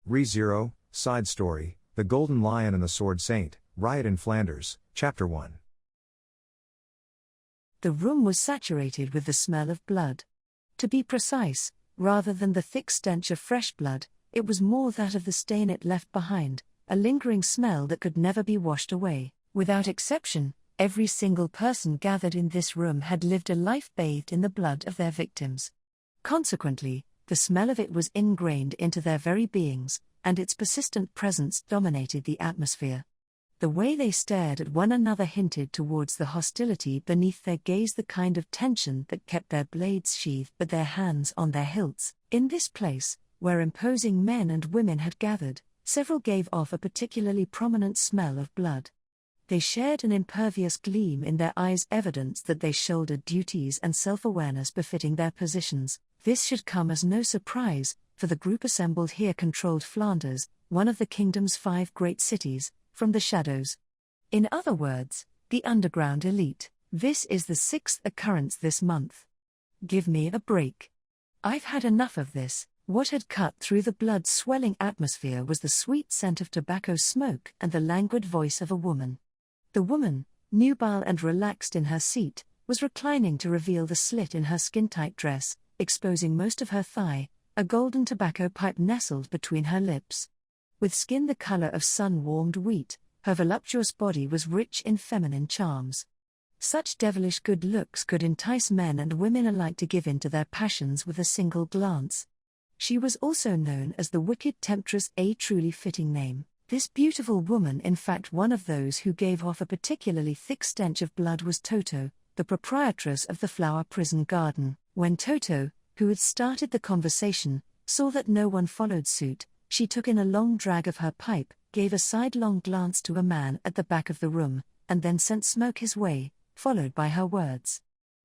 Re-Zero, Side Story, The Golden Lion and the Sword Saint, Riot in Flanders, Chapter 1. The room was saturated with the smell of blood. To be precise, rather than the thick stench of fresh blood, it was more that of the stain it left behind, a lingering smell that could never be washed away. Without exception, every single person gathered in this room had lived a life bathed in the blood of their victims. Consequently, the smell of it was ingrained into their very beings, and its persistent presence dominated the atmosphere. The way they stared at one another hinted towards the hostility beneath their gaze, the kind of tension that kept their blades sheathed but their hands on their hilts. In this place, where imposing men and women had gathered, several gave off a particularly prominent smell of blood. They shared an impervious gleam in their eyes, evidence that they shouldered duties and self-awareness befitting their positions. This should come as no surprise, for the group assembled here controlled Flanders, one of the kingdom's 5 great cities, from the shadows. In other words, the underground elite. This is the 6th occurrence this month. Give me a break. I've had enough of this. What had cut through the blood-swelling atmosphere was the sweet scent of tobacco smoke and the languid voice of a woman. The woman, nubile and relaxed in her seat, was reclining to reveal the slit in her skin-tight dress, exposing most of her thigh, a golden tobacco pipe nestled between her lips. With skin the color of sun-warmed wheat, her voluptuous body was rich in feminine charms. Such devilish good looks could entice men and women alike to give in to their passions with a single glance. She was also known as the Wicked Temptress, a truly fitting name. This beautiful woman, in fact one of those who gave off a particularly thick stench of blood, was Toto, the proprietress of the Flower Prison Garden. When Toto, who had started the conversation, saw that no one followed suit, she took in a long drag of her pipe, gave a sidelong glance to a man at the back of the room, and then sent smoke his way, followed by her words.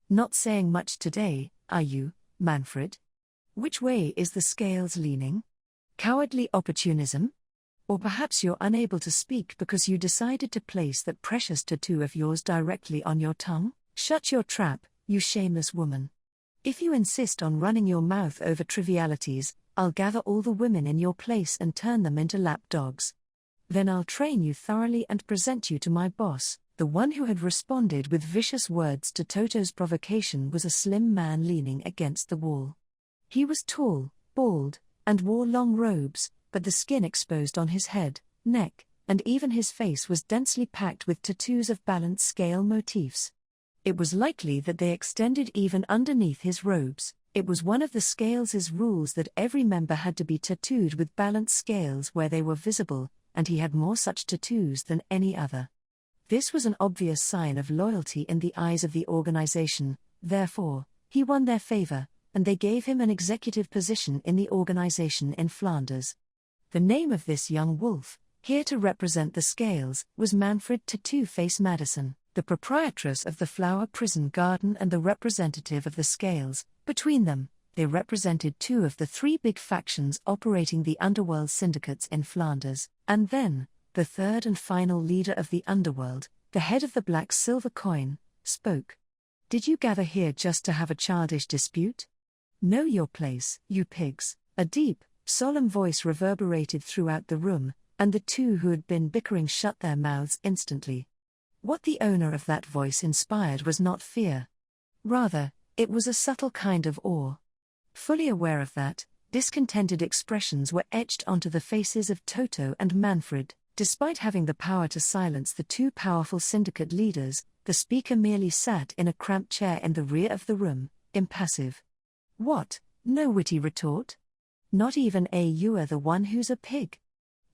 "Not saying much today, are you, Manfred? Which way is the scales leaning? Cowardly opportunism? Or perhaps you're unable to speak because you decided to place that precious tattoo of yours directly on your tongue? Shut your trap, you shameless woman. If you insist on running your mouth over trivialities, I'll gather all the women in your place and turn them into lap dogs. Then I'll train you thoroughly and present you to my boss." The one who had responded with vicious words to Toto's provocation was a slim man leaning against the wall. He was tall, bald, and wore long robes, but the skin exposed on his head, neck, and even his face was densely packed with tattoos of balanced scale motifs. It was likely that they extended even underneath his robes. It was one of the scales' rules that every member had to be tattooed with balanced scales where they were visible, and he had more such tattoos than any other. This was an obvious sign of loyalty in the eyes of the organization. Therefore, he won their favor, and they gave him an executive position in the organization in Flanders. The name of this young wolf, here to represent the scales, was Manfred Tattoo Face Madison, the proprietress of the Flower Prison Garden and the representative of the scales. Between them, they represented 2 of the 3 big factions operating the underworld syndicates in Flanders, and then, the third and final leader of the underworld, the head of the black silver coin, spoke. "Did you gather here just to have a childish dispute? Know your place, you pigs." A deep, solemn voice reverberated throughout the room, and the 2 who had been bickering shut their mouths instantly. What the owner of that voice inspired was not fear. Rather, it was a subtle kind of awe. Fully aware of that, discontented expressions were etched onto the faces of Toto and Manfred. Despite having the power to silence the 2 powerful syndicate leaders, the speaker merely sat in a cramped chair in the rear of the room, impassive. "What, no witty retort? Not even you are the one who's a pig?"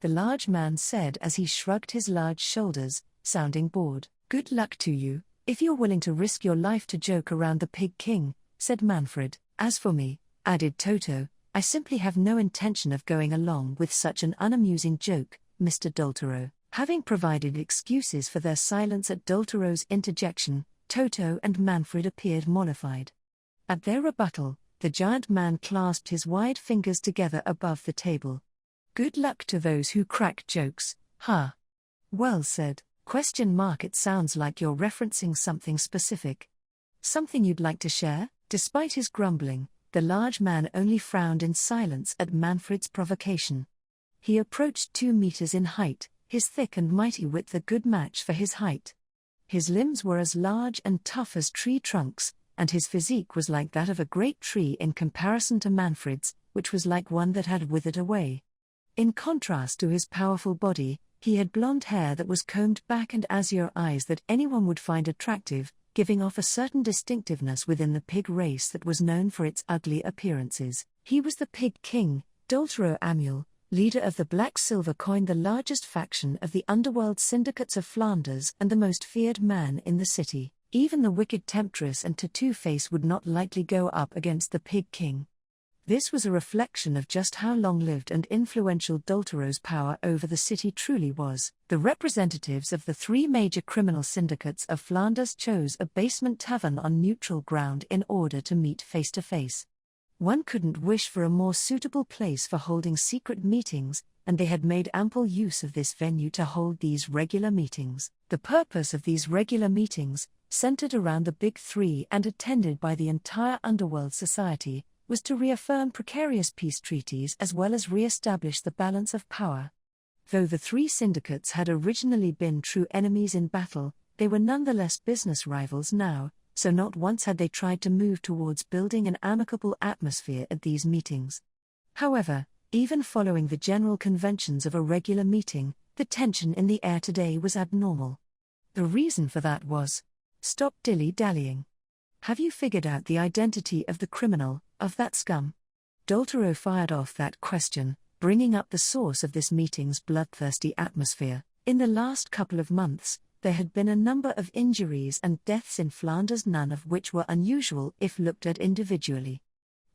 the large man said as he shrugged his large shoulders, sounding bored. "Good luck to you, if you're willing to risk your life to joke around the Pig King," said Manfred. "As for me," added Toto, "I simply have no intention of going along with such an unamusing joke, Mr. Doltero." Having provided excuses for their silence at Doltero's interjection, Toto and Manfred appeared mollified. At their rebuttal, the giant man clasped his wide fingers together above the table. "Good luck to those who crack jokes, huh? Well said. It sounds like you're referencing something specific. Something you'd like to share?" Despite his grumbling, the large man only frowned in silence at Manfred's provocation. He approached 2 meters in height, his thick and mighty width a good match for his height. His limbs were as large and tough as tree trunks, and his physique was like that of a great tree in comparison to Manfred's, which was like one that had withered away. In contrast to his powerful body, he had blonde hair that was combed back and azure eyes that anyone would find attractive, giving off a certain distinctiveness within the pig race that was known for its ugly appearances. He was the Pig King, Doltero Amul, leader of the Black Silver Coin, the largest faction of the underworld syndicates of Flanders and the most feared man in the city. Even the wicked temptress and Tattoo Face would not lightly go up against the Pig King. This was a reflection of just how long-lived and influential Doltero's power over the city truly was. The representatives of the 3 major criminal syndicates of Flanders chose a basement tavern on neutral ground in order to meet face to face. One couldn't wish for a more suitable place for holding secret meetings, and they had made ample use of this venue to hold these regular meetings. The purpose of these regular meetings, centered around the Big Three and attended by the entire underworld society, was to reaffirm precarious peace treaties as well as re-establish the balance of power. Though the 3 syndicates had originally been true enemies in battle, they were nonetheless business rivals now, so not once had they tried to move towards building an amicable atmosphere at these meetings. However, even following the general conventions of a regular meeting, the tension in the air today was abnormal. The reason for that was, stop dilly-dallying. Have you figured out the identity of the criminal, of that scum? Doltero fired off that question, bringing up the source of this meeting's bloodthirsty atmosphere. In the last couple of months, there had been a number of injuries and deaths in Flanders, none of which were unusual if looked at individually.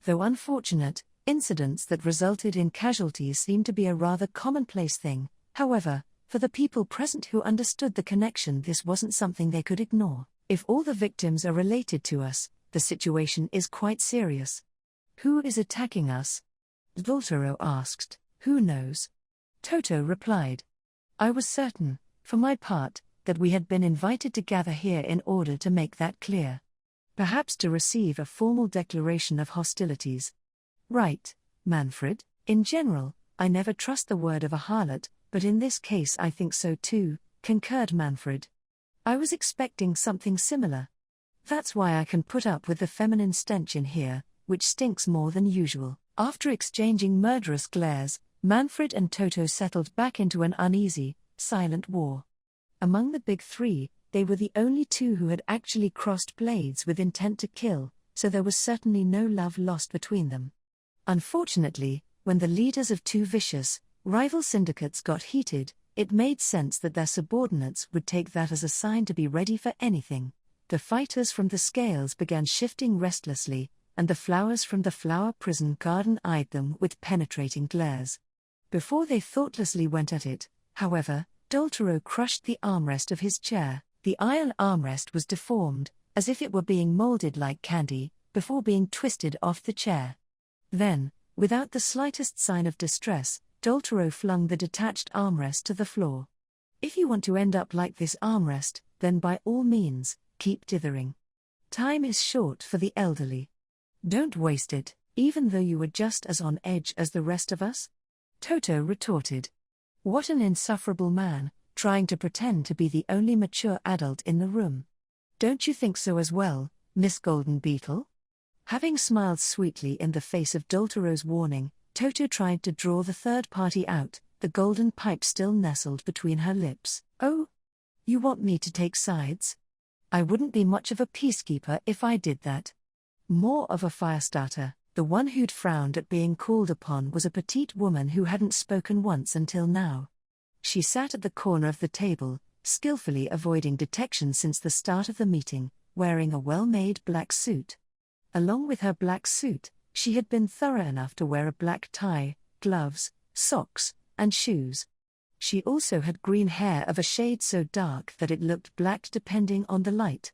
Though unfortunate, incidents that resulted in casualties seemed to be a rather commonplace thing. However, for the people present who understood the connection, this wasn't something they could ignore. If all the victims are related to us, the situation is quite serious. Who is attacking us? Doltero asked. Who knows? Toto replied. I was certain, for my part, that we had been invited to gather here in order to make that clear. Perhaps to receive a formal declaration of hostilities. Right, Manfred. In general, I never trust the word of a harlot, but in this case I think so too, concurred Manfred. I was expecting something similar. That's why I can put up with the feminine stench in here, which stinks more than usual. After exchanging murderous glares, Manfred and Toto settled back into an uneasy, silent war. Among the Big Three, they were the only 2 who had actually crossed blades with intent to kill, so there was certainly no love lost between them. Unfortunately, when the leaders of 2 vicious, rival syndicates got heated, it made sense that their subordinates would take that as a sign to be ready for anything. The fighters from the scales began shifting restlessly, and the flowers from the flower prison garden eyed them with penetrating glares. Before they thoughtlessly went at it, however, Doltero crushed the armrest of his chair. The iron armrest was deformed, as if it were being molded like candy, before being twisted off the chair. Then, without the slightest sign of distress, Doltero flung the detached armrest to the floor. If you want to end up like this armrest, then by all means, keep dithering. Time is short for the elderly. Don't waste it, even though you were just as on edge as the rest of us? Toto retorted. What an insufferable man, trying to pretend to be the only mature adult in the room. Don't you think so as well, Miss Golden Beetle? Having smiled sweetly in the face of Doltero's warning, Toto tried to draw the third party out, the golden pipe still nestled between her lips. Oh? You want me to take sides? I wouldn't be much of a peacekeeper if I did that. More of a firestarter. The one who'd frowned at being called upon was a petite woman who hadn't spoken once until now. She sat at the corner of the table, skillfully avoiding detection since the start of the meeting, wearing a well-made black suit. Along with her black suit, she had been thorough enough to wear a black tie, gloves, socks, and shoes. She also had green hair of a shade so dark that it looked black depending on the light.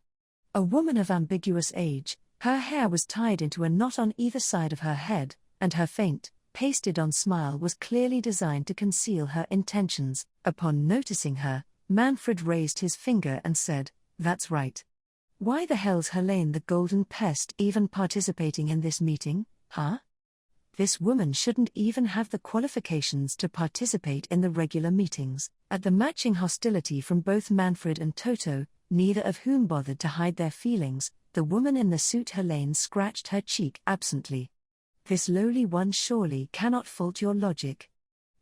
A woman of ambiguous age, her hair was tied into a knot on either side of her head, and her faint, pasted-on smile was clearly designed to conceal her intentions. Upon noticing her, Manfred raised his finger and said, "That's right. Why the hell's Helene the Golden Pest even participating in this meeting, huh? This woman shouldn't even have the qualifications to participate in the regular meetings. At the matching hostility from both Manfred and Toto, neither of whom bothered to hide their feelings, the woman in the suit Helene scratched her cheek absently. This lowly one surely cannot fault your logic.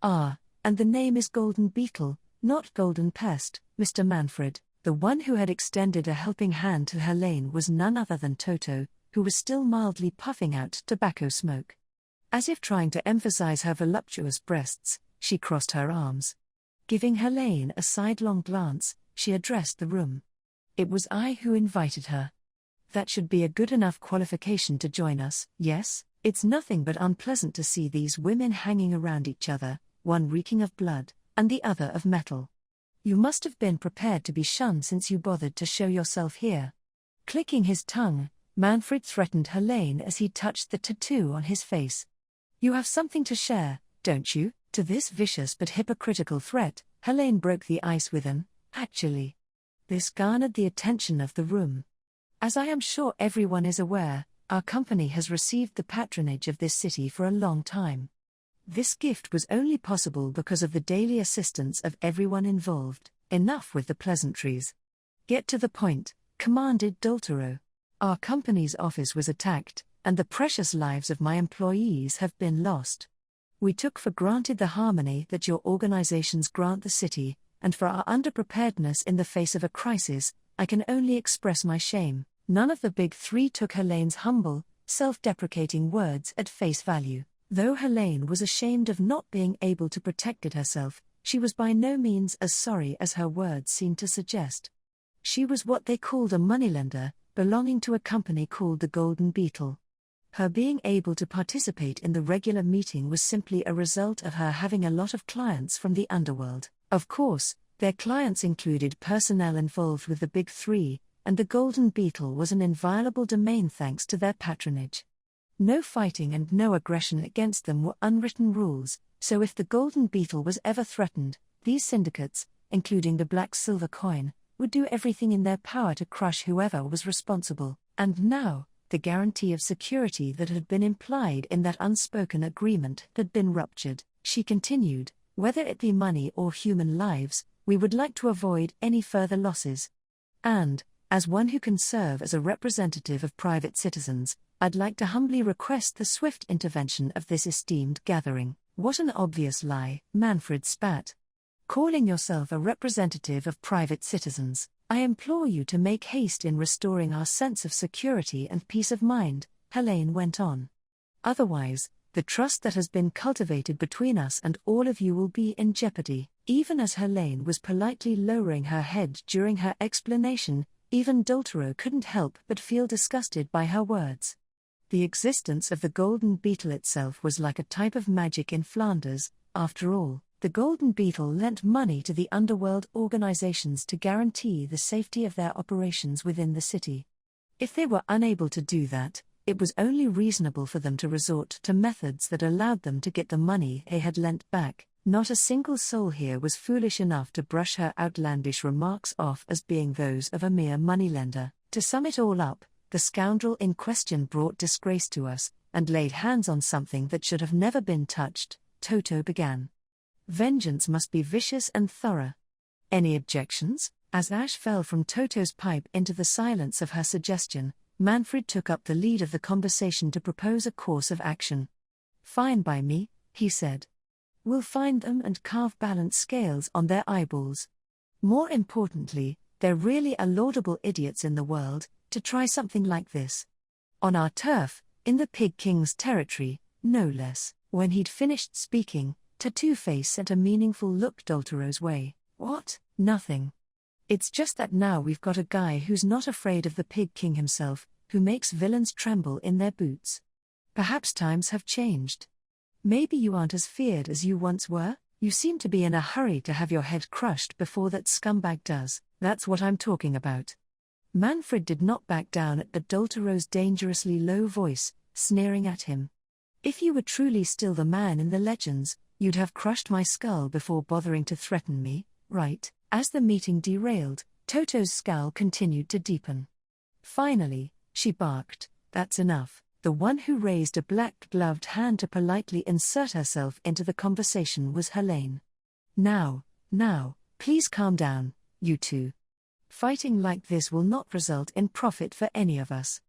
Ah, and the name is Golden Beetle, not Golden Pest, Mr. Manfred. The one who had extended a helping hand to Helene was none other than Toto, who was still mildly puffing out tobacco smoke. As if trying to emphasize her voluptuous breasts, she crossed her arms. Giving Helene a sidelong glance, she addressed the room. It was I who invited her. That should be a good enough qualification to join us, yes? It's nothing but unpleasant to see these women hanging around each other, one reeking of blood, and the other of metal. You must have been prepared to be shunned since you bothered to show yourself here. Clicking his tongue, Manfred threatened Helene as he touched the tattoo on his face. You have something to share, don't you? To this vicious but hypocritical threat, Helene broke the ice with an, actually. This garnered the attention of the room. As I am sure everyone is aware, our company has received the patronage of this city for a long time. This gift was only possible because of the daily assistance of everyone involved. Enough with the pleasantries. Get to the point, commanded Doltero. Our company's office was attacked, and the precious lives of my employees have been lost. We took for granted the harmony that your organizations grant the city, and for our underpreparedness in the face of a crisis, I can only express my shame. None of the big three took Helene's humble, self-deprecating words at face value. Though Helene was ashamed of not being able to protect herself, she was by no means as sorry as her words seemed to suggest. She was what they called a moneylender, belonging to a company called the Golden Beetle. Her being able to participate in the regular meeting was simply a result of her having a lot of clients from the underworld. Of course, their clients included personnel involved with the big three, and the Golden Beetle was an inviolable domain thanks to their patronage. No fighting and no aggression against them were unwritten rules, so if the Golden Beetle was ever threatened, these syndicates, including the Black Silver Coin, would do everything in their power to crush whoever was responsible. And now, the guarantee of security that had been implied in that unspoken agreement had been ruptured. She continued, whether it be money or human lives, we would like to avoid any further losses. And, as one who can serve as a representative of private citizens, I'd like to humbly request the swift intervention of this esteemed gathering. What an obvious lie, Manfred spat. Calling yourself a representative of private citizens, I implore you to make haste in restoring our sense of security and peace of mind, Helene went on. Otherwise, the trust that has been cultivated between us and all of you will be in jeopardy. Even as Helene was politely lowering her head during her explanation, even Doltero couldn't help but feel disgusted by her words. The existence of the Golden Beetle itself was like a type of magic in Flanders. After all, the Golden Beetle lent money to the underworld organizations to guarantee the safety of their operations within the city. If they were unable to do that, it was only reasonable for them to resort to methods that allowed them to get the money they had lent back. Not a single soul here was foolish enough to brush her outlandish remarks off as being those of a mere moneylender. To sum it all up, the scoundrel in question brought disgrace to us, and laid hands on something that should have never been touched, Toto began. Vengeance must be vicious and thorough. Any objections? As ash fell from Toto's pipe into the silence of her suggestion, Manfred took up the lead of the conversation to propose a course of action. Fine by me, he said. We'll find them and carve balanced scales on their eyeballs. More importantly, there really are laudable idiots in the world to try something like this. On our turf, in the Pig King's territory, no less. When he'd finished speaking, Tattoo Face sent a meaningful look Doltero's way. What? Nothing. It's just that now we've got a guy who's not afraid of the Pig King himself, who makes villains tremble in their boots. Perhaps times have changed. Maybe you aren't as feared as you once were? You seem to be in a hurry to have your head crushed before that scumbag does. That's what I'm talking about. Manfred did not back down at Doltero's dangerously low voice, sneering at him. If you were truly still the man in the legends, you'd have crushed my skull before bothering to threaten me, right? As the meeting derailed, Toto's scowl continued to deepen. Finally, she barked, that's enough. The one who raised a black-gloved hand to politely insert herself into the conversation was Helene. Now, please calm down, you two. Fighting like this will not result in profit for any of us.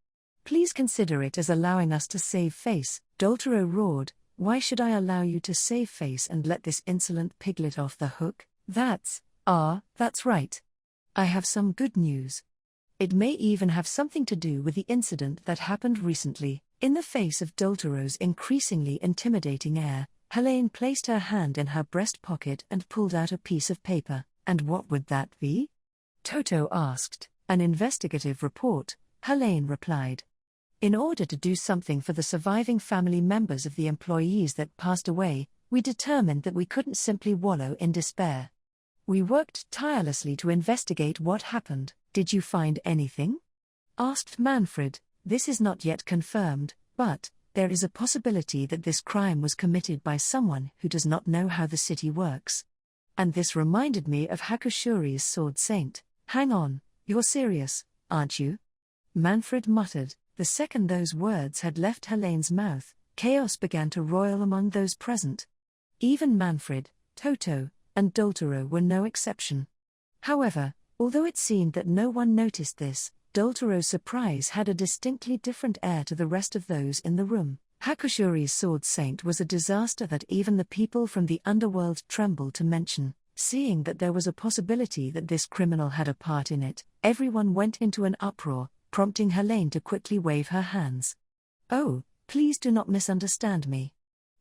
Please consider it as allowing us to save face, Doltero roared. Why should I allow you to save face and let this insolent piglet off the hook? That's right. I have some good news. It may even have something to do with the incident that happened recently. In the face of Doltero's increasingly intimidating air, Helene placed her hand in her breast pocket and pulled out a piece of paper. And what would that be? Toto asked. An investigative report, Helene replied. In order to do something for the surviving family members of the employees that passed away, we determined that we couldn't simply wallow in despair. We worked tirelessly to investigate what happened. Did you find anything? Asked Manfred. This is not yet confirmed, but there is a possibility that this crime was committed by someone who does not know how the city works. And this reminded me of Hakushuri's sword saint. Hang on, you're serious, aren't you? Manfred muttered. The second those words had left Helene's mouth, chaos began to roil among those present. Even Manfred, Toto, and Doltero were no exception. However, although it seemed that no one noticed this, Doltero's surprise had a distinctly different air to the rest of those in the room. Hakushuri's sword saint was a disaster that even the people from the underworld trembled to mention. Seeing that there was a possibility that this criminal had a part in it, everyone went into an uproar, prompting Helene to quickly wave her hands. Oh, please do not misunderstand me.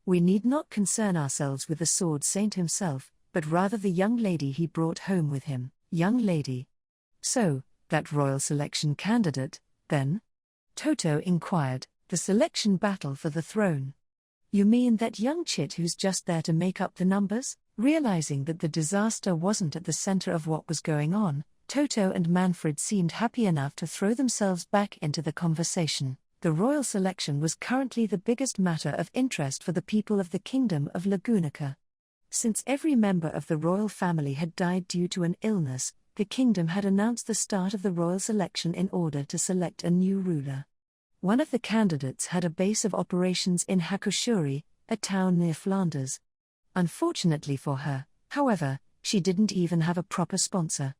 We need not concern ourselves with the sword saint himself, but rather the young lady he brought home with him. Young lady. So, that royal selection candidate, then? Toto inquired. The selection battle for the throne. You mean that young chit who's just there to make up the numbers? Realizing that the disaster wasn't at the center of what was going on, Toto and Manfred seemed happy enough to throw themselves back into the conversation. The royal selection was currently the biggest matter of interest for the people of the kingdom of Lagunica. Since every member of the royal family had died due to an illness, the kingdom had announced the start of the royal selection in order to select a new ruler. One of the candidates had a base of operations in Hakushuri, a town near Flanders. Unfortunately for her, however, she didn't even have a proper sponsor.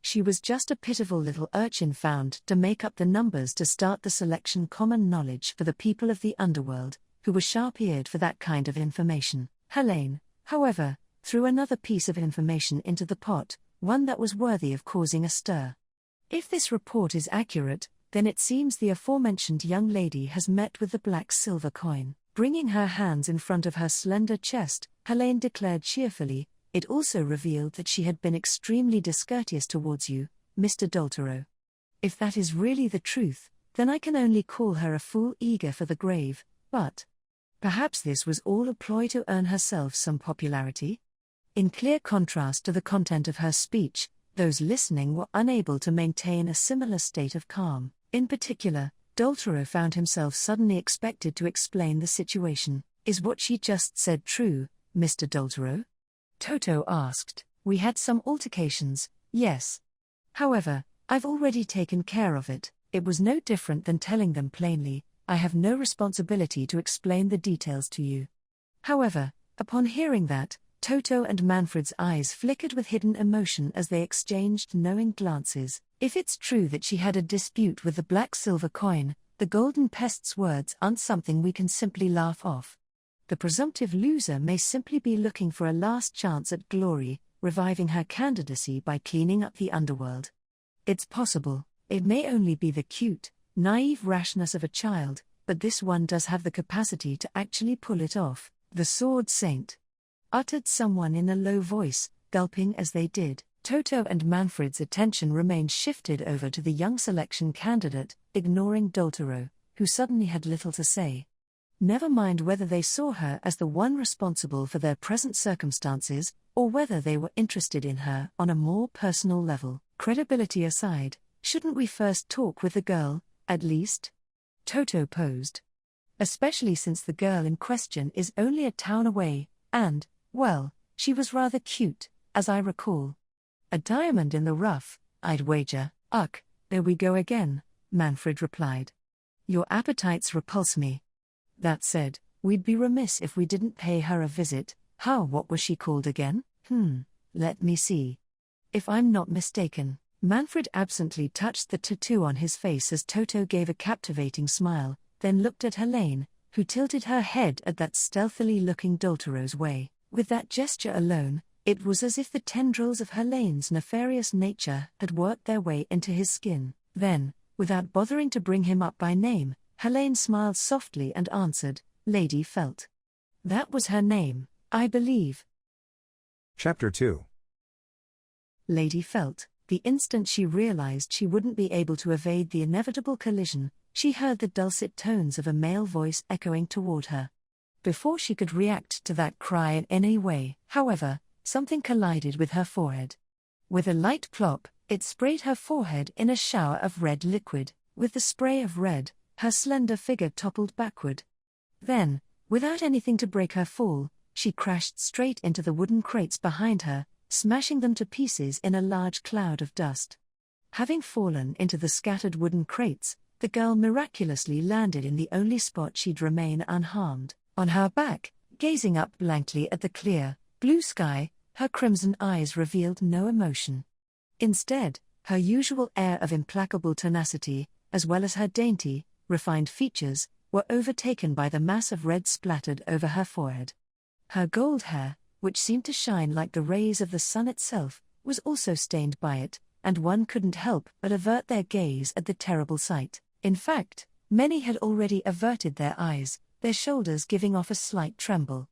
She was just a pitiful little urchin found to make up the numbers to start the selection. Common knowledge for the people of the underworld, who were sharp-eared for that kind of information. Helene, however, threw another piece of information into the pot, one that was worthy of causing a stir. If this report is accurate, then it seems the aforementioned young lady has met with the black silver coin. Bringing her hands in front of her slender chest, Helene declared cheerfully, it also revealed that she had been extremely discourteous towards you, Mr. Doltero. If that is really the truth, then I can only call her a fool eager for the grave, but perhaps this was all a ploy to earn herself some popularity? In clear contrast to the content of her speech, those listening were unable to maintain a similar state of calm. In particular, Doltero found himself suddenly expected to explain the situation. Is what she just said true, Mr. Doltero? Toto asked. We had some altercations, yes. However, I've already taken care of it. It was no different than telling them plainly, I have no responsibility to explain the details to you. However, upon hearing that, Toto and Manfred's eyes flickered with hidden emotion as they exchanged knowing glances. If it's true that she had a dispute with the black silver coin, the golden pest's words aren't something we can simply laugh off. The presumptive loser may simply be looking for a last chance at glory, reviving her candidacy by cleaning up the underworld. It's possible, it may only be the cute, naive rashness of a child, but this one does have the capacity to actually pull it off. The sword saint, uttered someone in a low voice, gulping as they did. Toto and Manfred's attention remained shifted over to the young selection candidate, ignoring Doltero, who suddenly had little to say. Never mind whether they saw her as the one responsible for their present circumstances, or whether they were interested in her on a more personal level. Credibility aside, shouldn't we first talk with the girl, at least? Toto posed. Especially since the girl in question is only a town away, and, well, she was rather cute, as I recall. A diamond in the rough, I'd wager. Ugh, there we go again, Manfred replied. Your appetites repulse me. That said, we'd be remiss if we didn't pay her a visit. What was she called again? Let me see. If I'm not mistaken, Manfred absently touched the tattoo on his face as Toto gave a captivating smile, then looked at Helene, who tilted her head at that stealthily looking Doltero's way. With that gesture alone, it was as if the tendrils of Helene's nefarious nature had worked their way into his skin. Then, without bothering to bring him up by name, Helene smiled softly and answered, Lady Felt. That was her name, I believe. Chapter 2. Lady Felt. The instant she realized she wouldn't be able to evade the inevitable collision, she heard the dulcet tones of a male voice echoing toward her. Before she could react to that cry in any way, however, something collided with her forehead. With a light plop, it sprayed her forehead in a shower of red liquid. With the spray of red, her slender figure toppled backward. Then, without anything to break her fall, she crashed straight into the wooden crates behind her, smashing them to pieces in a large cloud of dust. Having fallen into the scattered wooden crates, the girl miraculously landed in the only spot she'd remain unharmed, on her back, gazing up blankly at the clear, blue sky. Her crimson eyes revealed no emotion. Instead, her usual air of implacable tenacity, as well as her dainty, refined features, were overtaken by the mass of red splattered over her forehead. Her gold hair, which seemed to shine like the rays of the sun itself, was also stained by it, and one couldn't help but avert their gaze at the terrible sight. In fact, many had already averted their eyes, their shoulders giving off a slight tremble.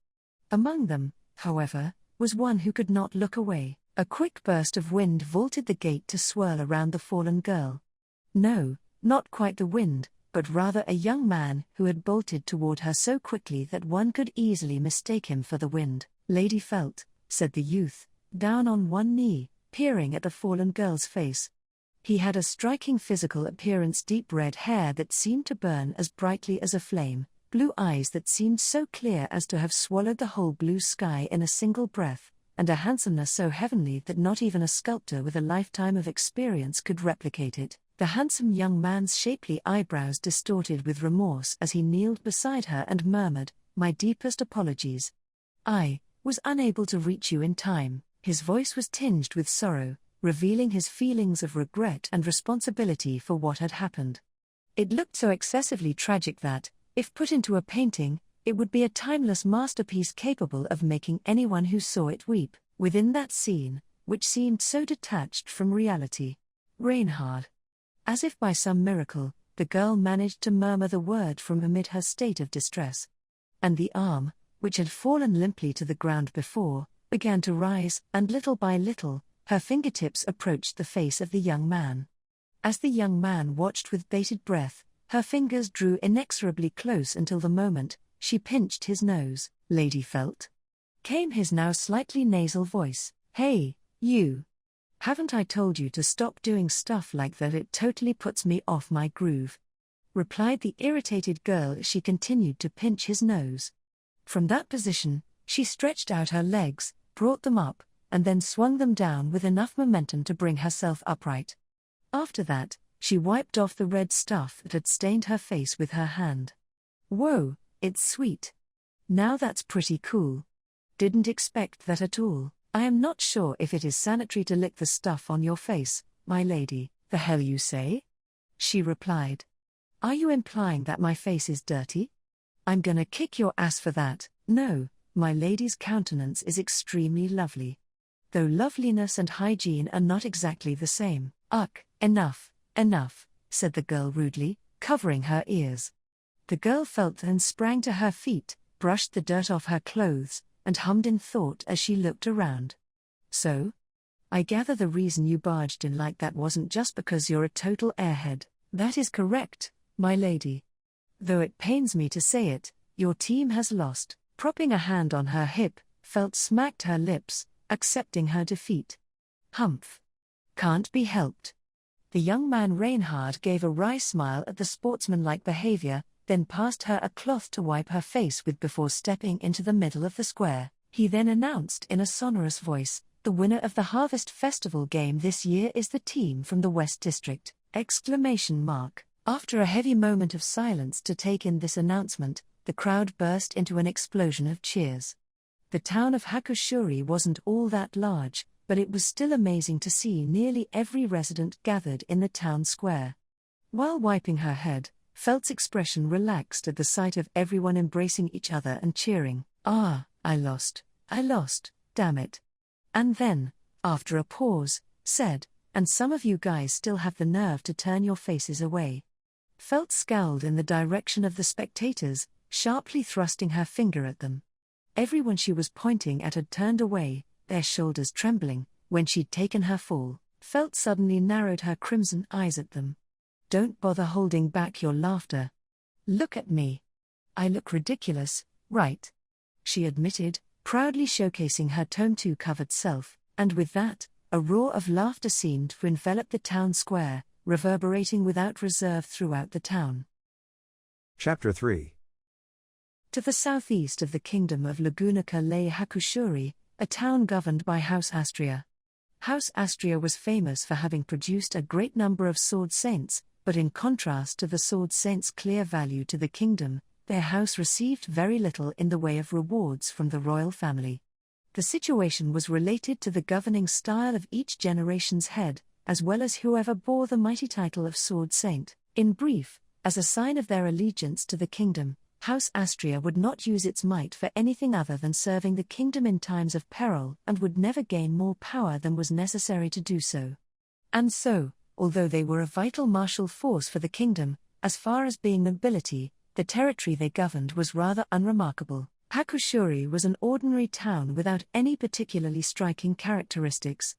Among them, however, was one who could not look away. A quick burst of wind vaulted the gate to swirl around the fallen girl. No, not quite the wind, but rather a young man who had bolted toward her so quickly that one could easily mistake him for the wind. Lady Felt, said the youth, down on one knee, peering at the fallen girl's face. He had a striking physical appearance, deep red hair that seemed to burn as brightly as a flame, blue eyes that seemed so clear as to have swallowed the whole blue sky in a single breath, and a handsomeness so heavenly that not even a sculptor with a lifetime of experience could replicate it. The handsome young man's shapely eyebrows distorted with remorse as he kneeled beside her and murmured, "My deepest apologies. I was unable to reach you in time." His voice was tinged with sorrow, revealing his feelings of regret and responsibility for what had happened. It looked so excessively tragic that, if put into a painting, it would be a timeless masterpiece capable of making anyone who saw it weep. Within that scene, which seemed so detached from reality, Reinhard. As if by some miracle, the girl managed to murmur the word from amid her state of distress. And the arm, which had fallen limply to the ground before, began to rise, and little by little, her fingertips approached the face of the young man. As the young man watched with bated breath, her fingers drew inexorably close until the moment she pinched his nose. "Lady Felt?" came his now slightly nasal voice. "Hey, you. Haven't I told you to stop doing stuff like that? It totally puts me off my groove," replied the irritated girl as she continued to pinch his nose. From that position, she stretched out her legs, brought them up, and then swung them down with enough momentum to bring herself upright. After that, she wiped off the red stuff that had stained her face with her hand. "Whoa, it's sweet. Now that's pretty cool. Didn't expect that at all. I am not sure if it is sanitary to lick the stuff on your face, my lady." "The hell you say?" she replied. "Are you implying that my face is dirty? I'm gonna kick your ass for that." "No, my lady's countenance is extremely lovely. Though loveliness and hygiene are not exactly the same." "Ugh, enough, said the girl rudely, covering her ears. The girl felt and sprang to her feet, brushed the dirt off her clothes, and hummed in thought as she looked around. "So? I gather the reason you barged in like that wasn't just because you're a total airhead." "That is correct, my lady. Though it pains me to say it, your team has lost." Propping a hand on her hip, Felt smacked her lips, accepting her defeat. "Humph. Can't be helped." The young man Reinhard gave a wry smile at the sportsmanlike behavior, then passed her a cloth to wipe her face with before stepping into the middle of the square. He then announced in a sonorous voice, "The winner of the Harvest Festival game this year is the team from the West District!" After a heavy moment of silence to take in this announcement, the crowd burst into an explosion of cheers. The town of Hakushuri wasn't all that large, but it was still amazing to see nearly every resident gathered in the town square. While wiping her head, Felt's expression relaxed at the sight of everyone embracing each other and cheering. "Ah, I lost, damn it." And then, after a pause, said, "And some of you guys still have the nerve to turn your faces away." Felt scowled in the direction of the spectators, sharply thrusting her finger at them. Everyone she was pointing at had turned away, their shoulders trembling. When she'd taken her fall, Felt suddenly narrowed her crimson eyes at them. "Don't bother holding back your laughter. Look at me. I look ridiculous, right?" she admitted, proudly showcasing her Tome 2 covered self, and with that, a roar of laughter seemed to envelop the town square, reverberating without reserve throughout the town. Chapter 3. To the southeast of the kingdom of Lagunica lay Hakushuri, a town governed by House Astria. House Astria was famous for having produced a great number of sword saints, but in contrast to the sword saints' clear value to the kingdom, their house received very little in the way of rewards from the royal family. The situation was related to the governing style of each generation's head, as well as whoever bore the mighty title of Sword Saint. In brief, as a sign of their allegiance to the kingdom, House Astria would not use its might for anything other than serving the kingdom in times of peril and would never gain more power than was necessary to do so. And so, although they were a vital martial force for the kingdom, as far as being nobility, the territory they governed was rather unremarkable. Hakushuri was an ordinary town without any particularly striking characteristics.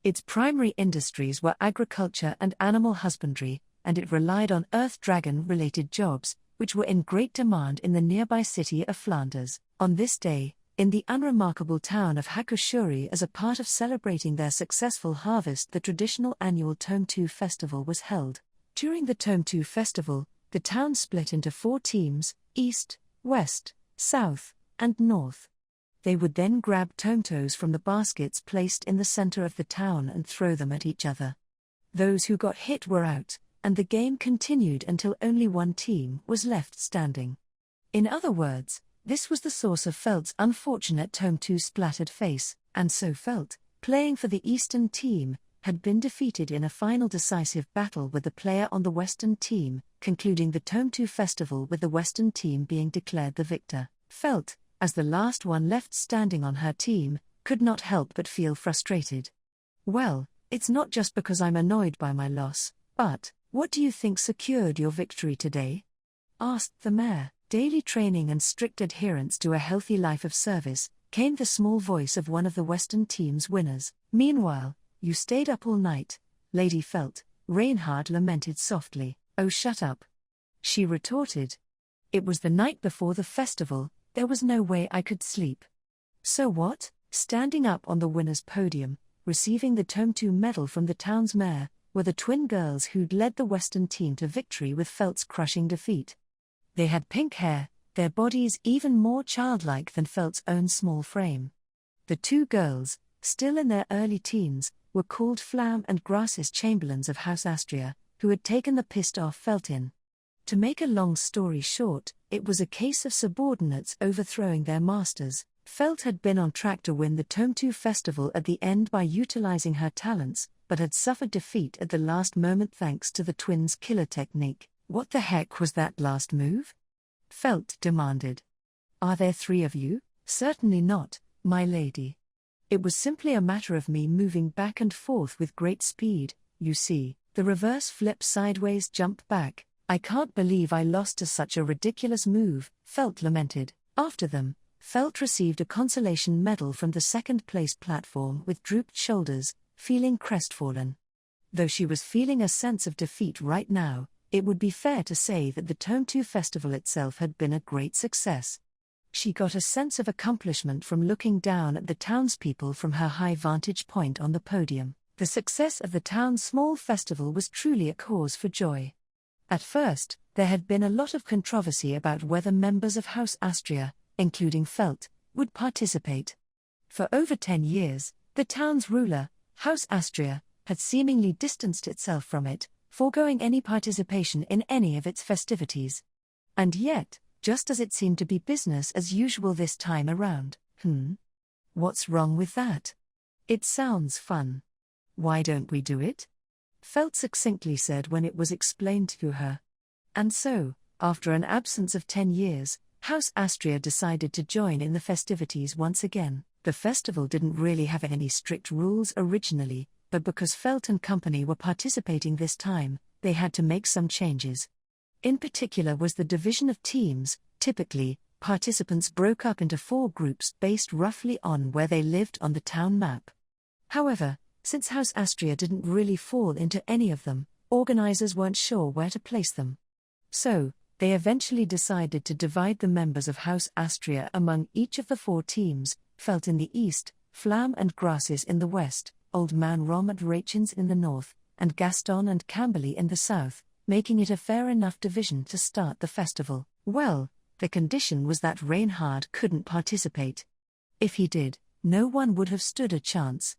Its primary industries were agriculture and animal husbandry, and it relied on earth dragon-related jobs, which were in great demand in the nearby city of Flanders. On this day, in the unremarkable town of Hakushuri, as a part of celebrating their successful harvest, the traditional annual Tome 2 festival was held. During the Tome 2 festival, the town split into 4 teams: East, West, South, and North. They would then grab tometos from the baskets placed in the center of the town and throw them at each other. Those who got hit were out, and the game continued until only one team was left standing. In other words, this was the source of Felt's unfortunate Tome 2 splattered face, and so Felt, playing for the Eastern team, had been defeated in a final decisive battle with the player on the Western team, concluding the Tome 2 festival with the Western team being declared the victor. Felt, as the last one left standing on her team, could not help but feel frustrated. "Well, it's not just because I'm annoyed by my loss, but what do you think secured your victory today?" asked the mayor. Daily training and strict adherence to a healthy life of service, came the small voice of one of the Western team's winners. "Meanwhile, you stayed up all night, Lady Felt," Reinhard lamented softly. "Oh, shut up," she retorted. "It was the night before the festival, there was no way I could sleep." "So what?" Standing up on the winner's podium, receiving the Tome 2 medal from the town's mayor, were the twin girls who'd led the Western team to victory with Felt's crushing defeat. They had pink hair, their bodies even more childlike than Felt's own small frame. The 2 girls, still in their early teens, were called Flam and Grasses chamberlains of House Astria, who had taken the pissed-off Felt in. To make a long story short, it was a case of subordinates overthrowing their masters. Felt had been on track to win the Tome 2 festival at the end by utilizing her talents, but had suffered defeat at the last moment thanks to the twins' killer technique. "What the heck was that last move?" Felt demanded. "Are there 3 of you?" "Certainly not, my lady. It was simply a matter of me moving back and forth with great speed, you see, the reverse flip sideways jump back. I can't believe I lost to such a ridiculous move," Felt lamented. After them, Felt received a consolation medal from the second-place platform with drooped shoulders, feeling crestfallen. Though she was feeling a sense of defeat right now, it would be fair to say that the Tome 2 festival itself had been a great success. She got a sense of accomplishment from looking down at the townspeople from her high vantage point on the podium. The success of the town's small festival was truly a cause for joy. At first, there had been a lot of controversy about whether members of House Astria, including Felt, would participate. For over 10 years, the town's ruler, House Astria, had seemingly distanced itself from it, foregoing any participation in any of its festivities. And yet, just as it seemed to be business as usual this time around, what's wrong with that? It sounds fun. Why don't we do it? Felt succinctly said when it was explained to her. And so, after an absence of 10 years, House Astria decided to join in the festivities once again. The festival didn't really have any strict rules originally, but because Felt and company were participating this time, they had to make some changes. In particular was the division of teams. Typically, participants broke up into 4 groups based roughly on where they lived on the town map. However, since House Astria didn't really fall into any of them, organizers weren't sure where to place them. So, they eventually decided to divide the members of House Astria among each of the 4 teams, Felt in the east, Flam and Grasses in the west, Old Man Rom and Rachins in the north, and Gaston and Camberley in the south, making it a fair enough division to start the festival. Well, the condition was that Reinhard couldn't participate. If he did, no one would have stood a chance.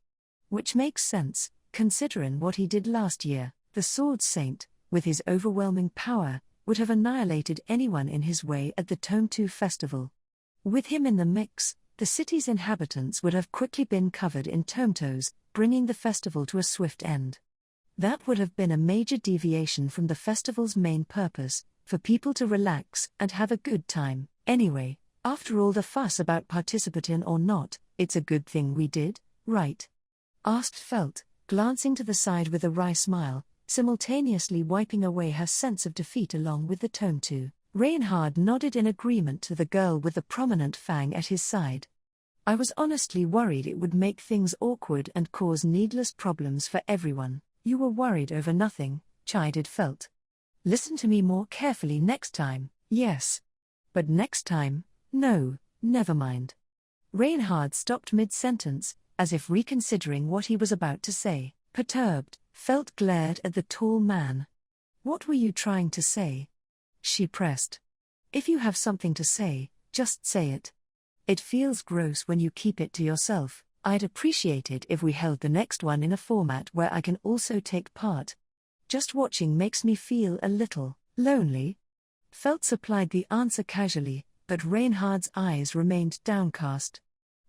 Which makes sense, considering what he did last year. The Sword Saint, with his overwhelming power, would have annihilated anyone in his way at the Tome 2 festival. With him in the mix, the city's inhabitants would have quickly been covered in tometos, bringing the festival to a swift end. That would have been a major deviation from the festival's main purpose, for people to relax and have a good time. Anyway, after all the fuss about participating or not, it's a good thing we did, right? Asked Felt, glancing to the side with a wry smile, simultaneously wiping away her sense of defeat along with the tome too. Reinhard nodded in agreement to the girl with the prominent fang at his side. I was honestly worried it would make things awkward and cause needless problems for everyone. You were worried over nothing, chided Felt. Listen to me more carefully next time. Yes. But next time, no, never mind. Reinhard stopped mid-sentence, as if reconsidering what he was about to say. Perturbed, Felt glared at the tall man. What were you trying to say? She pressed. If you have something to say, just say it. It feels gross when you keep it to yourself. I'd appreciate it if we held the next one in a format where I can also take part. Just watching makes me feel a little lonely. Felt supplied the answer casually, but Reinhard's eyes remained downcast.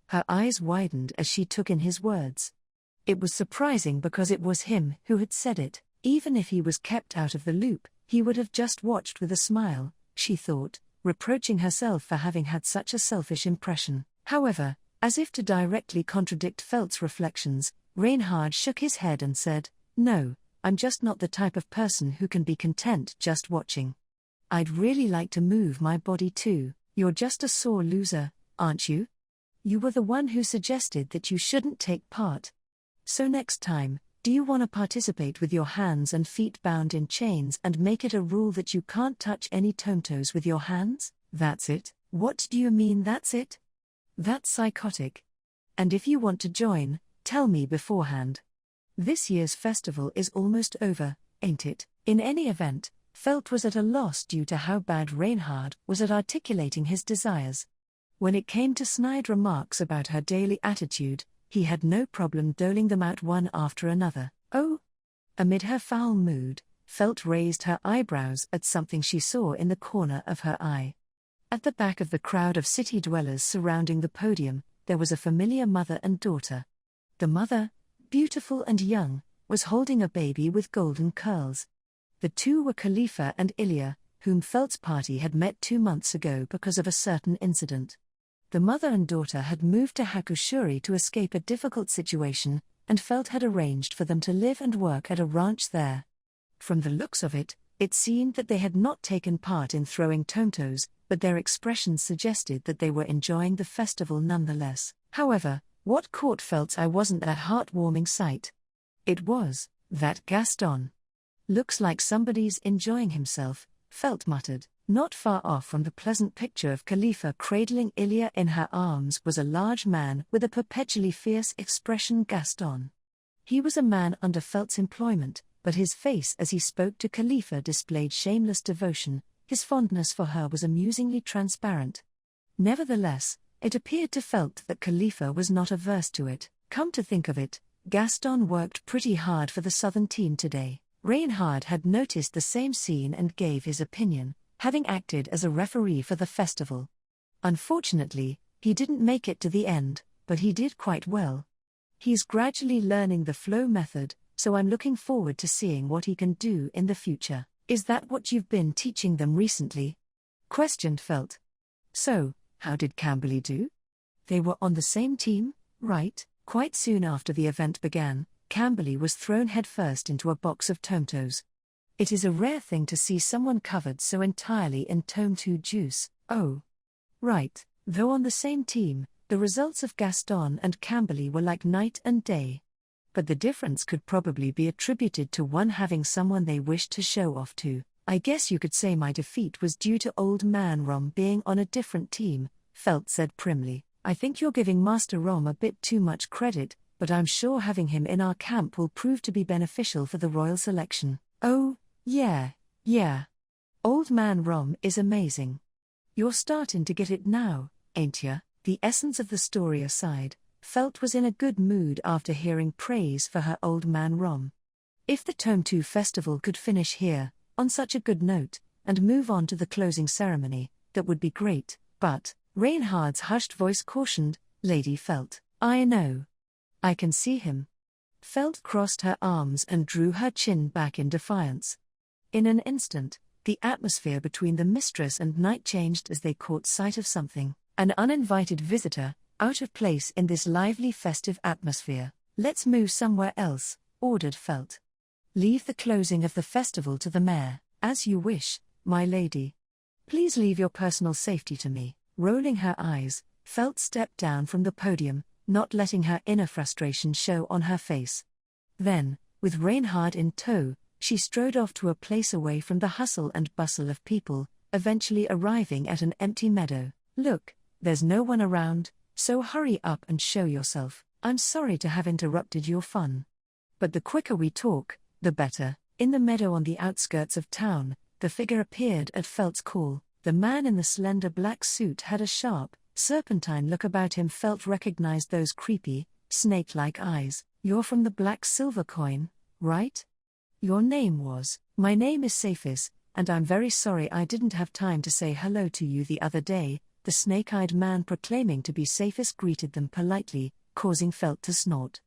Her eyes widened as she took in his words. It was surprising because it was him who had said it. Even if he was kept out of the loop, he would have just watched with a smile, she thought, reproaching herself for having had such a selfish impression. However, as if to directly contradict Felt's reflections, Reinhard shook his head and said, "No, I'm just not the type of person who can be content just watching. I'd really like to move my body too." You're just a sore loser, aren't you? You were the one who suggested that you shouldn't take part. So next time, do you want to participate with your hands and feet bound in chains and make it a rule that you can't touch any tometos with your hands? That's it? What do you mean that's it? That's psychotic. And if you want to join, tell me beforehand. This year's festival is almost over, ain't it? In any event, Felt was at a loss due to how bad Reinhard was at articulating his desires. When it came to snide remarks about her daily attitude, he had no problem doling them out one after another. Oh! Amid her foul mood, Felt raised her eyebrows at something she saw in the corner of her eye. At the back of the crowd of city dwellers surrounding the podium, there was a familiar mother and daughter. The mother, beautiful and young, was holding a baby with golden curls. The two were Khalifa and Ilya, whom Felt's party had met 2 months ago because of a certain incident. The mother and daughter had moved to Hakushuri to escape a difficult situation, and Felt had arranged for them to live and work at a ranch there. From the looks of it, it seemed that they had not taken part in throwing tometos, but their expressions suggested that they were enjoying the festival nonetheless. However, what caught Felt's eye wasn't that heartwarming sight. It was that Gaston. Looks like somebody's enjoying himself, Felt muttered. Not far off from the pleasant picture of Khalifa cradling Ilya in her arms was a large man with a perpetually fierce expression. Gaston. He was a man under Felt's employment, but his face as he spoke to Khalifa displayed shameless devotion. His fondness for her was amusingly transparent. Nevertheless, it appeared to Felt that Khalifa was not averse to it. Come to think of it, Gaston worked pretty hard for the southern team today. Reinhard had noticed the same scene and gave his opinion, having acted as a referee for the festival. Unfortunately, he didn't make it to the end, but he did quite well. He's gradually learning the flow method, so I'm looking forward to seeing what he can do in the future. Is that what you've been teaching them recently? Questioned Felt. So, how did Camberley do? They were on the same team, right? Quite soon after the event began, Camberley was thrown headfirst into a box of tomatoes. It is a rare thing to see someone covered so entirely in tomato juice. Oh. Right, though on the same team, the results of Gaston and Camberley were like night and day. But the difference could probably be attributed to one having someone they wished to show off to. I guess you could say my defeat was due to Old Man Rom being on a different team, Felt said primly. I think you're giving Master Rom a bit too much credit, but I'm sure having him in our camp will prove to be beneficial for the royal selection. Oh, yeah. Old Man Rom is amazing. You're starting to get it now, ain't ya? The essence of the story aside, Felt was in a good mood after hearing praise for her Old Man Rom. If the Tome 2 festival could finish here, on such a good note, and move on to the closing ceremony, that would be great, but, Reinhard's hushed voice cautioned, Lady Felt, I know. I can see him. Felt crossed her arms and drew her chin back in defiance. In an instant, the atmosphere between the mistress and knight changed as they caught sight of something, an uninvited visitor, out of place in this lively festive atmosphere. Let's move somewhere else, ordered Felt. Leave the closing of the festival to the mayor, as you wish, my lady. Please leave your personal safety to me. Rolling her eyes, Felt stepped down from the podium, not letting her inner frustration show on her face. Then, with Reinhard in tow, she strode off to a place away from the hustle and bustle of people, eventually arriving at an empty meadow. Look, there's no one around, so hurry up and show yourself. I'm sorry to have interrupted your fun. But the quicker we talk, the better. In the meadow on the outskirts of town, the figure appeared at Felt's call. The man in the slender black suit had a sharp, serpentine look about him. Felt recognized those creepy, snake-like eyes. You're from the Black Silver Coin, right? Your name was. My name is Saphis, and I'm very sorry I didn't have time to say hello to you the other day. The snake-eyed man proclaiming to be Saphis greeted them politely, causing Felt to snort.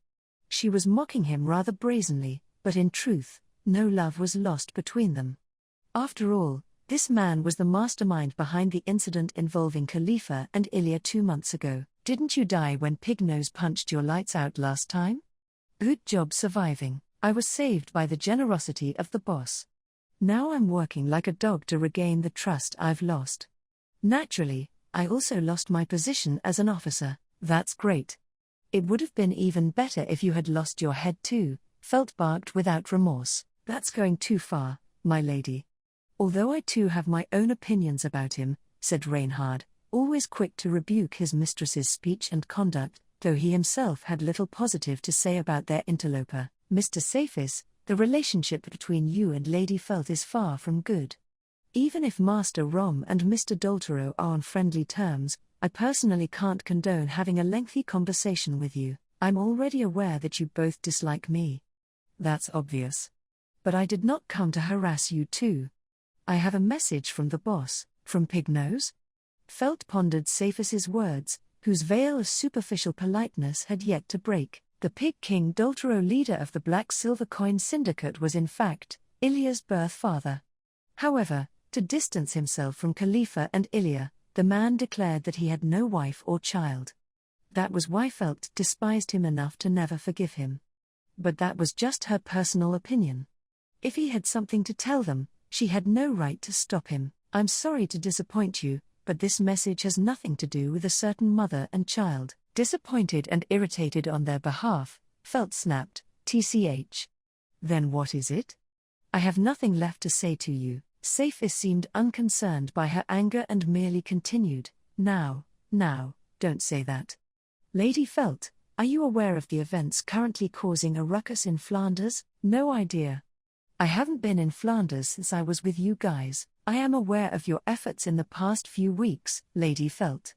She was mocking him rather brazenly, but in truth, no love was lost between them. After all, this man was the mastermind behind the incident involving Khalifa and Ilya 2 months ago. Didn't you die when Pignose punched your lights out last time? Good job surviving. I was saved by the generosity of the boss. Now I'm working like a dog to regain the trust I've lost. Naturally, I also lost my position as an officer. That's great. It would have been even better if you had lost your head too, Felt barked without remorse. That's going too far, my lady. Although I too have my own opinions about him, said Reinhard, always quick to rebuke his mistress's speech and conduct, though he himself had little positive to say about their interloper. Mr. Saphis, the relationship between you and Lady Felt is far from good. Even if Master Rom and Mr. Doltero are on friendly terms, I personally can't condone having a lengthy conversation with you. I'm already aware that you both dislike me. That's obvious. But I did not come to harass you too. I have a message from the boss. From Pignose? Felt pondered Saphis's words, whose veil of superficial politeness had yet to break. The Pig King Doltero, leader of the Black Silver Coin Syndicate, was in fact Ilya's birth father. However, to distance himself from Khalifa and Ilya, the man declared that he had no wife or child. That was why Felt despised him enough to never forgive him. But that was just her personal opinion. If he had something to tell them, she had no right to stop him. I'm sorry to disappoint you, but this message has nothing to do with a certain mother and child. Disappointed and irritated on their behalf, Felt snapped, TCH. Then what is it? I have nothing left to say to you. Saphis seemed unconcerned by her anger and merely continued, Now, don't say that. Lady Felt, are you aware of the events currently causing a ruckus in Flanders? No idea. I haven't been in Flanders since I was with you guys. I am aware of your efforts in the past few weeks, Lady Felt.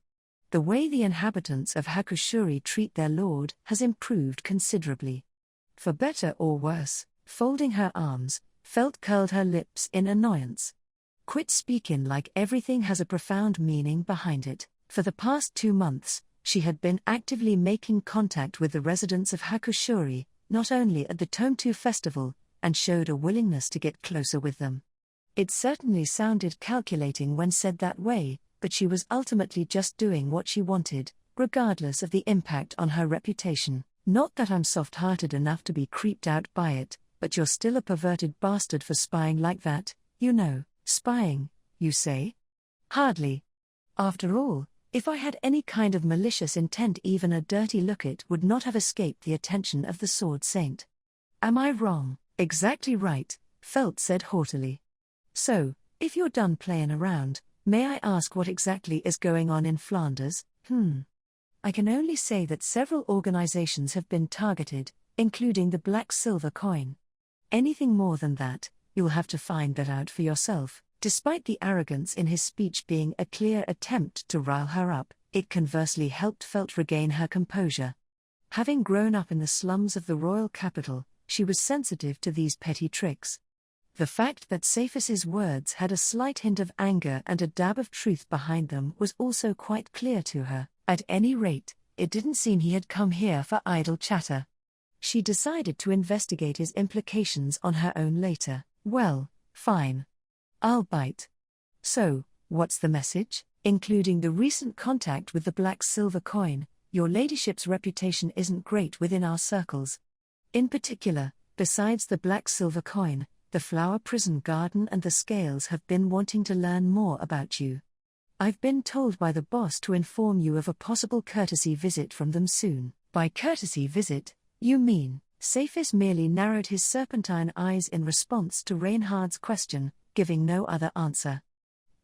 The way the inhabitants of Hakushuri treat their lord has improved considerably. For better or worse. Folding her arms, Felt curled her lips in annoyance. Quit speaking like everything has a profound meaning behind it. For the past 2 months, she had been actively making contact with the residents of Hakushuri, not only at the Tomtu festival, and showed a willingness to get closer with them. It certainly sounded calculating when said that way, but she was ultimately just doing what she wanted, regardless of the impact on her reputation. Not that I'm soft-hearted enough to be creeped out by it, but you're still a perverted bastard for spying like that, you know. Spying, you say? Hardly. After all, if I had any kind of malicious intent, even a dirty look it would not have escaped the attention of the Sword Saint. Am I wrong? Exactly right, Felt said haughtily. So, if you're done playing around, may I ask what exactly is going on in Flanders? I can only say that several organizations have been targeted, including the Black Silver Coin. Anything more than that, you'll have to find that out for yourself. Despite the arrogance in his speech being a clear attempt to rile her up, it conversely helped Felt regain her composure. Having grown up in the slums of the royal capital, she was sensitive to these petty tricks. The fact that Cephas's words had a slight hint of anger and a dab of truth behind them was also quite clear to her. At any rate, it didn't seem he had come here for idle chatter. She decided to investigate his implications on her own later. Well, fine. I'll bite. So, what's the message? Including the recent contact with the Black Silver Coin, your ladyship's reputation isn't great within our circles. In particular, besides the Black Silver Coin, the Flower Prison Garden and the Scales have been wanting to learn more about you. I've been told by the boss to inform you of a possible courtesy visit from them soon. By courtesy visit, you mean? Cephas merely narrowed his serpentine eyes in response to Reinhard's question, giving no other answer.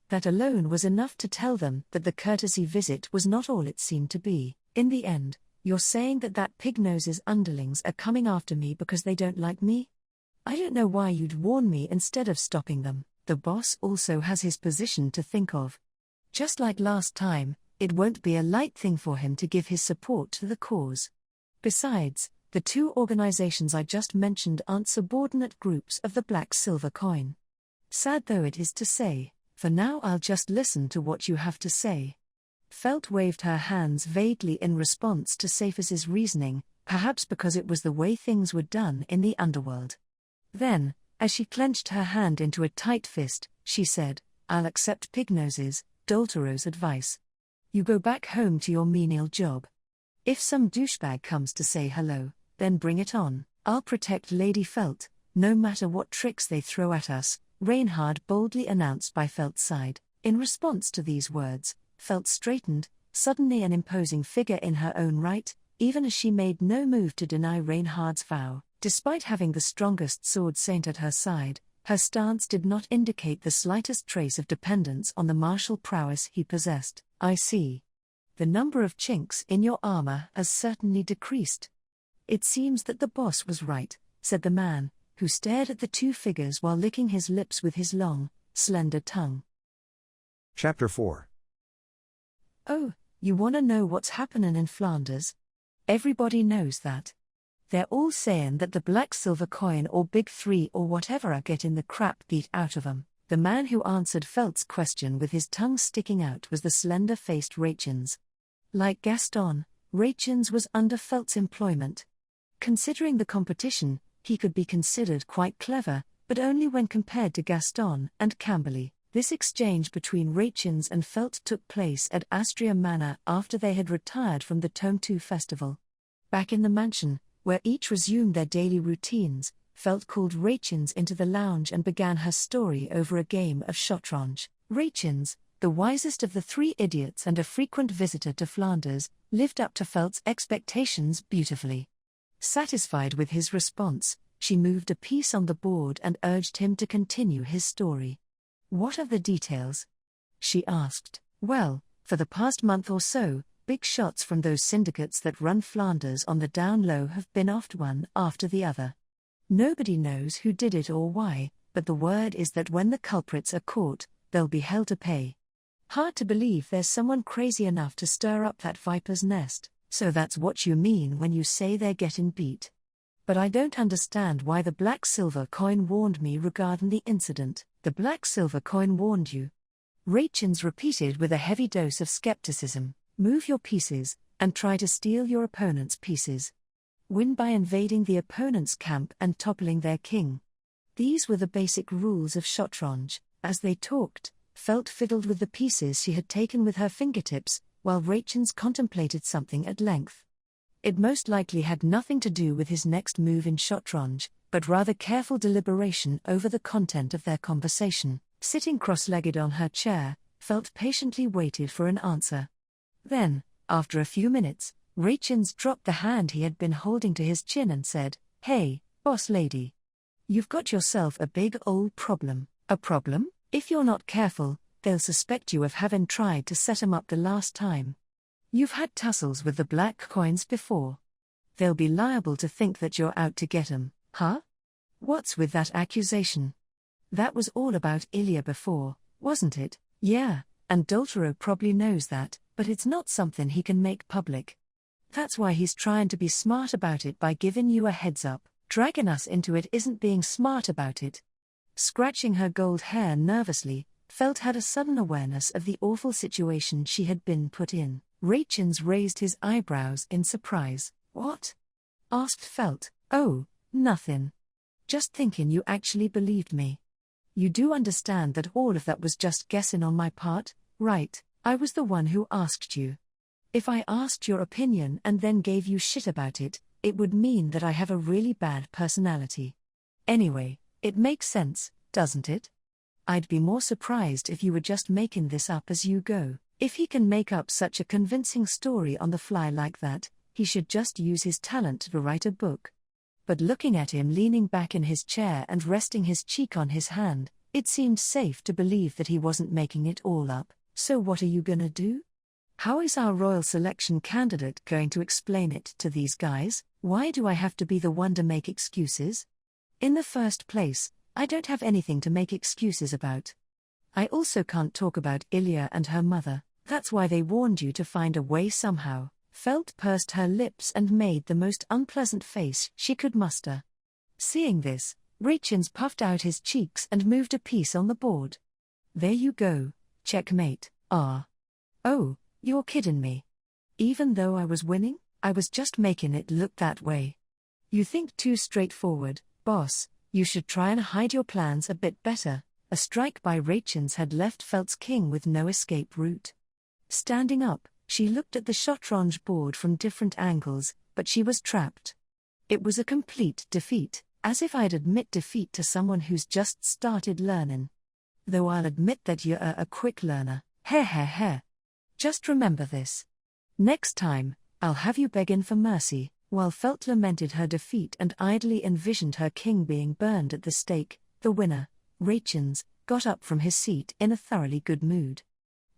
That alone was enough to tell them that the courtesy visit was not all it seemed to be. In the end, you're saying that Pignose's underlings are coming after me because they don't like me? I don't know why you'd warn me instead of stopping them. The boss also has his position to think of. Just like last time, it won't be a light thing for him to give his support to the cause. Besides, the 2 organizations I just mentioned aren't subordinate groups of the Black Silver Coin. Sad though it is to say, for now I'll just listen to what you have to say. Felt waved her hands vaguely in response to Cephas's reasoning, perhaps because it was the way things were done in the underworld. Then, as she clenched her hand into a tight fist, she said, I'll accept Pignose's, Doltero's advice. You go back home to your menial job. If some douchebag comes to say hello, then bring it on. I'll protect Lady Felt, no matter what tricks they throw at us, Reinhard boldly announced by Felt's side. In response to these words, Felt straightened, suddenly an imposing figure in her own right, even as she made no move to deny Reinhard's vow. Despite having the strongest sword saint at her side, her stance did not indicate the slightest trace of dependence on the martial prowess he possessed. I see. The number of chinks in your armor has certainly decreased. It seems that the boss was right, said the man, who stared at the 2 figures while licking his lips with his long, slender tongue. Chapter 4. Oh, you wanna know what's happening in Flanders? Everybody knows that. They're all saying that the Black Silver Coin or Big 3 or whatever are getting the crap beat out of them. The man who answered Felt's question with his tongue sticking out was the slender-faced Rachins. Like Gaston, Rachins was under Felt's employment. Considering the competition, he could be considered quite clever, but only when compared to Gaston and Camberley. This exchange between Rachins and Felt took place at Astria Manor after they had retired from the Tomtu festival. Back in the mansion, where each resumed their daily routines, Felt called Rachins into the lounge and began her story over a game of shotrange. Rachins, the wisest of the 3 idiots and a frequent visitor to Flanders, lived up to Felt's expectations beautifully. Satisfied with his response, she moved a piece on the board and urged him to continue his story. What are the details? She asked. Well, for the past month or so, big shots from those syndicates that run Flanders on the down low have been offed one after the other. Nobody knows who did it or why, but the word is that when the culprits are caught, they'll be hell to pay. Hard to believe there's someone crazy enough to stir up that viper's nest. So that's what you mean when you say they're getting beat. But I don't understand why the black silver coin warned me regarding the incident. The black silver coin warned you. Rachins repeated with a heavy dose of skepticism. Move your pieces, and try to steal your opponent's pieces. Win by invading the opponent's camp and toppling their king. These were the basic rules of Shatranj. As they talked, Felt fiddled with the pieces she had taken with her fingertips, while Rachins contemplated something at length. It most likely had nothing to do with his next move in Shatranj, but rather careful deliberation over the content of their conversation. Sitting cross-legged on her chair, Felt patiently waited for an answer. Then, after a few minutes, Rachins dropped the hand he had been holding to his chin and said, "Hey, boss lady. You've got yourself a big old problem." "A problem? If you're not careful, they'll suspect you of having tried to set 'em up the last time. You've had tussles with the black coins before. They'll be liable to think that you're out to get 'em, huh? What's with that accusation? That was all about Ilya before, wasn't it?" "Yeah, and Doltaro probably knows that, but it's not something he can make public. That's why he's trying to be smart about it by giving you a heads up. Dragging us into it isn't being smart about it." Scratching her gold hair nervously, Felt had a sudden awareness of the awful situation she had been put in. Rachins raised his eyebrows in surprise. "What?" asked Felt. "Oh, nothing. Just thinking you actually believed me. You do understand that all of that was just guessing on my part, right? I was the one who asked you. If I asked your opinion and then gave you shit about it, it would mean that I have a really bad personality. Anyway, it makes sense, doesn't it? I'd be more surprised if you were just making this up as you go. If he can make up such a convincing story on the fly like that, he should just use his talent to write a book." But looking at him leaning back in his chair and resting his cheek on his hand, it seemed safe to believe that he wasn't making it all up. "So what are you gonna do? How is our royal selection candidate going to explain it to these guys? Why do I have to be the one to make excuses? In the first place, I don't have anything to make excuses about. I also can't talk about Ilya and her mother. That's why they warned you to find a way somehow." Felt pursed her lips and made the most unpleasant face she could muster. Seeing this, Rachins puffed out his cheeks and moved a piece on the board. "There you go, checkmate." "Ah. Oh, you're kidding me. Even though I was winning, I was just making it look that way. You think too straightforward, boss. You should try and hide your plans a bit better." A strike by Rachins had left Felt's king with no escape route. Standing up, she looked at the Shatranj board from different angles, but she was trapped. It was a complete defeat, as if I'd admit defeat to someone who's just started learning. "Though I'll admit that you're a quick learner, heh. Just remember this. Next time, I'll have you begging for mercy." While Felt lamented her defeat and idly envisioned her king being burned at the stake, the winner, Rachins, got up from his seat in a thoroughly good mood.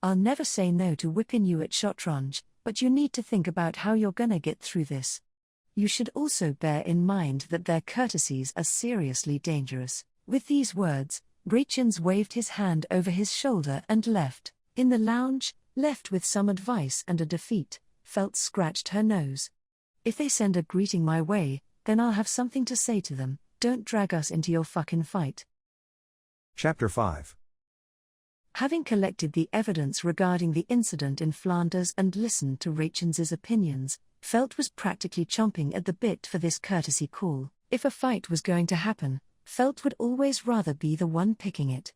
"I'll never say no to whipping you at Shatranj, but you need to think about how you're gonna get through this. You should also bear in mind that their courtesies are seriously dangerous." With these words, Rachins waved his hand over his shoulder and left. In the lounge, left with some advice and a defeat, Felt scratched her nose. "If they send a greeting my way, then I'll have something to say to them. Don't drag us into your fucking fight." Chapter 5. Having collected the evidence regarding the incident in Flanders and listened to Rachins's opinions, Felt was practically chomping at the bit for this courtesy call. If a fight was going to happen, Felt would always rather be the one picking it.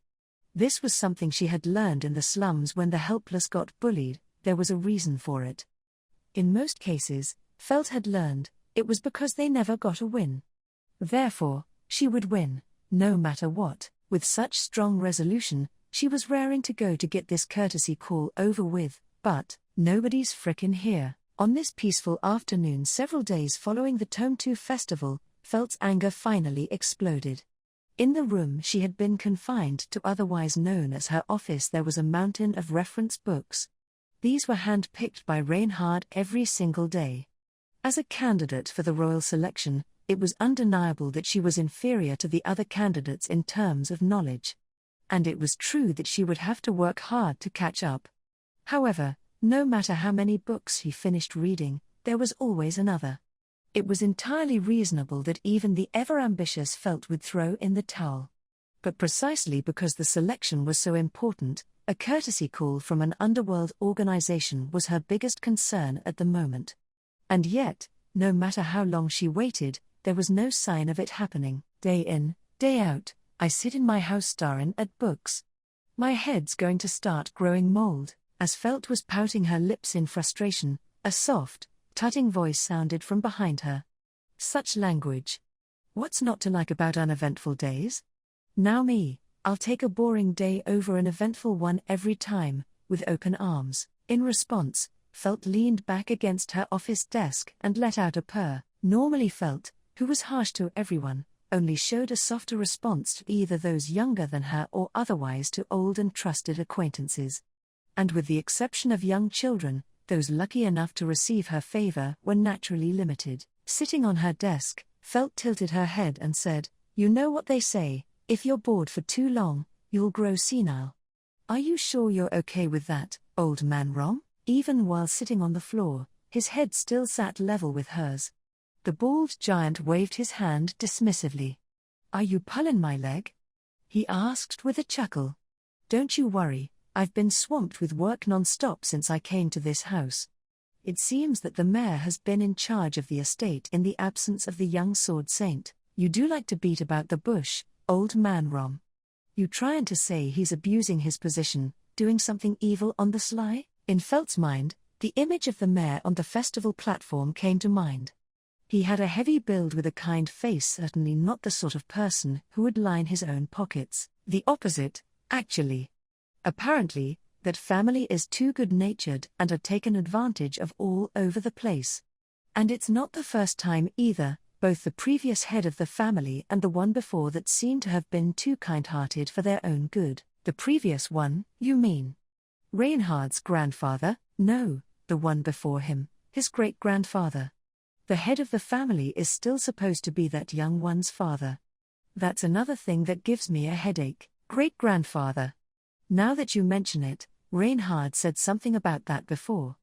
This was something she had learned in the slums when the helpless got bullied. There was a reason for it. In most cases, Felt had learned, it was because they never got a win. Therefore, she would win, no matter what. With such strong resolution, she was raring to go to get this courtesy call over with, but nobody's frickin' here. On this peaceful afternoon several days following the Tome 2 festival, Felt's anger finally exploded. In the room she had been confined to, otherwise known as her office, there was a mountain of reference books. These were hand-picked by Reinhard every single day. As a candidate for the royal selection, it was undeniable that she was inferior to the other candidates in terms of knowledge. And it was true that she would have to work hard to catch up. However, no matter how many books he finished reading, there was always another. It was entirely reasonable that even the ever-ambitious Felt would throw in the towel. But precisely because the selection was so important, a courtesy call from an underworld organization was her biggest concern at the moment. And yet, no matter how long she waited, there was no sign of it happening. Day in, day out, I sit in my house staring at books. My head's going to start growing mold. As Felt was pouting her lips in frustration, a soft, tutting voice sounded from behind her. Such language. What's not to like about uneventful days? Now me, I'll take a boring day over an eventful one every time, with open arms. In response, Felt leaned back against her office desk and let out a purr. Normally Felt, who was harsh to everyone, only showed a softer response to either those younger than her or otherwise to old and trusted acquaintances. And with the exception of young children, those lucky enough to receive her favor were naturally limited. Sitting on her desk, Felt tilted her head and said, "You know what they say, if you're bored for too long, you'll grow senile. Are you sure you're okay with that, old man Rom?" Even while sitting on the floor, his head still sat level with hers. The bald giant waved his hand dismissively. "Are you pulling my leg?" he asked with a chuckle. "Don't you worry, I've been swamped with work non-stop since I came to this house. It seems that the mayor has been in charge of the estate in the absence of the young sword saint. You do like to beat about the bush, old man Rom. You trying to say he's abusing his position, doing something evil on the sly?" In Felt's mind, the image of the mayor on the festival platform came to mind. He had a heavy build with a kind face, certainly not the sort of person who would line his own pockets. The opposite, actually. Apparently, that family is too good-natured and are taken advantage of all over the place. And it's not the first time either, both the previous head of the family and the one before that seemed to have been too kind-hearted for their own good. The previous one, you mean? Reinhard's grandfather? No, the one before him, his great-grandfather. The head of the family is still supposed to be that young one's father. That's another thing that gives me a headache. Great-grandfather. Now that you mention it, Reinhard said something about that before.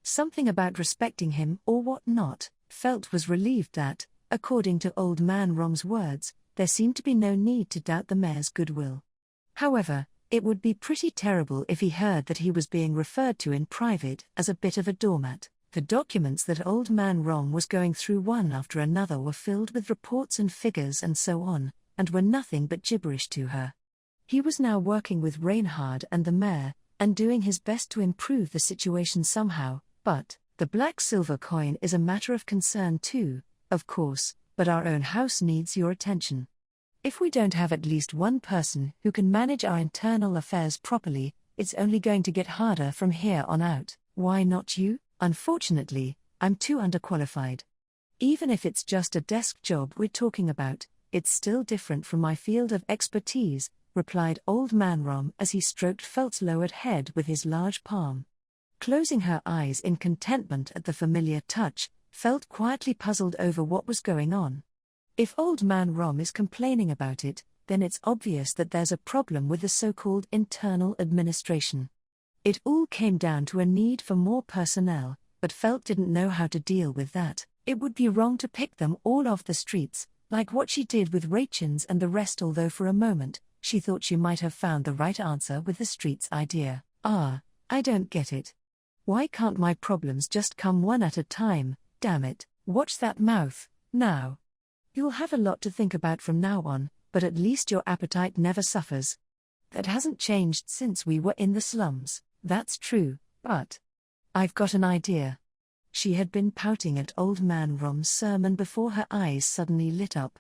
Something about respecting him or what not. Felt was relieved that, according to old man Rom's words, there seemed to be no need to doubt the mayor's goodwill. However, it would be pretty terrible if he heard that he was being referred to in private as a bit of a doormat. The documents that old man Rom was going through one after another were filled with reports and figures and so on, and were nothing but gibberish to her. He was now working with Reinhard and the mayor, and doing his best to improve the situation somehow, but the black silver coin is a matter of concern too, of course, but our own house needs your attention. If we don't have at least one person who can manage our internal affairs properly, it's only going to get harder from here on out. Why not you? Unfortunately, I'm too underqualified. Even if it's just a desk job we're talking about, it's still different from my field of expertise, replied old man Rom as he stroked Felt's lowered head with his large palm. Closing her eyes in contentment at the familiar touch, Felt quietly puzzled over what was going on. If old man Rom is complaining about it, then it's obvious that there's a problem with the so-called internal administration. It all came down to a need for more personnel, but Felt didn't know how to deal with that. It would be wrong to pick them all off the streets, like what she did with Rachins and the rest, although for a moment, she thought she might have found the right answer with the streets idea. I don't get it. Why can't my problems just come one at a time, damn it? Watch that mouth, now. You'll have a lot to think about from now on, but at least your appetite never suffers. That hasn't changed since we were in the slums. That's true, but I've got an idea. She had been pouting at old man Rom's sermon before her eyes suddenly lit up.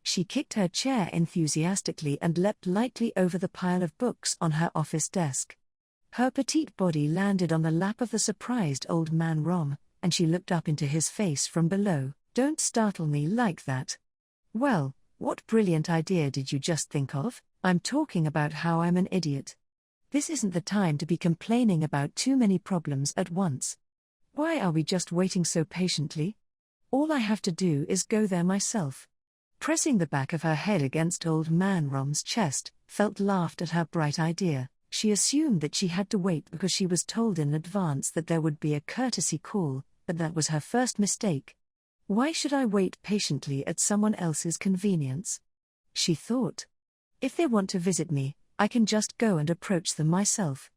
She kicked her chair enthusiastically and leapt lightly over the pile of books on her office desk. Her petite body landed on the lap of the surprised old man Rom, and she looked up into his face from below. Don't startle me like that. Well, what brilliant idea did you just think of? I'm talking about how I'm an idiot. This isn't the time to be complaining about too many problems at once. Why are we just waiting so patiently? All I have to do is go there myself. Pressing the back of her head against old man Rom's chest, Felt laughed at her bright idea. She assumed that she had to wait because she was told in advance that there would be a courtesy call, but that was her first mistake. Why should I wait patiently at someone else's convenience? She thought. If they want to visit me, I can just go and approach them myself.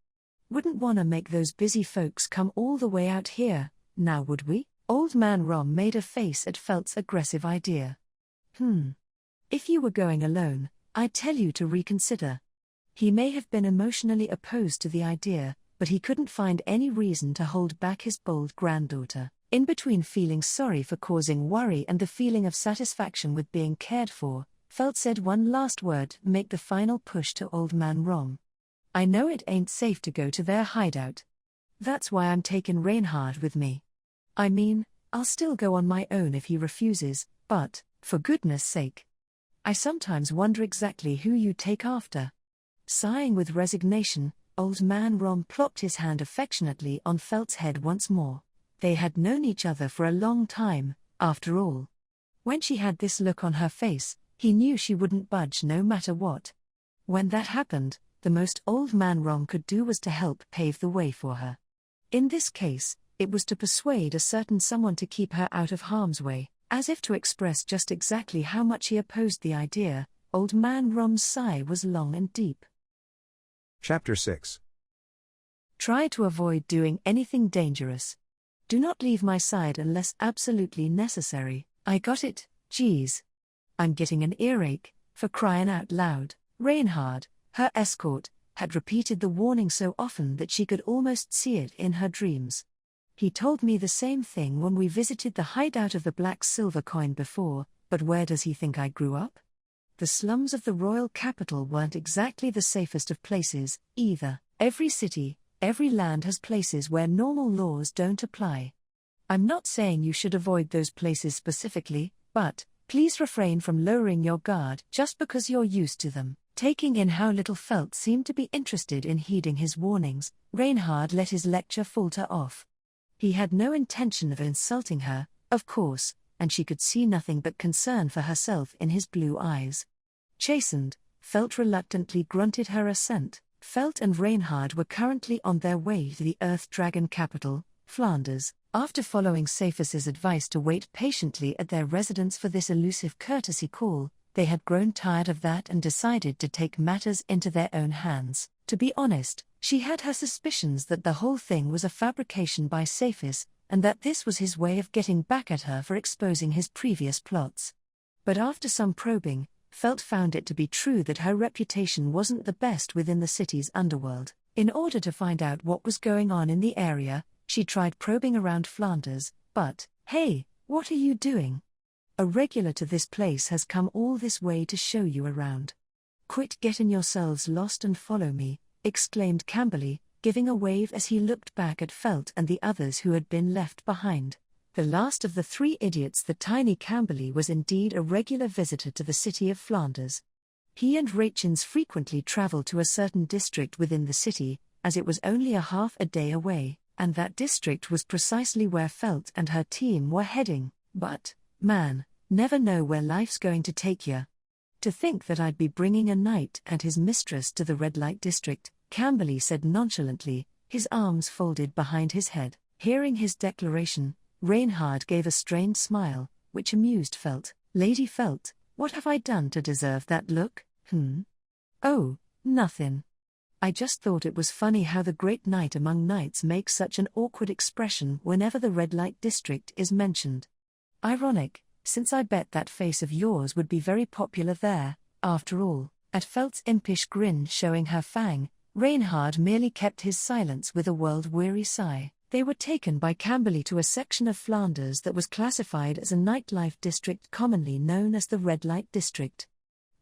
Wouldn't wanna make those busy folks come all the way out here, now would we? Old Man Rom made a face at Felt's aggressive idea. If you were going alone, I'd tell you to reconsider. He may have been emotionally opposed to the idea, but he couldn't find any reason to hold back his bold granddaughter. In between feeling sorry for causing worry and the feeling of satisfaction with being cared for, Felt said one last word to make the final push to Old Man Rom. I know it ain't safe to go to their hideout. That's why I'm taking Reinhard with me. I mean, I'll still go on my own if he refuses, but, for goodness sake. I sometimes wonder exactly who you take after. Sighing with resignation, Old Man Rom plopped his hand affectionately on Felt's head once more. They had known each other for a long time, after all. When she had this look on her face, he knew she wouldn't budge no matter what. When that happened, the most Old Man Rom could do was to help pave the way for her. In this case, it was to persuade a certain someone to keep her out of harm's way. As if to express just exactly how much he opposed the idea, Old Man Rom's sigh was long and deep. Chapter 6. Try to avoid doing anything dangerous. Do not leave my side unless absolutely necessary. I got it, geez. I'm getting an earache, for crying out loud. Reinhard, her escort, had repeated the warning so often that she could almost see it in her dreams. He told me the same thing when we visited the hideout of the Black Silver Coin before, but where does he think I grew up? The slums of the royal capital weren't exactly the safest of places, either. Every city, every land has places where normal laws don't apply. I'm not saying you should avoid those places specifically, but please refrain from lowering your guard just because you're used to them. Taking in how little Felt seemed to be interested in heeding his warnings, Reinhard let his lecture falter off. He had no intention of insulting her, of course, and she could see nothing but concern for herself in his blue eyes. Chastened, Felt reluctantly grunted her assent. Felt and Reinhard were currently on their way to the Earth Dragon capital, Flanders. After following Cephas's advice to wait patiently at their residence for this elusive courtesy call, they had grown tired of that and decided to take matters into their own hands. To be honest, she had her suspicions that the whole thing was a fabrication by Cephas, and that this was his way of getting back at her for exposing his previous plots. But after some probing, Felt found it to be true that her reputation wasn't the best within the city's underworld. In order to find out what was going on in the area, she tried probing around Flanders, but, hey, what are you doing? A regular to this place has come all this way to show you around. Quit getting yourselves lost and follow me, exclaimed Camberley, giving a wave as he looked back at Felt and the others who had been left behind. The last of the three idiots, the tiny Camberley, was indeed a regular visitor to the city of Flanders. He and Rachins frequently travelled to a certain district within the city, as it was only a half a day away, and that district was precisely where Felt and her team were heading. But, man, never know where life's going to take ya. To think that I'd be bringing a knight and his mistress to the red light district, Camberley said nonchalantly, his arms folded behind his head. Hearing his declaration, Reinhard gave a strained smile, which amused Felt. Lady Felt, what have I done to deserve that look? Oh, nothing. I just thought it was funny how the great knight among knights makes such an awkward expression whenever the red light district is mentioned. Ironic, since I bet that face of yours would be very popular there, after all. At Felt's impish grin showing her fang, Reinhard merely kept his silence with a world-weary sigh. They were taken by Camberley to a section of Flanders that was classified as a nightlife district commonly known as the Red Light District.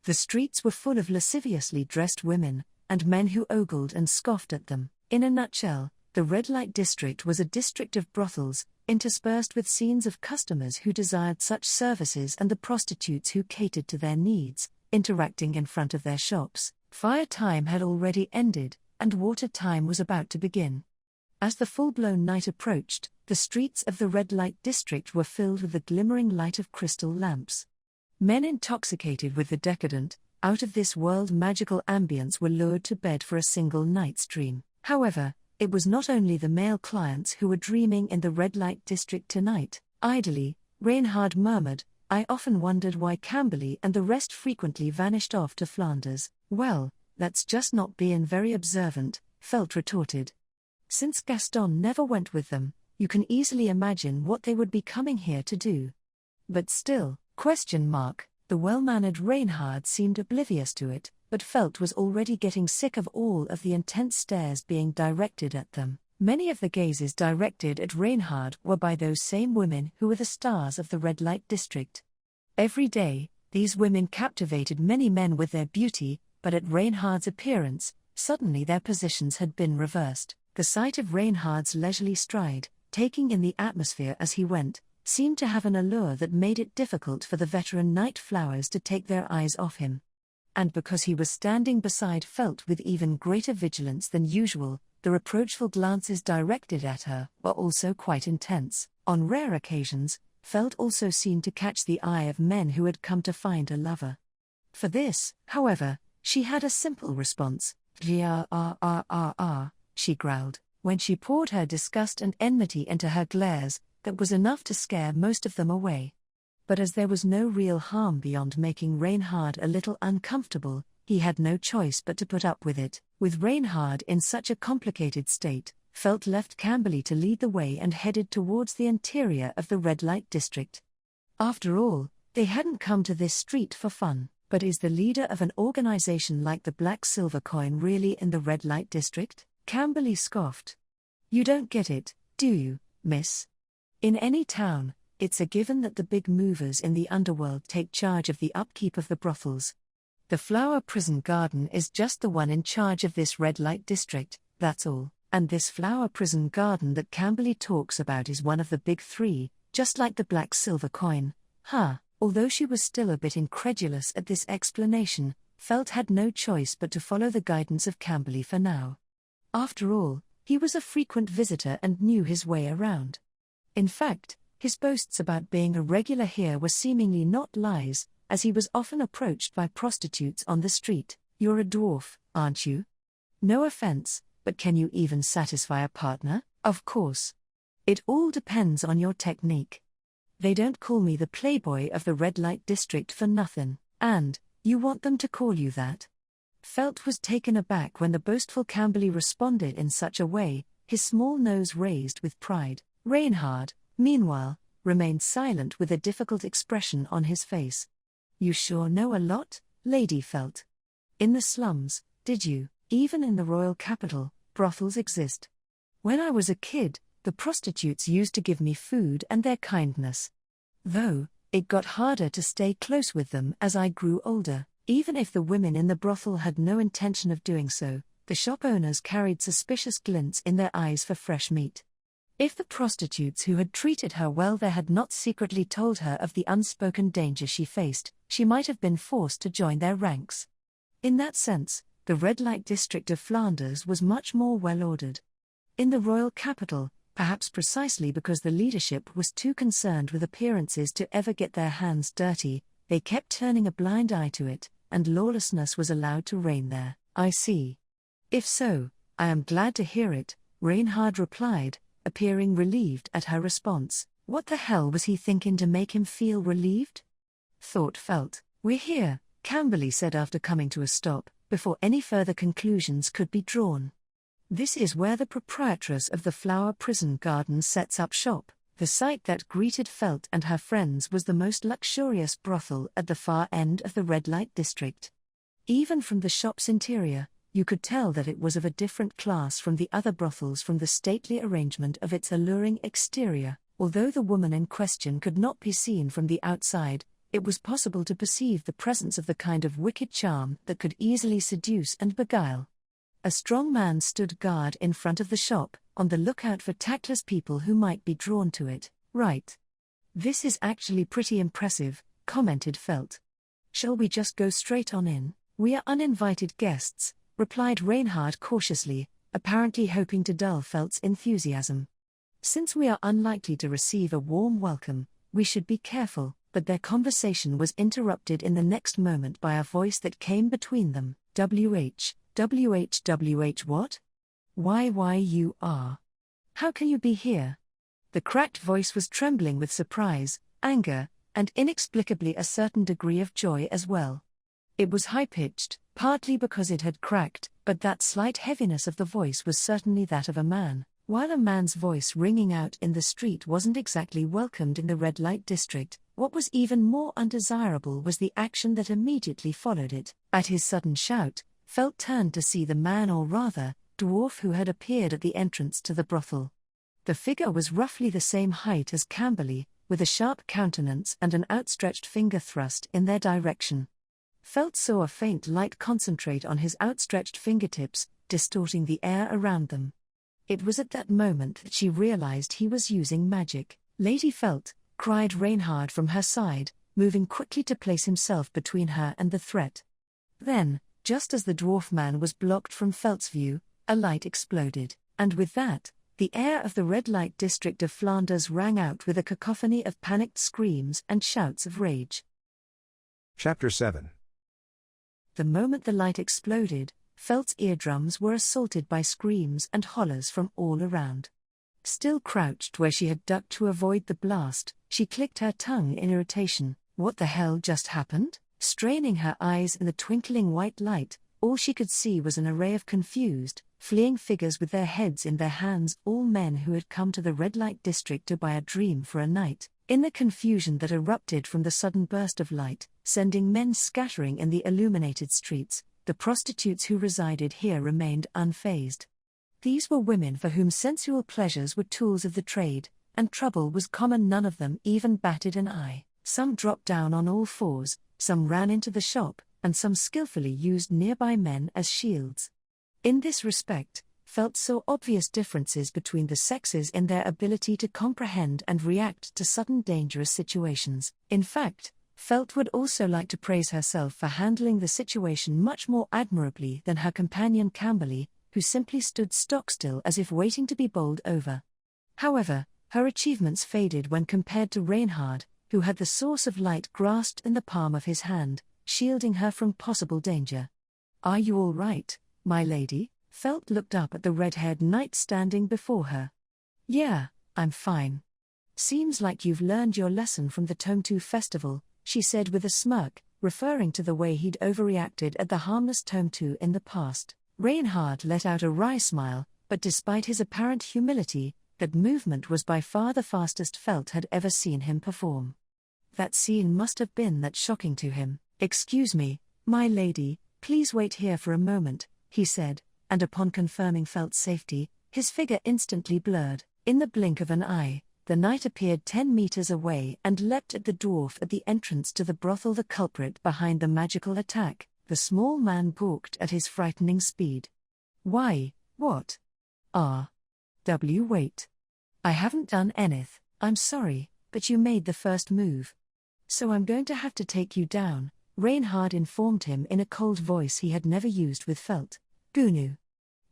The streets were full of lasciviously dressed women, and men who ogled and scoffed at them. In a nutshell, the Red Light District was a district of brothels, interspersed with scenes of customers who desired such services and the prostitutes who catered to their needs, interacting in front of their shops. Fire time had already ended, and water time was about to begin. As the full-blown night approached, the streets of the Red Light District were filled with the glimmering light of crystal lamps. Men intoxicated with the decadent, out-of-this-world magical ambience were lured to bed for a single night's dream. However, it was not only the male clients who were dreaming in the Red Light District tonight. Idly, Reinhard murmured. I often wondered why Camberley and the rest frequently vanished off to Flanders. Well, that's just not being very observant, Felt retorted. Since Gaston never went with them, you can easily imagine what they would be coming here to do. But still, ? The well-mannered Reinhard seemed oblivious to it, but Felt was already getting sick of all of the intense stares being directed at them. Many of the gazes directed at Reinhard were by those same women who were the stars of the red light district. Every day, these women captivated many men with their beauty, but at Reinhard's appearance, suddenly their positions had been reversed. The sight of Reinhard's leisurely stride, taking in the atmosphere as he went, seemed to have an allure that made it difficult for the veteran night flowers to take their eyes off him. And because he was standing beside Felt with even greater vigilance than usual, the reproachful glances directed at her were also quite intense. On rare occasions, Felt also seemed to catch the eye of men who had come to find a lover. For this, however, she had a simple response. She growled. When she poured her disgust and enmity into her glares, that was enough to scare most of them away. But as there was no real harm beyond making Reinhard a little uncomfortable, he had no choice but to put up with it. With Reinhard in such a complicated state, Felt left Camberley to lead the way and headed towards the interior of the red light district. After all, they hadn't come to this street for fun. But is the leader of an organization like the Black Silver Coin really in the red light district? Camberley scoffed. You don't get it, do you, miss? In any town, it's a given that the big movers in the underworld take charge of the upkeep of the brothels. The Flower Prison Garden is just the one in charge of this red light district, that's all. And this Flower Prison Garden that Camberley talks about is one of the big three, just like the Black Silver Coin. Although she was still a bit incredulous at this explanation, Felt had no choice but to follow the guidance of Camberley for now. After all, he was a frequent visitor and knew his way around. In fact, his boasts about being a regular here were seemingly not lies, as he was often approached by prostitutes on the street. You're a dwarf, aren't you? No offense, but can you even satisfy a partner? Of course. It all depends on your technique. They don't call me the playboy of the red light district for nothing, and, you want them to call you that? Felt was taken aback when the boastful Camberley responded in such a way, his small nose raised with pride. Reinhard, meanwhile, remained silent with a difficult expression on his face. You sure know a lot, Lady Felt. In the slums, did you? Even in the royal capital, brothels exist. When I was a kid, the prostitutes used to give me food and their kindness. Though, it got harder to stay close with them as I grew older. Even if the women in the brothel had no intention of doing so, the shop owners carried suspicious glints in their eyes for fresh meat. If the prostitutes who had treated her well there had not secretly told her of the unspoken danger she faced, she might have been forced to join their ranks. In that sense, the red light district of Flanders was much more well-ordered. In the royal capital, perhaps precisely because the leadership was too concerned with appearances to ever get their hands dirty, they kept turning a blind eye to it, and lawlessness was allowed to reign there. I see. If so, I am glad to hear it, Reinhard replied, appearing relieved at her response. What the hell was he thinking to make him feel relieved? Thought Felt. We're here, Camberley said after coming to a stop, before any further conclusions could be drawn. This is where the proprietress of the Flower Prison Garden sets up shop. The site that greeted Felt and her friends was the most luxurious brothel at the far end of the red light district. Even from the shop's interior, you could tell that it was of a different class from the other brothels from the stately arrangement of its alluring exterior. Although the woman in question could not be seen from the outside, it was possible to perceive the presence of the kind of wicked charm that could easily seduce and beguile. A strong man stood guard in front of the shop, on the lookout for tactless people who might be drawn to it. Right. This is actually pretty impressive, commented Felt. Shall we just go straight on in? We are uninvited guests, replied Reinhard cautiously, apparently hoping to dull Felt's enthusiasm. Since we are unlikely to receive a warm welcome, we should be careful. But their conversation was interrupted in the next moment by a voice that came between them. WH what? Why you are? How can you be here? The cracked voice was trembling with surprise, anger, and inexplicably a certain degree of joy as well. It was high-pitched, partly because it had cracked, but that slight heaviness of the voice was certainly that of a man. While a man's voice ringing out in the street wasn't exactly welcomed in the red light district, what was even more undesirable was the action that immediately followed it. At his sudden shout, Felt turned to see the man, or rather, dwarf, who had appeared at the entrance to the brothel. The figure was roughly the same height as Camberley, with a sharp countenance and an outstretched finger thrust in their direction. Felt saw a faint light concentrate on his outstretched fingertips, distorting the air around them. It was at that moment that she realized he was using magic. "Lady Felt," cried Reinhard from her side, moving quickly to place himself between her and the threat. Then, just as the dwarf man was blocked from Felt's view, a light exploded, and with that, the air of the red light district of Flanders rang out with a cacophony of panicked screams and shouts of rage. Chapter 7. The moment the light exploded, Felt's eardrums were assaulted by screams and hollers from all around. Still crouched where she had ducked to avoid the blast, she clicked her tongue in irritation. What the hell just happened? Straining her eyes in the twinkling white light, all she could see was an array of confused, fleeing figures with their heads in their hands, all men who had come to the red light district to buy a dream for a night. In the confusion that erupted from the sudden burst of light, sending men scattering in the illuminated streets, the prostitutes who resided here remained unfazed. These were women for whom sensual pleasures were tools of the trade, and trouble was common. None of them even batted an eye. Some dropped down on all fours, some ran into the shop, and some skillfully used nearby men as shields. In this respect, Felt saw obvious differences between the sexes in their ability to comprehend and react to sudden dangerous situations. In fact, Felt would also like to praise herself for handling the situation much more admirably than her companion Camberley, who simply stood stock-still as if waiting to be bowled over. However, her achievements faded when compared to Reinhard, who had the source of light grasped in the palm of his hand, shielding her from possible danger. "Are you all right, my lady?" Felt looked up at the red-haired knight standing before her. "Yeah, I'm fine. Seems like you've learned your lesson from the Tome 2 festival," she said with a smirk, referring to the way he'd overreacted at the harmless Tome 2 in the past. Reinhard let out a wry smile, but despite his apparent humility, that movement was by far the fastest Felt had ever seen him perform. That scene must have been that shocking to him. "Excuse me, my lady, please wait here for a moment," he said, and upon confirming Felt's safety, his figure instantly blurred. In the blink of an eye, the knight appeared 10 meters away and leapt at the dwarf at the entrance to the brothel, the culprit behind the magical attack. The small man balked at his frightening speed. "Why, what? Wait. I haven't done anything. I'm sorry, but you made the first move. So I'm going to have to take you down," Reinhard informed him in a cold voice he had never used with Felt. "Gunu.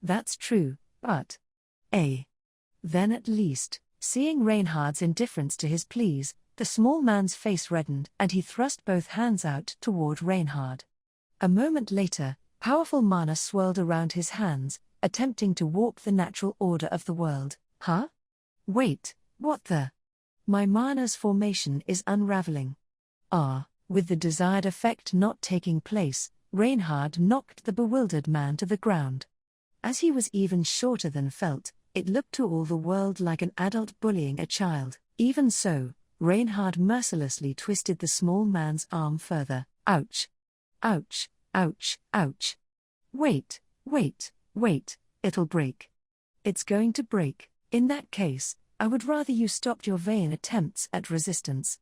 That's true, but... Then at least." Seeing Reinhard's indifference to his pleas, the small man's face reddened and he thrust both hands out toward Reinhard. A moment later, powerful mana swirled around his hands, attempting to warp the natural order of the world. "Huh? Wait, what the? My mana's formation is unraveling." With the desired effect not taking place, Reinhard knocked the bewildered man to the ground. As he was even shorter than Felt, it looked to all the world like an adult bullying a child. Even so, Reinhard mercilessly twisted the small man's arm further. "Ouch. Ouch, ouch, ouch. Wait, it'll break. It's going to break. In that case, I would rather you stopped your vain attempts at resistance.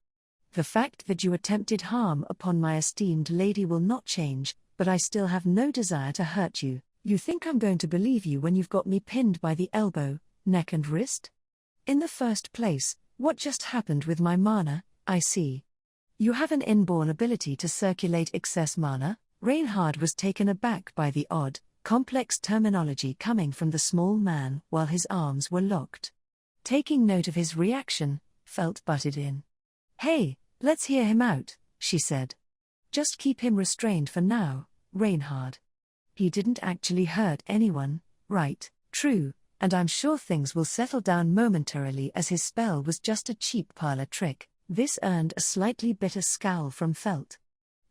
The fact that you attempted harm upon my esteemed lady will not change, but I still have no desire to hurt you. You think I'm going to believe you when you've got me pinned by the elbow, neck and wrist? In the first place, what just happened with my mana? I see. You have an inborn ability to circulate excess mana?" Reinhard was taken aback by the odd, complex terminology coming from the small man while his arms were locked. Taking note of his reaction, Felt butted in. "Hey, let's hear him out," she said. "Just keep him restrained for now, Reinhard. He didn't actually hurt anyone, right?" "True, and I'm sure things will settle down momentarily as his spell was just a cheap parlor trick. This earned a slightly bitter scowl from Felt.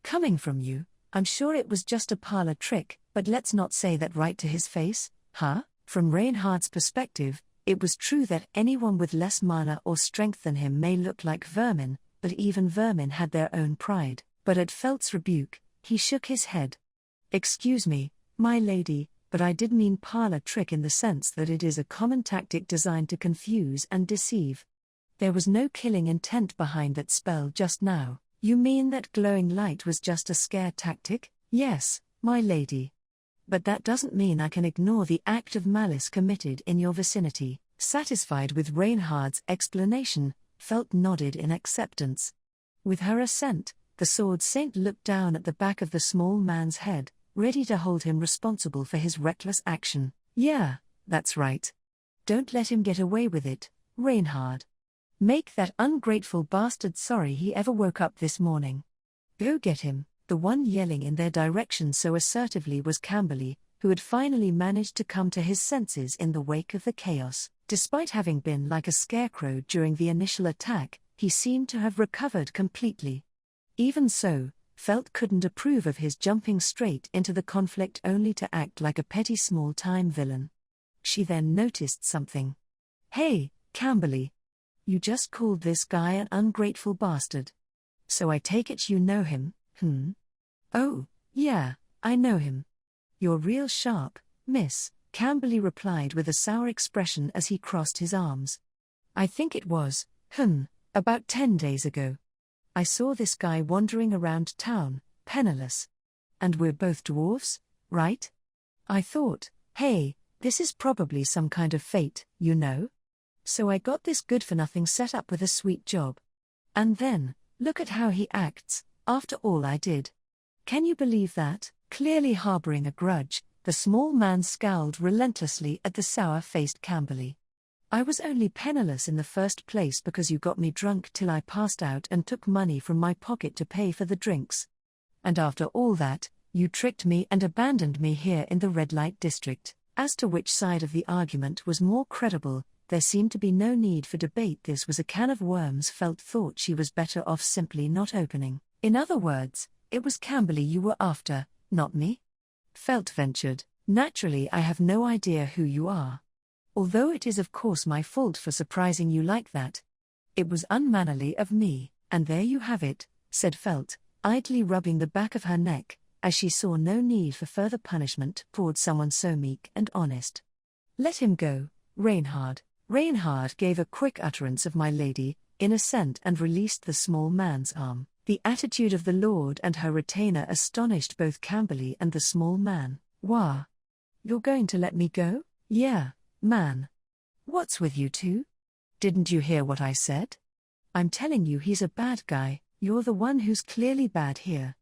Coming from you, I'm sure it was just a parlor trick, but let's not say that right to his face, huh? From Reinhard's perspective, it was true that anyone with less mana or strength than him may look like vermin, but even vermin had their own pride. But at Felt's rebuke, he shook his head. Excuse me, my lady, but I did mean parlor trick in the sense that it is a common tactic designed to confuse and deceive. There was no killing intent behind that spell just now. You mean that glowing light was just a scare tactic? Yes, my lady. But that doesn't mean I can ignore the act of malice committed in your vicinity. Satisfied with Reinhard's explanation, Felt nodded in acceptance. With her assent, the sword saint looked down at the back of the small man's head, ready to hold him responsible for his reckless action. Yeah, that's right. Don't let him get away with it, Reinhard. Make that ungrateful bastard sorry he ever woke up this morning. Go get him. The one yelling in their direction so assertively was Camberley, who had finally managed to come to his senses in the wake of the chaos. Despite having been like a scarecrow during the initial attack, he seemed to have recovered completely. Even so, Felt couldn't approve of his jumping straight into the conflict only to act like a petty small-time villain. She then noticed something. Hey, Camberley. You just called this guy an ungrateful bastard. So I take it you know him, Oh, yeah, I know him. You're real sharp, miss, Camberley replied with a sour expression as he crossed his arms. I think it was, about 10 days ago. I saw this guy wandering around town, penniless. And we're both dwarves, right? I thought, hey, this is probably some kind of fate, you know? So I got this good-for-nothing set up with a sweet job. And then, look at how he acts, after all I did. Can you believe that? Clearly harboring a grudge, the small man scowled relentlessly at the sour-faced Camberley. I was only penniless in the first place because you got me drunk till I passed out and took money from my pocket to pay for the drinks. And after all that, you tricked me and abandoned me here in the red light district. As to which side of the argument was more credible, there seemed to be no need for debate. This was a can of worms Felt thought she was better off simply not opening. In other words, it was Camberley you were after, not me? Felt ventured. Naturally I have no idea who you are. Although it is of course my fault for surprising you like that. It was unmannerly of me, and there you have it, said Felt, idly rubbing the back of her neck, as she saw no need for further punishment toward someone so meek and honest. Let him go, Reinhard. Reinhard gave a quick utterance of my lady, in assent and released the small man's arm. The attitude of the lord and her retainer astonished both Camberley and the small man. Wah! You're going to let me go? Yeah, man. What's with you two? Didn't you hear what I said? I'm telling you he's a bad guy, you're the one who's clearly bad here.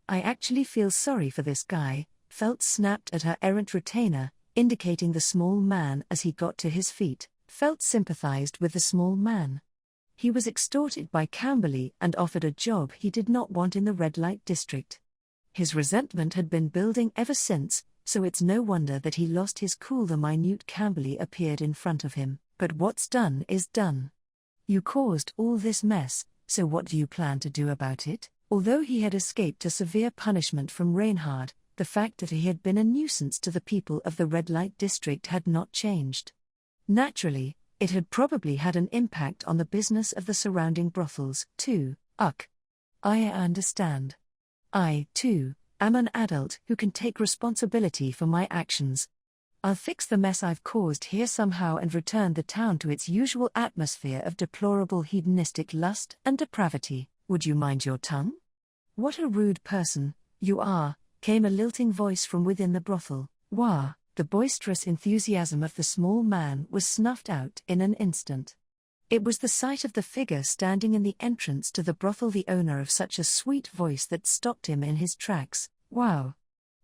I actually feel sorry for this guy, Felt snapped at her errant retainer, indicating the small man as he got to his feet. Felt sympathized with the small man. He was extorted by Camberley and offered a job he did not want in the red light district. His resentment had been building ever since, so it's no wonder that he lost his cool the minute Camberley appeared in front of him. But what's done is done. You caused all this mess, so what do you plan to do about it? Although he had escaped a severe punishment from Reinhard, the fact that he had been a nuisance to the people of the red light district had not changed. Naturally, it had probably had an impact on the business of the surrounding brothels, too. I understand. I, too, am an adult who can take responsibility for my actions. I'll fix the mess I've caused here somehow and return the town to its usual atmosphere of deplorable hedonistic lust and depravity. Would you mind your tongue? What a rude person you are, came a lilting voice from within the brothel. Wah! The boisterous enthusiasm of the small man was snuffed out in an instant. It was the sight of the figure standing in the entrance to the brothel, the owner of such a sweet voice, that stopped him in his tracks. Wow!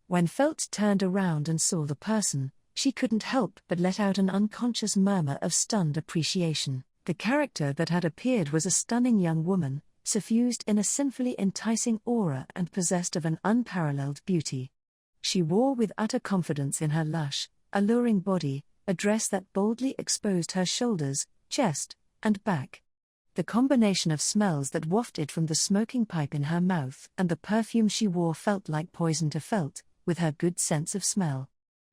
When Felt turned around and saw the person, she couldn't help but let out an unconscious murmur of stunned appreciation. The character that had appeared was a stunning young woman, suffused in a sinfully enticing aura and possessed of an unparalleled beauty. She wore with utter confidence in her lush, alluring body, a dress that boldly exposed her shoulders, chest, and back. The combination of smells that wafted from the smoking pipe in her mouth and the perfume she wore felt like poison to Felt, with her good sense of smell.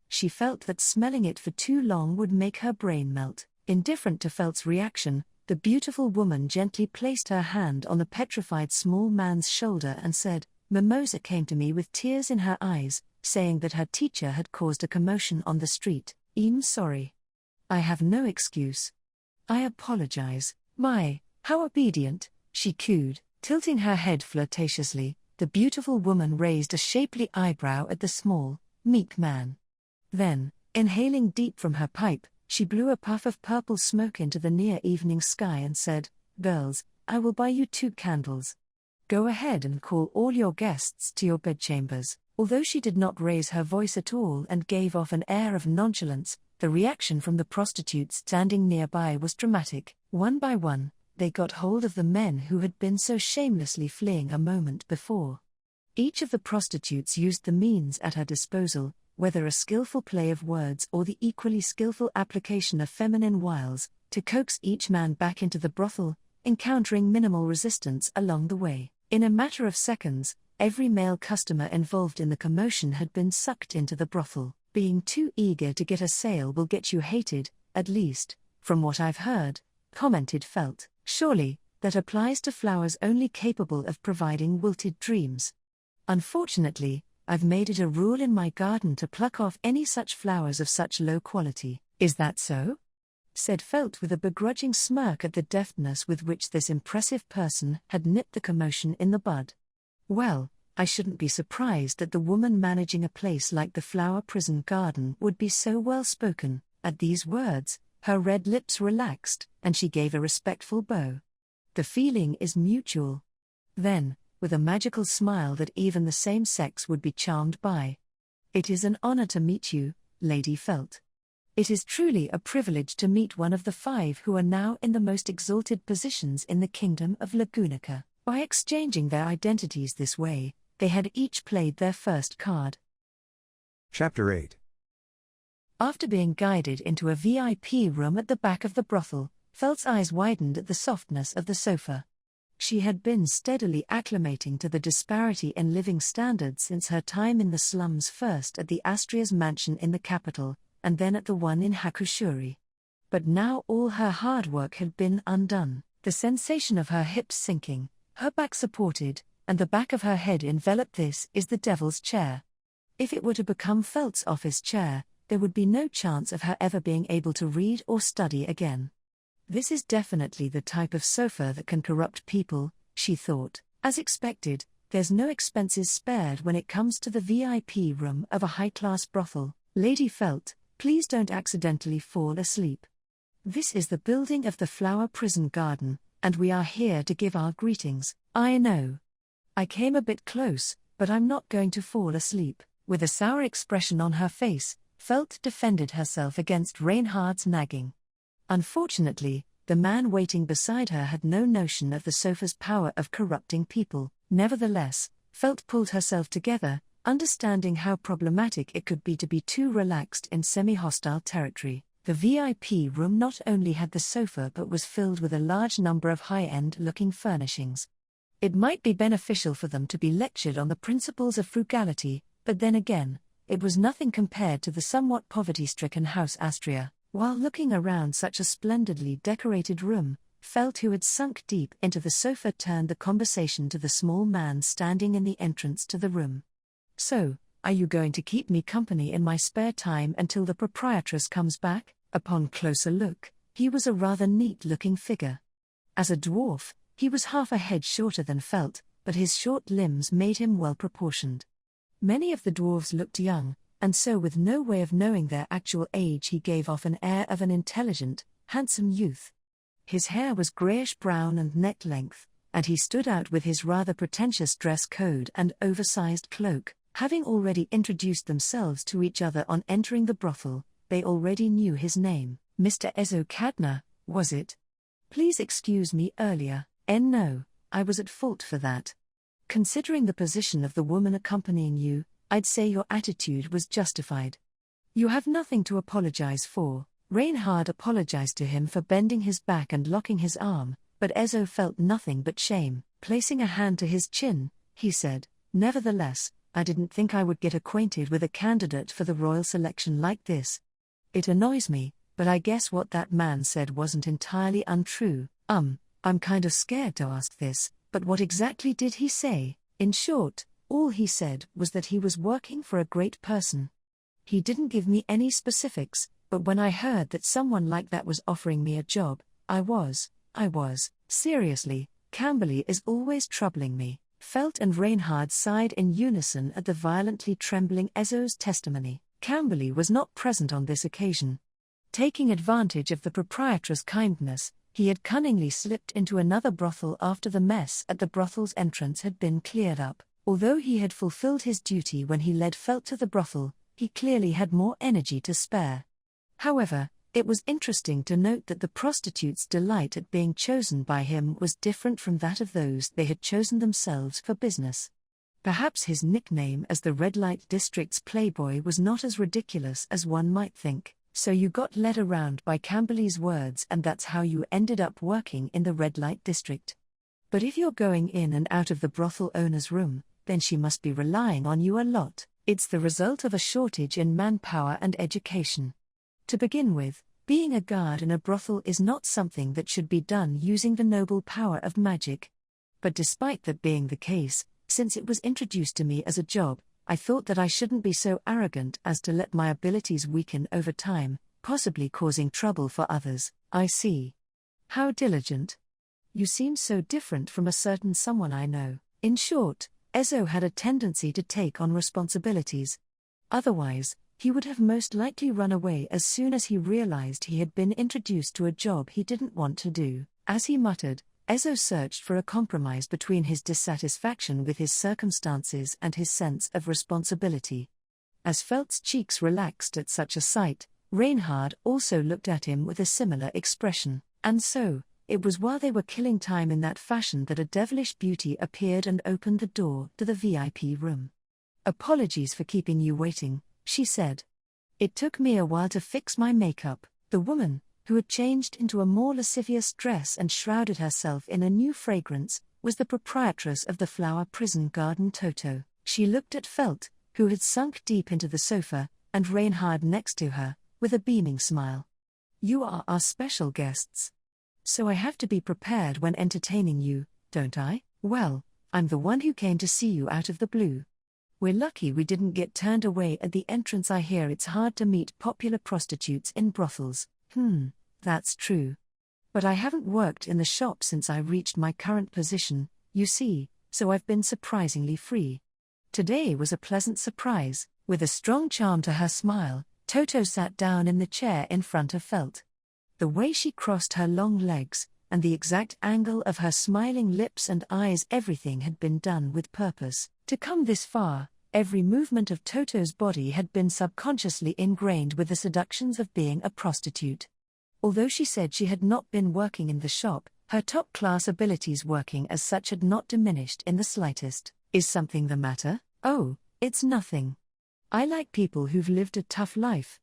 She felt that smelling it for too long would make her brain melt. Indifferent to Felt's reaction, the beautiful woman gently placed her hand on the petrified small man's shoulder and said, "Mimosa came to me with tears in her eyes, saying that her teacher had caused a commotion on the street. I'm sorry. I have no excuse. I apologize." How obedient, she cooed, tilting her head flirtatiously. The beautiful woman raised a shapely eyebrow at the small, meek man. Then, inhaling deep from her pipe, she blew a puff of purple smoke into the near evening sky and said, "Girls, I will buy you 2 candles. Go ahead and call all your guests to your bedchambers." Although she did not raise her voice at all and gave off an air of nonchalance, the reaction from the prostitutes standing nearby was dramatic. One by one, they got hold of the men who had been so shamelessly fleeing a moment before. Each of the prostitutes used the means at her disposal, whether a skillful play of words or the equally skillful application of feminine wiles, to coax each man back into the brothel, encountering minimal resistance along the way. In a matter of seconds, every male customer involved in the commotion had been sucked into the brothel. Being too eager to get a sale will get you hated, at least, from what I've heard, commented Felt. Surely, that applies to flowers only capable of providing wilted dreams. Unfortunately, I've made it a rule in my garden to pluck off any such flowers of such low quality. Is that so? Said Felt with a begrudging smirk at the deftness with which this impressive person had nipped the commotion in the bud. Well, I shouldn't be surprised that the woman managing a place like the Flower Prison Garden would be so well spoken. At these words, her red lips relaxed, and she gave a respectful bow. The feeling is mutual. Then, with a magical smile that even the same sex would be charmed by. "It is an honor to meet you, Lady Felt. It is truly a privilege to meet one of the 5 who are now in the most exalted positions in the kingdom of Lagunica." By exchanging their identities this way, they had each played their first card. Chapter 8. After being guided into a VIP room at the back of the brothel, Felt's eyes widened at the softness of the sofa. She had been steadily acclimating to the disparity in living standards since her time in the slums, first at the Astria's mansion in the capital, and then at the one in Hakushuri. But now all her hard work had been undone. The sensation of her hips sinking, her back supported, and the back of her head enveloped. This is the devil's chair. If it were to become Felt's office chair, there would be no chance of her ever being able to read or study again. This is definitely the type of sofa that can corrupt people, she thought. As expected, there's no expenses spared when it comes to the VIP room of a high-class brothel. "Lady Felt, please don't accidentally fall asleep. This is the building of the Flower Prison Garden, and we are here to give our greetings." "I know. I came a bit close, but I'm not going to fall asleep." With a sour expression on her face, Felt defended herself against Reinhard's nagging. Unfortunately, the man waiting beside her had no notion of the sofa's power of corrupting people. Nevertheless, Felt pulled herself together, understanding how problematic it could be to be too relaxed in semi-hostile territory. The VIP room not only had the sofa but was filled with a large number of high-end looking furnishings. It might be beneficial for them to be lectured on the principles of frugality, but then again, it was nothing compared to the somewhat poverty-stricken House Astria. While looking around such a splendidly decorated room, Felt, who had sunk deep into the sofa, turned the conversation to the small man standing in the entrance to the room. "So, are you going to keep me company in my spare time until the proprietress comes back?" Upon closer look, he was a rather neat-looking figure. As a dwarf, he was half a head shorter than Felt, but his short limbs made him well-proportioned. Many of the dwarves looked young, and so with no way of knowing their actual age he gave off an air of an intelligent, handsome youth. His hair was greyish-brown and neck-length, and he stood out with his rather pretentious dress code and oversized cloak. Having already introduced themselves to each other on entering the brothel, they already knew his name. "Mr. Ezo Kadna, was it? Please excuse me earlier." No, I was at fault for that. Considering the position of the woman accompanying you, I'd say your attitude was justified. You have nothing to apologize for." Reinhard apologized to him for bending his back and locking his arm, But Ezo felt nothing but shame. Placing a hand to his chin, he said, "Nevertheless, I didn't think I would get acquainted with a candidate for the royal selection like this. It annoys me, but I guess what that man said wasn't entirely untrue. I'm kind of scared to ask this, but what exactly did he say?" In short, all he said was that he was working for a great person. He didn't give me any specifics, but when I heard that someone like that was offering me a job, I was. Seriously, Camberley is always troubling me. Felt and Reinhard sighed in unison at the violently trembling Ezo's testimony. Camberley was not present on this occasion. Taking advantage of the proprietress' kindness, he had cunningly slipped into another brothel after the mess at the brothel's entrance had been cleared up. Although he had fulfilled his duty when he led Felt to the brothel, he clearly had more energy to spare. However, it was interesting to note that the prostitutes' delight at being chosen by him was different from that of those they had chosen themselves for business. Perhaps his nickname as the Red Light District's playboy was not as ridiculous as one might think. "So you got led around by Camberley's words and that's how you ended up working in the Red Light District. But if you're going in and out of the brothel owner's room, then she must be relying on you a lot. It's the result of a shortage in manpower and education. To begin with, being a guard in a brothel is not something that should be done using the noble power of magic. But despite that being the case, since it was introduced to me as a job, I thought that I shouldn't be so arrogant as to let my abilities weaken over time, possibly causing trouble for others." "I see. How diligent. You seem so different from a certain someone I know." In short, Ezo had a tendency to take on responsibilities. Otherwise, he would have most likely run away as soon as he realized he had been introduced to a job he didn't want to do. As he muttered, Ezo searched for a compromise between his dissatisfaction with his circumstances and his sense of responsibility. As Felt's cheeks relaxed at such a sight, Reinhard also looked at him with a similar expression. And so, it was while they were killing time in that fashion that a devilish beauty appeared and opened the door to the VIP room. "Apologies for keeping you waiting," she said. "It took me a while to fix my makeup." The woman, who had changed into a more lascivious dress and shrouded herself in a new fragrance, was the proprietress of the flower prison garden Toto. She looked at Felt, who had sunk deep into the sofa, and Reinhard next to her, with a beaming smile. "You are our special guests. So I have to be prepared when entertaining you, don't I? Well, I'm the one who came to see you out of the blue. We're lucky we didn't get turned away at the entrance. I hear it's hard to meet popular prostitutes in brothels." That's true. But I haven't worked in the shop since I reached my current position, you see, so I've been surprisingly free. Today was a pleasant surprise. With a strong charm to her smile, Toto sat down in the chair in front of Felt. The way she crossed her long legs, and the exact angle of her smiling lips and eyes, everything had been done with purpose. To come this far, every movement of Toto's body had been subconsciously ingrained with the seductions of being a prostitute. Although she said she had not been working in the shop, her top-class abilities working as such had not diminished in the slightest. "Is something the matter?" "Oh, it's nothing. I like people who've lived a tough life.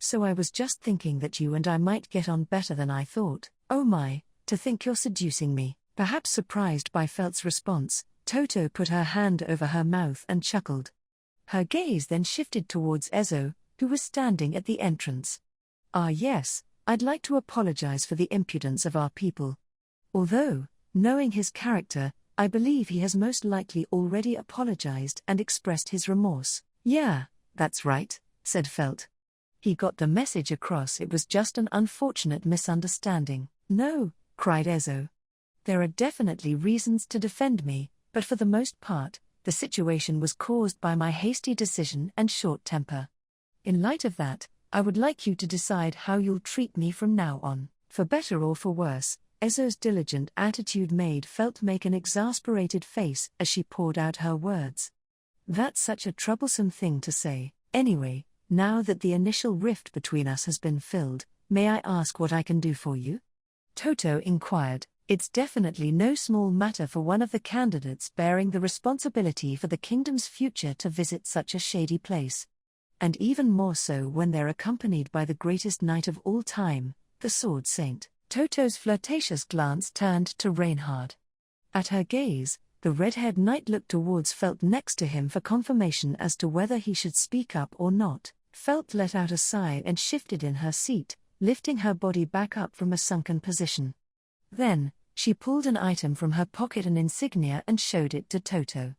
So I was just thinking that you and I might get on better than I thought." "Oh my, to think you're seducing me." Perhaps surprised by Felt's response, Toto put her hand over her mouth and chuckled. Her gaze then shifted towards Ezo, who was standing at the entrance. "Ah yes, I'd like to apologize for the impudence of our people. Although, knowing his character, I believe he has most likely already apologized and expressed his remorse." "Yeah, that's right," said Felt. He got the message across. It was just an unfortunate misunderstanding. "No," cried Ezo. "There are definitely reasons to defend me, but for the most part, the situation was caused by my hasty decision and short temper. In light of that, I would like you to decide how you'll treat me from now on, for better or for worse." Ezo's diligent attitude made Felt make an exasperated face as she poured out her words. "That's such a troublesome thing to say. Anyway, now that the initial rift between us has been filled, may I ask what I can do for you?" Toto inquired. It's definitely no small matter for one of the candidates bearing the responsibility for the kingdom's future to visit such a shady place. And even more so when they're accompanied by the greatest knight of all time, the Sword Saint. Toto's flirtatious glance turned to Reinhard. At her gaze, the red-haired knight looked towards Felt next to him for confirmation as to whether he should speak up or not. Felt let out a sigh and shifted in her seat, lifting her body back up from a sunken position. Then, she pulled an item from her pocket, an insignia, and showed it to Toto.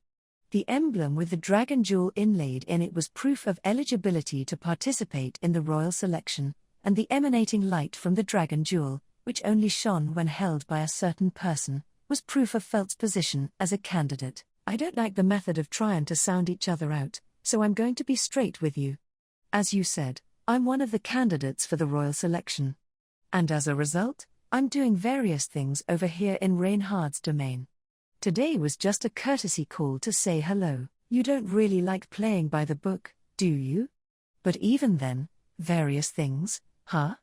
The emblem with the dragon jewel inlaid in it was proof of eligibility to participate in the royal selection, and the emanating light from the dragon jewel, which only shone when held by a certain person, was proof of Felt's position as a candidate. I don't like the method of trying to sound each other out, so I'm going to be straight with you. As you said, I'm one of the candidates for the royal selection. And as a result, I'm doing various things over here in Reinhard's domain. Today was just a courtesy call to say hello. You don't really like playing by the book, do you? But even then, various things, huh?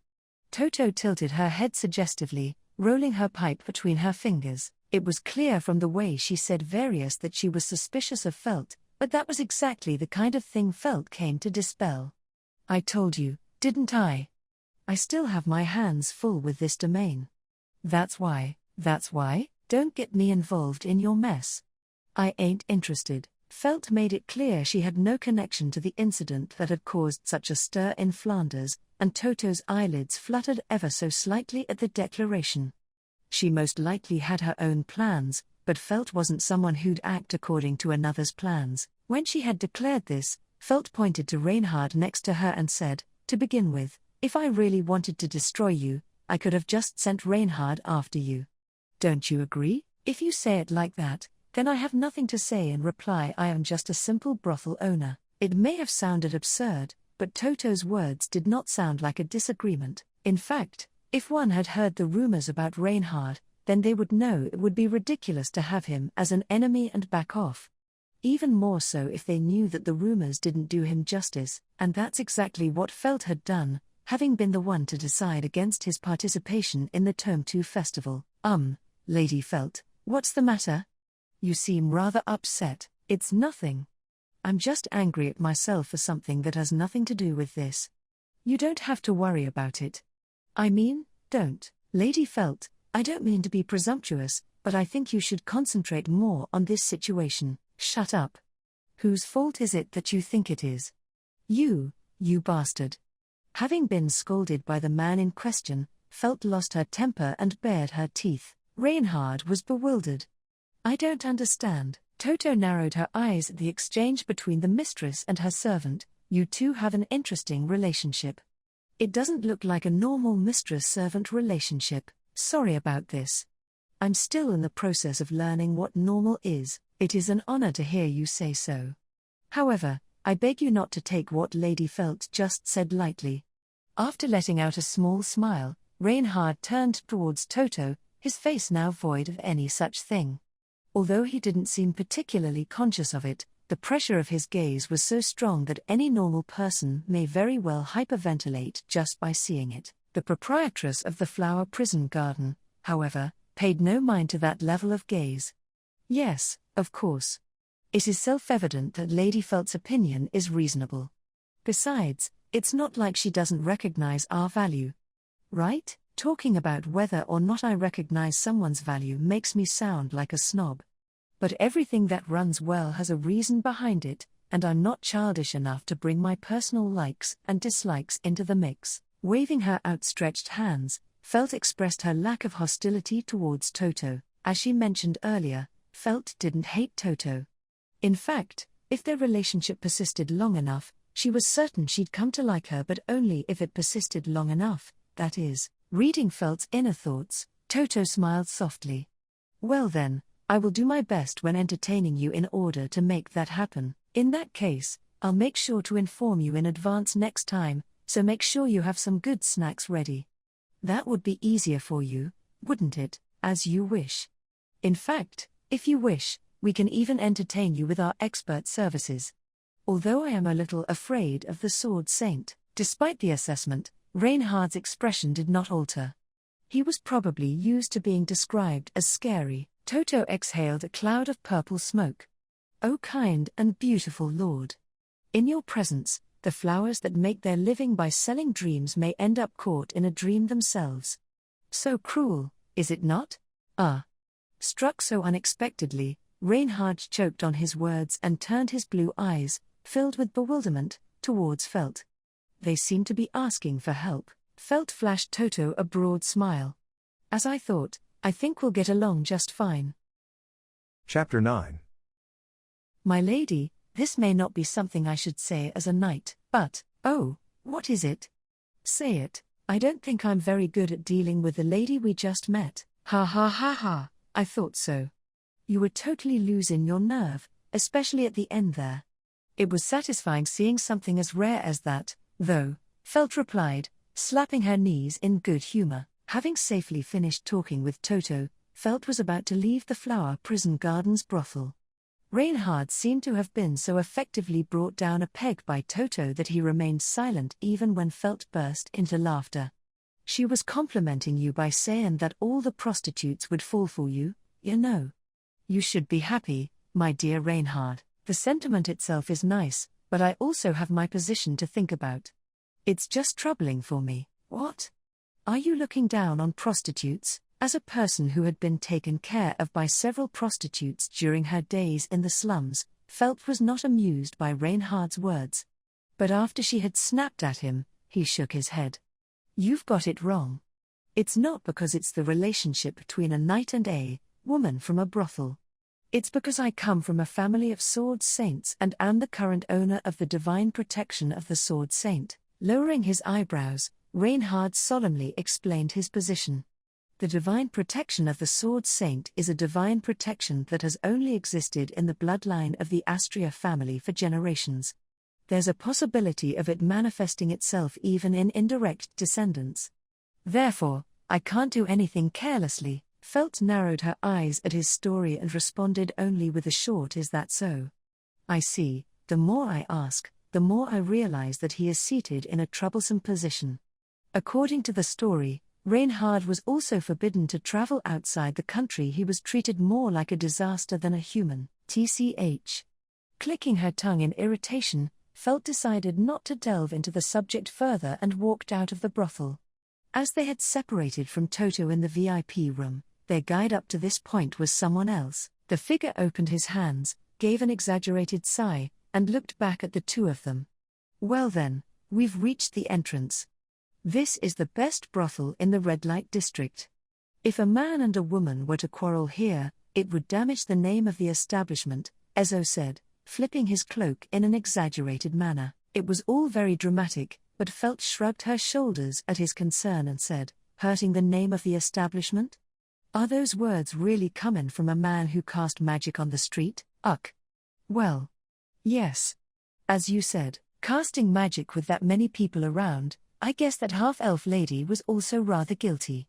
Toto tilted her head suggestively, rolling her pipe between her fingers. It was clear from the way she said various that she was suspicious of Felt, but that was exactly the kind of thing Felt came to dispel. I told you, didn't I? I still have my hands full with this domain. That's why. Don't get me involved in your mess. I ain't interested. Felt made it clear she had no connection to the incident that had caused such a stir in Flanders, and Toto's eyelids fluttered ever so slightly at the declaration. She most likely had her own plans, but Felt wasn't someone who'd act according to another's plans. When she had declared this, Felt pointed to Reinhard next to her and said, "To begin with, if I really wanted to destroy you, I could have just sent Reinhard after you. Don't you agree? If you say it like that, then I have nothing to say in reply. I am just a simple brothel owner." It may have sounded absurd, but Toto's words did not sound like a disagreement. In fact, if one had heard the rumors about Reinhard, then they would know it would be ridiculous to have him as an enemy and back off. Even more so if they knew that the rumors didn't do him justice, and that's exactly what Felt had done, having been the one to decide against his participation in the Tome 2 festival. Lady Felt, what's the matter? You seem rather upset. It's nothing. I'm just angry at myself for something that has nothing to do with this. You don't have to worry about it. I mean, don't. Lady Felt, I don't mean to be presumptuous, but I think you should concentrate more on this situation. Shut up. Whose fault is it that you think it is? You bastard. Having been scolded by the man in question, Felt lost her temper and bared her teeth. Reinhard was bewildered. I don't understand. Toto narrowed her eyes at the exchange between the mistress and her servant. You two have an interesting relationship. It doesn't look like a normal mistress-servant relationship. Sorry about this. I'm still in the process of learning what normal is. It is an honor to hear you say so. However, I beg you not to take what Lady Felt just said lightly. After letting out a small smile, Reinhard turned towards Toto, his face now void of any such thing. Although he didn't seem particularly conscious of it, the pressure of his gaze was so strong that any normal person may very well hyperventilate just by seeing it. The proprietress of the flower prison garden, however, paid no mind to that level of gaze. Yes, of course. It is self-evident that Lady Felt's opinion is reasonable. Besides, it's not like she doesn't recognize our value. Right? Talking about whether or not I recognize someone's value makes me sound like a snob. But everything that runs well has a reason behind it, and I'm not childish enough to bring my personal likes and dislikes into the mix. Waving her outstretched hands, Felt expressed her lack of hostility towards Toto. As she mentioned earlier, Felt didn't hate Toto. In fact, if their relationship persisted long enough, she was certain she'd come to like her, but only if it persisted long enough, that is. Reading Felt's inner thoughts, Toto smiled softly. Well then, I will do my best when entertaining you in order to make that happen. In that case, I'll make sure to inform you in advance next time, so make sure you have some good snacks ready. That would be easier for you, wouldn't it? As you wish. In fact, if you wish, we can even entertain you with our expert services. Although I am a little afraid of the Sword Saint, despite the assessment, Reinhard's expression did not alter. He was probably used to being described as scary. Toto exhaled a cloud of purple smoke. O kind and beautiful Lord. In your presence, the flowers that make their living by selling dreams may end up caught in a dream themselves. So cruel, is it not? Ah. Struck so unexpectedly, Reinhard choked on his words and turned his blue eyes, filled with bewilderment, towards Felt. They seem to be asking for help. Felt flashed Toto a broad smile. As I thought, I think we'll get along just fine. Chapter 9. My lady, this may not be something I should say as a knight, but, oh, what is it? Say it. I don't think I'm very good at dealing with the lady we just met. Ha ha ha ha, I thought so. You were totally losing your nerve, especially at the end there. It was satisfying seeing something as rare as that, though, Felt replied, slapping her knees in good humor. Having safely finished talking with Toto, Felt was about to leave the Flower Prison Gardens brothel. Reinhard seemed to have been so effectively brought down a peg by Toto that he remained silent even when Felt burst into laughter. She was complimenting you by saying that all the prostitutes would fall for you, you know. You should be happy, my dear Reinhard. The sentiment itself is nice, but I also have my position to think about. It's just troubling for me. What? Are you looking down on prostitutes? As a person who had been taken care of by several prostitutes during her days in the slums, Felt was not amused by Reinhard's words. But after she had snapped at him, he shook his head. You've got it wrong. It's not because it's the relationship between a knight and a woman from a brothel. It's because I come from a family of sword saints and am the current owner of the divine protection of the sword saint. Lowering his eyebrows, Reinhard solemnly explained his position. The divine protection of the sword saint is a divine protection that has only existed in the bloodline of the Astria family for generations. There's a possibility of it manifesting itself even in indirect descendants. Therefore, I can't do anything carelessly. Felt narrowed her eyes at his story and responded only with a short "Is that so?" I see. The more I ask, the more I realize that he is seated in a troublesome position. According to the story, Reinhard was also forbidden to travel outside the country. He was treated more like a disaster than a human. TCH. Clicking her tongue in irritation, Felt decided not to delve into the subject further and walked out of the brothel. As they had separated from Toto in the VIP room, their guide up to this point was someone else. The figure opened his hands, gave an exaggerated sigh, and looked back at the two of them. Well then, we've reached the entrance. This is the best brothel in the red light district. If a man and a woman were to quarrel here, it would damage the name of the establishment, Ezo said, flipping his cloak in an exaggerated manner. It was all very dramatic, but Felt shrugged her shoulders at his concern and said, hurting the name of the establishment? Are those words really coming from a man who cast magic on the street? Uck. Well. Yes. As you said, casting magic with that many people around, I guess that half-elf lady was also rather guilty.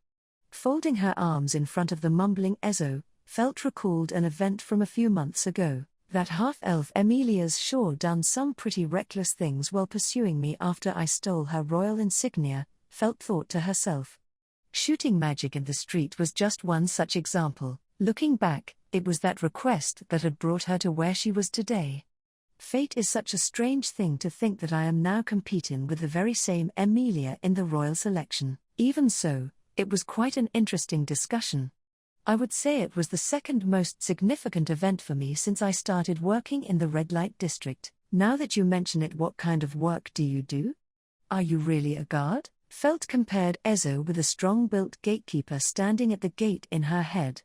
Folding her arms in front of the mumbling Ezo, Felt recalled an event from a few months ago. That half-elf Emilia's sure done some pretty reckless things while pursuing me after I stole her royal insignia, Felt thought to herself. Shooting magic in the street was just one such example. Looking back, it was that request that had brought her to where she was today. Fate is such a strange thing to think that I am now competing with the very same Emilia in the royal selection. Even so, it was quite an interesting discussion. I would say it was the second most significant event for me since I started working in the red light district. Now that you mention it, what kind of work do you do? Are you really a guard? Felt compared Ezo with a strong-built gatekeeper standing at the gate in her head.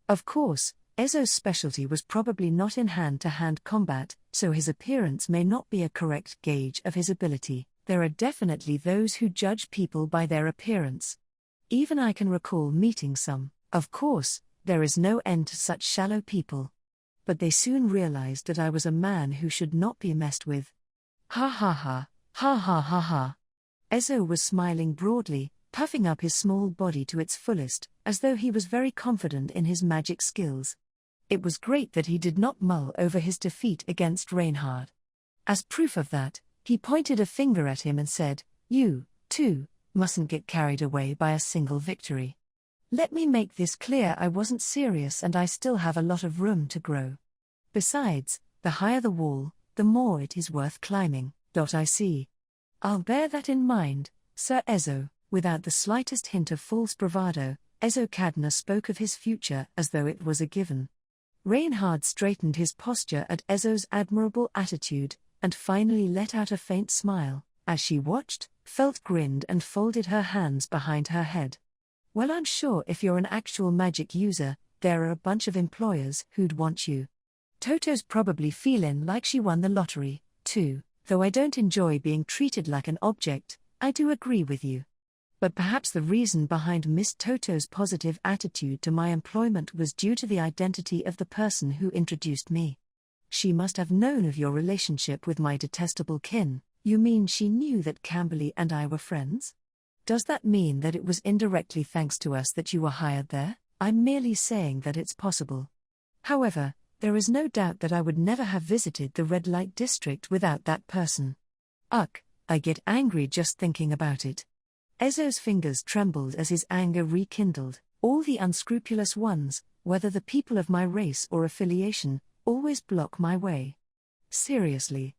Of course, Ezo's specialty was probably not in hand-to-hand combat, so his appearance may not be a correct gauge of his ability. There are definitely those who judge people by their appearance. Even I can recall meeting some. Of course, there is no end to such shallow people. But they soon realized that I was a man who should not be messed with. Ha ha ha, ha ha ha ha. Ezo was smiling broadly, puffing up his small body to its fullest, as though he was very confident in his magic skills. It was great that he did not mull over his defeat against Reinhard. As proof of that, he pointed a finger at him and said, "You, too, mustn't get carried away by a single victory. Let me make this clear, I wasn't serious and I still have a lot of room to grow. Besides, the higher the wall, the more it is worth climbing. I see. I'll bear that in mind, Sir Ezo." Without the slightest hint of false bravado, Ezo Cadna spoke of his future as though it was a given. Reinhard straightened his posture at Ezo's admirable attitude, and finally let out a faint smile. As she watched, Felt grinned and folded her hands behind her head. Well, I'm sure if you're an actual magic user, there are a bunch of employers who'd want you. Toto's probably feeling like she won the lottery, too. Though I don't enjoy being treated like an object, I do agree with you. But perhaps the reason behind Miss Toto's positive attitude to my employment was due to the identity of the person who introduced me. She must have known of your relationship with my detestable kin. You mean she knew that Camberley and I were friends? Does that mean that it was indirectly thanks to us that you were hired there? I'm merely saying that it's possible. However, there is no doubt that I would never have visited the red light district without that person. Ugh, I get angry just thinking about it. Ezo's fingers trembled as his anger rekindled. All the unscrupulous ones, whether the people of my race or affiliation, always block my way. Seriously.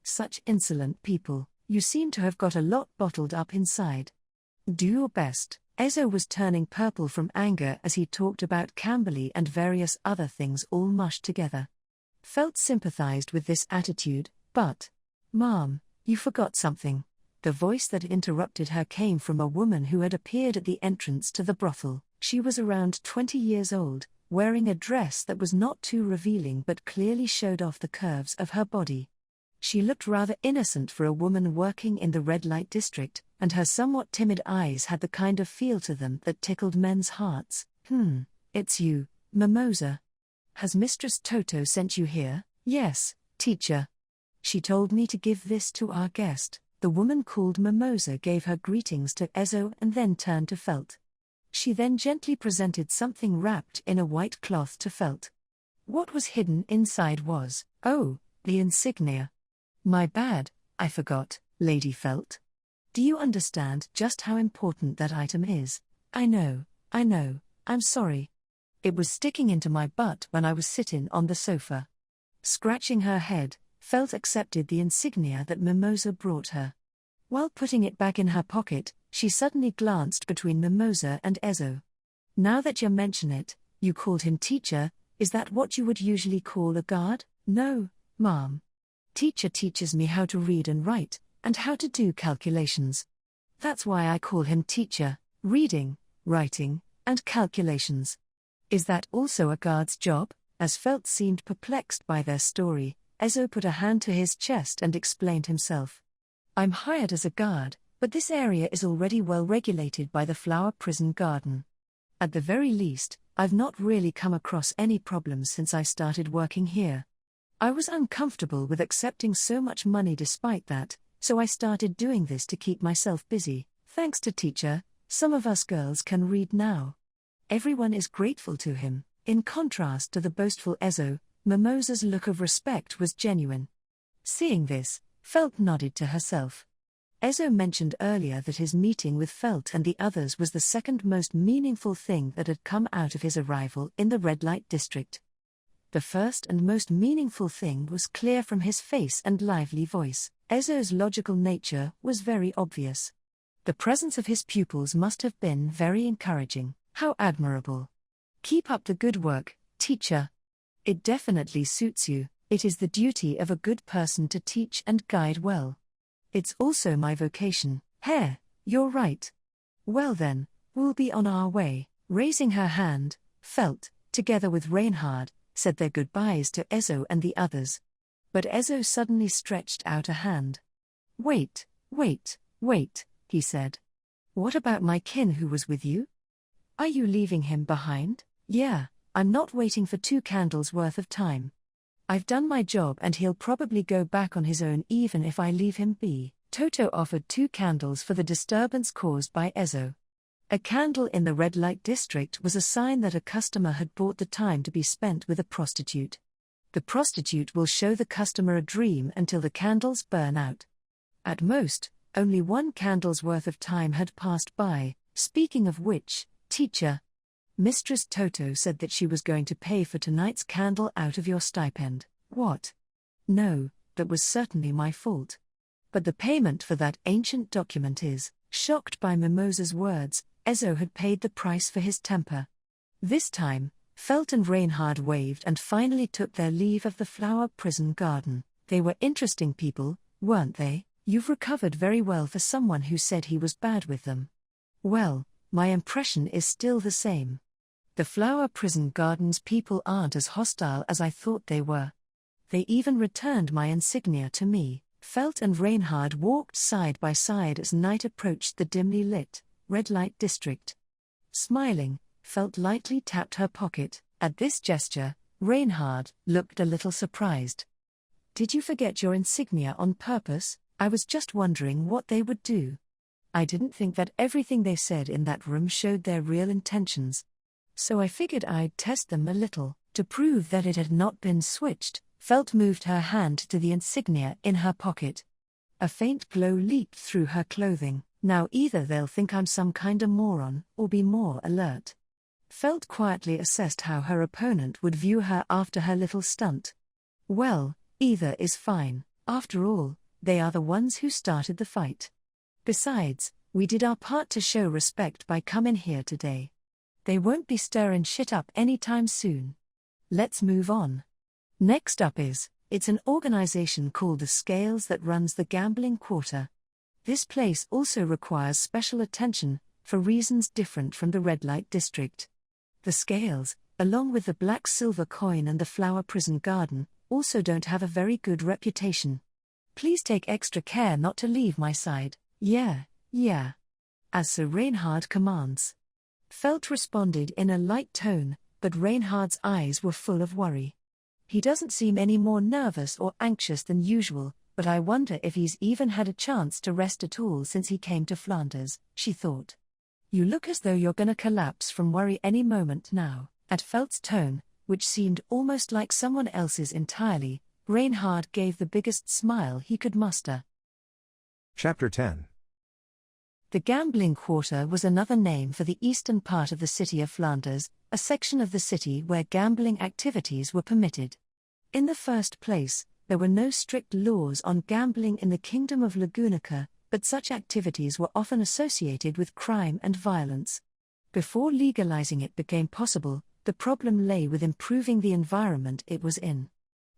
Such insolent people, you seem to have got a lot bottled up inside. Do your best. Ezo was turning purple from anger as he talked about Camberley and various other things all mushed together. Felt sympathized with this attitude, but, Mom, you forgot something. The voice that interrupted her came from a woman who had appeared at the entrance to the brothel. She was around 20 years old, wearing a dress that was not too revealing but clearly showed off the curves of her body. She looked rather innocent for a woman working in the red light district, and her somewhat timid eyes had the kind of feel to them that tickled men's hearts. It's you, Mimosa. Has Mistress Toto sent you here? Yes, teacher. She told me to give this to our guest. The woman called Mimosa gave her greetings to Ezo and then turned to Felt. She then gently presented something wrapped in a white cloth to Felt. What was hidden inside was, oh, the insignia. My bad, I forgot, Lady Felt. Do you understand just how important that item is? I know, I'm sorry. It was sticking into my butt when I was sitting on the sofa. Scratching her head, Felt accepted the insignia that Mimosa brought her. While putting it back in her pocket, she suddenly glanced between Mimosa and Ezo. Now that you mention it, you called him teacher, is that what you would usually call a guard? No, Ma'am. Teacher teaches me how to read and write, and how to do calculations. That's why I call him teacher, reading, writing, and calculations. Is that also a guard's job? As Felt seemed perplexed by their story, Ezo put a hand to his chest and explained himself. I'm hired as a guard, but this area is already well regulated by the Flower Prison Garden. At the very least, I've not really come across any problems since I started working here. I was uncomfortable with accepting so much money despite that, so I started doing this to keep myself busy. Thanks to teacher, some of us girls can read now. Everyone is grateful to him. In contrast to the boastful Ezo, Mimosa's look of respect was genuine. Seeing this, Felt nodded to herself. Ezo mentioned earlier that his meeting with Felt and the others was the second most meaningful thing that had come out of his arrival in the red light district. The first and most meaningful thing was clear from his face and lively voice. Ezo's logical nature was very obvious. The presence of his pupils must have been very encouraging. How admirable. Keep up the good work, teacher. It definitely suits you. It is the duty of a good person to teach and guide well. It's also my vocation. Heh, you're right. Well then, we'll be on our way. Raising her hand, Felt, together with Reinhard, said their goodbyes to Ezo and the others. But Ezo suddenly stretched out a hand. Wait, he said. What about my kin who was with you? Are you leaving him behind? Yeah, I'm not waiting for 2 candles worth of time. I've done my job and he'll probably go back on his own even if I leave him be. Toto offered 2 candles for the disturbance caused by Ezo. A candle in the red light district was a sign that a customer had bought the time to be spent with a prostitute. The prostitute will show the customer a dream until the candles burn out. At most, only 1 candle's worth of time had passed by. Speaking of which, teacher, Mistress Toto said that she was going to pay for tonight's candle out of your stipend. What? No, that was certainly my fault. But the payment for that ancient document is, Shocked by Mimosa's words, Ezo had paid the price for his temper. This time, Felt and Reinhard waved and finally took their leave of the flower prison garden. They were interesting people, weren't they? You've recovered very well for someone who said he was bad with them. Well, my impression is still the same. The flower prison garden's people aren't as hostile as I thought they were. They even returned my insignia to me. Felt and Reinhard walked side by side as night approached the dimly lit, red light district. Smiling, Felt lightly tapped her pocket. At this gesture, Reinhard looked a little surprised. Did you forget your insignia on purpose? I was just wondering what they would do. I didn't think that everything they said in that room showed their real intentions. So I figured I'd test them a little. To prove that it had not been switched, Felt moved her hand to the insignia in her pocket. A faint glow leaped through her clothing. Now either they'll think I'm some kinda moron, or be more alert. Felt quietly assessed how her opponent would view her after her little stunt. Well, either is fine. After all, they are the ones who started the fight. Besides, we did our part to show respect by coming here today. They won't be stirring shit up anytime soon. Let's move on. Next up it's an organization called the Scales that runs the gambling quarter. This place also requires special attention, for reasons different from the red light district. The Scales, along with the black silver coin and the flower prison garden, also don't have a very good reputation. Please take extra care not to leave my side. Yeah. As Sir Reinhard commands. Felt responded in a light tone, but Reinhard's eyes were full of worry. He doesn't seem any more nervous or anxious than usual, but I wonder if he's even had a chance to rest at all since he came to Flanders, she thought. You look as though you're gonna collapse from worry any moment now. At Felt's tone, which seemed almost like someone else's entirely, Reinhard gave the biggest smile he could muster. Chapter 10. The gambling quarter was another name for the eastern part of the city of Flanders, a section of the city where gambling activities were permitted. In the first place, there were no strict laws on gambling in the Kingdom of Lagunica, but such activities were often associated with crime and violence. Before legalizing it became possible, the problem lay with improving the environment it was in.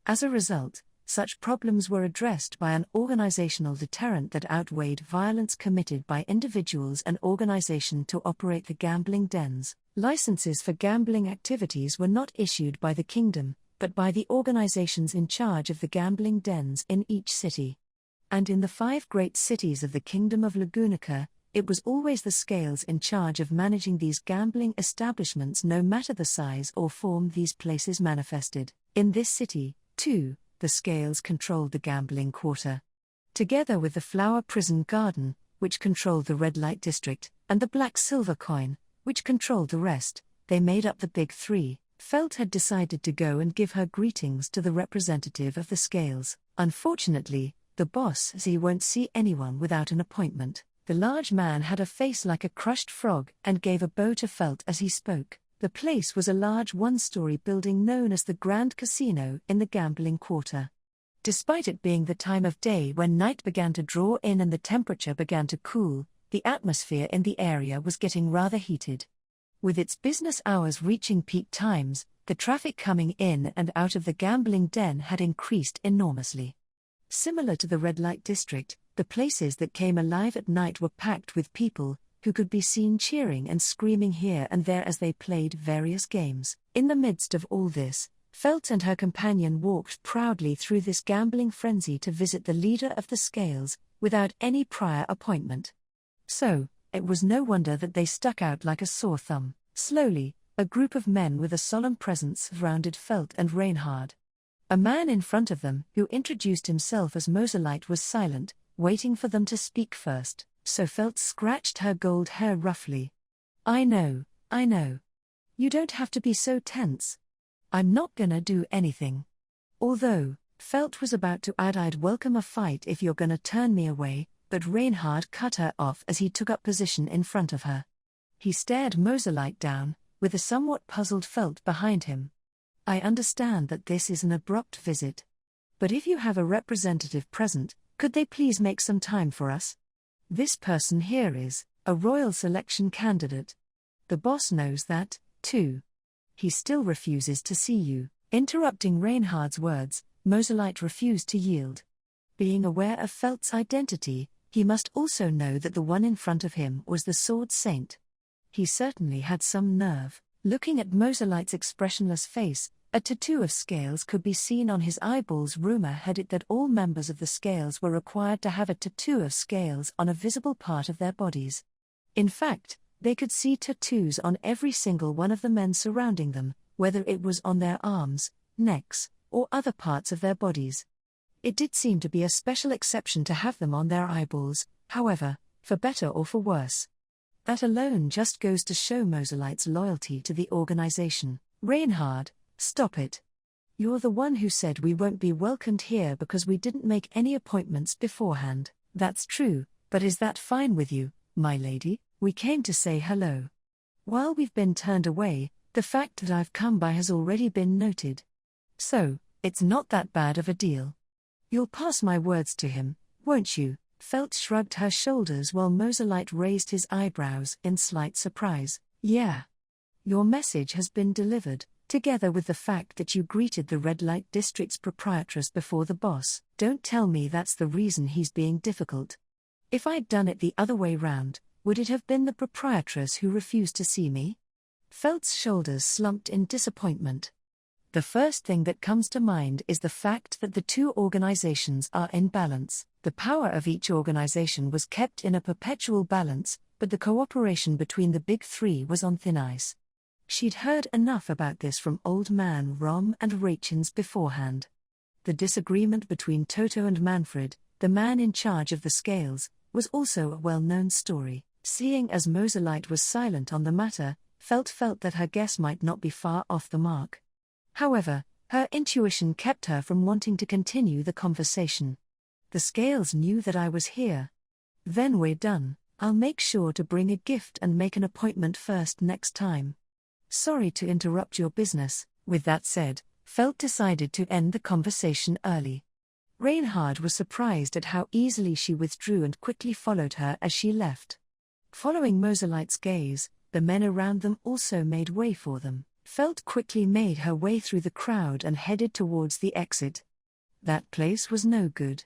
As a result, such problems were addressed by an organizational deterrent that outweighed violence committed by individuals and organization to operate the gambling dens. Licenses for gambling activities were not issued by the kingdom, but by the organizations in charge of the gambling dens in each city. And in the 5 great cities of the Kingdom of Lagunica, it was always the Scales in charge of managing these gambling establishments no matter the size or form these places manifested. In this city, too, the Scales controlled the gambling quarter. Together with the flower prison garden, which controlled the red light district, and the black silver coin, which controlled the rest, they made up the big 3. Felt had decided to go and give her greetings to the representative of the Scales. Unfortunately, the boss says he won't see anyone without an appointment. The large man had a face like a crushed frog and gave a bow to Felt as he spoke. The place was a large 1-story building known as the Grand Casino in the gambling quarter. Despite it being the time of day when night began to draw in and the temperature began to cool, the atmosphere in the area was getting rather heated. With its business hours reaching peak times, the traffic coming in and out of the gambling den had increased enormously. Similar to the red light district, the places that came alive at night were packed with people, who could be seen cheering and screaming here and there as they played various games. In the midst of all this, Felt and her companion walked proudly through this gambling frenzy to visit the leader of the Scales, without any prior appointment. So, it was no wonder that they stuck out like a sore thumb. Slowly, a group of men with a solemn presence surrounded Felt and Reinhard. A man in front of them, who introduced himself as Moselite, was silent, waiting for them to speak first, so Felt scratched her gold hair roughly. I know. You don't have to be so tense. I'm not gonna do anything. Although, Felt was about to add I'd welcome a fight if you're gonna turn me away, but Reinhard cut her off as he took up position in front of her. He stared Moselite down, with a somewhat puzzled Felt behind him. I understand that this is an abrupt visit. But if you have a representative present, could they please make some time for us? This person here is a royal selection candidate. The boss knows that, too. He still refuses to see you. Interrupting Reinhard's words, Moselite refused to yield. Being aware of Felt's identity, he must also know that the one in front of him was the Sword Saint. He certainly had some nerve. Looking at Moselite's expressionless face, a tattoo of scales could be seen on his eyeballs. Rumor had it that all members of the Scales were required to have a tattoo of scales on a visible part of their bodies. In fact, they could see tattoos on every single one of the men surrounding them, whether it was on their arms, necks, or other parts of their bodies. It did seem to be a special exception to have them on their eyeballs, however, for better or for worse. That alone just goes to show Moselite's loyalty to the organization. Reinhard, stop it. You're the one who said we won't be welcomed here because we didn't make any appointments beforehand. That's true, but is that fine with you, my lady? We came to say hello. While we've been turned away, the fact that I've come by has already been noted. So, it's not that bad of a deal. You'll pass my words to him, won't you? Felt shrugged her shoulders while Moselite raised his eyebrows in slight surprise. Yeah. Your message has been delivered, together with the fact that you greeted the red light district's proprietress before the boss. Don't tell me that's the reason he's being difficult. If I'd done it the other way round, would it have been the proprietress who refused to see me? Felt's shoulders slumped in disappointment. The first thing that comes to mind is the fact that the two organizations are in balance. The power of each organization was kept in a perpetual balance, but the cooperation between the big three was on thin ice. She'd heard enough about this from Old Man Rom and Rachins beforehand. The disagreement between Toto and Manfred, the man in charge of the Scales, was also a well-known story. Seeing as Moselite was silent on the matter, felt that her guess might not be far off the mark. However, her intuition kept her from wanting to continue the conversation. The Scales knew that I was here. Then we're done. I'll make sure to bring a gift and make an appointment first next time. Sorry to interrupt your business. With that said, Felt decided to end the conversation early. Reinhard was surprised at how easily she withdrew and quickly followed her as she left. Following Moselite's gaze, the men around them also made way for them. Felt quickly made her way through the crowd and headed towards the exit. That place was no good.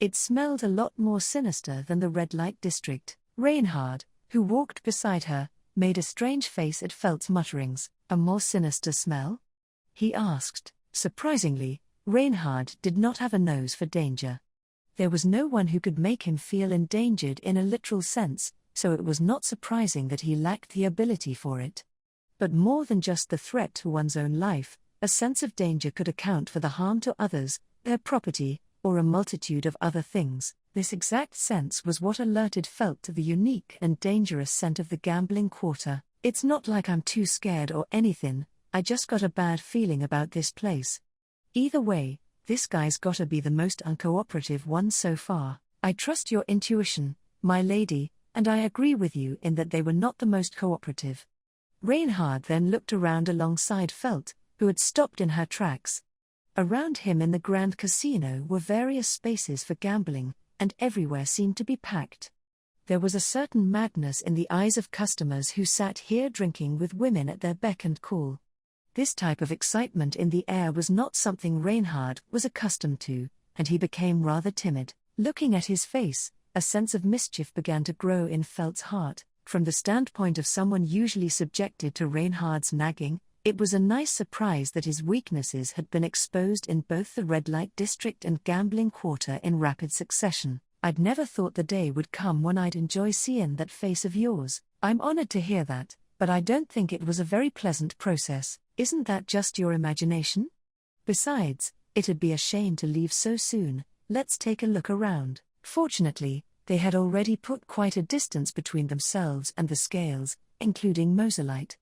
It smelled a lot more sinister than the red light district. Reinhard, who walked beside her, made a strange face at Felt's mutterings. A more sinister smell? He asked. Surprisingly, Reinhard did not have a nose for danger. There was no one who could make him feel endangered in a literal sense, so it was not surprising that he lacked the ability for it. But more than just the threat to one's own life, a sense of danger could account for the harm to others, their property, or a multitude of other things. This exact sense was what alerted Felt to the unique and dangerous scent of the gambling quarter. It's not like I'm too scared or anything, I just got a bad feeling about this place. Either way, this guy's gotta be the most uncooperative one so far. I trust your intuition, my lady, and I agree with you in that they were not the most cooperative. Reinhard then looked around alongside Felt, who had stopped in her tracks. Around him in the Grand Casino were various spaces for gambling, and everywhere seemed to be packed. There was a certain madness in the eyes of customers who sat here drinking with women at their beck and call. This type of excitement in the air was not something Reinhard was accustomed to, and he became rather timid. Looking at his face, a sense of mischief began to grow in Felt's heart. From the standpoint of someone usually subjected to Reinhard's nagging, it was a nice surprise that his weaknesses had been exposed in both the red light district and gambling quarter in rapid succession. I'd never thought the day would come when I'd enjoy seeing that face of yours. I'm honored to hear that, but I don't think it was a very pleasant process. Isn't that just your imagination? Besides, it'd be a shame to leave so soon. Let's take a look around. Fortunately, they had already put quite a distance between themselves and the Scales, including Moselite.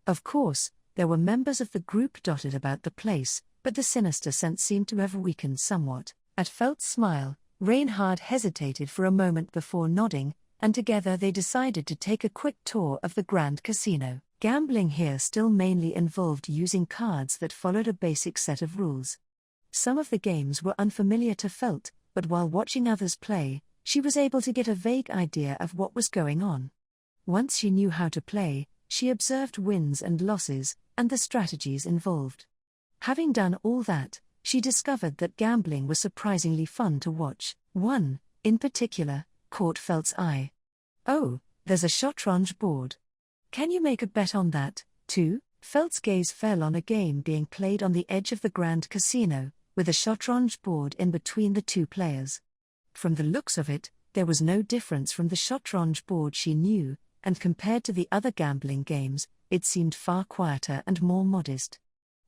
Of course, there were members of the group dotted about the place, but the sinister scent seemed to have weakened somewhat. At Felt's smile, Reinhard hesitated for a moment before nodding, and together they decided to take a quick tour of the Grand Casino. Gambling here still mainly involved using cards that followed a basic set of rules. Some of the games were unfamiliar to Felt, but while watching others play, she was able to get a vague idea of what was going on. Once she knew how to play, she observed wins and losses, and the strategies involved. Having done all that, she discovered that gambling was surprisingly fun to watch. One, in particular, caught Felt's eye. "Oh, there's a shotrange board. Can you make a bet on that, too?" Felt's gaze fell on a game being played on the edge of the Grand Casino, with a shotrange board in between the two players. From the looks of it, there was no difference from the shotrange board she knew, and compared to the other gambling games, it seemed far quieter and more modest.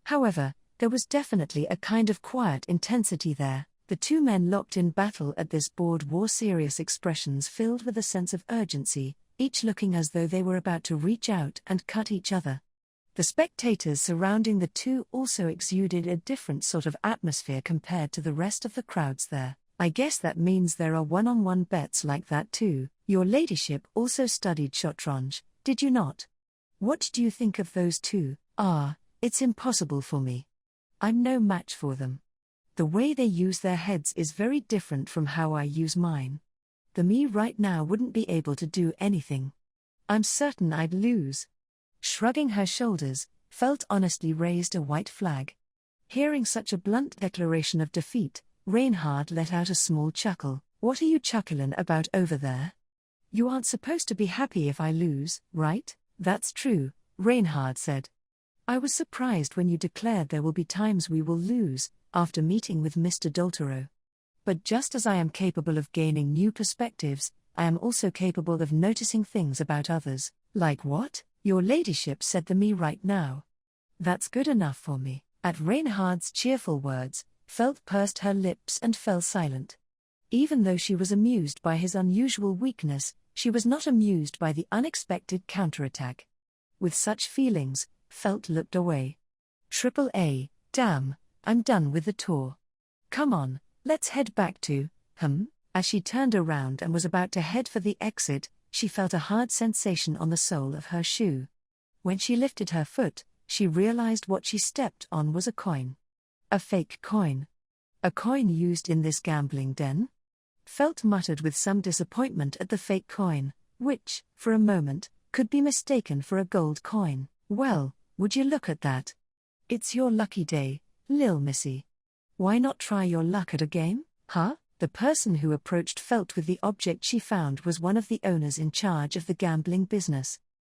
However, there was definitely a kind of quiet intensity there. The two men locked in battle at this board wore serious expressions filled with a sense of urgency, each looking as though they were about to reach out and cut each other. The spectators surrounding the two also exuded a different sort of atmosphere compared to the rest of the crowds there. "I guess that means there are one-on-one bets like that too. Your ladyship also studied shotrange, did you not? What do you think of those two?" It's impossible for me. I'm no match for them. The way they use their heads is very different from how I use mine. The me right now wouldn't be able to do anything. I'm certain I'd lose." Shrugging her shoulders, Felt honestly raised a white flag. Hearing such a blunt declaration of defeat, Reinhard let out a small chuckle. "What are you chuckling about over there? You aren't supposed to be happy if I lose, right?" "That's true," Reinhard said. "I was surprised when you declared there will be times we will lose, after meeting with Mr. Doltero. But just as I am capable of gaining new perspectives, I am also capable of noticing things about others." "Like what?" "Your ladyship said the me right now. That's good enough for me." At Reinhard's cheerful words, Felt pursed her lips and fell silent. Even though she was amused by his unusual weakness, she was not amused by the unexpected counterattack. With such feelings, Felt looked away. "AAA, damn, I'm done with the tour. Come on, let's head back to, As she turned around and was about to head for the exit, she felt a hard sensation on the sole of her shoe. When she lifted her foot, she realized what she stepped on was a coin. A fake coin. A coin used in this gambling den? Felt muttered with some disappointment at the fake coin, which, for a moment, could be mistaken for a gold coin. "Well, would you look at that? It's your lucky day, lil missy. Why not try your luck at a game, huh?" The person who approached Felt with the object she found was one of the owners in charge of the gambling business.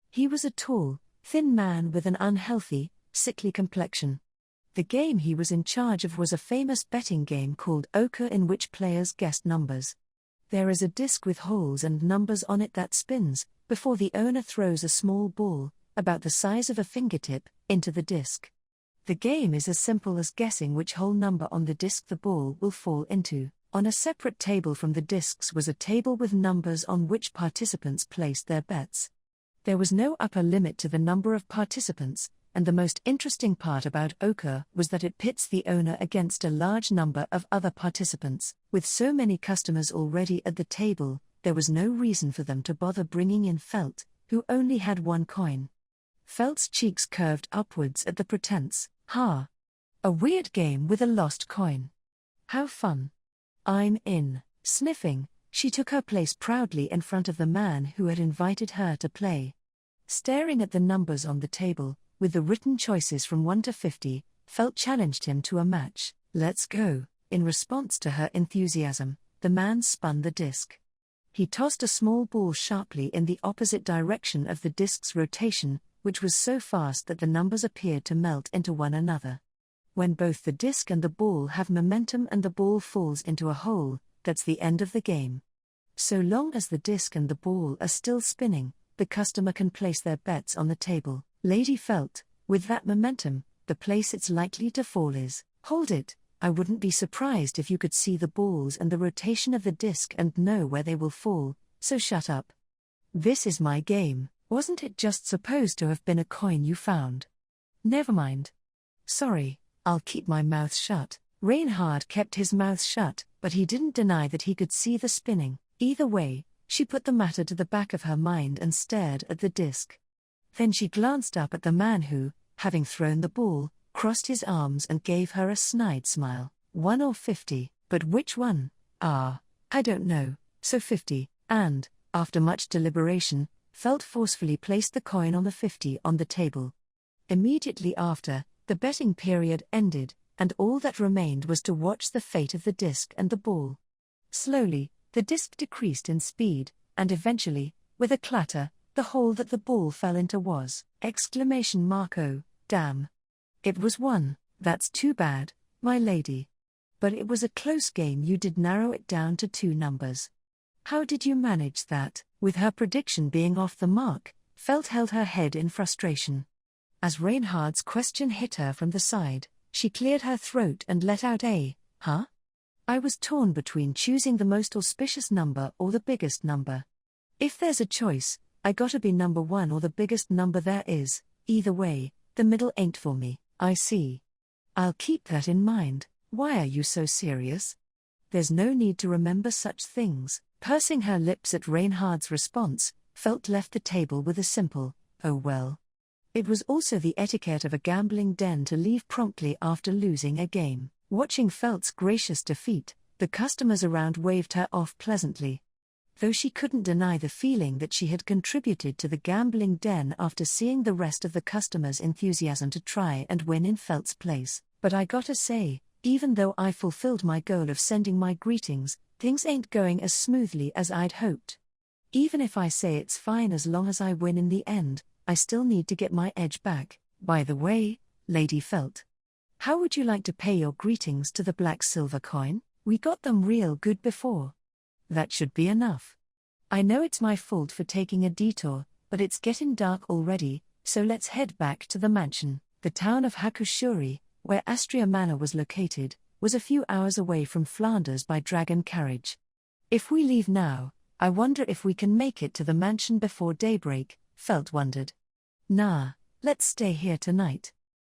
He was a tall, thin man with an unhealthy, sickly complexion. The game he was in charge of was a famous betting game called Ochre, in which players guessed numbers. There is a disc with holes and numbers on it that spins, before the owner throws a small ball, about the size of a fingertip, into the disc. The game is as simple as guessing which whole number on the disc the ball will fall into. On a separate table from the discs was a table with numbers on which participants placed their bets. There was no upper limit to the number of participants, and the most interesting part about Ochre was that it pits the owner against a large number of other participants. With so many customers already at the table, there was no reason for them to bother bringing in Felt, who only had one coin. Felt's cheeks curved upwards at the pretense. "Ha! A weird game with a lost coin. How fun. I'm in." Sniffing, she took her place proudly in front of the man who had invited her to play. Staring at the numbers on the table, with the written choices from 1 to 50, Felt challenged him to a match. "Let's go." In response to her enthusiasm, the man spun the disc. He tossed a small ball sharply in the opposite direction of the disc's rotation, which was so fast that the numbers appeared to melt into one another. When both the disc and the ball have momentum and the ball falls into a hole, that's the end of the game. So long as the disc and the ball are still spinning, the customer can place their bets on the table. Lady Felt, with that momentum, the place it's likely to fall is. "Hold it, I wouldn't be surprised if you could see the balls and the rotation of the disc and know where they will fall, so shut up. This is my game. Wasn't it just supposed to have been a coin you found? Never mind. Sorry, I'll keep my mouth shut." Reinhard kept his mouth shut, but he didn't deny that he could see the spinning. Either way, she put the matter to the back of her mind and stared at the disc. Then she glanced up at the man who, having thrown the ball, crossed his arms and gave her a snide smile. 1 or 50, but which one? I don't know. So 50, and, after much deliberation, Felt forcefully placed the coin on the 50 on the table. Immediately after, the betting period ended, and all that remained was to watch the fate of the disc and the ball. Slowly, the disc decreased in speed, and eventually, with a clatter, the hole that the ball fell into was, ! Oh, damn. It was 1, that's too bad, my lady. But it was a close game. You did narrow it down to 2 numbers. How did you manage that? With her prediction being off the mark, Felt held her head in frustration. As Reinhard's question hit her from the side, she cleared her throat and let out a, huh? I was torn between choosing the most auspicious number or the biggest number. If there's a choice, I gotta be number 1 or the biggest number there is. Either way, the middle ain't for me. I see. I'll keep that in mind. Why are you so serious? There's no need to remember such things. Pursing her lips at Reinhard's response, Felt left the table with a simple, oh well. It was also the etiquette of a gambling den to leave promptly after losing a game. Watching Felt's gracious defeat, the customers around waved her off pleasantly. Though she couldn't deny the feeling that she had contributed to the gambling den after seeing the rest of the customers' enthusiasm to try and win in Felt's place. But I gotta say, even though I fulfilled my goal of sending my greetings, things ain't going as smoothly as I'd hoped. Even if I say it's fine as long as I win in the end, I still need to get my edge back. By the way, Lady Felt, how would you like to pay your greetings to the black silver coin? We got them real good before. That should be enough. I know it's my fault for taking a detour, but it's getting dark already, so let's head back to the mansion. The town of Hakushuri, where Astria Manor was located, was a few hours away from Flanders by dragon carriage. If we leave now, I wonder if we can make it to the mansion before daybreak, Felt wondered. Nah, let's stay here tonight.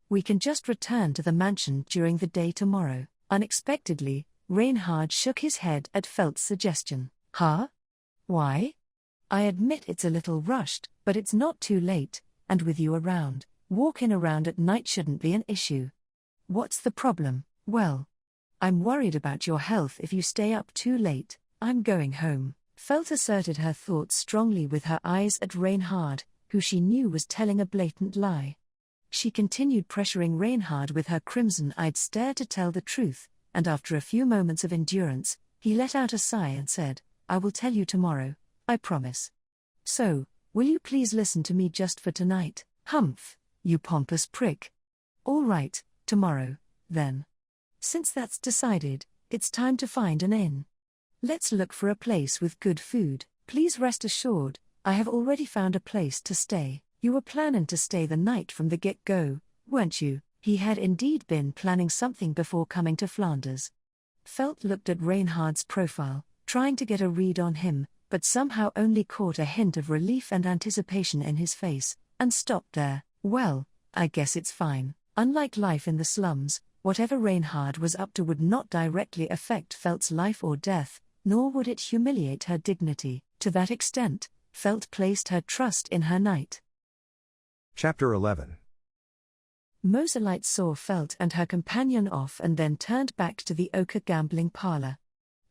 We can just return to the mansion during the day tomorrow. Unexpectedly, Reinhard shook his head at Felt's suggestion. Huh? Why? I admit it's a little rushed, but it's not too late, and with you around, walking around at night shouldn't be an issue. What's the problem? Well, I'm worried about your health if you stay up too late. I'm going home. Felt asserted her thoughts strongly with her eyes at Reinhard, who she knew was telling a blatant lie. She continued pressuring Reinhard with her crimson-eyed stare to tell the truth, and after a few moments of endurance, he let out a sigh and said, I will tell you tomorrow, I promise. So, will you please listen to me just for tonight? Humph, you pompous prick. All right, tomorrow, then. Since that's decided, it's time to find an inn. Let's look for a place with good food. Please rest assured, I have already found a place to stay. You were planning to stay the night from the get-go, weren't you? He had indeed been planning something before coming to Flanders. Felt looked at Reinhard's profile, trying to get a read on him, but somehow only caught a hint of relief and anticipation in his face, and stopped there. Well, I guess it's fine. Unlike life in the slums, whatever Reinhard was up to would not directly affect Felt's life or death, nor would it humiliate her dignity. To that extent, Felt placed her trust in her knight. Chapter 11. Moselite saw Felt and her companion off and then turned back to the ochre gambling parlor.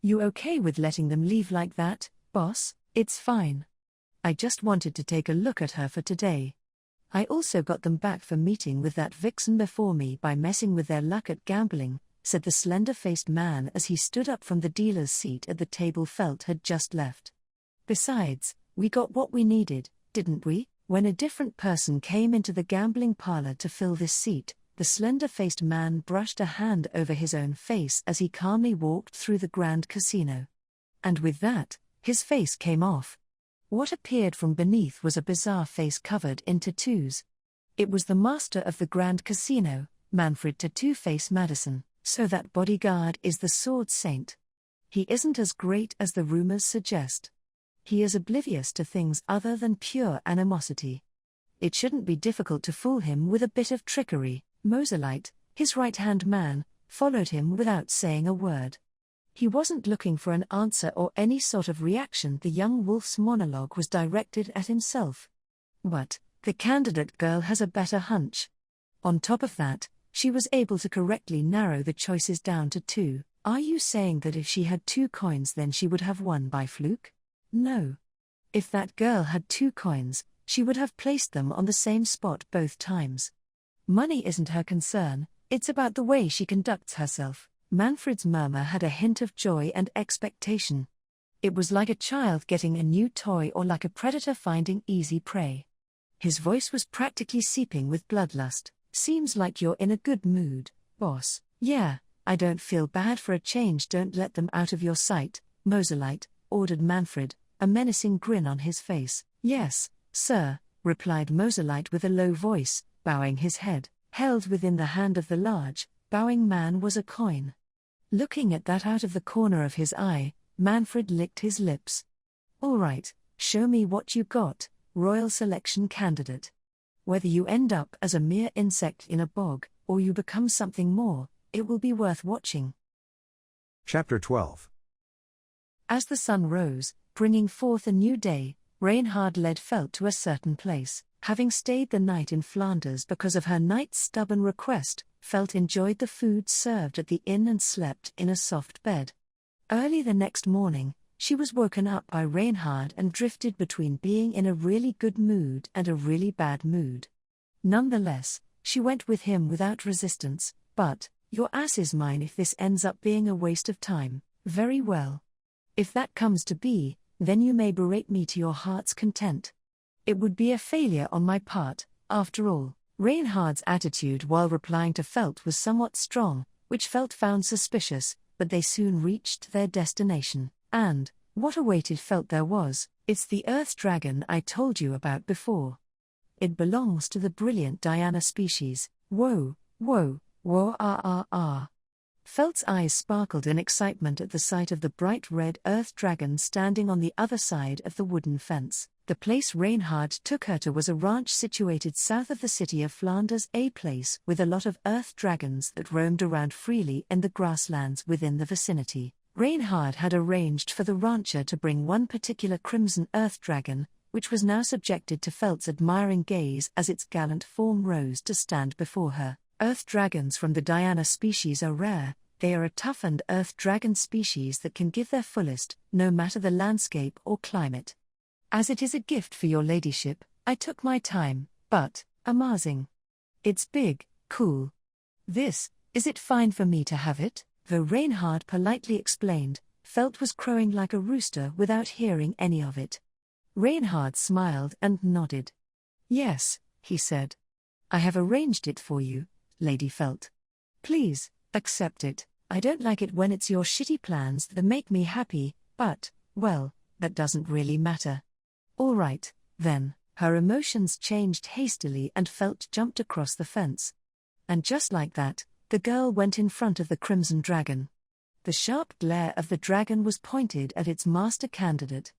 You okay with letting them leave like that, boss? It's fine. I just wanted to take a look at her for today. I also got them back for meeting with that vixen before me by messing with their luck at gambling, said the slender-faced man as he stood up from the dealer's seat at the table Felt had just left. Besides, we got what we needed, didn't we? When a different person came into the gambling parlor to fill this seat, the slender-faced man brushed a hand over his own face as he calmly walked through the Grand Casino. And with that, his face came off. What appeared from beneath was a bizarre face covered in tattoos. It was the master of the Grand Casino, Manfred Tattoo Face Madison. So that bodyguard is the Sword Saint. He isn't as great as the rumors suggest. He is oblivious to things other than pure animosity. It shouldn't be difficult to fool him with a bit of trickery. Moselite, his right-hand man, followed him without saying a word. He wasn't looking for an answer or any sort of reaction. The young wolf's monologue was directed at himself. But the candidate girl has a better hunch. On top of that, she was able to correctly narrow the choices down to 2. Are you saying that if she had 2 coins then she would have won by fluke? No. If that girl had 2 coins, she would have placed them on the same spot both times. Money isn't her concern, it's about the way she conducts herself. Manfred's murmur had a hint of joy and expectation. It was like a child getting a new toy or like a predator finding easy prey. His voice was practically seeping with bloodlust. Seems like you're in a good mood, boss. Yeah, I don't feel bad for a change. Don't let them out of your sight, Moselite, ordered Manfred, a menacing grin on his face. Yes, sir, replied Moselite with a low voice, bowing his head. Held within the hand of the large, bowing man was a coin. Looking at that out of the corner of his eye, Manfred licked his lips. All right, show me what you got, royal selection candidate. Whether you end up as a mere insect in a bog, or you become something more, it will be worth watching. Chapter 12. As the sun rose, bringing forth a new day, Reinhard led Felt to a certain place. Having stayed the night in Flanders because of her knight's stubborn request, Felt enjoyed the food served at the inn and slept in a soft bed. Early the next morning, she was woken up by Reinhard and drifted between being in a really good mood and a really bad mood. Nonetheless, she went with him without resistance, but, your ass is mine if this ends up being a waste of time. Very well. If that comes to be, then you may berate me to your heart's content. It would be a failure on my part, after all. Reinhard's attitude while replying to Felt was somewhat strong, which Felt found suspicious, but they soon reached their destination. And, what awaited Felt there was, it's the Earth Dragon I told you about before. It belongs to the brilliant Diana species. Whoa, whoa, whoa, Felt's eyes sparkled in excitement at the sight of the bright red Earth Dragon standing on the other side of the wooden fence. The place Reinhard took her to was a ranch situated south of the city of Flanders, a place with a lot of Earth Dragons that roamed around freely in the grasslands within the vicinity. Reinhard had arranged for the rancher to bring one particular crimson Earth Dragon, which was now subjected to Felt's admiring gaze as its gallant form rose to stand before her. Earth Dragons from the Diana species are rare. They are a toughened Earth Dragon species that can give their fullest, no matter the landscape or climate. As it is a gift for your ladyship, I took my time, but, amazing. It's big, cool. Is it fine for me to have it? Though Reinhard politely explained, Felt was crowing like a rooster without hearing any of it. Reinhard smiled and nodded. Yes, he said. I have arranged it for you, Lady Felt. Please, accept it. I don't like it when it's your shitty plans that make me happy, but, well, that doesn't really matter. All right, then. Her emotions changed hastily and Felt jumped across the fence. And just like that, the girl went in front of the Crimson Dragon. The sharp glare of the dragon was pointed at its master candidate.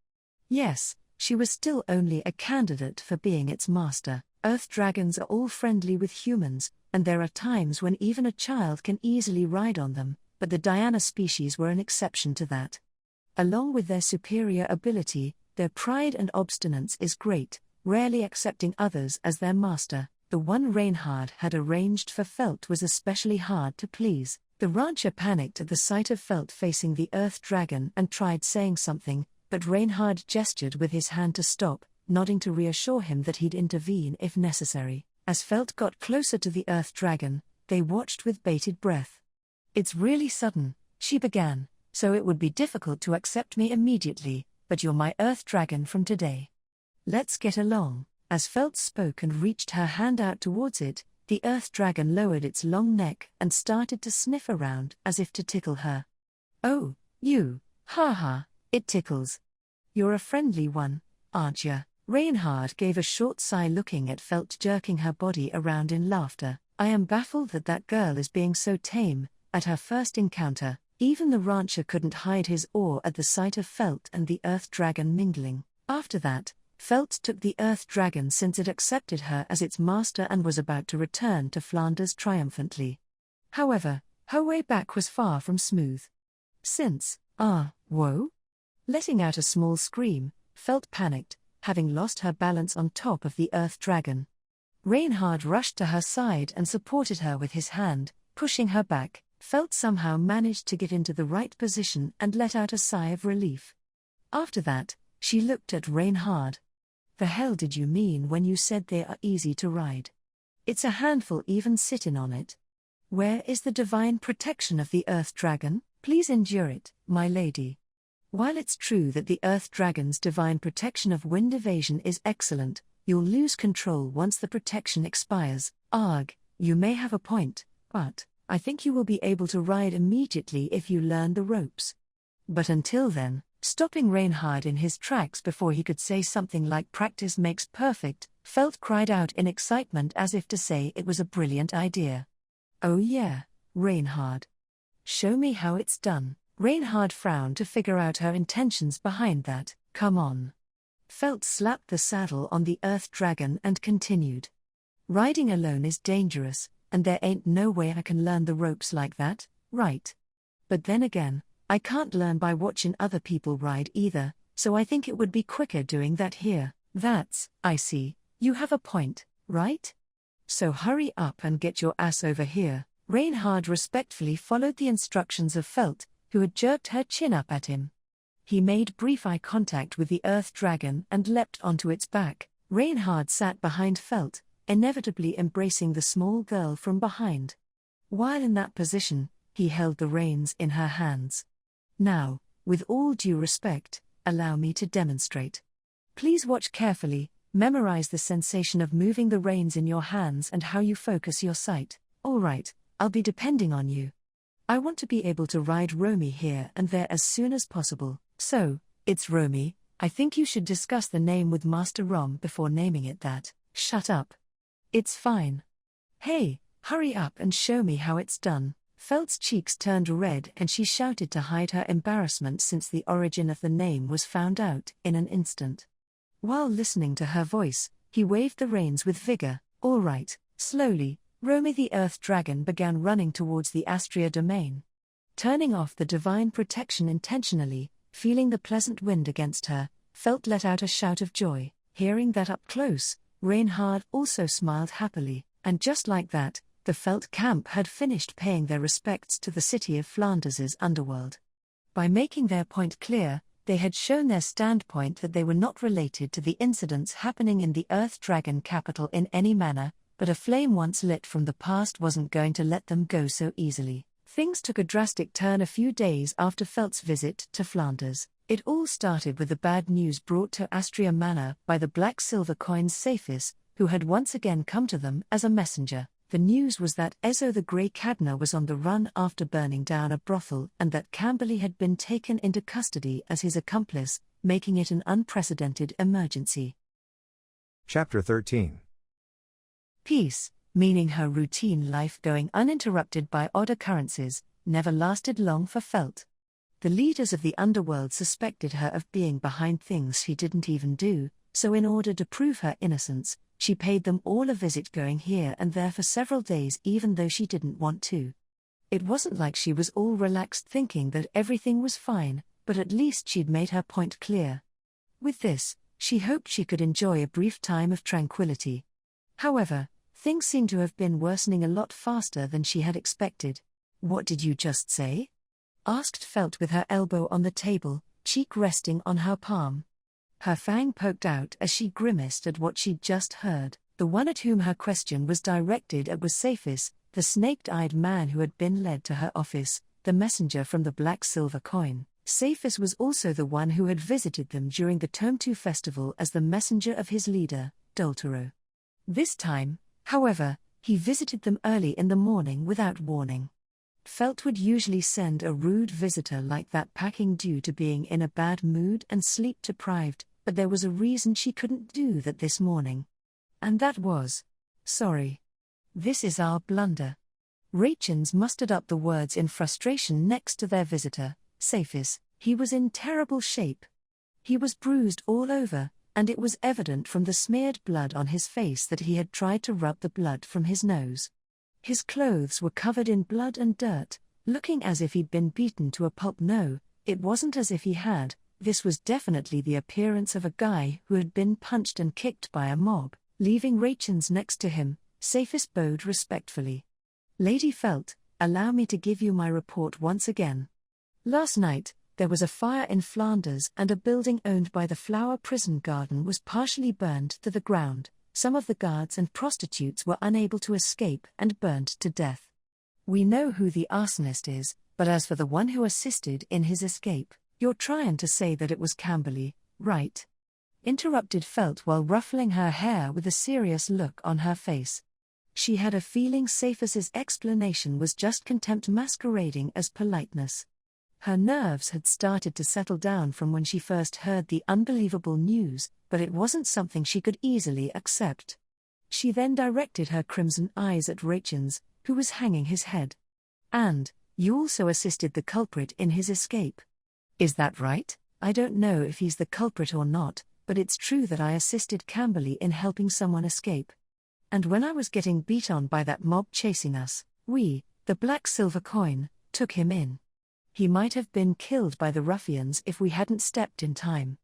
Yes, she was still only a candidate for being its master. Earth dragons are all friendly with humans, and there are times when even a child can easily ride on them, but the Diana species were an exception to that. Along with their superior ability, their pride and obstinance is great, rarely accepting others as their master. The one Reinhard had arranged for Felt was especially hard to please. The rancher panicked at the sight of Felt facing the Earth Dragon and tried saying something, but Reinhard gestured with his hand to stop, nodding to reassure him that he'd intervene if necessary. As Felt got closer to the Earth Dragon, they watched with bated breath. It's really sudden, she began, so it would be difficult to accept me immediately, but you're my Earth Dragon from today. Let's get along. As Felt spoke and reached her hand out towards it, the Earth Dragon lowered its long neck and started to sniff around as if to tickle her. Oh, you, haha, it tickles. You're a friendly one, aren't ya? Reinhard gave a short sigh looking at Felt jerking her body around in laughter. I am baffled that that girl is being so tame. At her first encounter, even the rancher couldn't hide his awe at the sight of Felt and the Earth Dragon mingling. After that, Felt took the Earth Dragon since it accepted her as its master and was about to return to Flanders triumphantly. However, her way back was far from smooth. Since, whoa? Letting out a small scream, Felt panicked, having lost her balance on top of the Earth Dragon. Reinhard rushed to her side and supported her with his hand, pushing her back. Felt somehow managed to get into the right position and let out a sigh of relief. After that, she looked at Reinhard. The hell did you mean when you said they are easy to ride? It's a handful even sitting on it. Where is the divine protection of the Earth Dragon? Please endure it, my lady. While it's true that the Earth Dragon's divine protection of wind evasion is excellent, you'll lose control once the protection expires. Arg, you may have a point, but I think you will be able to ride immediately if you learn the ropes. But until then, stopping Reinhard in his tracks before he could say something like practice makes perfect, Felt cried out in excitement as if to say it was a brilliant idea. Oh yeah, Reinhard. Show me how it's done. Reinhard frowned to figure out her intentions behind that. Come on. Felt slapped the saddle on the Earth Dragon and continued. Riding alone is dangerous, and there ain't no way I can learn the ropes like that, right? But then again, I can't learn by watching other people ride either, so I think it would be quicker doing that here. I see, you have a point, right? So hurry up and get your ass over here. Reinhard respectfully followed the instructions of Felt, who had jerked her chin up at him. He made brief eye contact with the Earth Dragon and leapt onto its back. Reinhard sat behind Felt, inevitably embracing the small girl from behind. While in that position, he held the reins in her hands. Now, with all due respect, allow me to demonstrate. Please watch carefully, memorize the sensation of moving the reins in your hands and how you focus your sight. All right, I'll be depending on you. I want to be able to ride Romy here and there as soon as possible. So, it's Romy. I think you should discuss the name with Master Rom before naming it that. Shut up. It's fine. Hey, hurry up and show me how it's done. Felt's cheeks turned red and she shouted to hide her embarrassment since the origin of the name was found out in an instant. While listening to her voice, he waved the reins with vigor. All right, slowly, Romy the Earth Dragon began running towards the Astria domain. Turning off the divine protection intentionally, feeling the pleasant wind against her, Felt let out a shout of joy. Hearing that up close, Reinhard also smiled happily, and just like that, the Felt camp had finished paying their respects to the city of Flanders' underworld. By making their point clear, they had shown their standpoint that they were not related to the incidents happening in the Earth Dragon capital in any manner, but a flame once lit from the past wasn't going to let them go so easily. Things took a drastic turn a few days after Felt's visit to Flanders. It all started with the bad news brought to Astria Manor by the black silver coin's Cephas, who had once again come to them as a messenger. The news was that Ezo the Grey Cadner was on the run after burning down a brothel and that Camberley had been taken into custody as his accomplice, making it an unprecedented emergency. Chapter 13. Peace, meaning her routine life going uninterrupted by odd occurrences, never lasted long for Felt. The leaders of the underworld suspected her of being behind things she didn't even do, so in order to prove her innocence, she paid them all a visit going here and there for several days even though she didn't want to. It wasn't like she was all relaxed thinking that everything was fine, but at least she'd made her point clear. With this, she hoped she could enjoy a brief time of tranquility. However, things seemed to have been worsening a lot faster than she had expected. What did you just say? Asked Felt with her elbow on the table, cheek resting on her palm. Her fang poked out as she grimaced at what she'd just heard. The one at whom her question was directed at was Cephas, the snake-eyed man who had been led to her office, the messenger from the black silver coin. Cephas was also the one who had visited them during the Tomtu festival as the messenger of his leader, Doltero. This time, however, he visited them early in the morning without warning. Felt would usually send a rude visitor like that packing due to being in a bad mood and sleep-deprived, but there was a reason she couldn't do that this morning. And that was, sorry. This is our blunder. Rachins mustered up the words in frustration next to their visitor, Cephas. He was in terrible shape. He was bruised all over, and it was evident from the smeared blood on his face that he had tried to rub the blood from his nose. His clothes were covered in blood and dirt, looking as if he'd been beaten to a pulp. No, it wasn't as if he had. This was definitely the appearance of a guy who had been punched and kicked by a mob. Leaving Rachins next to him, Cephas bowed respectfully. Lady Felt, allow me to give you my report once again. Last night, there was a fire in Flanders and a building owned by the Flower Prison Garden was partially burned to the ground. Some of the guards and prostitutes were unable to escape and burned to death. We know who the arsonist is, but as for the one who assisted in his escape, you're trying to say that it was Camberley, right? Interrupted Felt while ruffling her hair with a serious look on her face. She had a feeling Cephas's explanation was just contempt masquerading as politeness. Her nerves had started to settle down from when she first heard the unbelievable news, but it wasn't something she could easily accept. She then directed her crimson eyes at Rachens, who was hanging his head. "And, you also assisted the culprit in his escape. Is that right? I don't know if he's the culprit or not, but it's true that I assisted Camberley in helping someone escape. And when I was getting beat on by that mob chasing us, we, the black silver coin, took him in. He might have been killed by the ruffians if we hadn't stepped in time.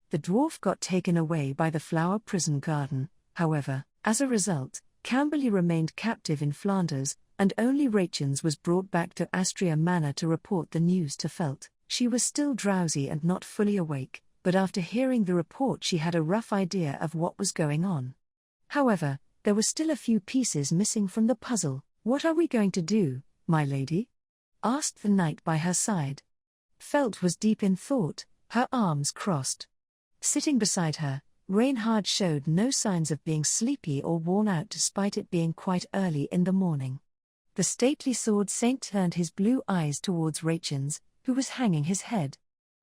The dwarf got taken away by the Flower Prison Garden, however, as a result, Camberley remained captive in Flanders, and only Rachens was brought back to Astria Manor to report the news to Felt. She was still drowsy and not fully awake, but after hearing the report she had a rough idea of what was going on. However, there were still a few pieces missing from the puzzle. "What are we going to do, my lady?" asked the knight by her side. Felt was deep in thought, her arms crossed. Sitting beside her, Reinhard showed no signs of being sleepy or worn out despite it being quite early in the morning. The stately sword saint turned his blue eyes towards Rachens, who was hanging his head.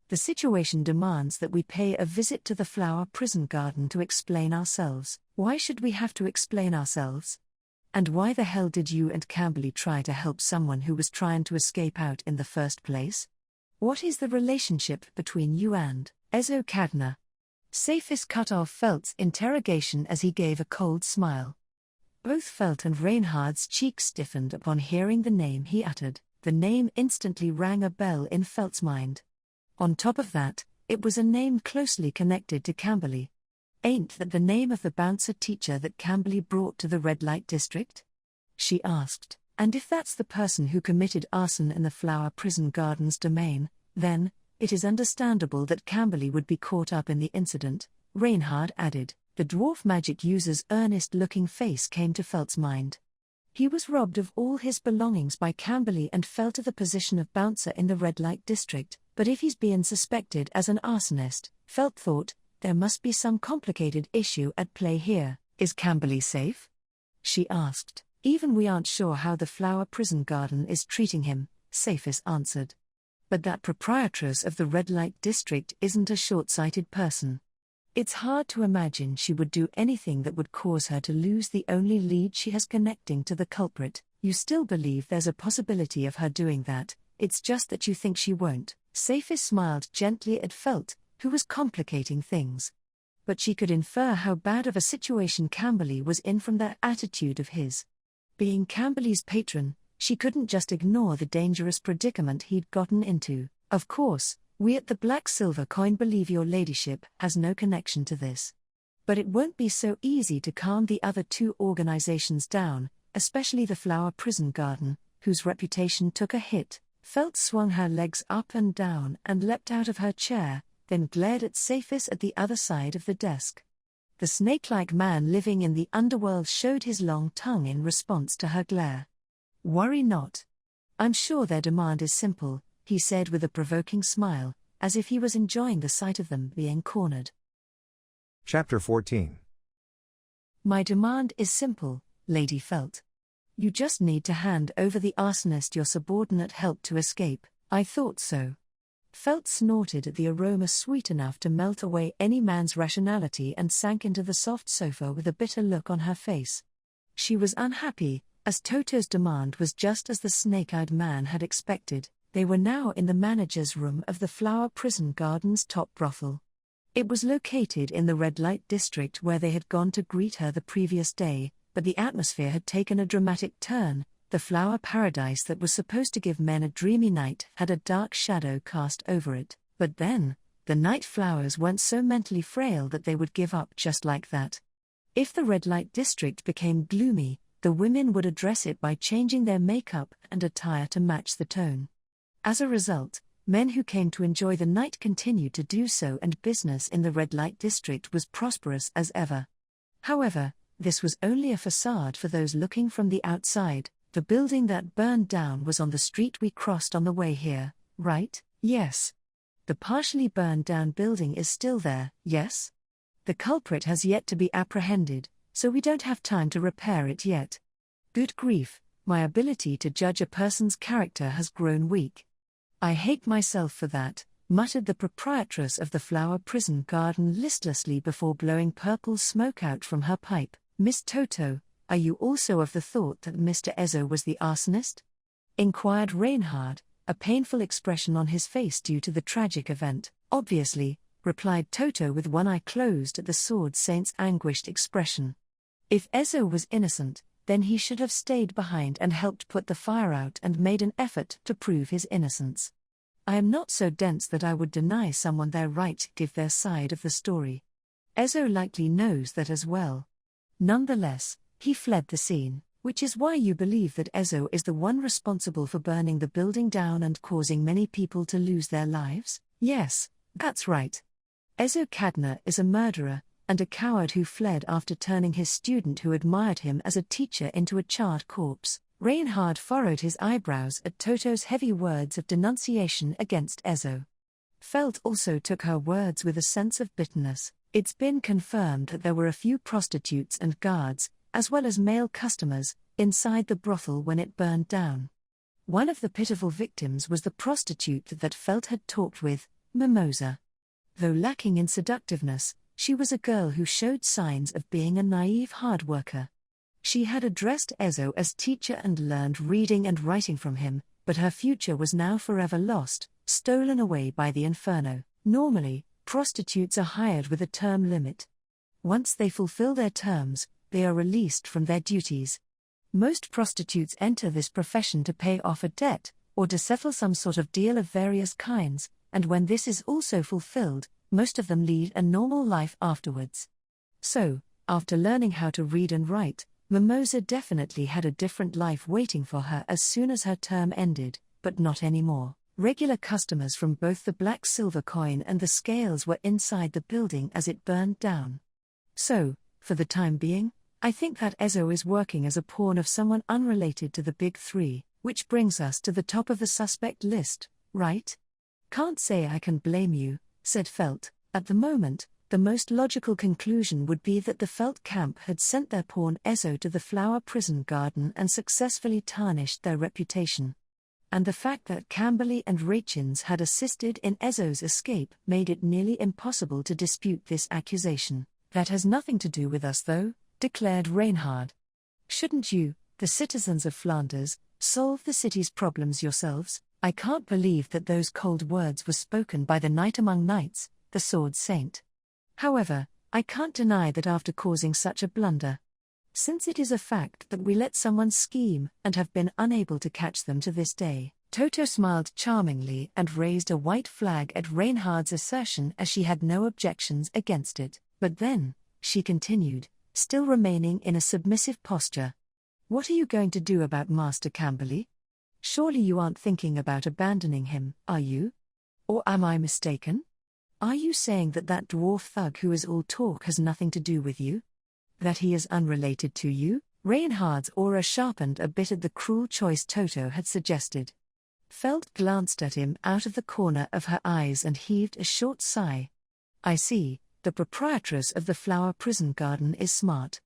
"The situation demands that we pay a visit to the Flower Prison Garden to explain ourselves." "Why should we have to explain ourselves? And why the hell did you and Camberley try to help someone who was trying to escape out in the first place? What is the relationship between you and Ezo Cadna?" Cephas cut off Felt's interrogation as he gave a cold smile. Both Felt and Reinhard's cheeks stiffened upon hearing the name he uttered. The name instantly rang a bell in Felt's mind. On top of that, it was a name closely connected to Camberley. "Ain't that the name of the bouncer teacher that Camberley brought to the red light district?" she asked. "And if that's the person who committed arson in the Flower Prison Garden's domain, then it is understandable that Camberley would be caught up in the incident," Reinhard added. The dwarf magic user's earnest-looking face came to Felt's mind. He was robbed of all his belongings by Camberley and fell to the position of bouncer in the red light district, but if he's being suspected as an arsonist, Felt thought, there must be some complicated issue at play here. "Is Camberley safe?" she asked. "Even we aren't sure how the Flower Prison Garden is treating him," Cephas answered. "But that proprietress of the red light district isn't a short-sighted person. It's hard to imagine she would do anything that would cause her to lose the only lead she has connecting to the culprit. You still believe there's a possibility of her doing that, it's just that you think she won't." Cephas smiled gently at Felt, who was complicating things. But she could infer how bad of a situation Camberley was in from that attitude of his. Being Camberley's patron, she couldn't just ignore the dangerous predicament he'd gotten into. "Of course, we at the Black Silver Coin believe your ladyship has no connection to this. But it won't be so easy to calm the other two organizations down, especially the Flower Prison Garden, whose reputation took a hit." Felt swung her legs up and down and leapt out of her chair, then glared at Cephas at the other side of the desk. The snake-like man living in the underworld showed his long tongue in response to her glare. "Worry not. I'm sure their demand is simple," he said with a provoking smile, as if he was enjoying the sight of them being cornered. Chapter 14. "My demand is simple, Lady Felt. You just need to hand over the arsonist your subordinate help to escape." "I thought so." Felt snorted at the aroma sweet enough to melt away any man's rationality and sank into the soft sofa with a bitter look on her face. She was unhappy, as Toto's demand was just as the snake-eyed man had expected. They were now in the manager's room of the Flower Prison Garden's top brothel. It was located in the red light district where they had gone to greet her the previous day, but the atmosphere had taken a dramatic turn. The flower paradise that was supposed to give men a dreamy night had a dark shadow cast over it. But then, the night flowers weren't so mentally frail that they would give up just like that. If the red light district became gloomy, the women would address it by changing their makeup and attire to match the tone. As a result, men who came to enjoy the night continued to do so, and business in the red light district was prosperous as ever. However, this was only a facade for those looking from the outside. The building that burned down was on the street we crossed on the way here, right? Yes. The partially burned down building is still there, yes? The culprit has yet to be apprehended, so we don't have time to repair it yet. Good grief, my ability to judge a person's character has grown weak. I hate myself for that, muttered the proprietress of the flower prison garden listlessly before blowing purple smoke out from her pipe. Miss Toto, are you also of the thought that Mr. Ezo was the arsonist? Inquired Reinhard, a painful expression on his face due to the tragic event. Obviously, replied Toto with one eye closed at the sword saint's anguished expression. If Ezo was innocent, then he should have stayed behind and helped put the fire out and made an effort to prove his innocence. I am not so dense that I would deny someone their right to give their side of the story. Ezo likely knows that as well. Nonetheless, he fled the scene, which is why you believe that Ezo is the one responsible for burning the building down and causing many people to lose their lives? Yes, that's right. Ezo Cadner is a murderer, and a coward who fled after turning his student who admired him as a teacher into a charred corpse. Reinhard furrowed his eyebrows at Toto's heavy words of denunciation against Ezo. Felt also took her words with a sense of bitterness. It's been confirmed that there were a few prostitutes and guards, as well as male customers, inside the brothel when it burned down. One of the pitiful victims was the prostitute that Felt had talked with, Mimosa. Though lacking in seductiveness, she was a girl who showed signs of being a naive hard worker. She had addressed Ezo as teacher and learned reading and writing from him, but her future was now forever lost, stolen away by the inferno. Normally, prostitutes are hired with a term limit. Once they fulfill their terms, they are released from their duties. Most prostitutes enter this profession to pay off a debt, or to settle some sort of deal of various kinds, and when this is also fulfilled, most of them lead a normal life afterwards. So, after learning how to read and write, Mimosa definitely had a different life waiting for her as soon as her term ended, but not anymore. Regular customers from both the black silver coin and the scales were inside the building as it burned down. So, for the time being, I think that Ezo is working as a pawn of someone unrelated to the big three, which brings us to the top of the suspect list, right? Can't say I can blame you, said Felt. At the moment, the most logical conclusion would be that the Felt camp had sent their pawn Ezo to the flower prison garden and successfully tarnished their reputation. And the fact that Camberley and Rachins had assisted in Ezo's escape made it nearly impossible to dispute this accusation. That has nothing to do with us though, declared Reinhard. Shouldn't you, the citizens of Flanders, solve the city's problems yourselves? I can't believe that those cold words were spoken by the knight among knights, the sword saint. However, I can't deny that after causing such a blunder, since it is a fact that we let someone scheme and have been unable to catch them to this day. Toto smiled charmingly and raised a white flag at Reinhard's assertion as she had no objections against it. But then, she continued, still remaining in a submissive posture. What are you going to do about Master Camberley? Surely you aren't thinking about abandoning him, are you? Or am I mistaken? Are you saying that that dwarf thug who is all talk has nothing to do with you? That he is unrelated to you? Reinhard's aura sharpened a bit at the cruel choice Toto had suggested. Felt glanced at him out of the corner of her eyes and heaved a short sigh. I see, the proprietress of the flower prison garden is smart.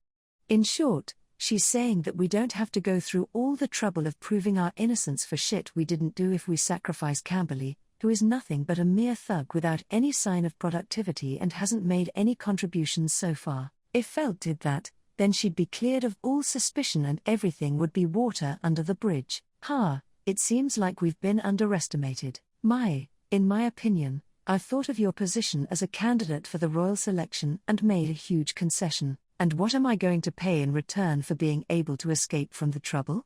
In short, she's saying that we don't have to go through all the trouble of proving our innocence for shit we didn't do if we sacrifice Camberley, who is nothing but a mere thug without any sign of productivity and hasn't made any contributions so far. If Felt did that, then she'd be cleared of all suspicion and everything would be water under the bridge. It seems like we've been underestimated. In my opinion, I've thought of your position as a candidate for the royal selection and made a huge concession. And what am I going to pay in return for being able to escape from the trouble?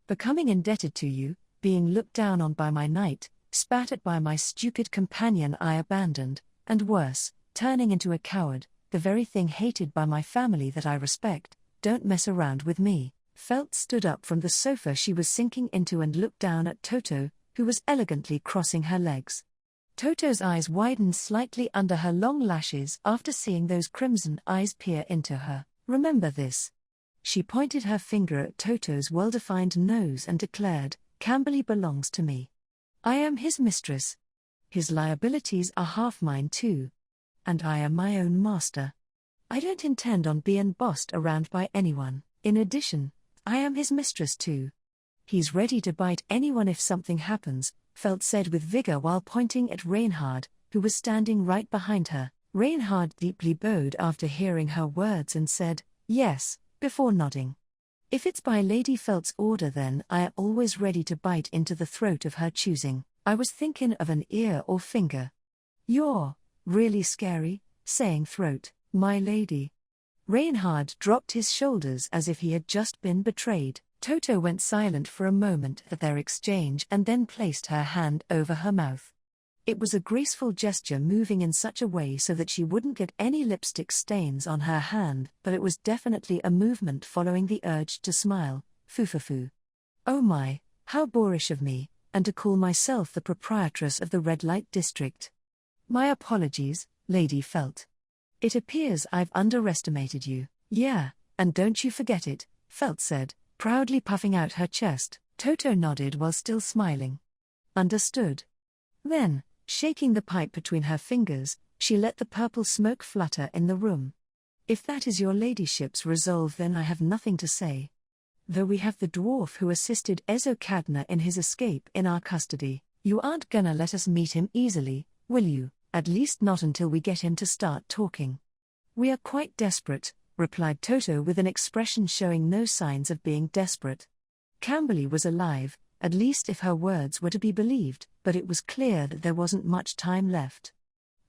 Becoming indebted to you, being looked down on by my knight, spat at by my stupid companion I abandoned, and worse, turning into a coward, the very thing hated by my family that I respect. Don't mess around with me. Felt stood up from the sofa she was sinking into and looked down at Toto, who was elegantly crossing her legs. Toto's eyes widened slightly under her long lashes after seeing those crimson eyes peer into her. "Remember this." She pointed her finger at Toto's well-defined nose and declared, "Camberley belongs to me. I am his mistress. His liabilities are half mine too. And I am my own master. I don't intend on being bossed around by anyone. In addition, I am his mistress too. He's ready to bite anyone if something happens," Felt said with vigor while pointing at Reinhard, who was standing right behind her. Reinhard deeply bowed after hearing her words and said, "Yes," before nodding. "If it's by Lady Felt's order, then I am always ready to bite into the throat of her choosing. I was thinking of an ear or finger." "You're really scary, saying throat, my lady." Reinhard dropped his shoulders as if he had just been betrayed. Toto went silent for a moment at their exchange and then placed her hand over her mouth. It was a graceful gesture, moving in such a way so that she wouldn't get any lipstick stains on her hand, but it was definitely a movement following the urge to smile. Foo. "Oh my, how boorish of me, and to call myself the proprietress of the red light district. My apologies, Lady Felt. It appears I've underestimated you." "Yeah, and don't you forget it," Felt said, proudly puffing out her chest. Toto nodded while still smiling. "Understood." Then, shaking the pipe between her fingers, she let the purple smoke flutter in the room. "If that is your ladyship's resolve, then I have nothing to say. Though we have the dwarf who assisted Ezo Cadna in his escape in our custody, you aren't gonna let us meet him easily, will you? At least not until we get him to start talking." "We are quite desperate," replied Toto with an expression showing no signs of being desperate. Camberley was alive, at least if her words were to be believed, but it was clear that there wasn't much time left.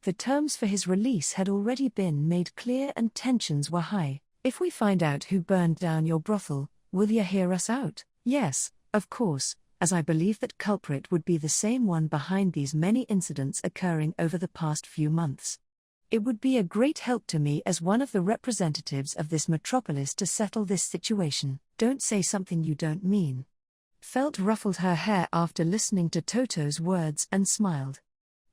The terms for his release had already been made clear and tensions were high. "If we find out who burned down your brothel, will you hear us out?" "Yes, of course, as I believe that culprit would be the same one behind these many incidents occurring over the past few months. It would be a great help to me as one of the representatives of this metropolis to settle this situation." "Don't say something you don't mean." Felt ruffled her hair after listening to Toto's words and smiled.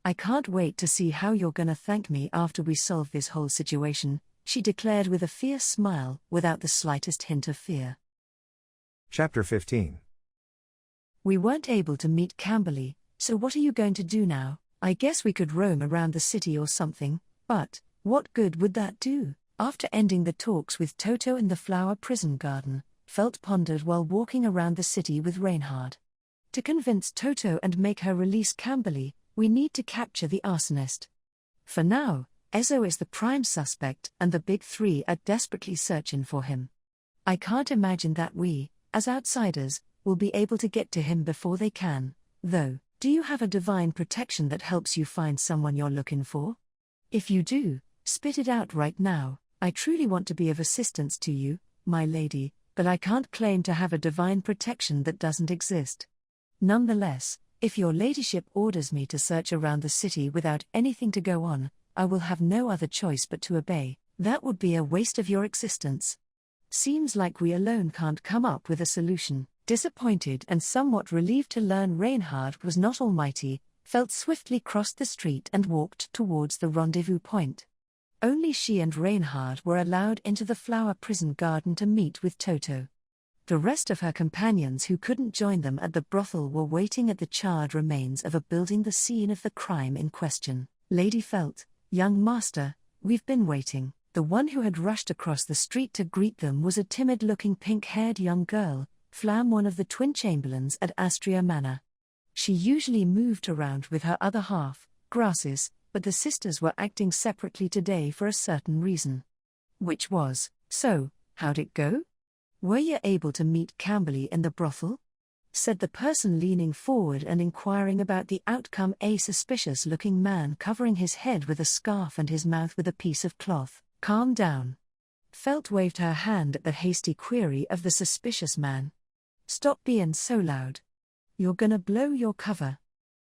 "I can't wait to see how you're gonna thank me after we solve this whole situation," she declared with a fierce smile, without the slightest hint of fear. Chapter 15. "We weren't able to meet Camberley, so what are you going to do now? I guess we could roam around the city or something, but what good would that do?" After ending the talks with Toto in the flower prison garden, Felt pondered while walking around the city with Reinhard. "To convince Toto and make her release Camberley, we need to capture the arsonist. For now, Ezo is the prime suspect and the big three are desperately searching for him. I can't imagine that we, as outsiders, will be able to get to him before they can, though. Do you have a divine protection that helps you find someone you're looking for? If you do, spit it out right now. I truly want to be of assistance to you, my lady, but I can't claim to have a divine protection that doesn't exist. Nonetheless, if your ladyship orders me to search around the city without anything to go on, I will have no other choice but to obey. That would be a waste of your existence. Seems like we alone can't come up with a solution." Disappointed and somewhat relieved to learn Reinhard was not almighty, Felt swiftly crossed the street and walked towards the rendezvous point. Only she and Reinhard were allowed into the flower prison garden to meet with Toto. The rest of her companions who couldn't join them at the brothel were waiting at the charred remains of a building, the scene of the crime in question. "Lady Felt, young master, we've been waiting." The one who had rushed across the street to greet them was a timid-looking pink-haired young girl, Flam, one of the twin chamberlains at Astria Manor. She usually moved around with her other half, Grasses, but the sisters were acting separately today for a certain reason. Which was, "So, how'd it go? Were you able to meet Camberley in the brothel?" said the person leaning forward and inquiring about the outcome, a suspicious-looking man covering his head with a scarf and his mouth with a piece of cloth. "Calm down." Felt waved her hand at the hasty query of the suspicious man. "Stop being so loud. You're gonna blow your cover.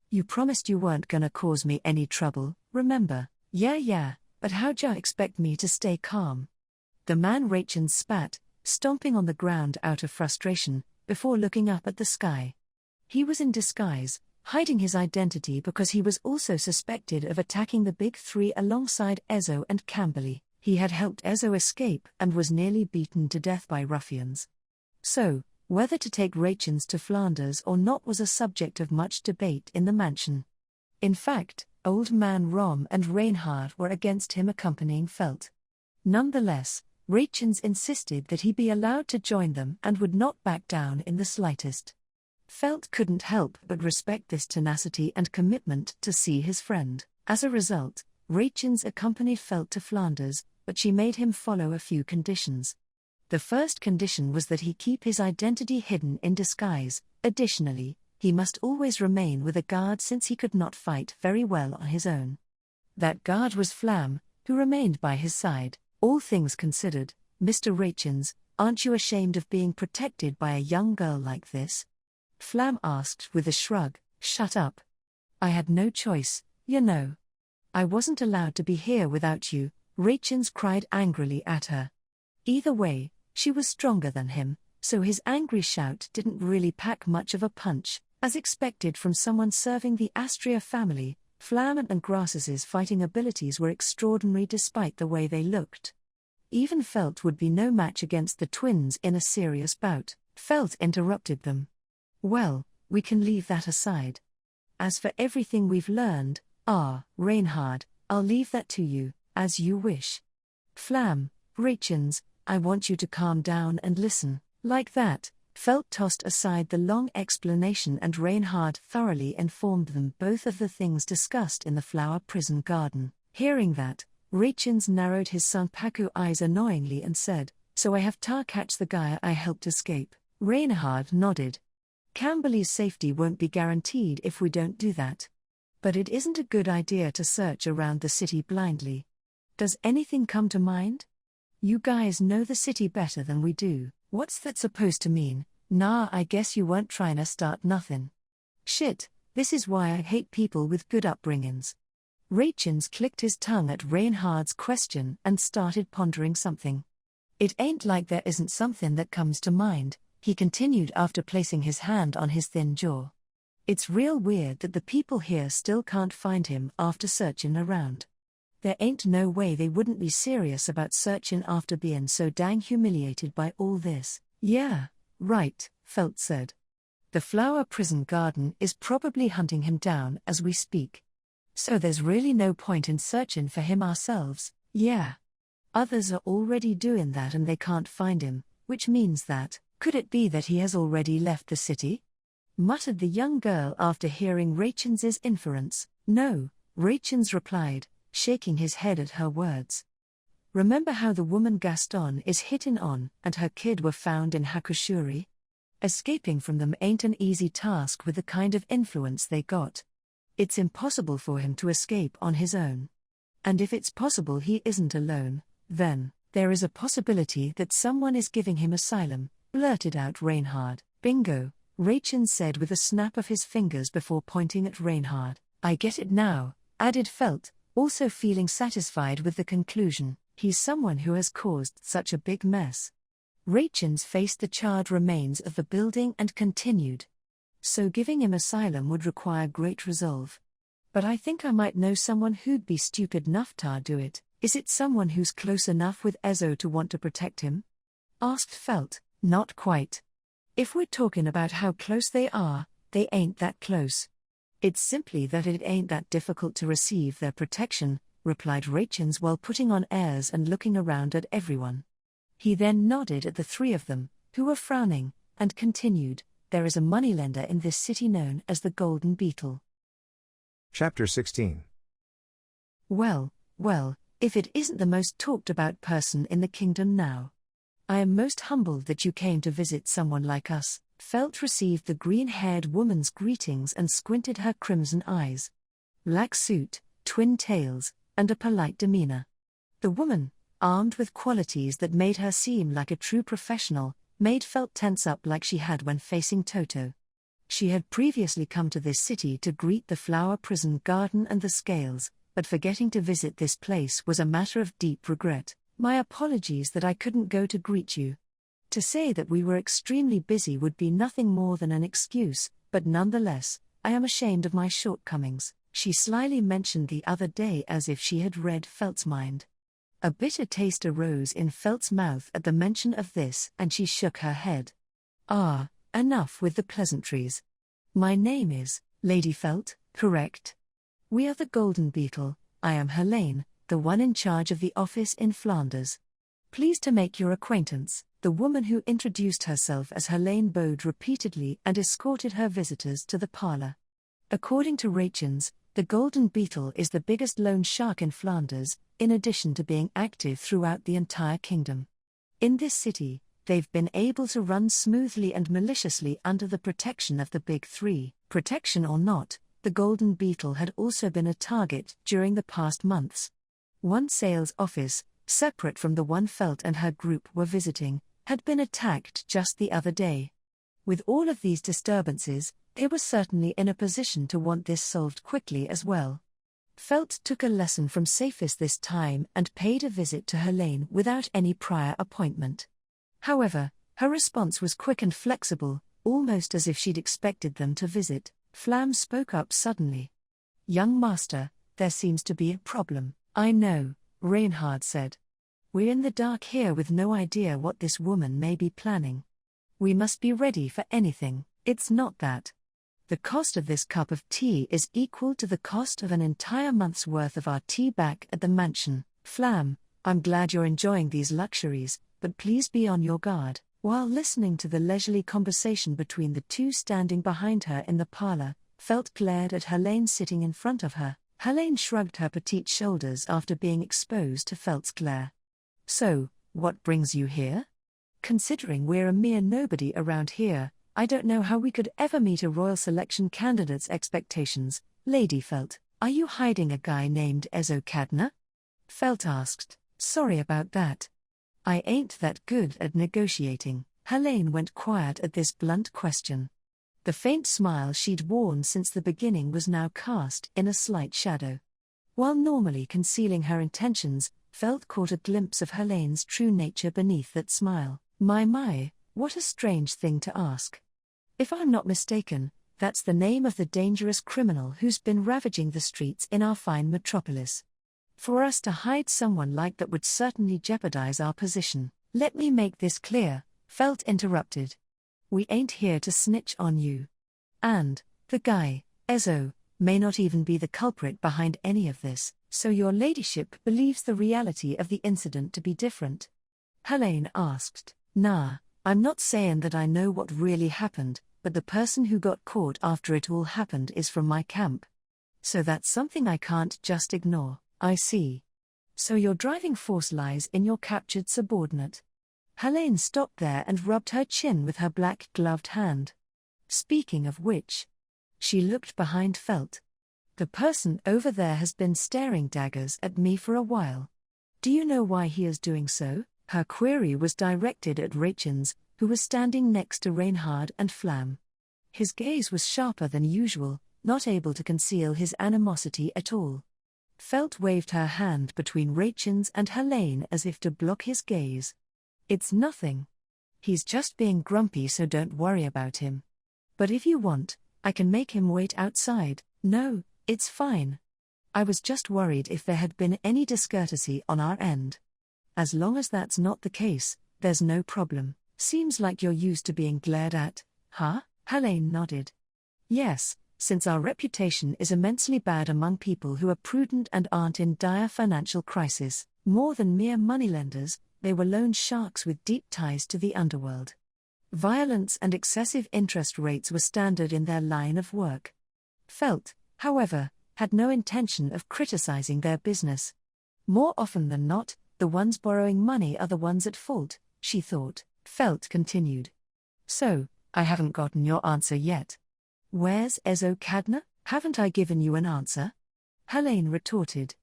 You promised you weren't gonna cause me any trouble, remember?" Yeah, but how'd ya expect me to stay calm?" The man Rachin spat, stomping on the ground out of frustration, before looking up at the sky. He was in disguise, hiding his identity because he was also suspected of attacking the Big Three alongside Ezo and Camberley. He had helped Ezo escape and was nearly beaten to death by ruffians. So, whether to take Rachens to Flanders or not was a subject of much debate in the mansion. In fact, Old Man Rom and Reinhard were against him accompanying Felt. Nonetheless, Rachens insisted that he be allowed to join them and would not back down in the slightest. Felt couldn't help but respect this tenacity and commitment to see his friend. As a result, Rachens accompanied Felt to Flanders, but she made him follow a few conditions. The first condition was that he keep his identity hidden in disguise. Additionally, he must always remain with a guard since he could not fight very well on his own. That guard was Flam, who remained by his side. All things considered, Mr. Rachens, aren't you ashamed of being protected by a young girl like this? Flam asked with a shrug. Shut up. I had no choice, you know. I wasn't allowed to be here without you, Rachens cried angrily at her. Either way, she was stronger than him, so his angry shout didn't really pack much of a punch. As expected from someone serving the Astria family, Flam and Grass's fighting abilities were extraordinary despite the way they looked. Even Felt would be no match against the twins in a serious bout. Felt interrupted them. Well, we can leave that aside. As for everything we've learned, Reinhard, I'll leave that to you, as you wish. Flam, Rachens, I want you to calm down and listen. Like that, Felt tossed aside the long explanation and Reinhard thoroughly informed them both of the things discussed in the flower prison garden. Hearing that, Rachens narrowed his Sanpaku eyes annoyingly and said, So I have to catch the guy I helped escape. Reinhard nodded. Camberley's safety won't be guaranteed if we don't do that. But it isn't a good idea to search around the city blindly. Does anything come to mind? You guys know the city better than we do. What's that supposed to mean? Nah, I guess you weren't trying to start nothing. Shit, this is why I hate people with good upbringings. Rachens clicked his tongue at Reinhard's question and started pondering something. It ain't like there isn't something that comes to mind, he continued after placing his hand on his thin jaw. It's real weird that the people here still can't find him after searching around. There ain't no way they wouldn't be serious about searching after being so dang humiliated by all this. Yeah, right, Felt said. The flower prison garden is probably hunting him down as we speak. So there's really no point in searching for him ourselves, yeah. Others are already doing that and they can't find him, which means that, could it be that he has already left the city? Muttered the young girl after hearing Rachens's inference. No, Rachens replied, shaking his head at her words. Remember how the woman Gaston is hitting on and her kid were found in Hakushuri? Escaping from them ain't an easy task with the kind of influence they got. It's impossible for him to escape on his own. And if it's possible he isn't alone, then, there is a possibility that someone is giving him asylum, blurted out Reinhard. Bingo, Rachens said with a snap of his fingers before pointing at Reinhard. I get it now, added Felt, also feeling satisfied with the conclusion. He's someone who has caused such a big mess. Rachens faced the charred remains of the building and continued. So giving him asylum would require great resolve. But I think I might know someone who'd be stupid enough to do it. Is it someone who's close enough with Ezo to want to protect him? Asked Felt. Not quite. If we're talking about how close they ain't that close. It's simply that it ain't that difficult to receive their protection, replied Rachens while putting on airs and looking around at everyone. He then nodded at the three of them, who were frowning, and continued, There is a moneylender in this city known as the Golden Beetle. Chapter 16. Well, if it isn't the most talked about person in the kingdom now. I am most humbled that you came to visit someone like us. Felt received the green-haired woman's greetings and squinted her crimson eyes. Black suit, twin tails, and a polite demeanor. The woman, armed with qualities that made her seem like a true professional, made Felt tense up like she had when facing Toto. She had previously come to this city to greet the flower prison garden and the scales, but forgetting to visit this place was a matter of deep regret. My apologies that I couldn't go to greet you. To say that we were extremely busy would be nothing more than an excuse, but nonetheless, I am ashamed of my shortcomings, she slyly mentioned the other day as if she had read Felt's mind. A bitter taste arose in Felt's mouth at the mention of this, and she shook her head. Ah, enough with the pleasantries. My name is Lady Felt, correct? We are the Golden Beetle. I am Helene, the one in charge of the office in Flanders. Pleased to make your acquaintance. The woman who introduced herself as Helene bowed repeatedly and escorted her visitors to the parlor. According to Reinhard, the Golden Beetle is the biggest loan shark in Flanders, in addition to being active throughout the entire kingdom. In this city, they've been able to run smoothly and maliciously under the protection of the Big Three. Protection or not, the Golden Beetle had also been a target during the past months. One sales office, separate from the one Felt and her group were visiting, had been attacked just the other day. With all of these disturbances, they were certainly in a position to want this solved quickly as well. Felt took a lesson from Cephas this time and paid a visit to Helene without any prior appointment. However, her response was quick and flexible, almost as if she'd expected them to visit. Flam spoke up suddenly. Young master, there seems to be a problem. I know, Reinhard said. We're in the dark here with no idea what this woman may be planning. We must be ready for anything. It's not that. The cost of this cup of tea is equal to the cost of an entire month's worth of our tea back at the mansion. Flam, I'm glad you're enjoying these luxuries, but please be on your guard. While listening to the leisurely conversation between the two standing behind her in the parlor, Felt glared at Helene sitting in front of her. Helene shrugged her petite shoulders after being exposed to Felt's glare. So, what brings you here? Considering we're a mere nobody around here, I don't know how we could ever meet a royal selection candidate's expectations. Lady Felt, are you hiding a guy named Ezo Cadna? Felt asked. Sorry about that. I ain't that good at negotiating. Helene went quiet at this blunt question. The faint smile she'd worn since the beginning was now cast in a slight shadow. While normally concealing her intentions, Felt caught a glimpse of Helene's true nature beneath that smile. My, what a strange thing to ask. If I'm not mistaken, that's the name of the dangerous criminal who's been ravaging the streets in our fine metropolis. For us to hide someone like that would certainly jeopardize our position. Let me make this clear, Felt interrupted. We ain't here to snitch on you. And, the guy, Ezo, may not even be the culprit behind any of this, so your ladyship believes the reality of the incident to be different? Helene asked. Nah, I'm not saying that I know what really happened, but the person who got caught after it all happened is from my camp. So that's something I can't just ignore. I see. So your driving force lies in your captured subordinate. Helene stopped there and rubbed her chin with her black gloved hand. Speaking of which, she looked behind Felt. The person over there has been staring daggers at me for a while. Do you know why he is doing so? Her query was directed at Reinhard, who was standing next to Reinhard and Flam. His gaze was sharper than usual, not able to conceal his animosity at all. Felt waved her hand between Reinhard and Helene as if to block his gaze. It's nothing. He's just being grumpy, so don't worry about him. But if you want, I can make him wait outside. No, it's fine. I was just worried if there had been any discourtesy on our end. As long as that's not the case, there's no problem. Seems like you're used to being glared at, huh? Helene nodded. Yes, since our reputation is immensely bad among people who are prudent and aren't in dire financial crisis. More than mere moneylenders, they were loan sharks with deep ties to the underworld. Violence and excessive interest rates were standard in their line of work. Felt, however, had no intention of criticizing their business. More often than not, the ones borrowing money are the ones at fault, she thought. Felt continued. So, I haven't gotten your answer yet. Where's Ezo Cadna? Haven't I given you an answer? Helene retorted.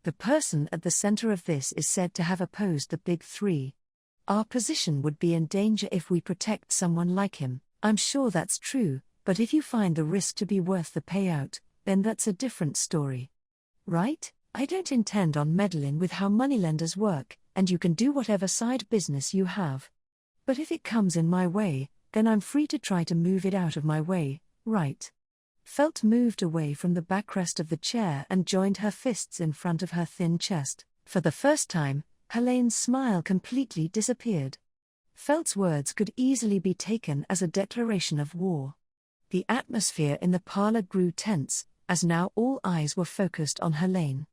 The person at the center of this is said to have opposed the Big Three. Our position would be in danger if we protect someone like him. I'm sure that's true, but if you find the risk to be worth the payout, then that's a different story. Right? I don't intend on meddling with how moneylenders work, and you can do whatever side business you have. But if it comes in my way, then I'm free to try to move it out of my way, right? Felt moved away from the backrest of the chair and joined her fists in front of her thin chest. For the first time, Helene's smile completely disappeared. Felt's words could easily be taken as a declaration of war. The atmosphere in the parlor grew tense, as now all eyes were focused on Helene.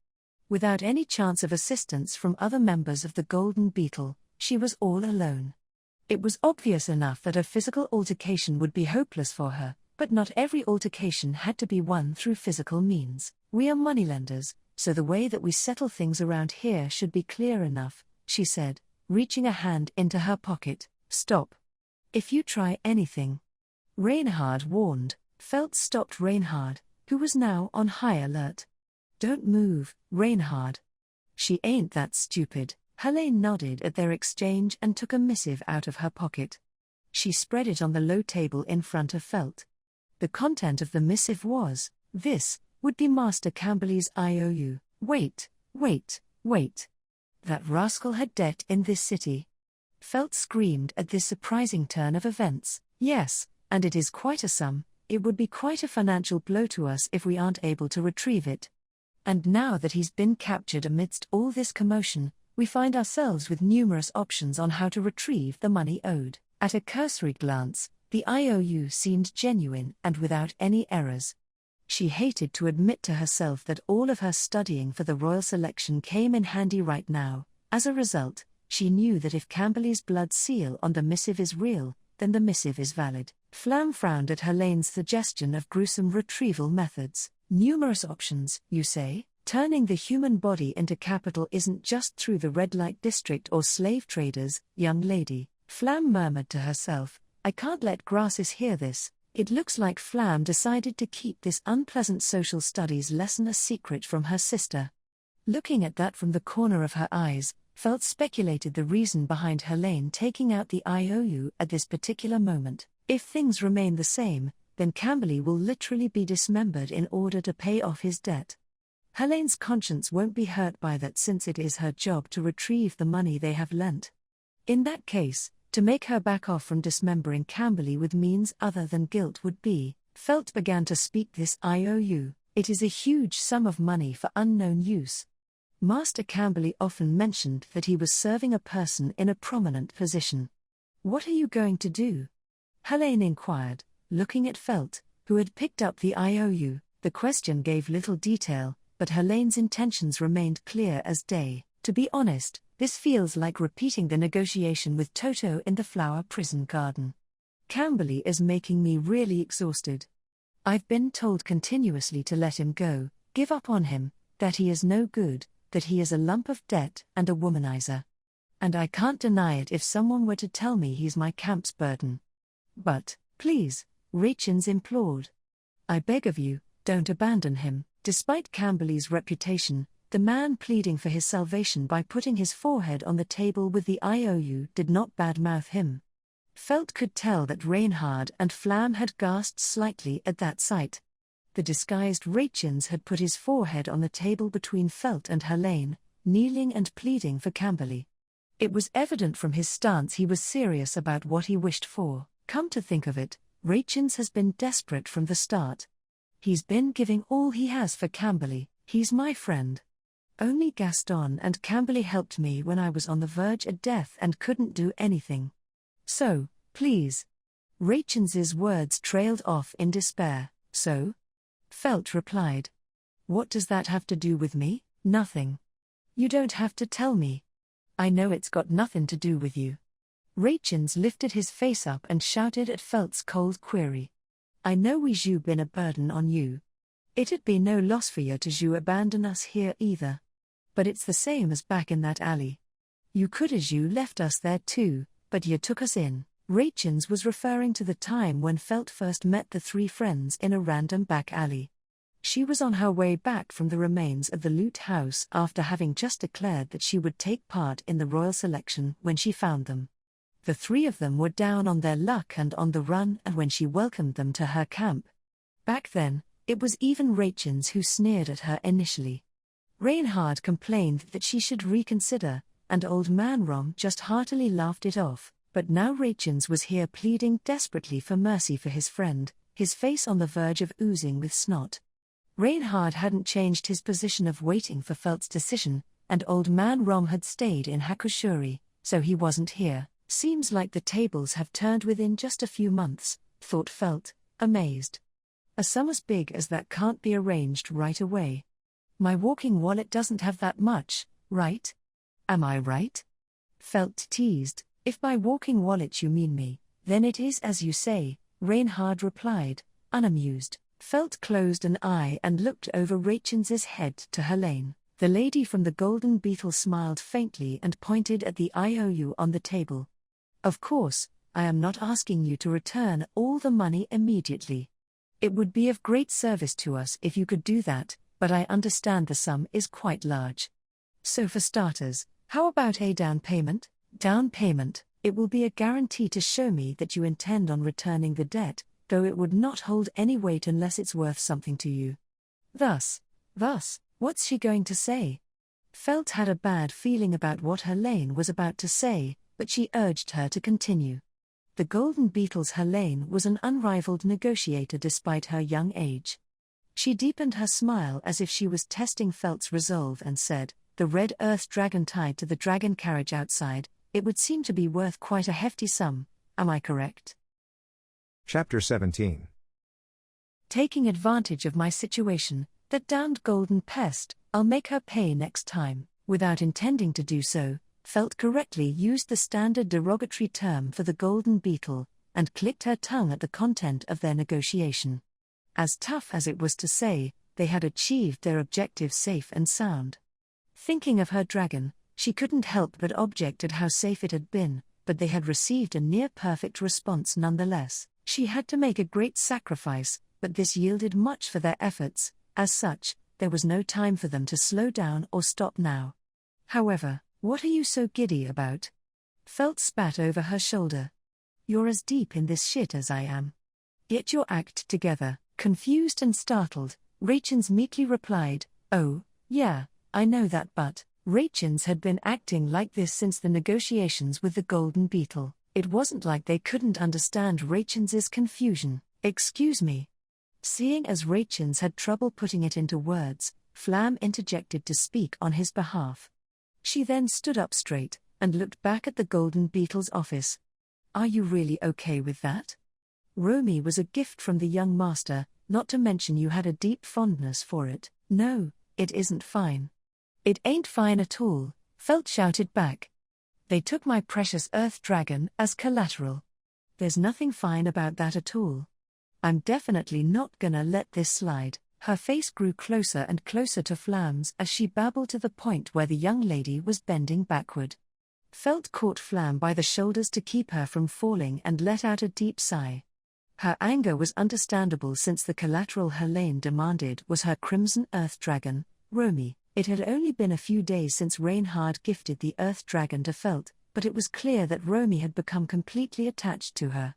Without any chance of assistance from other members of the Golden Beetle, she was all alone. It was obvious enough that a physical altercation would be hopeless for her, but not every altercation had to be won through physical means. We are moneylenders, so the way that we settle things around here should be clear enough, she said, reaching a hand into her pocket. Stop. If you try anything. Reinhard warned. Felt stopped Reinhard, who was now on high alert. Don't move, Reinhard. She ain't that stupid. Helene nodded at their exchange and took a missive out of her pocket. She spread it on the low table in front of Felt. The content of the missive was, this would be Master Camberley's IOU. Wait. That rascal had debt in this city. Felt screamed at this surprising turn of events. Yes, and it is quite a sum. It would be quite a financial blow to us if we aren't able to retrieve it. And now that he's been captured amidst all this commotion, we find ourselves with numerous options on how to retrieve the money owed. At a cursory glance, the IOU seemed genuine and without any errors. She hated to admit to herself that all of her studying for the royal selection came in handy right now. As a result, she knew that if Camberley's blood seal on the missive is real, then the missive is valid. Flam frowned at Helene's suggestion of gruesome retrieval methods. Numerous options, you say? Turning the human body into capital isn't just through the red light district or slave traders, young lady. Flam murmured to herself, I can't let Grasses hear this. It looks like Flam decided to keep this unpleasant social studies lesson a secret from her sister. Looking at that from the corner of her eyes, Felt speculated the reason behind Helene taking out the IOU at this particular moment. If things remain the same, then Camberley will literally be dismembered in order to pay off his debt. Helene's conscience won't be hurt by that since it is her job to retrieve the money they have lent. In that case, to make her back off from dismembering Camberley with means other than guilt would be, Felt began to speak this IOU. It is a huge sum of money for unknown use. Master Camberley often mentioned that he was serving a person in a prominent position. What are you going to do? Helene inquired, looking at Felt, who had picked up the IOU. The question gave little detail, but Helene's intentions remained clear as day. To be honest, this feels like repeating the negotiation with Toto in the flower prison garden. Camberley is making me really exhausted. I've been told continuously to let him go, give up on him, that he is no good, that he is a lump of debt and a womanizer. And I can't deny it if someone were to tell me he's my camp's burden. But, please, Rachins implored. I beg of you, don't abandon him. Despite Camberley's reputation, the man pleading for his salvation by putting his forehead on the table with the IOU did not badmouth him. Felt could tell that Reinhard and Flam had gasped slightly at that sight. The disguised Rachins had put his forehead on the table between Felt and Helene, kneeling and pleading for Camberley. It was evident from his stance he was serious about what he wished for. Come to think of it, Rachins has been desperate from the start. He's been giving all he has for Camberley. He's my friend. Only Gaston and Camberley helped me when I was on the verge of death and couldn't do anything. So, please. Rachins's words trailed off in despair. So? Felt replied. What does that have to do with me? Nothing. You don't have to tell me. I know it's got nothing to do with you. Rachins lifted his face up and shouted at Felt's cold query. I know we've been a burden on you. It'd be no loss for you to abandon us here either. But it's the same as back in that alley. You could left us there too, but you took us in. Rachins was referring to the time when Felt first met the three friends in a random back alley. She was on her way back from the remains of the loot house after having just declared that she would take part in the royal selection when she found them. The three of them were down on their luck and on the run, and when she welcomed them to her camp. Back then, it was even Rachins who sneered at her initially. Reinhard complained that she should reconsider, and Old Man Rom just heartily laughed it off. But now Rachens was here pleading desperately for mercy for his friend, his face on the verge of oozing with snot. Reinhard hadn't changed his position of waiting for Felt's decision, and old man Rom had stayed in Hakushuri, so he wasn't here. Seems like the tables have turned within just a few months, thought Felt, amazed. A sum as big as that can't be arranged right away. My walking wallet doesn't have that much, right? Am I right? Felt teased. If by walking wallet you mean me, then it is as you say, Reinhard replied, unamused. Felt closed an eye and looked over Rachens's head to Helene. The lady from the Golden Beetle smiled faintly and pointed at the IOU on the table. Of course, I am not asking you to return all the money immediately. It would be of great service to us if you could do that, but I understand the sum is quite large. So for starters, how about a down payment? Down payment, it will be a guarantee to show me that you intend on returning the debt, though it would not hold any weight unless it's worth something to you. Thus, what's she going to say? Felt had a bad feeling about what Helene was about to say, but she urged her to continue. The Golden Beetle's Helene was an unrivaled negotiator despite her young age. She deepened her smile as if she was testing Felt's resolve and said, the red earth dragon tied to the dragon carriage outside, it would seem to be worth quite a hefty sum, am I correct? Chapter 17. Taking advantage of my situation, that damned golden pest, I'll make her pay next time. Without intending to do so, Felt correctly used the standard derogatory term for the Golden Beetle, and clicked her tongue at the content of their negotiation. As tough as it was to say, they had achieved their objective safe and sound. Thinking of her dragon, she couldn't help but object at how safe it had been, but they had received a near-perfect response nonetheless. She had to make a great sacrifice, but this yielded much for their efforts. As such, there was no time for them to slow down or stop now. However, what are you so giddy about? Felt spat over her shoulder. You're as deep in this shit as I am. Get your act together. Confused and startled, Rachens meekly replied, oh, yeah, I know that, but Rachens had been acting like this since the negotiations with the Golden Beetle. It wasn't like they couldn't understand Rachens's confusion. Excuse me. Seeing as Rachens had trouble putting it into words, Flam interjected to speak on his behalf. She then stood up straight, and looked back at the Golden Beetle's office. Are you really okay with that? Romy was a gift from the young master, not to mention you had a deep fondness for it. No, it isn't fine. It ain't fine at all, Felt shouted back. They took my precious earth dragon as collateral. There's nothing fine about that at all. I'm definitely not gonna let this slide. Her face grew closer and closer to Flam's as she babbled to the point where the young lady was bending backward. Felt caught Flam by the shoulders to keep her from falling and let out a deep sigh. Her anger was understandable since the collateral Helene demanded was her crimson earth dragon, Romy. It had only been a few days since Reinhard gifted the earth dragon to Felt, but it was clear that Romy had become completely attached to her.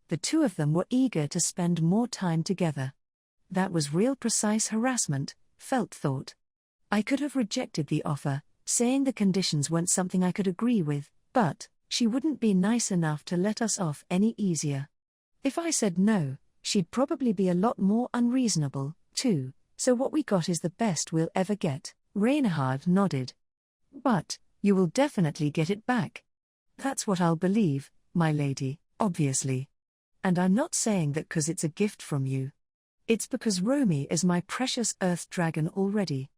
The two of them were eager to spend more time together. That was real precise harassment, Felt thought. I could have rejected the offer, saying the conditions weren't something I could agree with, but she wouldn't be nice enough to let us off any easier. If I said no, she'd probably be a lot more unreasonable, too, so what we got is the best we'll ever get. Reinhard nodded. But you will definitely get it back. That's what I'll believe, my lady, obviously. And I'm not saying that 'cause it's a gift from you. It's because Romy is my precious earth dragon already.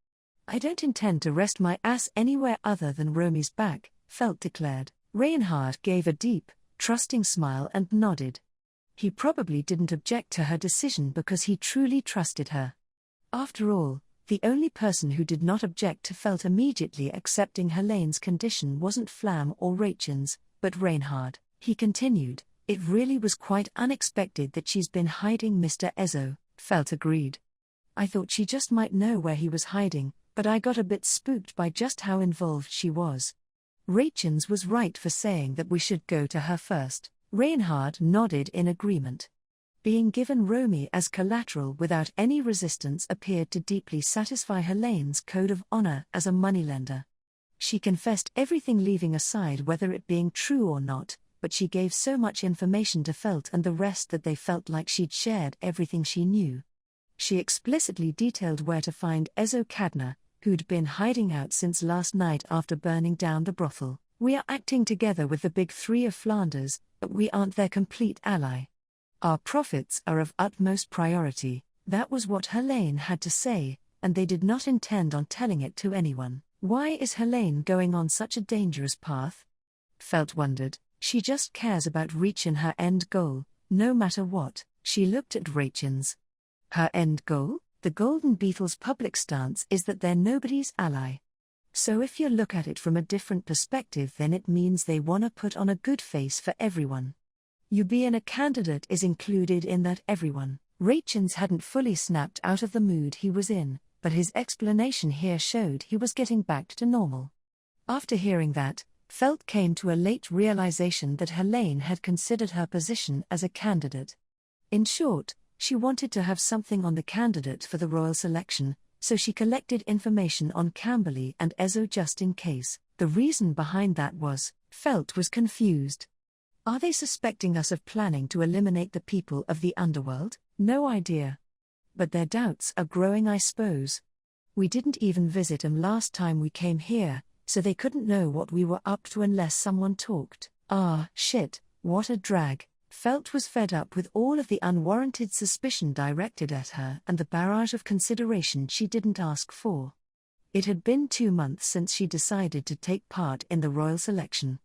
I don't intend to rest my ass anywhere other than Romy's back, Felt declared. Reinhard gave a deep, trusting smile and nodded. He probably didn't object to her decision because he truly trusted her. After all, the only person who did not object to Felt immediately accepting Helene's condition wasn't Flam or Rachens, but Reinhard. He continued, it really was quite unexpected that she's been hiding Mr. Ezo, Felt agreed. I thought she just might know where he was hiding, but I got a bit spooked by just how involved she was. Rachens was right for saying that we should go to her first. Reinhard nodded in agreement. Being given Romy as collateral without any resistance appeared to deeply satisfy Helene's code of honor as a moneylender. She confessed everything, leaving aside whether it being true or not, but she gave so much information to Felt and the rest that they felt like she'd shared everything she knew. She explicitly detailed where to find Ezo Cadna, who'd been hiding out since last night after burning down the brothel. "We are acting together with the big three of Flanders, but we aren't their complete ally. Our profits are of utmost priority." That was what Helene had to say, and they did not intend on telling it to anyone. Why is Helene going on such a dangerous path? Felt wondered. She just cares about reaching her end goal, no matter what. She looked at Rachen's. Her end goal? The Golden Beetle's public stance is that they're nobody's ally. So if you look at it from a different perspective, then it means they wanna put on a good face for everyone. You being a candidate is included in that everyone. Rachen's hadn't fully snapped out of the mood he was in, but his explanation here showed he was getting back to normal. After hearing that, Felt came to a late realization that Helene had considered her position as a candidate. In short, she wanted to have something on the candidate for the royal selection, so she collected information on Camberley and Ezo just in case. The reason behind that was, Felt was confused. Are they suspecting us of planning to eliminate the people of the underworld? No idea. But their doubts are growing, I suppose. We didn't even visit them last time we came here, so they couldn't know what we were up to unless someone talked. Ah, shit, what a drag. Felt was fed up with all of the unwarranted suspicion directed at her and the barrage of consideration she didn't ask for. It had been 2 months since she decided to take part in the royal selection.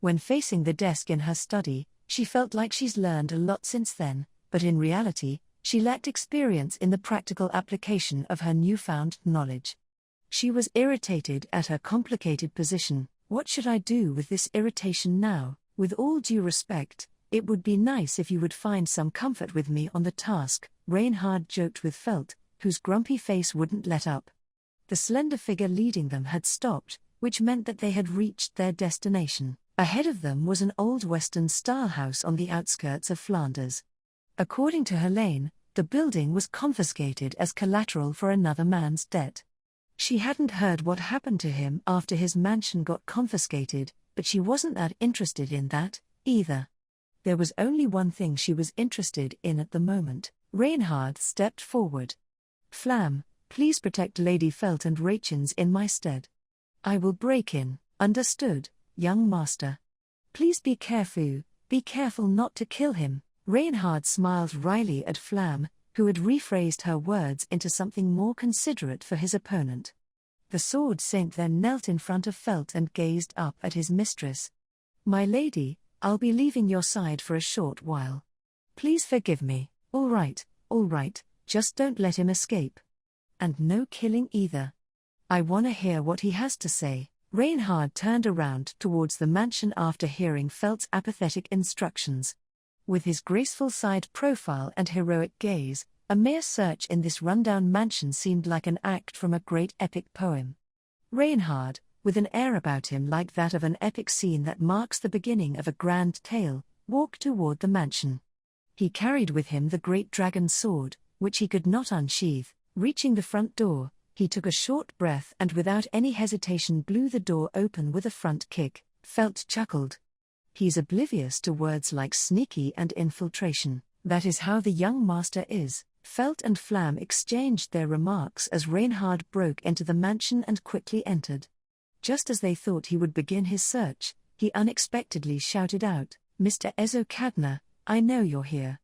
When facing the desk in her study, she felt like she's learned a lot since then, but in reality, she lacked experience in the practical application of her newfound knowledge. She was irritated at her complicated position. What should I do with this irritation now? With all due respect, it would be nice if you would find some comfort with me on the task, Reinhard joked with Felt, whose grumpy face wouldn't let up. The slender figure leading them had stopped, which meant that they had reached their destination. Ahead of them was an old Western-style house on the outskirts of Flanders. According to Helene, the building was confiscated as collateral for another man's debt. She hadn't heard what happened to him after his mansion got confiscated, but she wasn't that interested in that, either. There was only one thing she was interested in at the moment. Reinhard stepped forward. "Flam, please protect Lady Felt and Rachen's in my stead." "I will break in." "Understood, young master." "Please be careful not to kill him." Reinhard smiled wryly at Flam, who had rephrased her words into something more considerate for his opponent. The sword saint then knelt in front of Felt and gazed up at his mistress. "My lady, I'll be leaving your side for a short while. Please forgive me." All right, just don't let him escape. And no killing either. "I wanna hear what he has to say." Reinhard turned around towards the mansion after hearing Felt's apathetic instructions. With his graceful side profile and heroic gaze, a mere search in this rundown mansion seemed like an act from a great epic poem. Reinhard, with an air about him like that of an epic scene that marks the beginning of a grand tale, walked toward the mansion. He carried with him the great dragon sword, which he could not unsheath. Reaching the front door, he took a short breath and without any hesitation blew the door open with a front kick. Felt chuckled. He's oblivious to words like sneaky and infiltration. That is how the young master is. Felt and Flam exchanged their remarks as Reinhard broke into the mansion and quickly entered. Just as they thought he would begin his search, he unexpectedly shouted out, "Mr. Ezo Cadna, I know you're here.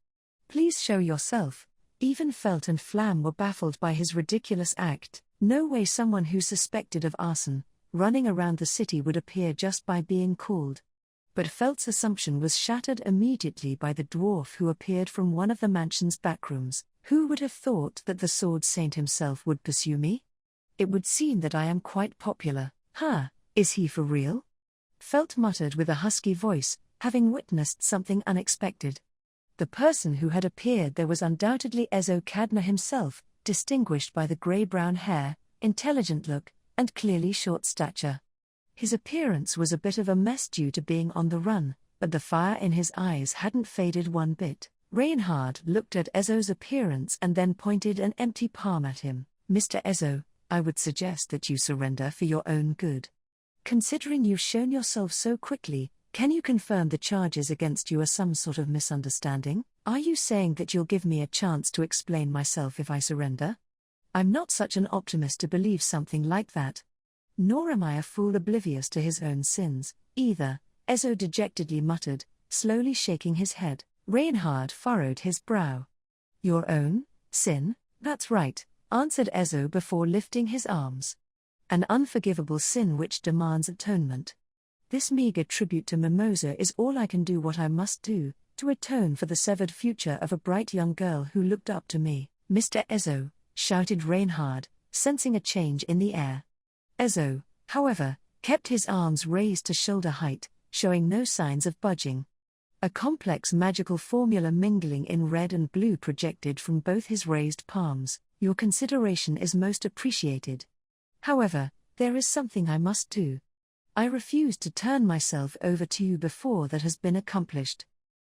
Please show yourself." Even Felt and Flam were baffled by his ridiculous act. No way someone who suspected of arson, running around the city would appear just by being called. But Felt's assumption was shattered immediately by the dwarf who appeared from one of the mansion's backrooms. Who would have thought that the sword saint himself would pursue me? It would seem that I am quite popular. Is he for real? Felt muttered with a husky voice, having witnessed something unexpected. The person who had appeared there was undoubtedly Ezo Cadna himself, distinguished by the grey-brown hair, intelligent look, and clearly short stature. His appearance was a bit of a mess due to being on the run, but the fire in his eyes hadn't faded one bit. Reinhard looked at Ezo's appearance and then pointed an empty palm at him. "Mr. Ezo, I would suggest that you surrender for your own good. Considering you've shown yourself so quickly, Can you confirm the charges against you are some sort of misunderstanding? Are you saying that you'll give me a chance to explain myself if I surrender? I'm not such an optimist to believe something like that. Nor am I a fool oblivious to his own sins, either, Ezo dejectedly muttered, slowly shaking his head. Reinhard furrowed his brow. Your own sin? That's right, answered Ezo before lifting his arms. An unforgivable sin which demands atonement. This meager tribute to Mimosa is all I can do what I must do, to atone for the severed future of a bright young girl who looked up to me. Mr. Ezo, shouted Reinhard, sensing a change in the air. Ezo, however, kept his arms raised to shoulder height, showing no signs of budging. A complex magical formula mingling in red and blue projected from both his raised palms. Your consideration is most appreciated. However, there is something I must do. I refuse to turn myself over to you before that has been accomplished.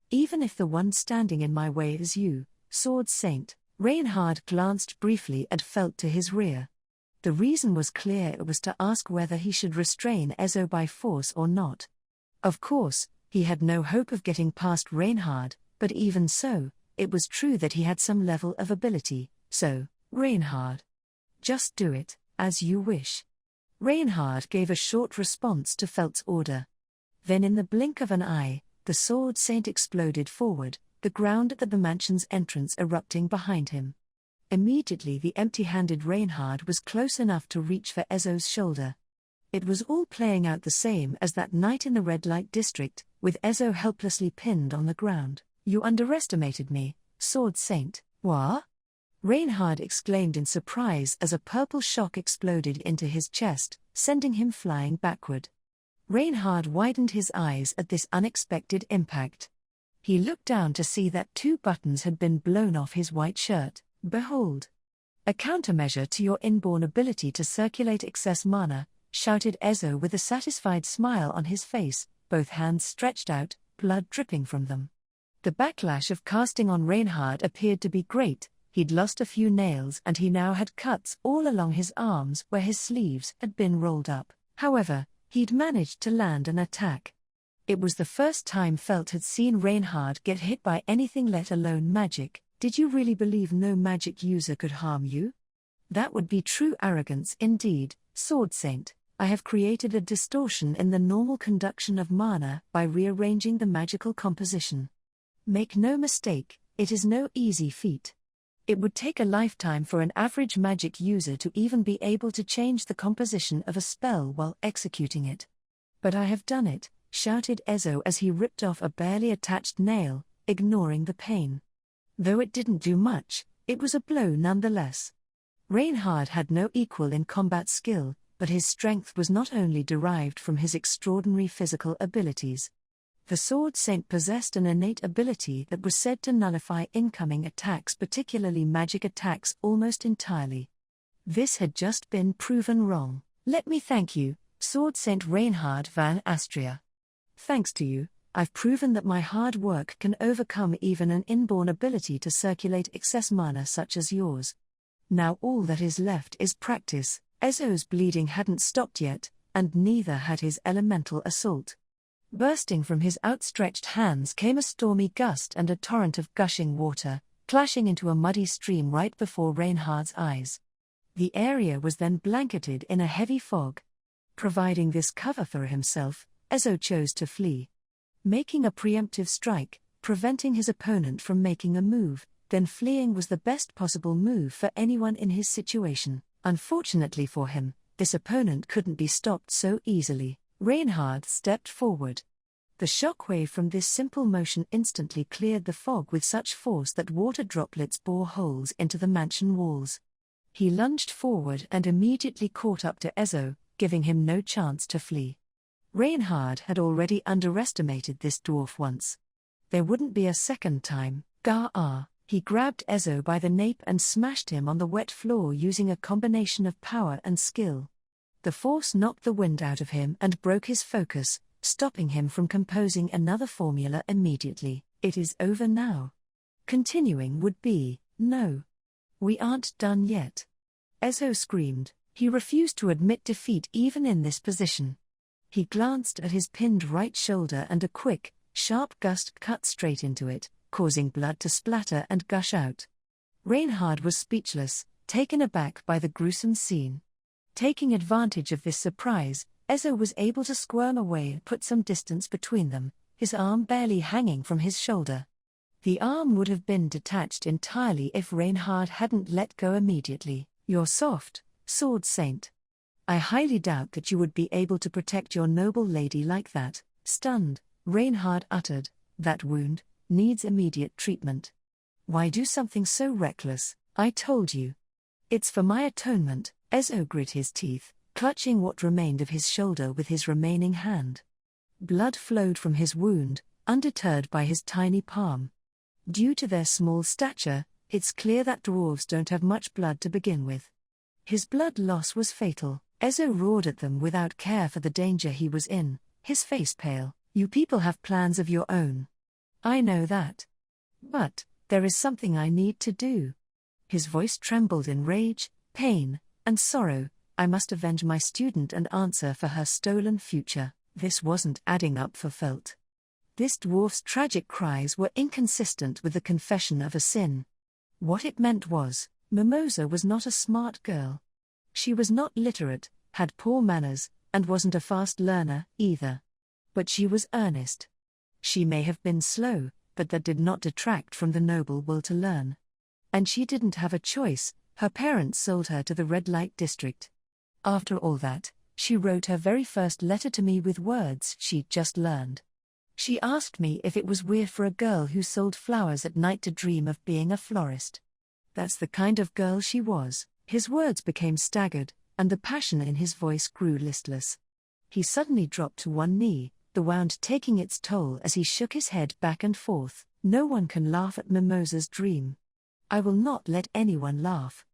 Even if the one standing in my way is you, Sword Saint. Reinhard glanced briefly and felt to his rear. The reason was clear, it was to ask whether he should restrain Ezo by force or not. Of course, he had no hope of getting past Reinhard, but even so, it was true that he had some level of ability, so, Reinhard. Just do it, as you wish. Reinhard gave a short response to Felt's order. Then in the blink of an eye, the Sword Saint exploded forward, the ground at the mansion's entrance erupting behind him. Immediately the empty-handed Reinhard was close enough to reach for Ezo's shoulder. It was all playing out the same as that night in the red light district, with Ezo helplessly pinned on the ground. You underestimated me, Sword Saint. What? Reinhard exclaimed in surprise as a purple shock exploded into his chest, sending him flying backward. Reinhard widened his eyes at this unexpected impact. He looked down to see that 2 buttons had been blown off his white shirt. Behold! A countermeasure to your inborn ability to circulate excess mana, shouted Ezo with a satisfied smile on his face, both hands stretched out, blood dripping from them. The backlash of casting on Reinhard appeared to be great. He'd lost a few nails and he now had cuts all along his arms where his sleeves had been rolled up. However, he'd managed to land an attack. It was the first time Felt had seen Reinhard get hit by anything, let alone magic. Did you really believe no magic user could harm you? That would be true arrogance indeed, Sword Saint. I have created a distortion in the normal conduction of mana by rearranging the magical composition. Make no mistake, it is no easy feat. It would take a lifetime for an average magic user to even be able to change the composition of a spell while executing it. But I have done it, shouted Ezo as he ripped off a barely attached nail, ignoring the pain. Though it didn't do much, it was a blow nonetheless. Reinhard had no equal in combat skill, but his strength was not only derived from his extraordinary physical abilities. The Sword Saint possessed an innate ability that was said to nullify incoming attacks, particularly magic attacks, almost entirely. This had just been proven wrong. Let me thank you, Sword Saint Reinhard van Astria. Thanks to you, I've proven that my hard work can overcome even an inborn ability to circulate excess mana such as yours. Now all that is left is practice. Ezo's bleeding hadn't stopped yet, and neither had his elemental assault. Bursting from his outstretched hands came a stormy gust and a torrent of gushing water, clashing into a muddy stream right before Reinhard's eyes. The area was then blanketed in a heavy fog. Providing this cover for himself, Ezo chose to flee. Making a preemptive strike, preventing his opponent from making a move, then fleeing was the best possible move for anyone in his situation. Unfortunately for him, this opponent couldn't be stopped so easily. Reinhard stepped forward. The shockwave from this simple motion instantly cleared the fog with such force that water droplets bore holes into the mansion walls. He lunged forward and immediately caught up to Ezo, giving him no chance to flee. Reinhard had already underestimated this dwarf once. There wouldn't be a second time. Gah-ah! He grabbed Ezo by the nape and smashed him on the wet floor using a combination of power and skill. The force knocked the wind out of him and broke his focus, stopping him from composing another formula immediately. It is over now. Continuing would be, no. We aren't done yet. Ezo screamed. He refused to admit defeat even in this position. He glanced at his pinned right shoulder and a quick, sharp gust cut straight into it, causing blood to splatter and gush out. Reinhard was speechless, taken aback by the gruesome scene. Taking advantage of this surprise, Ezo was able to squirm away and put some distance between them, his arm barely hanging from his shoulder. The arm would have been detached entirely if Reinhard hadn't let go immediately. "You're soft, sword saint. I highly doubt that you would be able to protect your noble lady like that." Stunned, Reinhard uttered, "That wound needs immediate treatment." "Why do something so reckless? I told you." "It's for my atonement." Ezo grit his teeth, clutching what remained of his shoulder with his remaining hand. Blood flowed from his wound, undeterred by his tiny palm. Due to their small stature, it's clear that dwarves don't have much blood to begin with. His blood loss was fatal. Ezo roared at them without care for the danger he was in, his face pale. "You people have plans of your own. I know that. But there is something I need to do." His voice trembled in rage, pain, and sorrow. "I must avenge my student and answer for her stolen future." This wasn't adding up for Felt. This dwarf's tragic cries were inconsistent with the confession of a sin. What it meant was, Mimosa was not a smart girl. She was not literate, had poor manners, and wasn't a fast learner, either. But she was earnest. She may have been slow, but that did not detract from the noble will to learn. And she didn't have a choice, her parents sold her to the red light district. After all that, she wrote her very first letter to me with words she'd just learned. She asked me if it was weird for a girl who sold flowers at night to dream of being a florist. That's the kind of girl she was. His words became staggered, and the passion in his voice grew listless. He suddenly dropped to one knee, the wound taking its toll as he shook his head back and forth. "No one can laugh at Mimosa's dream. I will not let anyone laugh.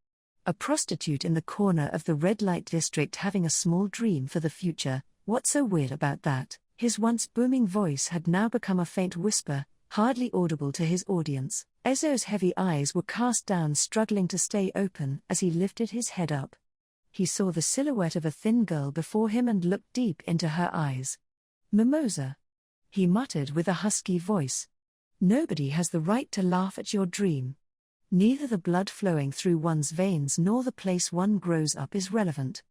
A prostitute in the corner of the red light district having a small dream for the future, what's so weird about that?" His once booming voice had now become a faint whisper, hardly audible to his audience. Ezo's heavy eyes were cast down, struggling to stay open as he lifted his head up. He saw the silhouette of a thin girl before him and looked deep into her eyes. "Mimosa," he muttered with a husky voice. "Nobody has the right to laugh at your dream. Neither the blood flowing through one's veins nor the place one grows up is relevant.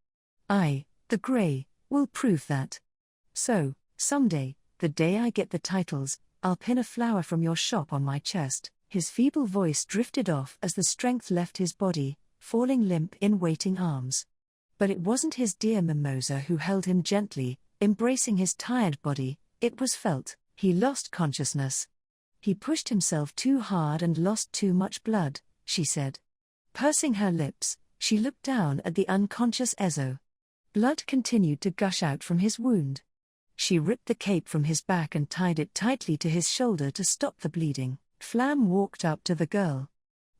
I, the Grey, will prove that. So, someday, the day I get the titles, I'll pin a flower from your shop on my chest." His feeble voice drifted off as the strength left his body, falling limp in waiting arms. But it wasn't his dear Mimosa who held him gently, embracing his tired body, it was Felt. He lost consciousness. "He pushed himself too hard and lost too much blood," she said. Pursing her lips, she looked down at the unconscious Ezo. Blood continued to gush out from his wound. She ripped the cape from his back and tied it tightly to his shoulder to stop the bleeding. Flam walked up to the girl.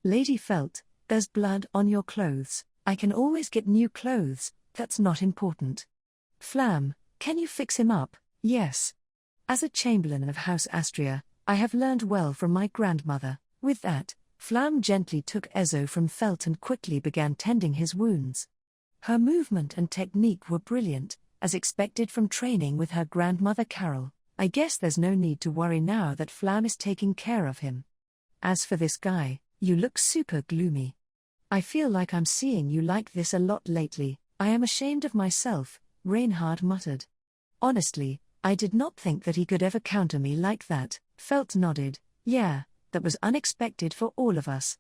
"Lady Felt, there's blood on your clothes. I can always get new clothes, that's not important." "Flam, can you fix him up?" "Yes. As a chamberlain of House Astria, I have learned well from my grandmother." With that, Flam gently took Ezo from Felt and quickly began tending his wounds. Her movement and technique were brilliant, as expected from training with her grandmother Carol. "I guess there's no need to worry now that Flam is taking care of him. As for this guy, you look super gloomy. I feel like I'm seeing you like this a lot lately." "I am ashamed of myself," Reinhard muttered. "Honestly, I did not think that he could ever counter me like that." Felt nodded. "Yeah, that was unexpected for all of us.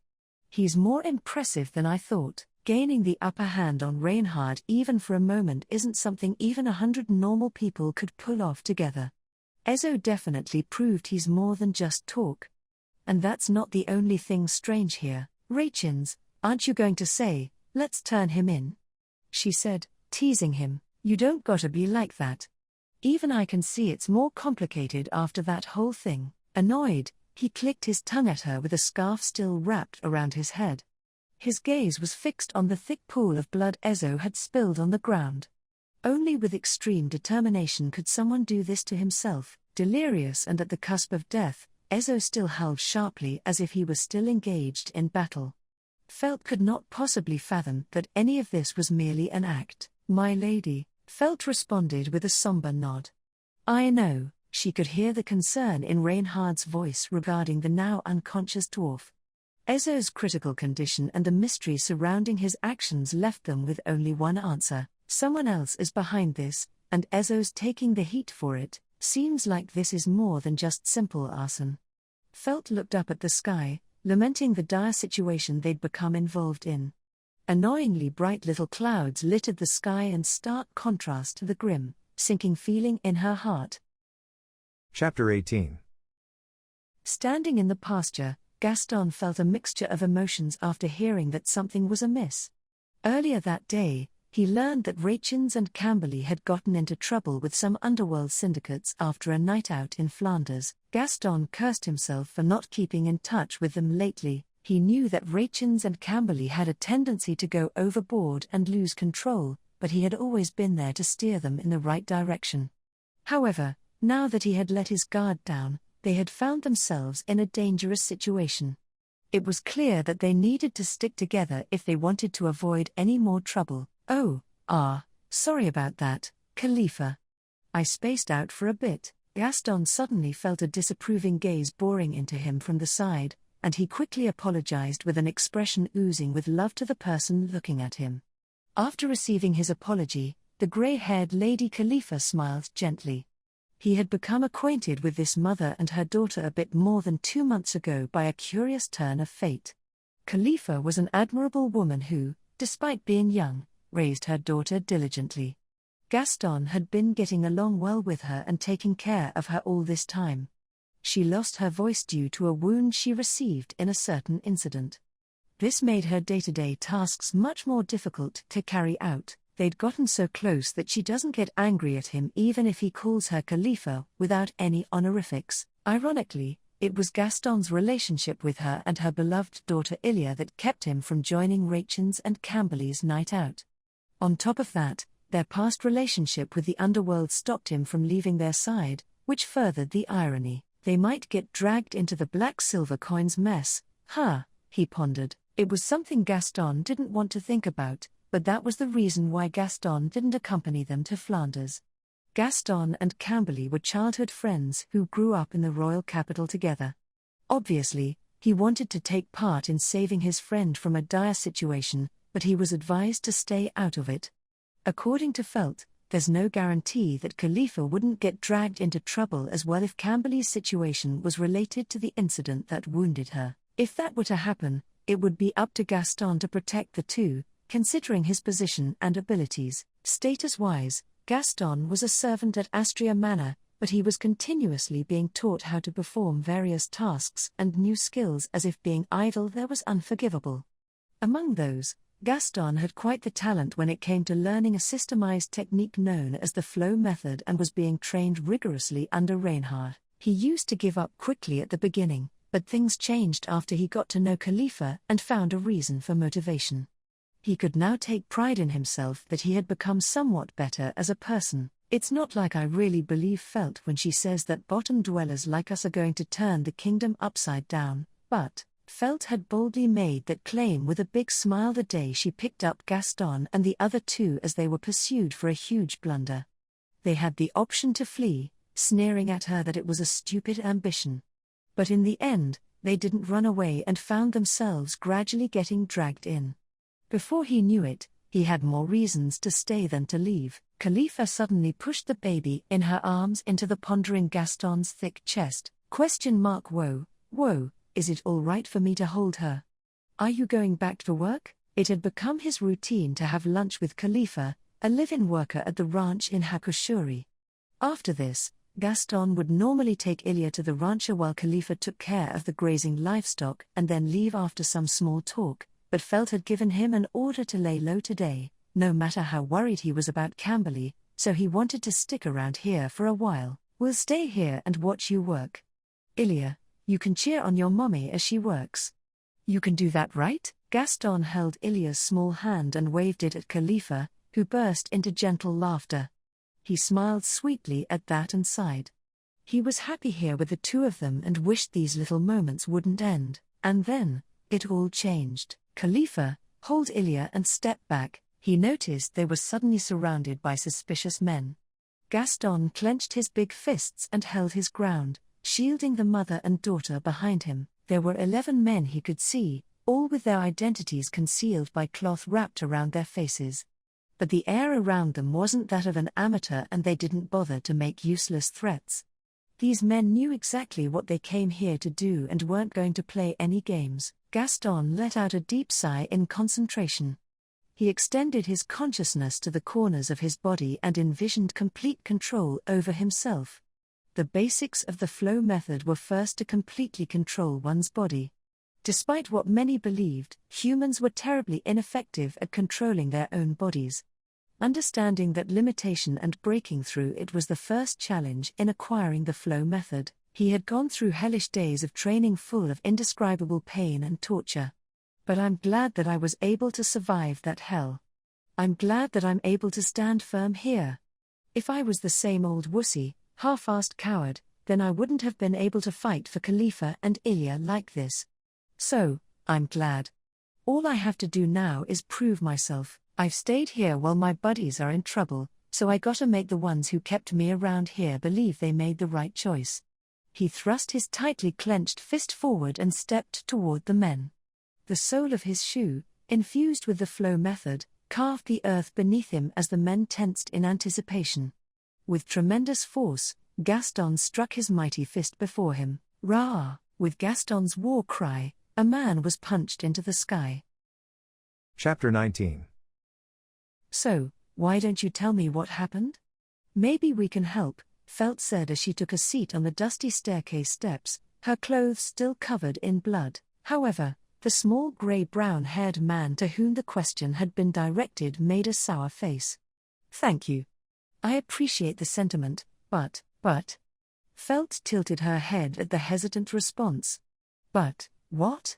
He's more impressive than I thought." Gaining the upper hand on Reinhard even for a moment isn't something even 100 normal people could pull off together. Ezo definitely proved he's more than just talk. And that's not the only thing strange here. "Rachins, aren't you going to say, 'Let's turn him in'?" she said, teasing him. "You don't gotta be like that. Even I can see it's more complicated after that whole thing." Annoyed, he clicked his tongue at her with a scarf still wrapped around his head. His gaze was fixed on the thick pool of blood Ezo had spilled on the ground. Only with extreme determination could someone do this to himself. Delirious and at the cusp of death, Ezo still howled sharply as if he was still engaged in battle. Felt could not possibly fathom that any of this was merely an act. "My lady," Felt responded with a somber nod. I know, she could hear the concern in Reinhard's voice regarding the now unconscious dwarf. Ezo's critical condition and the mystery surrounding his actions left them with only one answer: someone else is behind this, and Ezo's taking the heat for it. Seems like this is more than just simple arson. Felt looked up at the sky, lamenting the dire situation they'd become involved in. Annoyingly bright little clouds littered the sky in stark contrast to the grim, sinking feeling in her heart. Chapter 18. Standing in the pasture, Gaston felt a mixture of emotions after hearing that something was amiss. Earlier that day, he learned that Rachins and Camberley had gotten into trouble with some underworld syndicates after a night out in Flanders. Gaston cursed himself for not keeping in touch with them lately. He knew that Rachins and Camberley had a tendency to go overboard and lose control, but he had always been there to steer them in the right direction. However, now that he had let his guard down, they had found themselves in a dangerous situation. It was clear that they needed to stick together if they wanted to avoid any more trouble. Sorry about that, Khalifa. I spaced out for a bit. Gaston suddenly felt a disapproving gaze boring into him from the side, and he quickly apologized with an expression oozing with love to the person looking at him. After receiving his apology, the grey-haired Lady Khalifa smiled gently. He had become acquainted with this mother and her daughter a bit more than 2 months ago by a curious turn of fate. Khalifa was an admirable woman who, despite being young, raised her daughter diligently. Gaston had been getting along well with her and taking care of her all this time. She lost her voice due to a wound she received in a certain incident. This made her day-to-day tasks much more difficult to carry out. They'd gotten so close that she doesn't get angry at him even if he calls her Khalifa without any honorifics. Ironically, it was Gaston's relationship with her and her beloved daughter Ilya that kept him from joining Rachins and Camberley's night out. On top of that, their past relationship with the underworld stopped him from leaving their side, which furthered the irony. They might get dragged into the black silver coins mess. He pondered. It was something Gaston didn't want to think about, but that was the reason why Gaston didn't accompany them to Flanders. Gaston and Camberley were childhood friends who grew up in the royal capital together. Obviously, he wanted to take part in saving his friend from a dire situation, but he was advised to stay out of it. According to Felt, there's no guarantee that Khalifa wouldn't get dragged into trouble as well if Camberley's situation was related to the incident that wounded her. If that were to happen, it would be up to Gaston to protect the two, considering his position and abilities. Status-wise, Gaston was a servant at Astria Manor, but he was continuously being taught how to perform various tasks and new skills as if being idle there was unforgivable. Among those, Gaston had quite the talent when it came to learning a systemized technique known as the flow method and was being trained rigorously under Reinhard. He used to give up quickly at the beginning, but things changed after he got to know Khalifa and found a reason for motivation. He could now take pride in himself that he had become somewhat better as a person. It's not like I really believe Felt when she says that bottom dwellers like us are going to turn the kingdom upside down, but Felt had boldly made that claim with a big smile the day she picked up Gaston and the other two as they were pursued for a huge blunder. They had the option to flee, sneering at her that it was a stupid ambition. But in the end, they didn't run away and found themselves gradually getting dragged in. Before he knew it, he had more reasons to stay than to leave. Khalifa suddenly pushed the baby in her arms into the pondering Gaston's thick chest. Whoa, is it all right for me to hold her? Are you going back to work? It had become his routine to have lunch with Khalifa, a live-in worker at the ranch in Hakushuri. After this, Gaston would normally take Ilya to the rancher while Khalifa took care of the grazing livestock and then leave after some small talk, but Felt had given him an order to lay low today, no matter how worried he was about Camberley, so he wanted to stick around here for a while. We'll stay here and watch you work. Ilya, you can cheer on your mommy as she works. You can do that, right? Gaston held Ilya's small hand and waved it at Khalifa, who burst into gentle laughter. He smiled sweetly at that and sighed. He was happy here with the two of them and wished these little moments wouldn't end. And then, it all changed. Khalifa, hold Ilya and step back. He noticed they were suddenly surrounded by suspicious men. Gaston clenched his big fists and held his ground, shielding the mother and daughter behind him. There were 11 men he could see, all with their identities concealed by cloth wrapped around their faces. But the air around them wasn't that of an amateur, and they didn't bother to make useless threats. These men knew exactly what they came here to do and weren't going to play any games. Gaston let out a deep sigh in concentration. He extended his consciousness to the corners of his body and envisioned complete control over himself. The basics of the flow method were first to completely control one's body. Despite what many believed, humans were terribly ineffective at controlling their own bodies. Understanding that limitation and breaking through it was the first challenge in acquiring the flow method. He had gone through hellish days of training full of indescribable pain and torture. But I'm glad that I was able to survive that hell. I'm glad that I'm able to stand firm here. If I was the same old wussy, half-assed coward, then I wouldn't have been able to fight for Khalifa and Ilya like this. So, I'm glad. All I have to do now is prove myself. I've stayed here while my buddies are in trouble, so I gotta make the ones who kept me around here believe they made the right choice. He thrust his tightly clenched fist forward and stepped toward the men. The sole of his shoe, infused with the flow method, carved the earth beneath him as the men tensed in anticipation. With tremendous force, Gaston struck his mighty fist before him. Rah! With Gaston's war cry, a man was punched into the sky. Chapter 19. So, why don't you tell me what happened? Maybe we can help, Felt said as she took a seat on the dusty staircase steps, her clothes still covered in blood. However, the small grey-brown-haired man to whom the question had been directed made a sour face. Thank you. I appreciate the sentiment, but. Felt tilted her head at the hesitant response. But, what?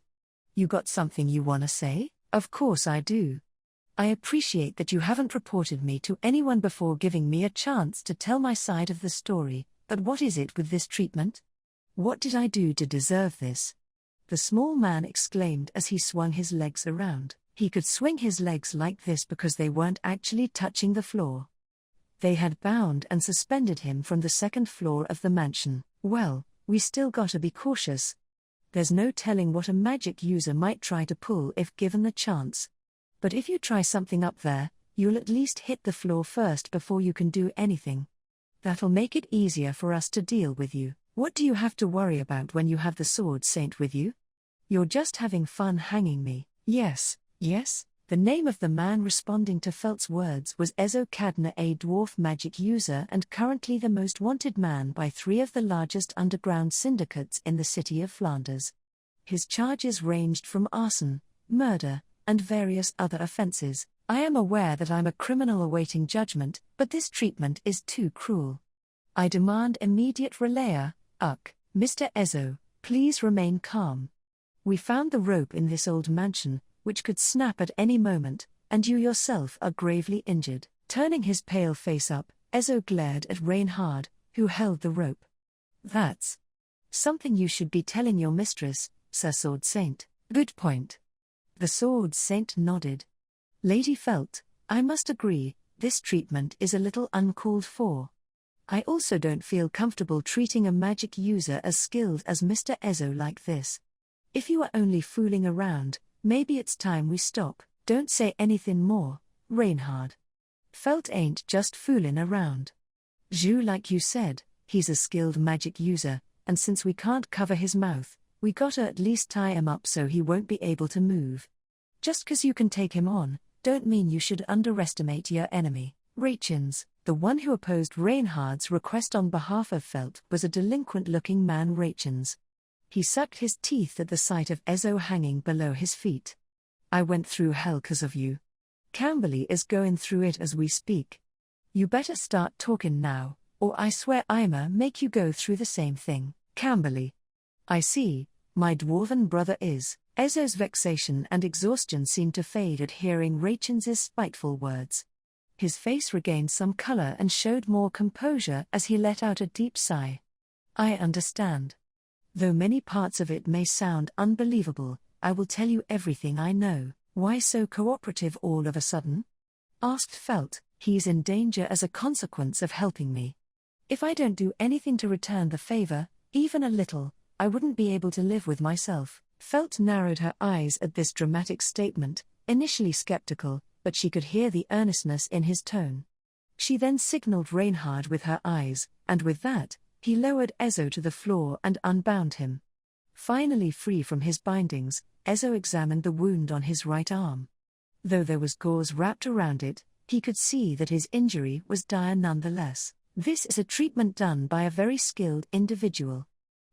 You got something you wanna say? Of course I do. I appreciate that you haven't reported me to anyone before giving me a chance to tell my side of the story, but what is it with this treatment? What did I do to deserve this? The small man exclaimed as he swung his legs around. He could swing his legs like this because they weren't actually touching the floor. They had bound and suspended him from the second floor of the mansion. Well, we still gotta be cautious. There's no telling what a magic user might try to pull if given the chance. But if you try something up there, you'll at least hit the floor first before you can do anything. That'll make it easier for us to deal with you. What do you have to worry about when you have the Sword Saint with you? You're just having fun hanging me. Yes. The name of the man responding to Felt's words was Ezo Cadna, a dwarf magic user and currently the most wanted man by 3 of the largest underground syndicates in the city of Flanders. His charges ranged from arson, murder, and various other offenses. I am aware that I'm a criminal awaiting judgment, but this treatment is too cruel. I demand immediate relayer. Mr. Ezo, please remain calm. We found the rope in this old mansion, which could snap at any moment, and you yourself are gravely injured. Turning his pale face up, Ezo glared at Reinhard, who held the rope. That's something you should be telling your mistress, Sir Sword Saint. Good point. The Sword Saint nodded. Lady Felt, I must agree, this treatment is a little uncalled for. I also don't feel comfortable treating a magic user as skilled as Mr. Ezo like this. If you are only fooling around, maybe it's time we stop. Don't say anything more, Reinhard. Felt ain't just foolin' around. Like you said, he's a skilled magic user, and since we can't cover his mouth, we gotta at least tie him up so he won't be able to move. Just 'cause you can take him on, don't mean you should underestimate your enemy. Rachins, the one who opposed Reinhard's request on behalf of Felt, was a delinquent-looking man. Rachins. He sucked his teeth at the sight of Ezo hanging below his feet. I went through hell 'cause of you. Camberley is going through it as we speak. You better start talking now, or I swear I'ma make you go through the same thing. Camberley. I see, my dwarven brother is. Ezo's vexation and exhaustion seemed to fade at hearing Rachins' spiteful words. His face regained some color and showed more composure as he let out a deep sigh. I understand. Though many parts of it may sound unbelievable, I will tell you everything I know. Why so cooperative all of a sudden? asked Felt. He's in danger as a consequence of helping me. If I don't do anything to return the favor, even a little, I wouldn't be able to live with myself. Felt narrowed her eyes at this dramatic statement, initially skeptical, but she could hear the earnestness in his tone. She then signaled Reinhard with her eyes, and with that, he lowered Ezo to the floor and unbound him. Finally free from his bindings, Ezo examined the wound on his right arm. Though there was gauze wrapped around it, he could see that his injury was dire nonetheless. This is a treatment done by a very skilled individual.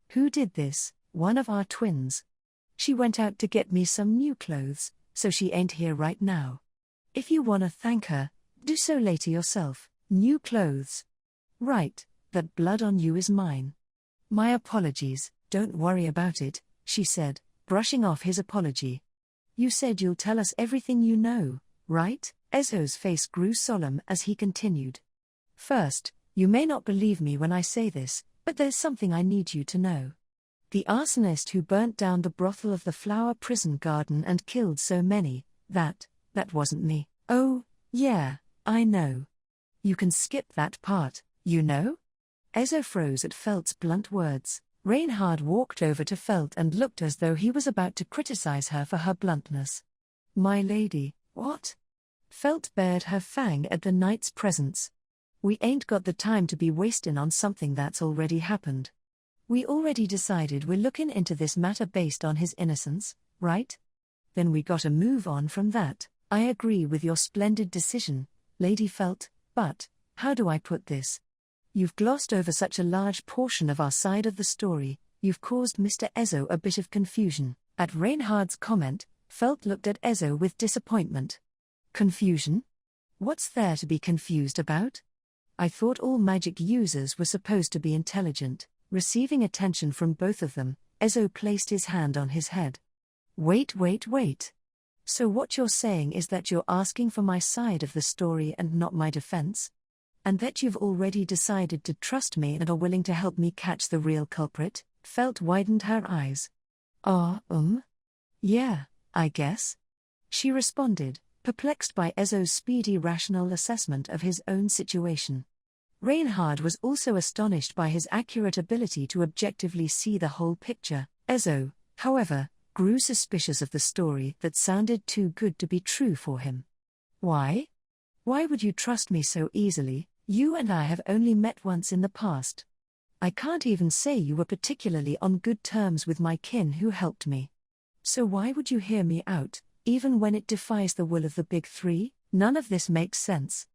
Who did this? One of our twins. She went out to get me some new clothes, so she ain't here right now. If you wanna thank her, do so later yourself. New clothes. Right, that blood on you is mine. My apologies, don't worry about it, she said, brushing off his apology. You said you'll tell us everything you know, right? Ezo's face grew solemn as he continued. First, you may not believe me when I say this, but there's something I need you to know. The arsonist who burnt down the brothel of the flower prison garden and killed so many, that wasn't me. Oh, yeah, I know. You can skip that part, you know? Ezo froze at Felt's blunt words. Reinhard walked over to Felt and looked as though he was about to criticize her for her bluntness. My lady, what? Felt bared her fang at the knight's presence. We ain't got the time to be wasting on something that's already happened. We already decided we're looking into this matter based on his innocence, right? Then we gotta move on from that. I agree with your splendid decision, Lady Felt, but, how do I put this? You've glossed over such a large portion of our side of the story, you've caused Mr. Ezo a bit of confusion. At Reinhard's comment, Felt looked at Ezo with disappointment. Confusion? What's there to be confused about? I thought all magic users were supposed to be intelligent. Receiving attention from both of them, Ezo placed his hand on his head. Wait. So what you're saying is that you're asking for my side of the story and not my defense? And that you've already decided to trust me and are willing to help me catch the real culprit? Felt widened her eyes. Yeah, I guess. She responded, perplexed by Ezo's speedy rational assessment of his own situation. Reinhard was also astonished by his accurate ability to objectively see the whole picture. Ezo, however, grew suspicious of the story that sounded too good to be true for him. Why? Why would you trust me so easily? You and I have only met once in the past. I can't even say you were particularly on good terms with my kin who helped me. So why would you hear me out, even when it defies the will of the big three? None of this makes sense.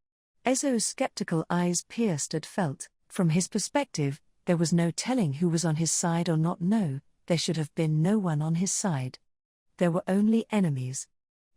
Ezo's skeptical eyes pierced at Felt. From his perspective, there was no telling who was on his side or not. No, there should have been no one on his side. There were only enemies.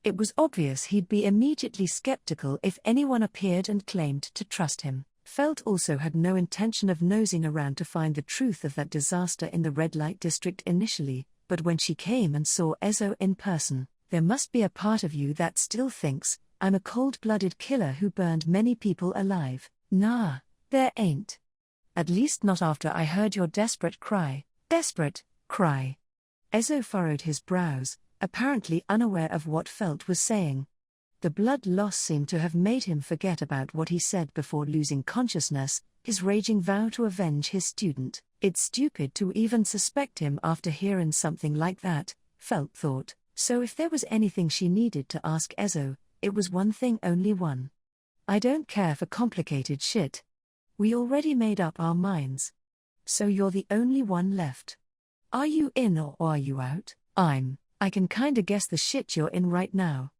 It was obvious he'd be immediately skeptical if anyone appeared and claimed to trust him. Felt also had no intention of nosing around to find the truth of that disaster in the red light district initially, but when she came and saw Ezo in person, there must be a part of you that still thinks, I'm a cold-blooded killer who burned many people alive. Nah, there ain't. At least not after I heard your desperate cry. Desperate cry. Ezo furrowed his brows, apparently unaware of what Felt was saying. The blood loss seemed to have made him forget about what he said before losing consciousness, his raging vow to avenge his student. It's stupid to even suspect him after hearing something like that, Felt thought. So if there was anything she needed to ask Ezo, it was one thing, only one. I don't care for complicated shit. We already made up our minds. So you're the only one left. Are you in or are you out? I can kinda guess the shit you're in right now.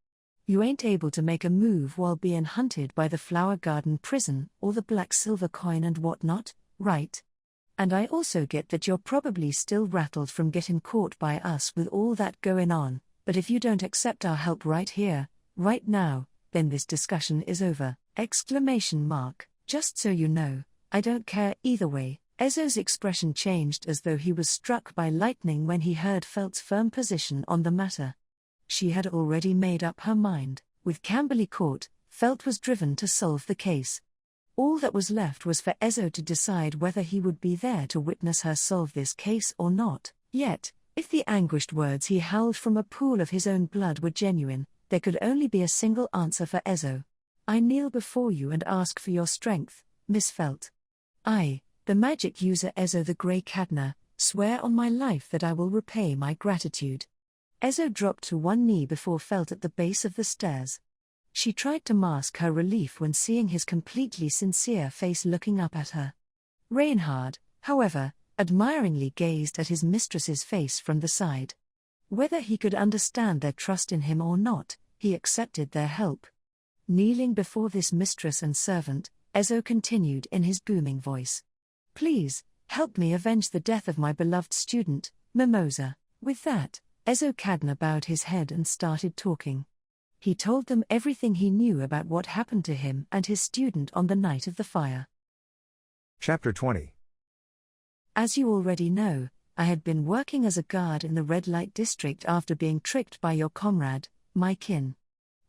You ain't able to make a move while being hunted by the Flower Garden prison or the black silver coin and whatnot, right? And I also get that you're probably still rattled from getting caught by us with all that going on, but if you don't accept our help right here, right now, then this discussion is over! Just so you know, I don't care either way. Ezo's expression changed as though he was struck by lightning when he heard Felt's firm position on the matter. She had already made up her mind. With Camberley caught, Felt was driven to solve the case. All that was left was for Ezo to decide whether he would be there to witness her solve this case or not. Yet, if the anguished words he howled from a pool of his own blood were genuine, there could only be a single answer for Ezo. I kneel before you and ask for your strength, Miss Felt. I, the magic user Ezo the Grey Cadna, swear on my life that I will repay my gratitude. Ezo dropped to one knee before Felt at the base of the stairs. She tried to mask her relief when seeing his completely sincere face looking up at her. Reinhard, however, admiringly gazed at his mistress's face from the side. Whether he could understand their trust in him or not, he accepted their help. Kneeling before this mistress and servant, Ezo continued in his booming voice. Please, help me avenge the death of my beloved student, Mimosa. With that, Ezo Cadna bowed his head and started talking. He told them everything he knew about what happened to him and his student on the night of the fire. Chapter 20. As you already know, I had been working as a guard in the red light district after being tricked by your comrade, my kin.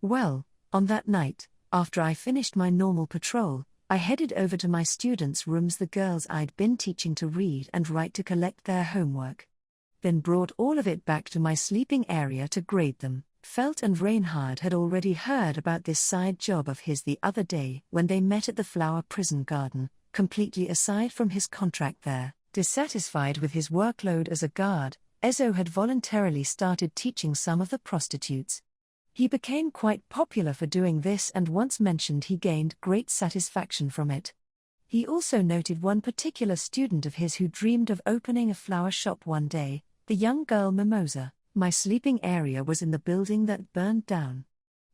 Well, on that night, after I finished my normal patrol, I headed over to my students' rooms, the girls I'd been teaching to read and write, to collect their homework. Then brought all of it back to my sleeping area to grade them. Felt and Reinhard had already heard about this side job of his the other day when they met at the flower prison garden, completely aside from his contract there. Dissatisfied with his workload as a guard, Ezo had voluntarily started teaching some of the prostitutes. He became quite popular for doing this and once mentioned he gained great satisfaction from it. He also noted one particular student of his who dreamed of opening a flower shop one day, the young girl Mimosa. My sleeping area was in the building that burned down.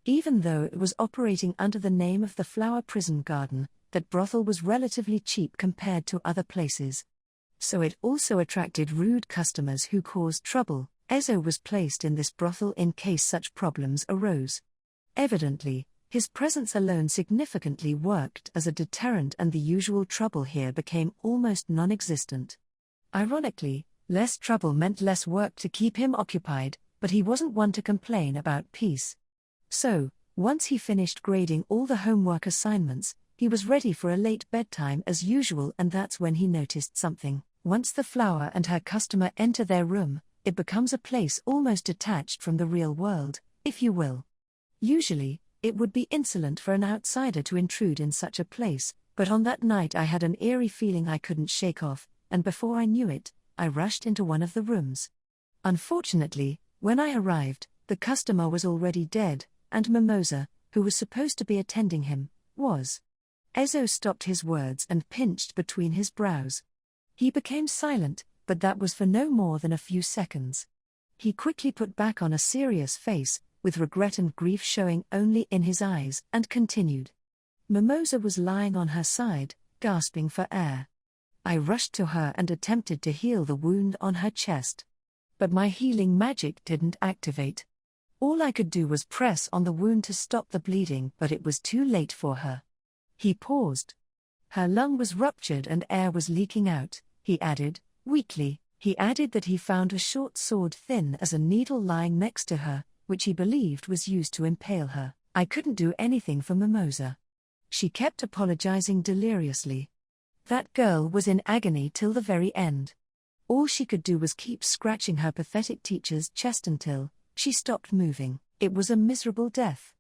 Even though it was operating under the name of the flower prison garden, that brothel was relatively cheap compared to other places. So it also attracted rude customers who caused trouble. Ezo was placed in this brothel in case such problems arose. Evidently, his presence alone significantly worked as a deterrent and the usual trouble here became almost non-existent. Ironically, less trouble meant less work to keep him occupied, but he wasn't one to complain about peace. So, once he finished grading all the homework assignments, he was ready for a late bedtime as usual, and that's when he noticed something. Once the flower and her customer enter their room, it becomes a place almost detached from the real world, if you will. Usually, it would be insolent for an outsider to intrude in such a place, but on that night I had an eerie feeling I couldn't shake off, and before I knew it, I rushed into one of the rooms. Unfortunately, when I arrived, the customer was already dead, and Mimosa, who was supposed to be attending him, was. Ezo stopped his words and pinched between his brows. He became silent, but that was for no more than a few seconds. He quickly put back on a serious face, with regret and grief showing only in his eyes, and continued. Mimosa was lying on her side, gasping for air. I rushed to her and attempted to heal the wound on her chest. But my healing magic didn't activate. All I could do was press on the wound to stop the bleeding, but it was too late for her. He paused. Her lung was ruptured and air was leaking out, he added, weakly. He added that he found a short sword thin as a needle lying next to her, which he believed was used to impale her. I couldn't do anything for Mimosa. She kept apologizing deliriously. That girl was in agony till the very end. All she could do was keep scratching her pathetic teacher's chest until she stopped moving. It was a miserable death.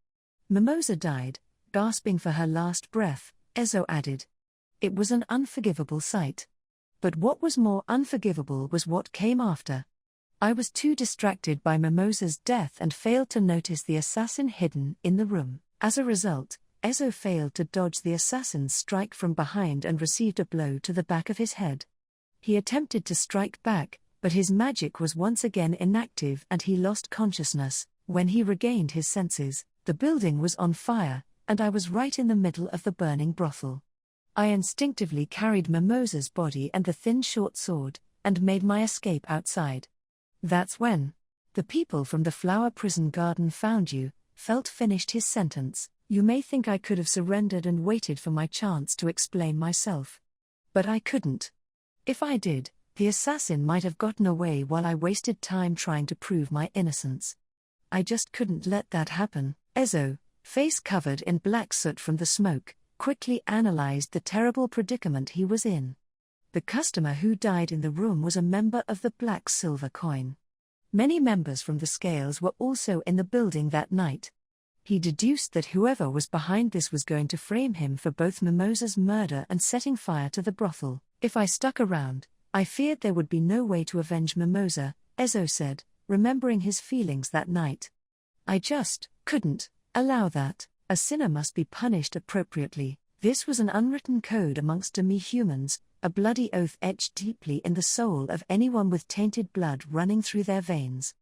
Mimosa died, gasping for her last breath, Ezo added. It was an unforgivable sight. But what was more unforgivable was what came after. I was too distracted by Mimosa's death and failed to notice the assassin hidden in the room. As a result, Ezo failed to dodge the assassin's strike from behind and received a blow to the back of his head. He attempted to strike back, but his magic was once again inactive and he lost consciousness. When he regained his senses, the building was on fire, and I was right in the middle of the burning brothel. I instinctively carried Mimosa's body and the thin short sword, and made my escape outside. That's when the people from the flower prison garden found you. Felt finished his sentence. You may think I could have surrendered and waited for my chance to explain myself. But I couldn't. If I did, the assassin might have gotten away while I wasted time trying to prove my innocence. I just couldn't let that happen. Ezo, face covered in black soot from the smoke, quickly analyzed the terrible predicament he was in. The customer who died in the room was a member of the Black Silver Coin. Many members from the Scales were also in the building that night. He deduced that whoever was behind this was going to frame him for both Mimosa's murder and setting fire to the brothel. If I stuck around, I feared there would be no way to avenge Mimosa, Ezo said, remembering his feelings that night. I just couldn't allow that. A sinner must be punished appropriately. This was an unwritten code amongst demi-humans, a bloody oath etched deeply in the soul of anyone with tainted blood running through their veins.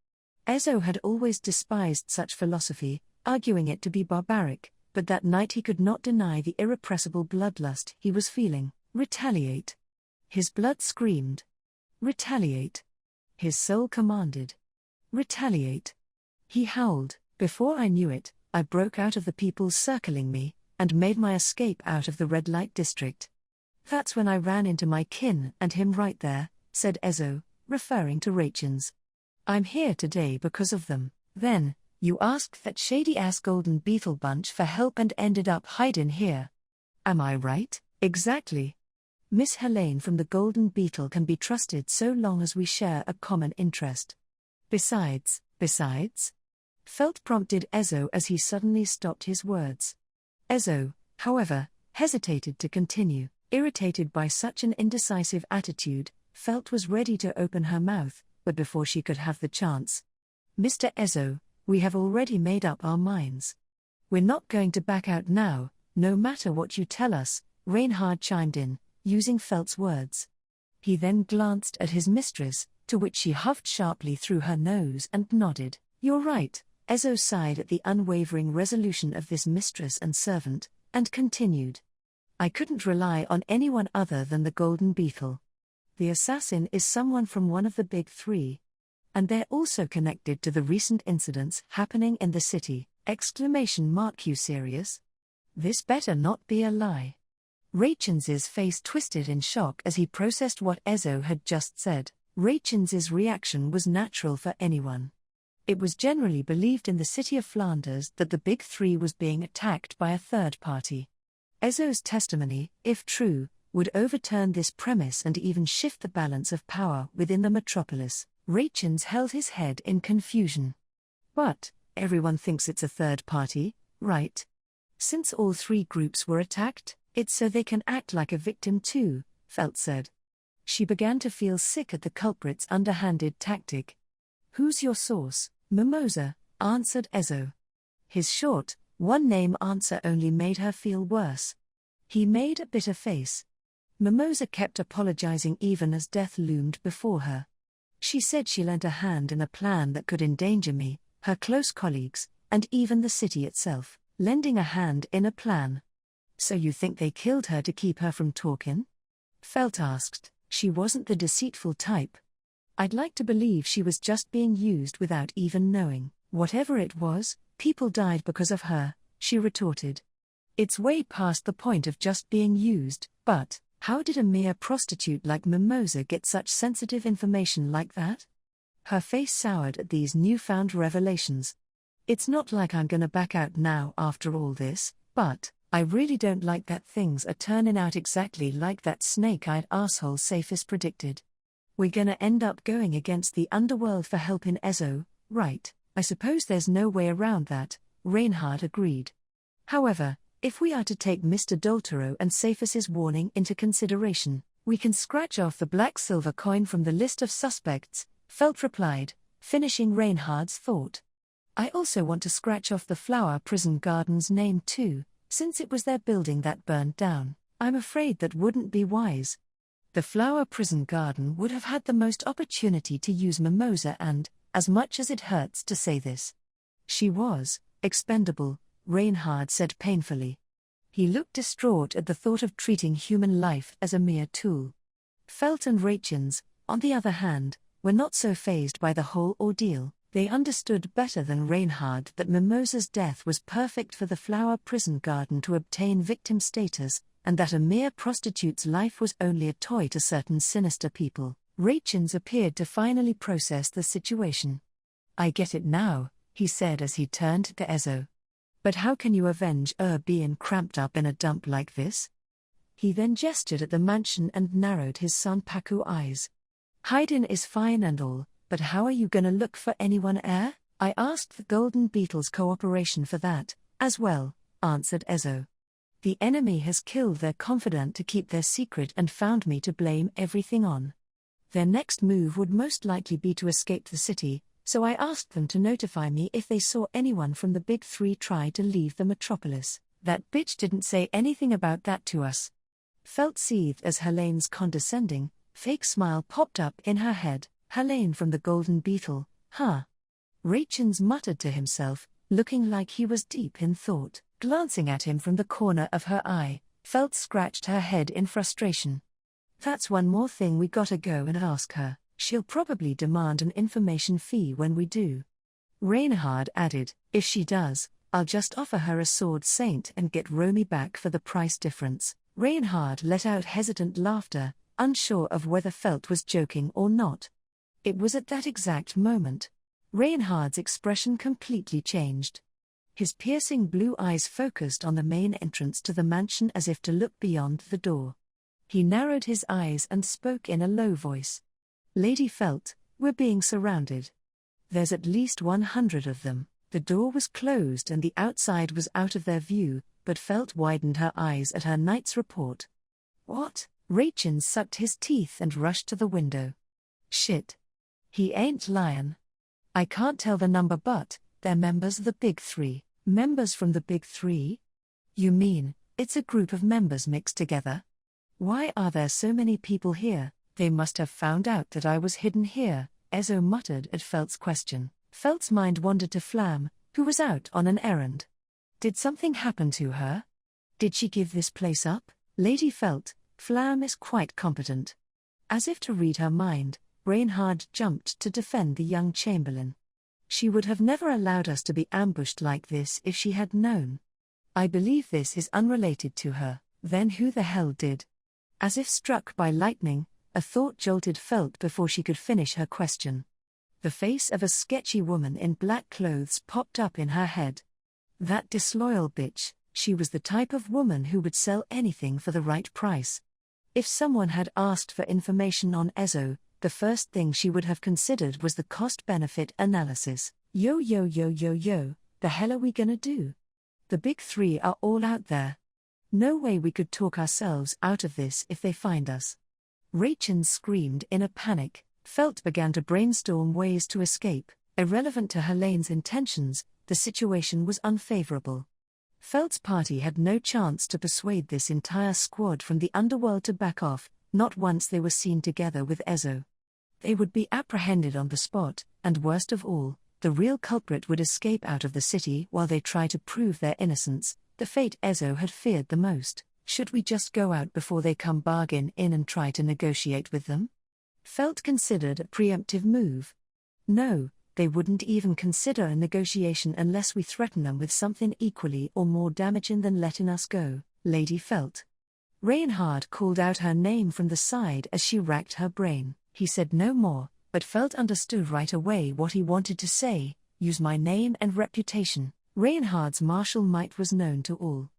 Ezo had always despised such philosophy, arguing it to be barbaric, but that night he could not deny the irrepressible bloodlust he was feeling. Retaliate. His blood screamed. Retaliate. His soul commanded. Retaliate. He howled. Before I knew it, I broke out of the people circling me, and made my escape out of the red light district. That's when I ran into my kin and him right there, said Ezo, referring to Rachins. I'm here today because of them. Then, you asked that shady-ass golden beetle bunch for help and ended up hiding here. Am I right? Exactly. Miss Helene from the Golden Beetle can be trusted so long as we share a common interest. Besides, Felt prompted Ezo as he suddenly stopped his words. Ezo, however, hesitated to continue, irritated by such an indecisive attitude. Felt was ready to open her mouth, but before she could have the chance. Mr. Ezo, we have already made up our minds. We're not going to back out now, no matter what you tell us, Reinhard chimed in, using Felt's words. He then glanced at his mistress, to which she huffed sharply through her nose and nodded. You're right, Ezo sighed at the unwavering resolution of this mistress and servant, and continued. I couldn't rely on anyone other than the Golden Beetle. The assassin is someone from one of the big three. And they're also connected to the recent incidents happening in the city, ! You serious? This better not be a lie. Rachins's face twisted in shock as he processed what Ezo had just said. Rachins's reaction was natural for anyone. It was generally believed in the city of Flanders that the Big Three was being attacked by a third party. Ezo's testimony, if true, would overturn this premise and even shift the balance of power within the metropolis. Rachins held his head in confusion. But, everyone thinks it's a third party, right? Since all three groups were attacked, it's so they can act like a victim too, Felt said. She began to feel sick at the culprit's underhanded tactic. Who's your source? Mimosa, answered Ezo. His short, one-name answer only made her feel worse. He made a bitter face. Mimosa kept apologizing even as death loomed before her. She said she lent a hand in a plan that could endanger me, her close colleagues, and even the city itself. Lending a hand in a plan. So you think they killed her to keep her from talking? Felt asked. She wasn't the deceitful type. I'd like to believe she was just being used without even knowing. Whatever it was, people died because of her, she retorted. It's way past the point of just being used, but how did a mere prostitute like Mimosa get such sensitive information like that? Her face soured at these newfound revelations. It's not like I'm gonna back out now after all this, but I really don't like that things are turning out exactly like that snake-eyed asshole Safis predicted. We're gonna end up going against the underworld for help in Ezo, right? I suppose there's no way around that, Reinhard agreed. However, if we are to take Mr. Doltero and Safis's warning into consideration, we can scratch off the black-silver coin from the list of suspects, Felt replied, finishing Reinhard's thought. I also want to scratch off the Flower Prison Garden's name too, since it was their building that burned down. I'm afraid that wouldn't be wise. The Flower Prison Garden would have had the most opportunity to use Mimosa and, as much as it hurts to say this, she was expendable, Reinhard said painfully. He looked distraught at the thought of treating human life as a mere tool. Felt and Rachins, on the other hand, were not so fazed by the whole ordeal. They understood better than Reinhard that Mimosa's death was perfect for the Flower Prison Garden to obtain victim status, and that a mere prostitute's life was only a toy to certain sinister people. Rachins appeared to finally process the situation. I get it now, he said as he turned to Ezo. But how can you avenge being cramped up in a dump like this? He then gestured at the mansion and narrowed his Sanpaku eyes. Hiding is fine and all, but how are you gonna look for anyone I asked the Golden Beetle's cooperation for that, as well, answered Ezo. The enemy has killed their confidant to keep their secret and found me to blame everything on. Their next move would most likely be to escape the city, so I asked them to notify me if they saw anyone from the Big Three try to leave the metropolis. That bitch didn't say anything about that to us. Felt seethed as Helene's condescending, fake smile popped up in her head. Helene from the Golden Beetle, huh? Rachins muttered to himself, looking like he was deep in thought. Glancing at him from the corner of her eye, Felt scratched her head in frustration. That's one more thing we gotta go and ask her. She'll probably demand an information fee when we do. Reinhard added, if she does, I'll just offer her a sword saint and get Romy back for the price difference. Reinhard let out hesitant laughter, unsure of whether Felt was joking or not. It was at that exact moment. Reinhard's expression completely changed. His piercing blue eyes focused on the main entrance to the mansion as if to look beyond the door. He narrowed his eyes and spoke in a low voice. Lady Felt, we're being surrounded. There's at least 100 of them. The door was closed and the outside was out of their view, but Felt widened her eyes at her knight's report. What? Rachin sucked his teeth and rushed to the window. Shit. He ain't lyin'. I can't tell the number, but they're members of the Big Three. Members from the Big Three? You mean, it's a group of members mixed together? Why are there so many people here? They must have found out that I was hidden here, Ezo muttered at Felt's question. Felt's mind wandered to Flam, who was out on an errand. Did something happen to her? Did she give this place up? Lady Felt, Flam is quite competent. As if to read her mind, Reinhard jumped to defend the young chamberlain. She would have never allowed us to be ambushed like this if she had known. I believe this is unrelated to her. Then who the hell did? As if struck by lightning, a thought jolted Felt before she could finish her question. The face of a sketchy woman in black clothes popped up in her head. That disloyal bitch, she was the type of woman who would sell anything for the right price. If someone had asked for information on Ezo, the first thing she would have considered was the cost-benefit analysis. Yo, the hell are we gonna do? The Big Three are all out there. No way we could talk ourselves out of this if they find us. Rachin screamed in a panic. Felt began to brainstorm ways to escape. Irrelevant to Helene's intentions, the situation was unfavorable. Felt's party had no chance to persuade this entire squad from the underworld to back off, not once they were seen together with Ezo. They would be apprehended on the spot, and worst of all, the real culprit would escape out of the city while they try to prove their innocence, the fate Ezo had feared the most. Should we just go out before they come bargain in and try to negotiate with them? Felt considered a preemptive move. No, they wouldn't even consider a negotiation unless we threaten them with something equally or more damaging than letting us go, Lady Felt. Reinhard called out her name from the side as she racked her brain. He said no more, but Felt understood right away what he wanted to say: use my name and reputation. Reinhard's martial might was known to all.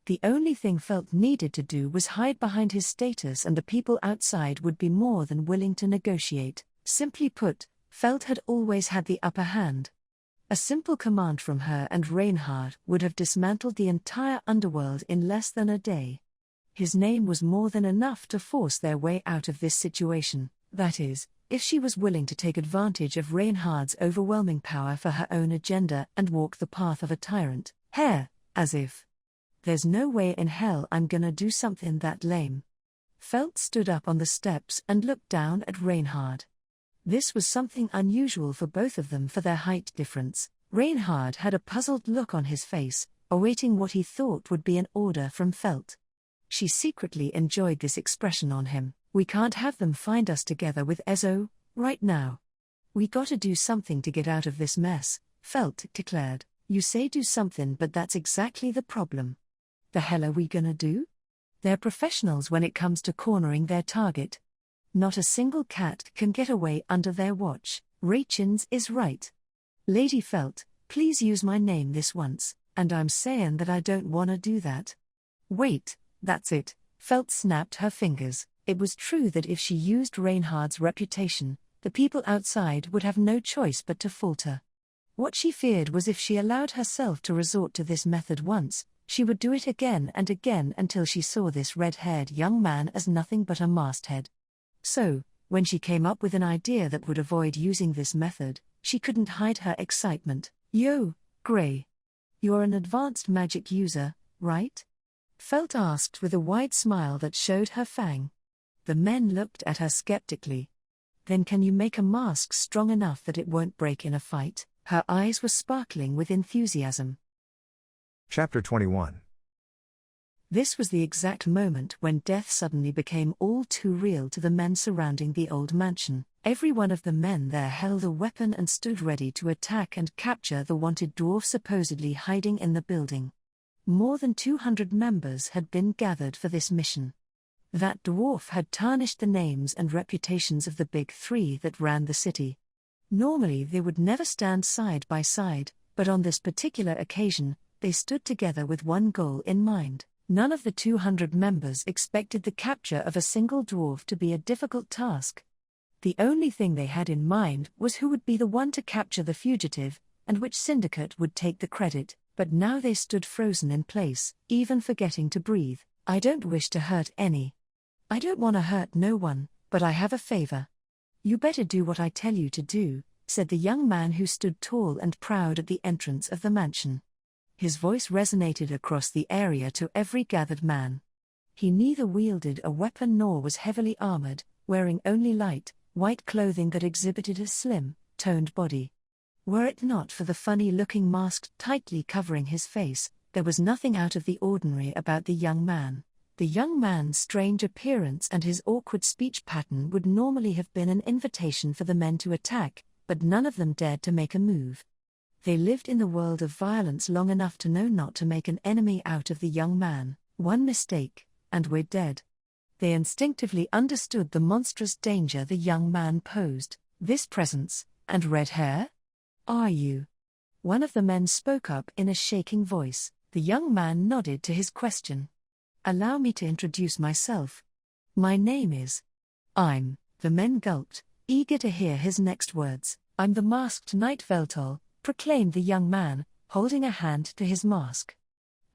The only thing Felt needed to do was hide behind his status, and the people outside would be more than willing to negotiate. Simply put, Felt had always had the upper hand. A simple command from her and Reinhard would have dismantled the entire underworld in less than a day. His name was more than enough to force their way out of this situation, that is, if she was willing to take advantage of Reinhard's overwhelming power for her own agenda and walk the path of a tyrant. As if. There's no way in hell I'm gonna do something that lame. Felt stood up on the steps and looked down at Reinhard. This was something unusual for both of them for their height difference. Reinhard had a puzzled look on his face, awaiting what he thought would be an order from Felt. She secretly enjoyed this expression on him. We can't have them find us together with Ezo, right now. We gotta do something to get out of this mess, Felt declared. You say do something, but that's exactly the problem. The hell are we gonna do? They're professionals when it comes to cornering their target. Not a single cat can get away under their watch. Rachins is right. Lady Felt, please use my name this once, and I'm saying that I don't wanna do that. Wait, that's it. Felt snapped her fingers. It was true that if she used Reinhard's reputation, the people outside would have no choice but to falter. What she feared was if she allowed herself to resort to this method once, she would do it again and again until she saw this red-haired young man as nothing but a masthead. So, when she came up with an idea that would avoid using this method, she couldn't hide her excitement. "Yo, Grey. You're an advanced magic user, right?" Felt asked with a wide smile that showed her fang. The men looked at her skeptically. "Then can you make a mask strong enough that it won't break in a fight?" Her eyes were sparkling with enthusiasm. Chapter 21. This was the exact moment when death suddenly became all too real to the men surrounding the old mansion. Every one of the men there held a weapon and stood ready to attack and capture the wanted dwarf supposedly hiding in the building. More than 200 members had been gathered for this mission. That dwarf had tarnished the names and reputations of the big three that ran the city. Normally they would never stand side by side, but on this particular occasion, they stood together with one goal in mind. None of the 200 members expected the capture of a single dwarf to be a difficult task. The only thing they had in mind was who would be the one to capture the fugitive, and which syndicate would take the credit, but now they stood frozen in place, even forgetting to breathe. "I don't wish to hurt any. I don't want to hurt no one, but I have a favor. You better do what I tell you to do," said the young man who stood tall and proud at the entrance of the mansion. His voice resonated across the area to every gathered man. He neither wielded a weapon nor was heavily armored, wearing only light, white clothing that exhibited a slim, toned body. Were it not for the funny-looking mask tightly covering his face, there was nothing out of the ordinary about the young man. The young man's strange appearance and his awkward speech pattern would normally have been an invitation for the men to attack, but none of them dared to make a move. They lived in the world of violence long enough to know not to make an enemy out of the young man. One mistake, and we're dead. They instinctively understood the monstrous danger the young man posed. "This presence, and red hair? Are you?" One of the men spoke up in a shaking voice. The young man nodded to his question. "Allow me to introduce myself. My name is..." The men gulped, eager to hear his next words. "I'm the masked knight Veltol," proclaimed the young man, holding a hand to his mask.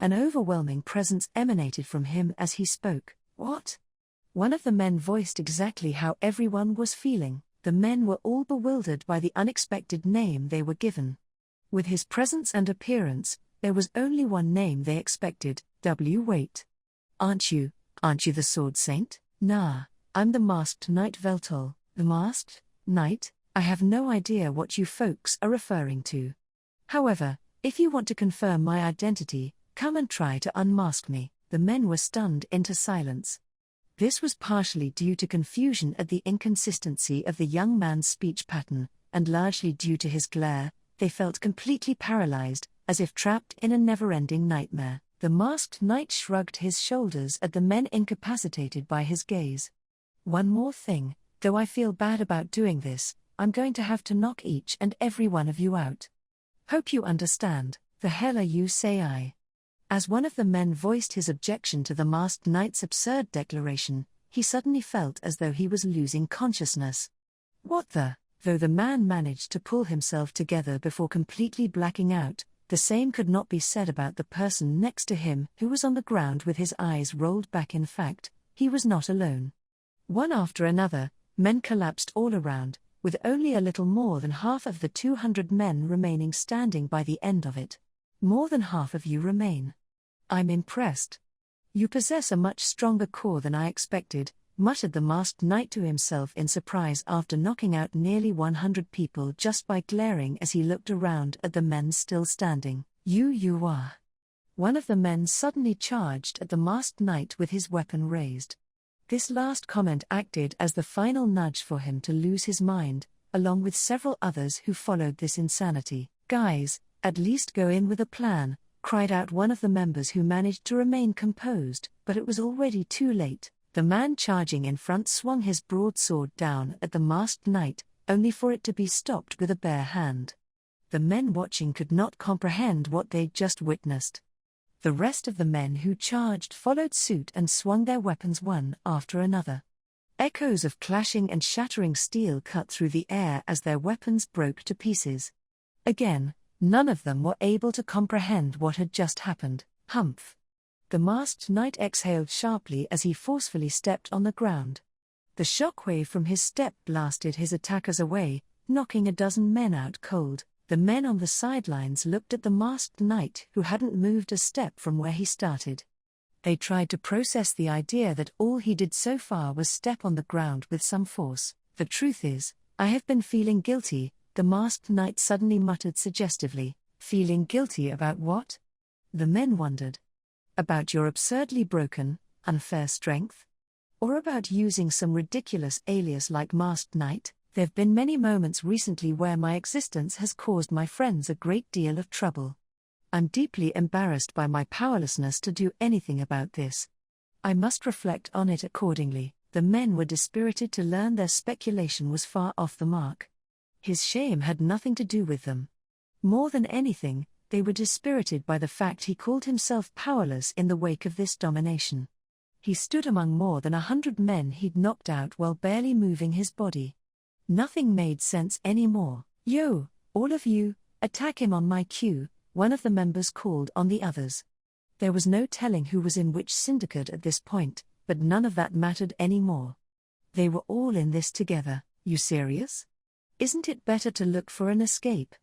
An overwhelming presence emanated from him as he spoke. "What?" One of the men voiced exactly how everyone was feeling. The men were all bewildered by the unexpected name they were given. With his presence and appearance, there was only one name they expected. Wait. Aren't you the Sword Saint?" "Nah, I'm the masked knight Veltol." "The masked knight? I have no idea what you folks are referring to. However, if you want to confirm my identity, come and try to unmask me." The men were stunned into silence. This was partially due to confusion at the inconsistency of the young man's speech pattern, and largely due to his glare. They felt completely paralyzed, as if trapped in a never-ending nightmare. The masked knight shrugged his shoulders at the men incapacitated by his gaze. "One more thing, though I feel bad about doing this, I'm going to have to knock each and every one of you out. Hope you understand." "The hell are you, say I?" As one of the men voiced his objection to the masked knight's absurd declaration, he suddenly felt as though he was losing consciousness. "What the?" Though the man managed to pull himself together before completely blacking out, the same could not be said about the person next to him who was on the ground with his eyes rolled back. In fact, he was not alone. One after another, men collapsed all around, with only a little more than half of the 200 men remaining standing by the end of it. "More than half of you remain. I'm impressed. You possess a much stronger core than I expected," muttered the masked knight to himself in surprise after knocking out nearly 100 people just by glaring as he looked around at the men still standing. You are." One of the men suddenly charged at the masked knight with his weapon raised. This last comment acted as the final nudge for him to lose his mind, along with several others who followed this insanity. "Guys, at least go in with a plan," cried out one of the members who managed to remain composed, but it was already too late. The man charging in front swung his broadsword down at the masked knight, only for it to be stopped with a bare hand. The men watching could not comprehend what they'd just witnessed. The rest of the men who charged followed suit and swung their weapons one after another. Echoes of clashing and shattering steel cut through the air as their weapons broke to pieces. Again, none of them were able to comprehend what had just happened. Humph. The masked knight exhaled sharply as he forcefully stepped on the ground. The shockwave from his step blasted his attackers away, knocking a dozen men out cold. The men on the sidelines looked at the masked knight who hadn't moved a step from where he started. They tried to process the idea that all he did so far was step on the ground with some force. The truth is, I have been feeling guilty, the masked knight suddenly muttered suggestively. Feeling guilty about what? The men wondered. About your absurdly broken, unfair strength? Or about using some ridiculous alias like masked knight? There've been many moments recently where my existence has caused my friends a great deal of trouble. I'm deeply embarrassed by my powerlessness to do anything about this. I must reflect on it accordingly. The men were dispirited to learn their speculation was far off the mark. His shame had nothing to do with them. More than anything, they were dispirited by the fact he called himself powerless in the wake of this domination. He stood among more than 100 men he'd knocked out while barely moving his body. Nothing made sense anymore. Yo, all of you, attack him on my cue, one of the members called on the others. There was no telling who was in which syndicate at this point, but none of that mattered anymore. They were all in this together. You serious? Isn't it better to look for an escape?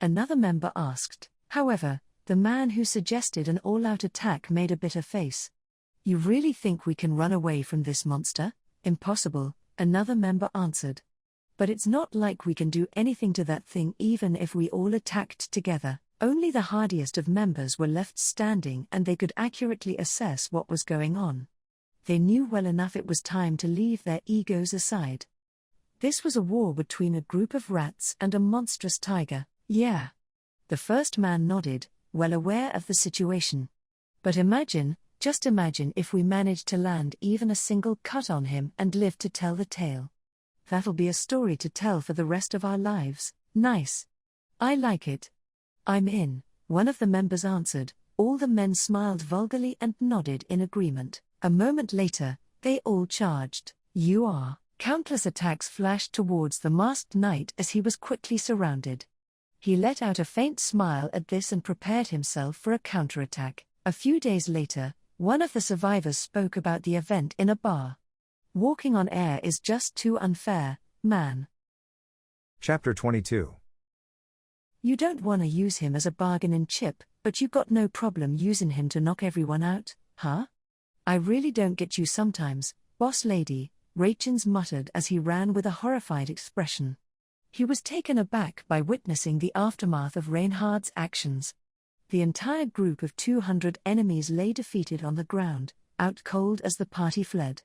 Another member asked. However, the man who suggested an all-out attack made a bitter face. You really think we can run away from this monster? Impossible, another member answered. But it's not like we can do anything to that thing even if we all attacked together. Only the hardiest of members were left standing and they could accurately assess what was going on. They knew well enough it was time to leave their egos aside. This was a war between a group of rats and a monstrous tiger. Yeah. The first man nodded, well aware of the situation. But just imagine if we managed to land even a single cut on him and lived to tell the tale. That'll be a story to tell for the rest of our lives. Nice. I like it. I'm in, one of the members answered. All the men smiled vulgarly and nodded in agreement. A moment later, they all charged. You are. Countless attacks flashed towards the masked knight as he was quickly surrounded. He let out a faint smile at this and prepared himself for a counterattack. A few days later, one of the survivors spoke about the event in a bar. Walking on air is just too unfair, man. Chapter 22. You don't want to use him as a bargaining chip, but you got no problem using him to knock everyone out, huh? I really don't get you sometimes, boss lady, Rachins muttered as he ran with a horrified expression. He was taken aback by witnessing the aftermath of Reinhard's actions. The entire group of 200 enemies lay defeated on the ground, out cold as the party fled.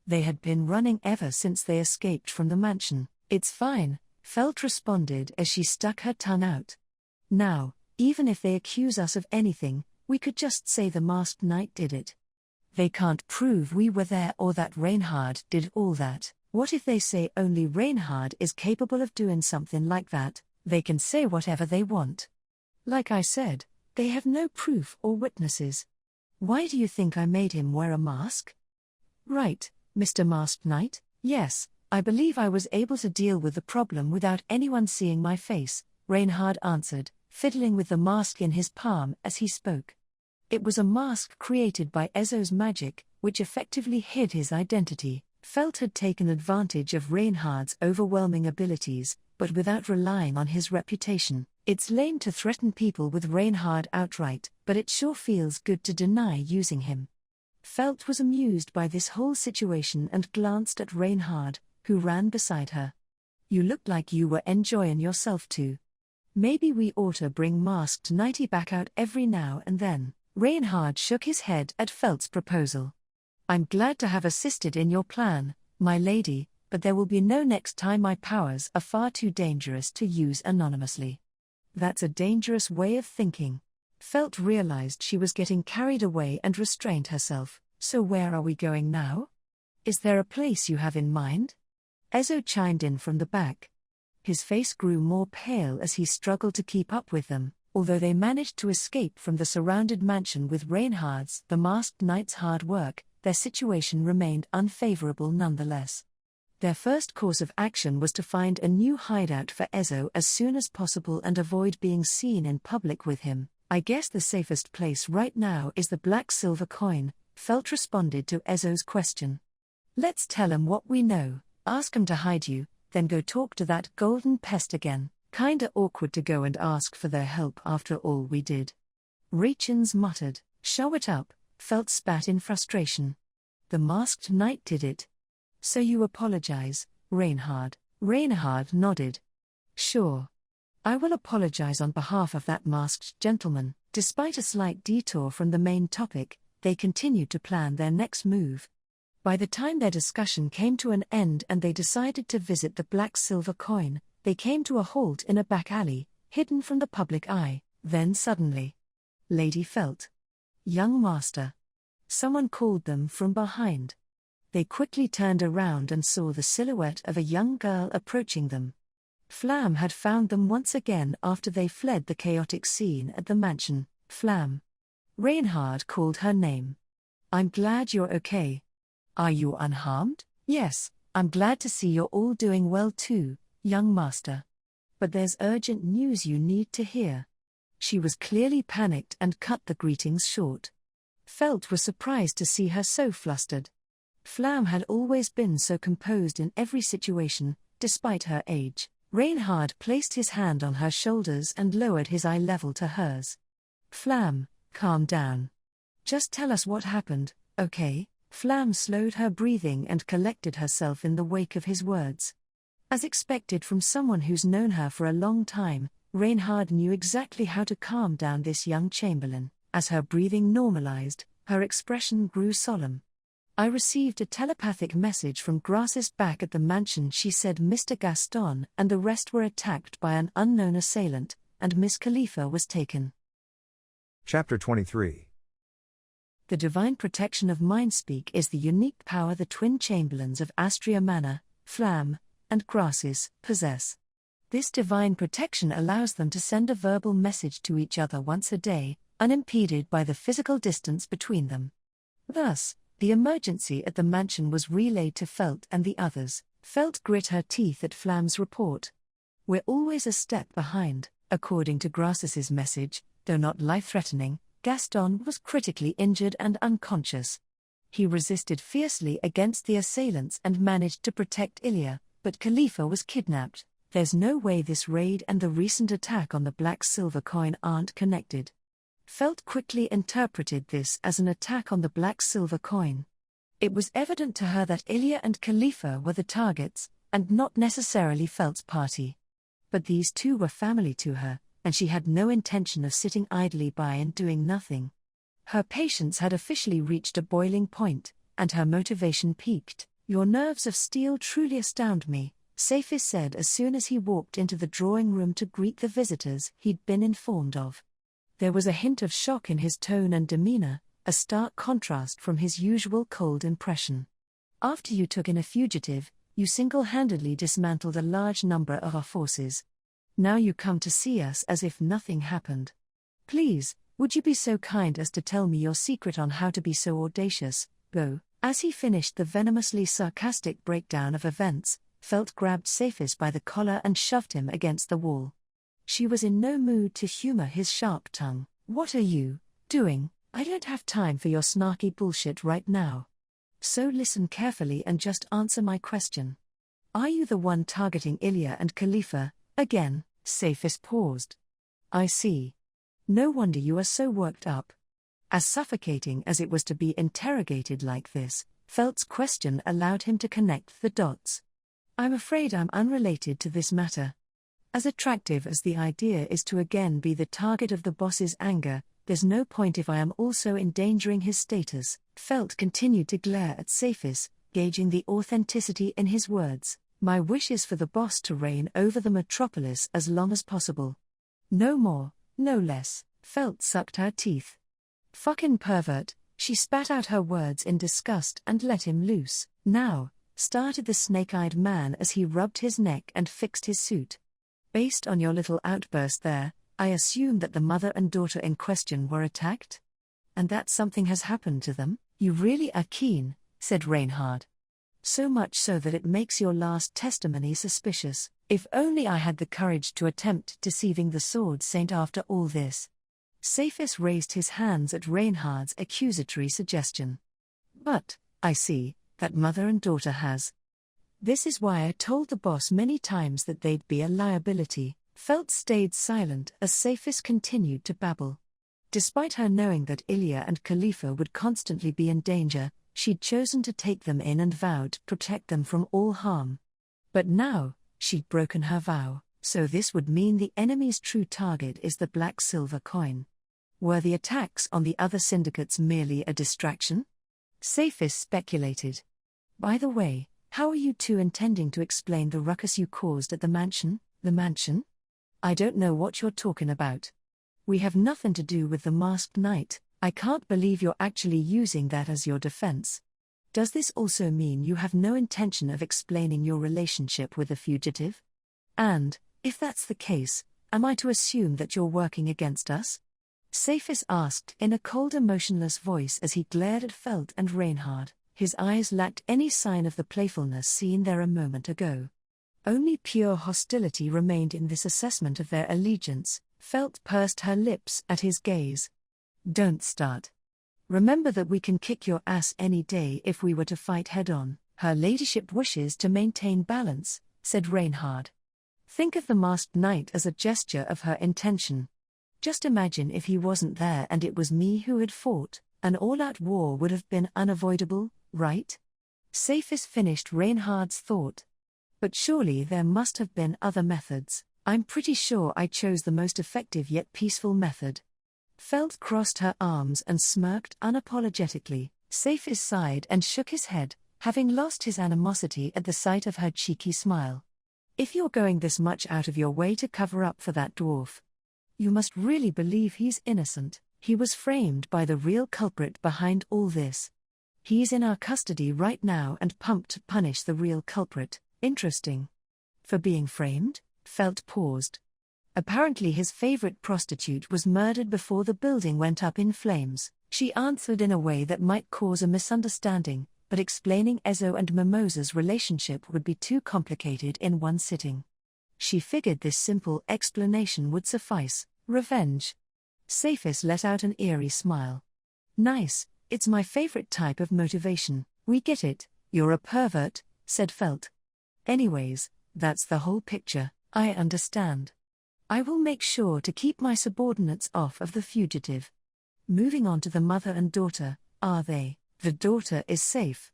They had been running ever since they escaped from the mansion. It's fine, Felt responded as she stuck her tongue out. Now, even if they accuse us of anything, we could just say the masked knight did it. They can't prove we were there or that Reinhard did all that. What if they say only Reinhard is capable of doing something like that? They can say whatever they want. Like I said, they have no proof or witnesses. Why do you think I made him wear a mask? Right, Mr. Masked Knight, yes, I believe I was able to deal with the problem without anyone seeing my face, Reinhard answered, fiddling with the mask in his palm as he spoke. It was a mask created by Ezo's magic, which effectively hid his identity. Felt had taken advantage of Reinhard's overwhelming abilities, but without relying on his reputation. It's lame to threaten people with Reinhard outright, but it sure feels good to deny using him. Felt was amused by this whole situation and glanced at Reinhard, who ran beside her. You looked like you were enjoying yourself too. Maybe we oughta bring Masked Knighty back out every now and then. Reinhard shook his head at Felt's proposal. I'm glad to have assisted in your plan, my lady, but there will be no next time. My powers are far too dangerous to use anonymously. That's a dangerous way of thinking. Felt realized she was getting carried away and restrained herself. So where are we going now? Is there a place you have in mind? Ezo chimed in from the back. His face grew more pale as he struggled to keep up with them. Although they managed to escape from the surrounded mansion with Reinhard's, the Masked Knight's hard work, their situation remained unfavorable nonetheless. Their first course of action was to find a new hideout for Ezo as soon as possible and avoid being seen in public with him. I guess the safest place right now is the black silver coin, Felt responded to Ezo's question. Let's tell 'em what we know, ask 'em to hide you, then go talk to that golden pest again. Kinda awkward to go and ask for their help after all we did. Rachins muttered, show it up, Felt spat in frustration. The masked knight did it. So you apologize, Reinhard. Reinhard nodded. Sure. I will apologize on behalf of that masked gentleman. Despite a slight detour from the main topic, they continued to plan their next move. By the time their discussion came to an end and they decided to visit the black silver coin, they came to a halt in a back alley, hidden from the public eye. Then suddenly, Lady Felt. Young master. Someone called them from behind. They quickly turned around and saw the silhouette of a young girl approaching them. Flam had found them once again after they fled the chaotic scene at the mansion. Flam. Reinhard called her name. I'm glad you're okay. Are you unharmed? Yes, I'm glad to see you're all doing well too, young master. But there's urgent news you need to hear. She was clearly panicked and cut the greetings short. Felt was surprised to see her so flustered. Flam had always been so composed in every situation, despite her age. Reinhard placed his hand on her shoulders and lowered his eye level to hers. Flam, calm down. Just tell us what happened, okay? Flam slowed her breathing and collected herself in the wake of his words. As expected from someone who's known her for a long time, Reinhard knew exactly how to calm down this young chamberlain. As her breathing normalized, her expression grew solemn. I received a telepathic message from Grasses back at the mansion. She said Mr. Gaston and the rest were attacked by an unknown assailant, and Miss Khalifa was taken. Chapter 23. The divine protection of Mindspeak is the unique power the twin chamberlains of Astria Manor, Flam, and Grasses possess. This divine protection allows them to send a verbal message to each other once a day, unimpeded by the physical distance between them. Thus, the emergency at the mansion was relayed to Felt and the others. Felt grit her teeth at Flam's report. We're always a step behind. According to Grasses' message, though not life-threatening, Gaston was critically injured and unconscious. He resisted fiercely against the assailants and managed to protect Ilya, but Khalifa was kidnapped. There's no way this raid and the recent attack on the black silver coin aren't connected. Felt quickly interpreted this as an attack on the black silver coin. It was evident to her that Ilya and Khalifa were the targets, and not necessarily Felt's party. But these two were family to her, and she had no intention of sitting idly by and doing nothing. Her patience had officially reached a boiling point, and her motivation peaked. Your nerves of steel truly astound me, Safis said as soon as he walked into the drawing room to greet the visitors he'd been informed of. There was a hint of shock in his tone and demeanor, a stark contrast from his usual cold impression. After you took in a fugitive, you single-handedly dismantled a large number of our forces. Now you come to see us as if nothing happened. Please, would you be so kind as to tell me your secret on how to be so audacious? Go. As he finished the venomously sarcastic breakdown of events, Felt grabbed Safis by the collar and shoved him against the wall. She was in no mood to humor his sharp tongue. What are you doing? I don't have time for your snarky bullshit right now. So listen carefully and just answer my question. Are you the one targeting Ilya and Khalifa, again? Safis paused. I see. No wonder you are so worked up. As suffocating as it was to be interrogated like this, Felt's question allowed him to connect the dots. I'm afraid I'm unrelated to this matter. As attractive as the idea is to again be the target of the boss's anger, there's no point if I am also endangering his status. Felt continued to glare at Safis, gauging the authenticity in his words. My wish is for the boss to reign over the metropolis as long as possible. No more, no less. Felt sucked her teeth. Fucking pervert, she spat out her words in disgust and let him loose. Now, started the snake-eyed man as he rubbed his neck and fixed his suit. Based on your little outburst there, I assume that the mother and daughter in question were attacked? And that something has happened to them? You really are keen, said Reinhard. So much so that it makes your last testimony suspicious. If only I had the courage to attempt deceiving the Sword Saint after all this. Cephas raised his hands at Reinhard's accusatory suggestion. But, I see, that mother and daughter has. This is why I told the boss many times that they'd be a liability. Felt stayed silent as Cephas continued to babble. Despite her knowing that Ilya and Khalifa would constantly be in danger, she'd chosen to take them in and vowed to protect them from all harm. But now, she'd broken her vow, so this would mean the enemy's true target is the black silver coin. Were the attacks on the other syndicates merely a distraction? Cephas speculated. By the way, how are you two intending to explain the ruckus you caused at the mansion? The mansion? I don't know what you're talking about. We have nothing to do with the masked knight. I can't believe you're actually using that as your defense. Does this also mean you have no intention of explaining your relationship with the fugitive? And, if that's the case, am I to assume that you're working against us? Cephas asked in a cold, emotionless voice as he glared at Felt and Reinhard. His eyes lacked any sign of the playfulness seen there a moment ago. Only pure hostility remained in this assessment of their allegiance. Felt pursed her lips at his gaze. Don't start. Remember that we can kick your ass any day if we were to fight head-on. Her ladyship wishes to maintain balance, said Reinhard. Think of the masked knight as a gesture of her intention. Just imagine if he wasn't there and it was me who had fought. An all-out war would have been unavoidable, right? Cephas finished Reinhard's thought. But surely there must have been other methods. I'm pretty sure I chose the most effective yet peaceful method. Felt crossed her arms and smirked unapologetically. Cephas sighed and shook his head, having lost his animosity at the sight of her cheeky smile. If you're going this much out of your way to cover up for that dwarf, you must really believe he's innocent. He was framed by the real culprit behind all this. He's in our custody right now and pumped to punish the real culprit. Interesting. For being framed? Felt paused. Apparently his favorite prostitute was murdered before the building went up in flames. She answered in a way that might cause a misunderstanding, but explaining Ezo and Mimosa's relationship would be too complicated in one sitting. She figured this simple explanation would suffice. Revenge. Cephas let out an eerie smile. Nice, it's my favorite type of motivation. We get it, you're a pervert, said Felt. Anyways, that's the whole picture, I understand. I will make sure to keep my subordinates off of the fugitive. Moving on to the mother and daughter, are they? The daughter is safe.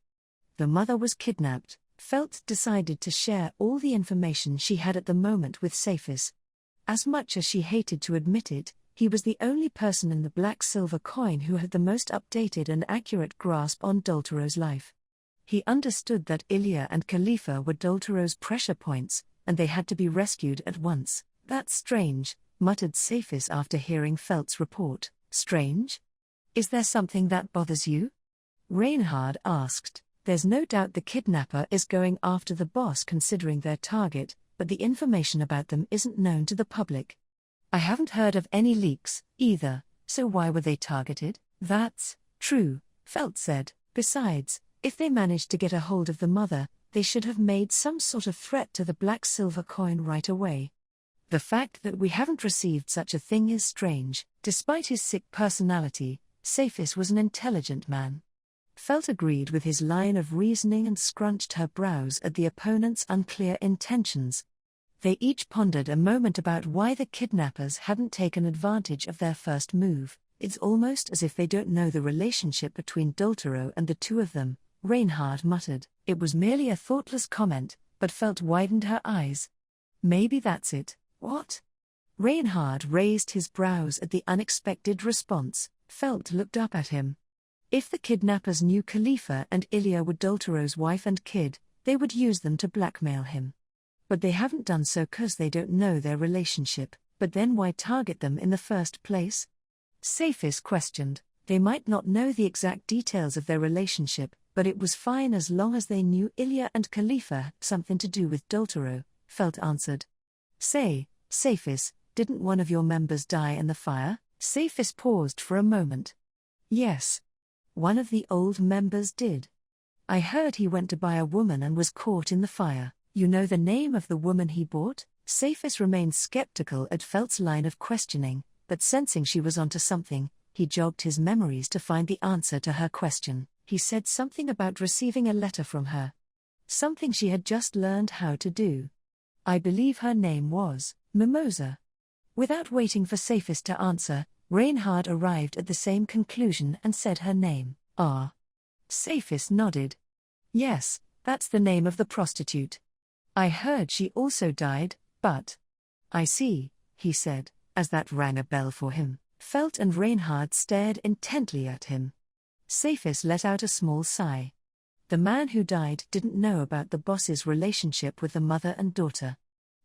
The mother was kidnapped. Felt decided to share all the information she had at the moment with Cephas. As much as she hated to admit it, he was the only person in the black silver coin who had the most updated and accurate grasp on Doltero's life. He understood that Ilya and Khalifa were Doltero's pressure points, and they had to be rescued at once. That's strange, muttered Cephas after hearing Felt's report. Strange? Is there something that bothers you? Reinhard asked. There's no doubt the kidnapper is going after the boss considering their target, but the information about them isn't known to the public. I haven't heard of any leaks, either, so why were they targeted? That's true, Felt said. Besides, if they managed to get a hold of the mother, they should have made some sort of threat to the black silver coin right away. The fact that we haven't received such a thing is strange. Despite his sick personality, Cephas was an intelligent man. Felt agreed with his line of reasoning and scrunched her brows at the opponent's unclear intentions. They each pondered a moment about why the kidnappers hadn't taken advantage of their first move. It's almost as if they don't know the relationship between Doltero and the two of them, Reinhard muttered. It was merely a thoughtless comment, but Felt widened her eyes. Maybe that's it. What? Reinhard raised his brows at the unexpected response. Felt looked up at him. If the kidnappers knew Khalifa and Ilya were Doltero's wife and kid, they would use them to blackmail him. But they haven't done so 'cause they don't know their relationship. But then why target them in the first place? Cephas questioned. They might not know the exact details of their relationship, but it was fine as long as they knew Ilya and Khalifa had something to do with Doltero, Felt answered. Say, Cephas, didn't one of your members die in the fire? Cephas paused for a moment. Yes. One of the old members did. I heard he went to buy a woman and was caught in the fire. You know the name of the woman he bought? Cephas remained skeptical at Felt's line of questioning, but sensing she was onto something, he jogged his memories to find the answer to her question. He said something about receiving a letter from her. Something she had just learned how to do. I believe her name was Mimosa. Without waiting for Cephas to answer, Reinhard arrived at the same conclusion and said her name. Ah. Cephas nodded. Yes, that's the name of the prostitute. I heard she also died, but... I see, he said, as that rang a bell for him. Felt and Reinhard stared intently at him. Cephas let out a small sigh. The man who died didn't know about the boss's relationship with the mother and daughter.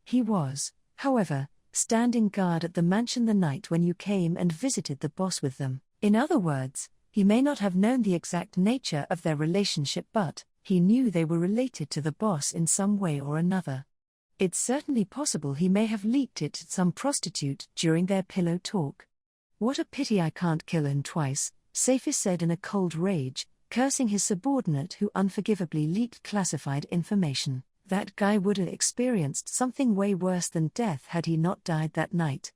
He was, however, standing guard at the mansion the night when you came and visited the boss with them. In other words, he may not have known the exact nature of their relationship, but he knew they were related to the boss in some way or another. It's certainly possible he may have leaked it to some prostitute during their pillow talk. What a pity I can't kill him twice, Cephas said in a cold rage, cursing his subordinate who unforgivably leaked classified information. That guy would have experienced something way worse than death had he not died that night.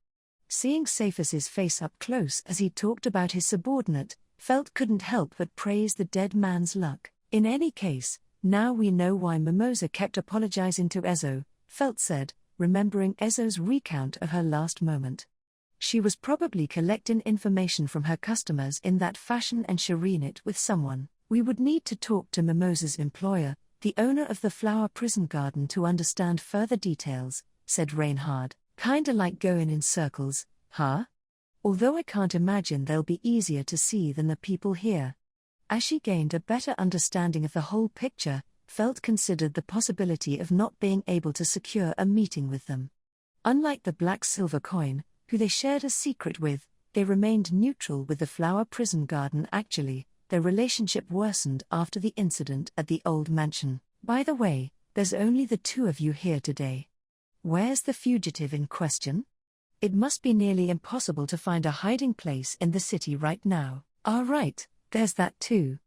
Seeing Cephas's face up close as he talked about his subordinate, Felt couldn't help but praise the dead man's luck. In any case, now we know why Mimosa kept apologizing to Ezo, Felt said, remembering Ezo's recount of her last moment. She was probably collecting information from her customers in that fashion and sharing it with someone. We would need to talk to Mimosa's employer, the owner of the flower prison garden, to understand further details, said Reinhard. Kinda like going in circles, huh? Although I can't imagine they'll be easier to see than the people here. As she gained a better understanding of the whole picture, Felt considered the possibility of not being able to secure a meeting with them. Unlike the black silver coin, who they shared a secret with, they remained neutral with the flower prison garden. Actually, their relationship worsened after the incident at the old mansion. By the way, there's only the two of you here today. Where's the fugitive in question? It must be nearly impossible to find a hiding place in the city right now. Ah, right, there's that too.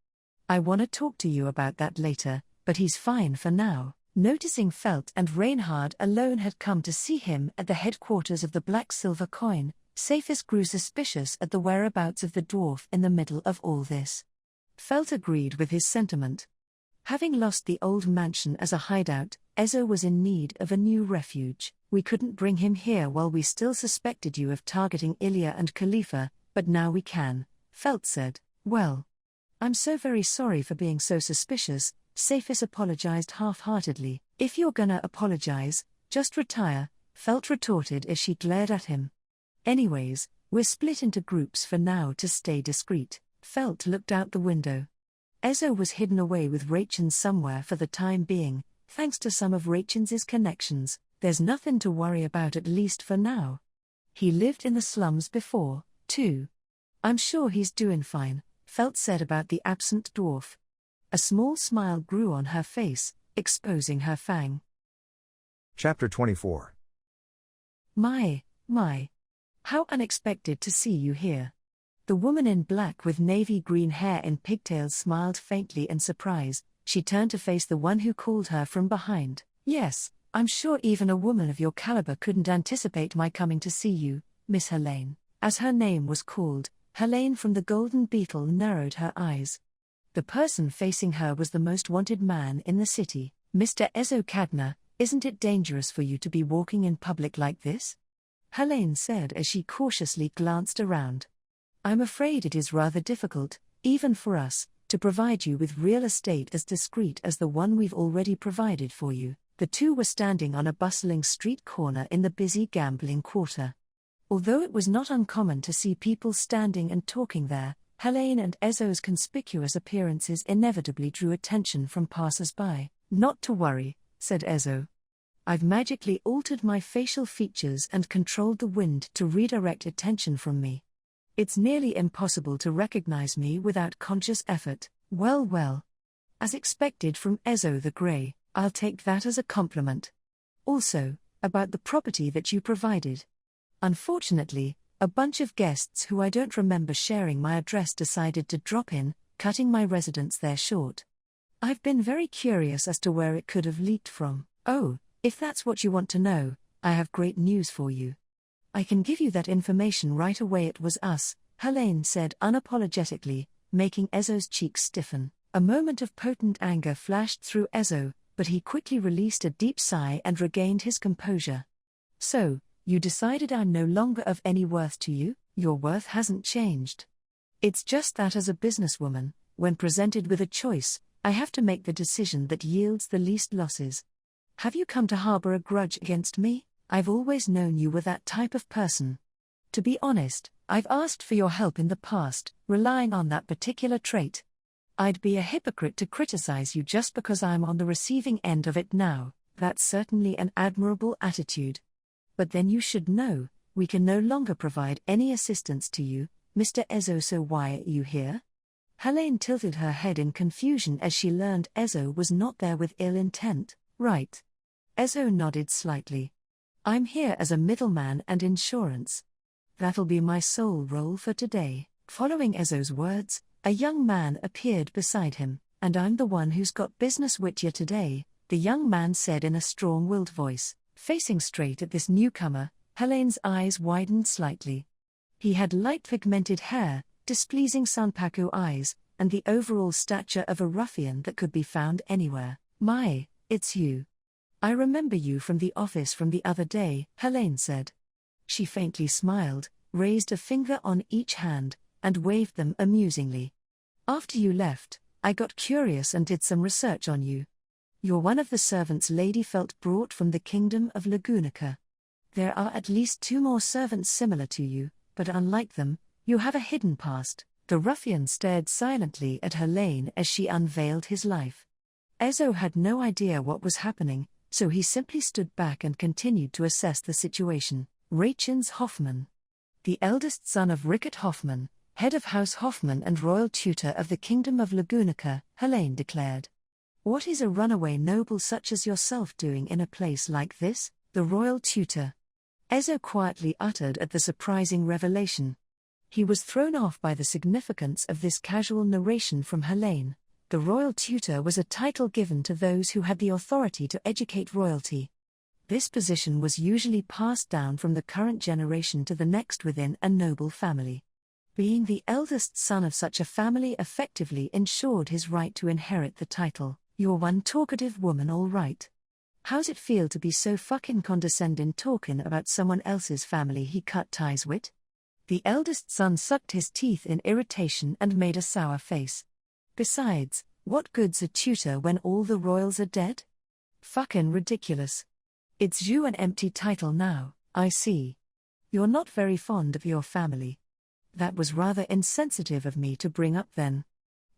I want to talk to you about that later, but he's fine for now. Noticing Felt and Reinhard alone had come to see him at the headquarters of the black silver coin, Cephas grew suspicious at the whereabouts of the dwarf in the middle of all this. Felt agreed with his sentiment. Having lost the old mansion as a hideout, Ezo was in need of a new refuge. We couldn't bring him here while we still suspected you of targeting Ilya and Khalifa, but now we can, Felt said. Well, I'm so very sorry for being so suspicious, Cephas apologized half-heartedly. If you're gonna apologize, just retire, Felt retorted as she glared at him. Anyways, we're split into groups for now to stay discreet. Felt looked out the window. Ezo was hidden away with Rachens somewhere for the time being, thanks to some of Rachens's connections. There's nothing to worry about, at least for now. He lived in the slums before, too. I'm sure he's doing fine, Felt said about the absent dwarf. A small smile grew on her face, exposing her fang. Chapter 24. My. How unexpected to see you here. The woman in black with navy green hair and pigtails smiled faintly in surprise. She turned to face the one who called her from behind. Yes, I'm sure even a woman of your caliber couldn't anticipate my coming to see you, Miss Helene. As her name was called, Helene from the Golden Beetle narrowed her eyes. The person facing her was the most wanted man in the city. Mr. Ezo Cadna, isn't it dangerous for you to be walking in public like this? Helene said as she cautiously glanced around. I'm afraid it is rather difficult, even for us, to provide you with real estate as discreet as the one we've already provided for you. The two were standing on a bustling street corner in the busy gambling quarter. Although it was not uncommon to see people standing and talking there, Helene and Ezo's conspicuous appearances inevitably drew attention from passers-by. Not to worry, said Ezo. I've magically altered my facial features and controlled the wind to redirect attention from me. It's nearly impossible to recognize me without conscious effort. Well. As expected from Ezo the Grey, I'll take that as a compliment. Also, about the property that you provided. Unfortunately, a bunch of guests who I don't remember sharing my address decided to drop in, cutting my residence there short. I've been very curious as to where it could have leaked from. Oh, if that's what you want to know, I have great news for you. I can give you that information right away. It was us, Helene said unapologetically, making Ezo's cheeks stiffen. A moment of potent anger flashed through Ezo, but he quickly released a deep sigh and regained his composure. So, you decided I'm no longer of any worth to you? Your worth hasn't changed. It's just that as a businesswoman, when presented with a choice, I have to make the decision that yields the least losses. Have you come to harbor a grudge against me? I've always known you were that type of person. To be honest, I've asked for your help in the past, relying on that particular trait. I'd be a hypocrite to criticize you just because I'm on the receiving end of it now. That's certainly an admirable attitude. But then you should know, we can no longer provide any assistance to you, Mr. Ezo. So why are you here? Helene tilted her head in confusion as she learned Ezo was not there with ill intent. Right. Ezo nodded slightly. I'm here as a middleman and insurance. That'll be my sole role for today. Following Ezo's words, a young man appeared beside him. And I'm the one who's got business with you today, the young man said in a strong-willed voice. Facing straight at this newcomer, Helene's eyes widened slightly. He had light pigmented hair, displeasing sanpaku eyes, and the overall stature of a ruffian that could be found anywhere. My, it's you. I remember you from the office from the other day, Helene said. She faintly smiled, raised a finger on each hand, and waved them amusingly. After you left, I got curious and did some research on you. You're one of the servants Lady Felt brought from the kingdom of Lagunica. There are at least 2 more servants similar to you, but unlike them, you have a hidden past. The ruffian stared silently at Helene as she unveiled his life. Ezo had no idea what was happening, so he simply stood back and continued to assess the situation. Rachens Hoffman. The eldest son of Rickert Hoffman, head of House Hoffman and royal tutor of the Kingdom of Lagunica, Helene declared. What is a runaway noble such as yourself doing in a place like this? The royal tutor. Ezo quietly uttered at the surprising revelation. He was thrown off by the significance of this casual narration from Helene. The royal tutor was a title given to those who had the authority to educate royalty. This position was usually passed down from the current generation to the next within a noble family. Being the eldest son of such a family effectively ensured his right to inherit the title. You're one talkative woman, all right. How's it feel to be so fucking condescending talking about someone else's family he cut ties with? The eldest son sucked his teeth in irritation and made a sour face. Besides, what good's a tutor when all the royals are dead? Fucking ridiculous. It's you an empty title now, I see. You're not very fond of your family. That was rather insensitive of me to bring up then.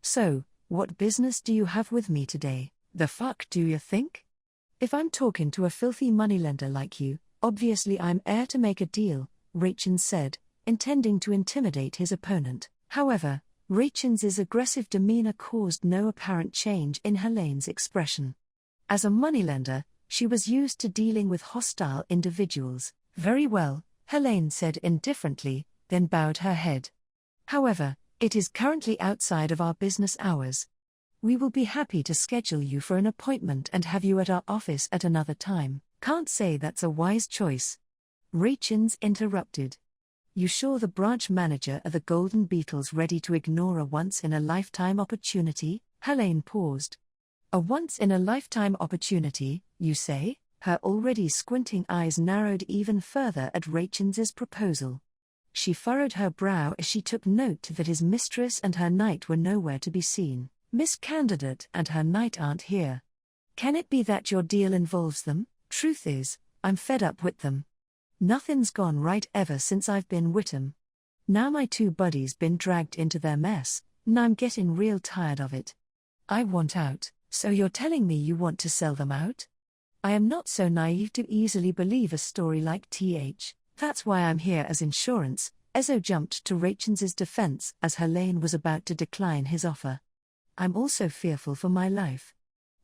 So, what business do you have with me today? The fuck do you think? If I'm talking to a filthy moneylender like you, obviously I'm heir to make a deal, Rachens said, intending to intimidate his opponent. However, Rachens' aggressive demeanor caused no apparent change in Helene's expression. As a moneylender, she was used to dealing with hostile individuals. Very well, Helene said indifferently, then bowed her head. However, it is currently outside of our business hours. We will be happy to schedule you for an appointment and have you at our office at another time. Can't say that's a wise choice. Rachens interrupted. You sure the branch manager of the Golden Beetle's ready to ignore a once-in-a-lifetime opportunity? Helene paused. A once-in-a-lifetime opportunity, you say? Her already squinting eyes narrowed even further at Rachens' proposal. She furrowed her brow as she took note that his mistress and her knight were nowhere to be seen. Miss Candidate and her knight aren't here. Can it be that your deal involves them? Truth is, I'm fed up with them. Nothing's gone right ever since I've been with 'em. Now my 2 buddies been dragged into their mess, and I'm getting real tired of it. I want out. So you're telling me you want to sell them out? I am not so naive to easily believe a story like th. That's why I'm here as insurance. Ezo jumped to Rachens' defense as Helene was about to decline his offer. I'm also fearful for my life.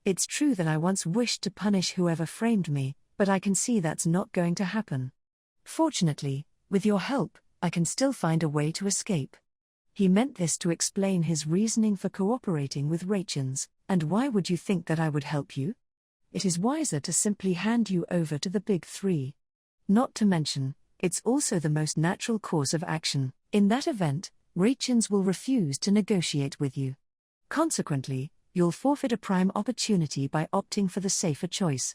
It's true that I once wished to punish whoever framed me, but I can see that's not going to happen. Fortunately, with your help, I can still find a way to escape. He meant this to explain his reasoning for cooperating with Rachens. And why would you think that I would help you? It is wiser to simply hand you over to the big three. Not to mention, it's also the most natural course of action. In that event, Rachens will refuse to negotiate with you. Consequently, you'll forfeit a prime opportunity by opting for the safer choice.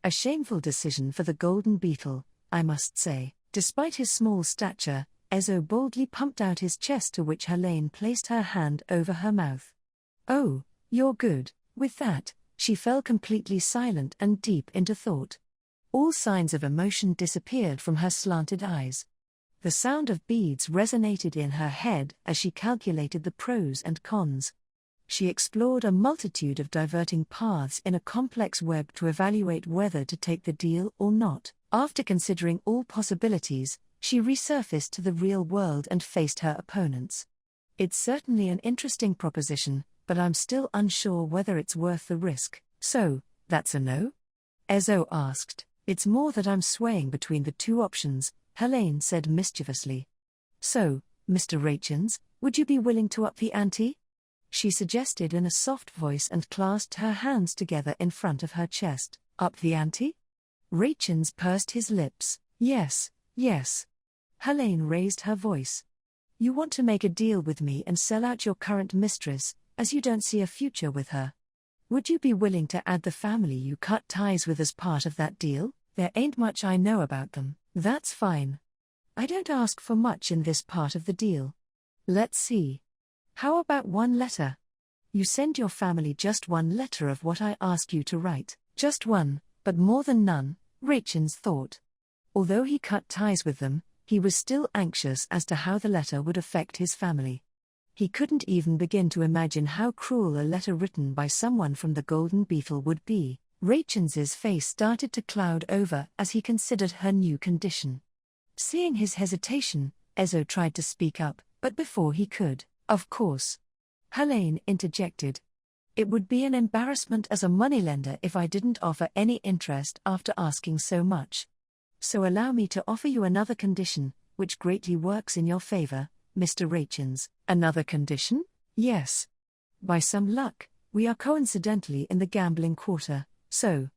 A shameful decision for the golden beetle, I must say. Despite his small stature, Ezo boldly pumped out his chest, to which Helene placed her hand over her mouth. "Oh, you're good." With that, she fell completely silent and deep into thought. All signs of emotion disappeared from her slanted eyes. The sound of beads resonated in her head as she calculated the pros and cons. She explored a multitude of diverting paths in a complex web to evaluate whether to take the deal or not. After considering all possibilities, she resurfaced to the real world and faced her opponents. "It's certainly an interesting proposition, but I'm still unsure whether it's worth the risk." "So, that's a no?" Ezo asked. "It's more that I'm swaying between the two options," Helene said mischievously. "So, Mr. Rachens, would you be willing to up the ante?" she suggested in a soft voice and clasped her hands together in front of her chest. "Up the ante?" Rachens pursed his lips. "Yes, yes." Helene raised her voice. "You want to make a deal with me and sell out your current mistress, as you don't see a future with her. Would you be willing to add the family you cut ties with as part of that deal? There ain't much I know about them." "That's fine. I don't ask for much in this part of the deal. Let's see. How about one letter? You send your family just one letter of what I ask you to write." "Just one, but more than none," Rachens thought. Although he cut ties with them, he was still anxious as to how the letter would affect his family. He couldn't even begin to imagine how cruel a letter written by someone from the Golden Beetle would be. Rachens's face started to cloud over as he considered her new condition. Seeing his hesitation, Ezo tried to speak up, but before he could, "Of course," Helene interjected. "It would be an embarrassment as a moneylender if I didn't offer any interest after asking so much. So allow me to offer you another condition, which greatly works in your favor, Mr. Rachens." "Another condition?" "Yes. By some luck, we are coincidentally in the gambling quarter, so..."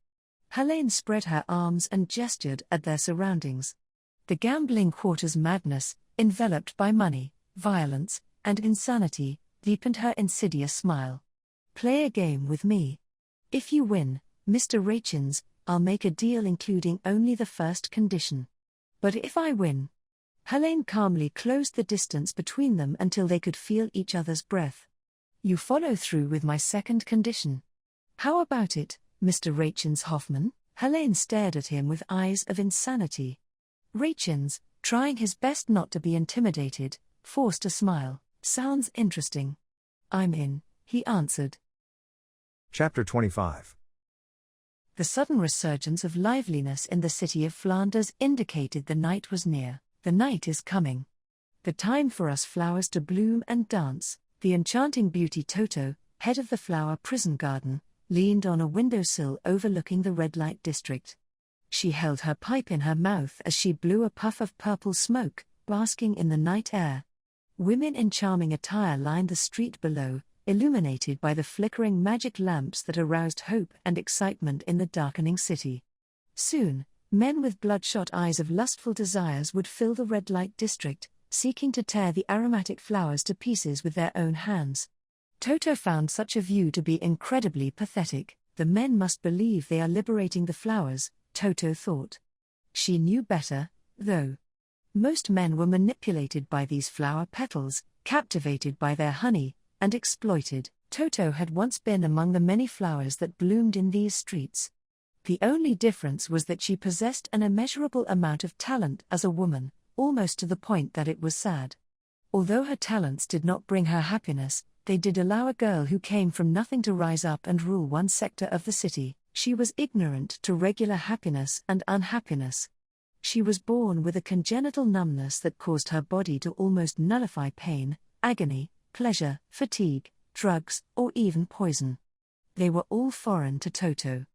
Helene spread her arms and gestured at their surroundings. The gambling quarter's madness, enveloped by money, violence, and insanity, deepened her insidious smile. "Play a game with me. If you win, Mr. Rachens, I'll make a deal including only the first condition. But if I win..." Helene calmly closed the distance between them until they could feel each other's breath. "You follow through with my second condition. How about it, Mr. Rachens Hoffman?" Helene stared at him with eyes of insanity. Rachens, trying his best not to be intimidated, forced a smile. "Sounds interesting. I'm in," he answered. Chapter 25. The sudden resurgence of liveliness in the city of Flanders indicated the night was near. "The night is coming. The time for us flowers to bloom and dance." The enchanting beauty Toto, head of the flower prison garden, leaned on a windowsill overlooking the red light district. She held her pipe in her mouth as she blew a puff of purple smoke, basking in the night air. Women in charming attire lined the street below, illuminated by the flickering magic lamps that aroused hope and excitement in the darkening city. Soon, men with bloodshot eyes of lustful desires would fill the red light district, seeking to tear the aromatic flowers to pieces with their own hands. Toto found such a view to be incredibly pathetic. The men must believe they are liberating the flowers, Toto thought. She knew better, though. Most men were manipulated by these flower petals, captivated by their honey, and exploited. Toto had once been among the many flowers that bloomed in these streets. The only difference was that she possessed an immeasurable amount of talent as a woman, almost to the point that it was sad. Although her talents did not bring her happiness, they did allow a girl who came from nothing to rise up and rule one sector of the city. She was ignorant to regular happiness and unhappiness. She was born with a congenital numbness that caused her body to almost nullify pain, agony, pleasure, fatigue, drugs, or even poison. They were all foreign to Toto.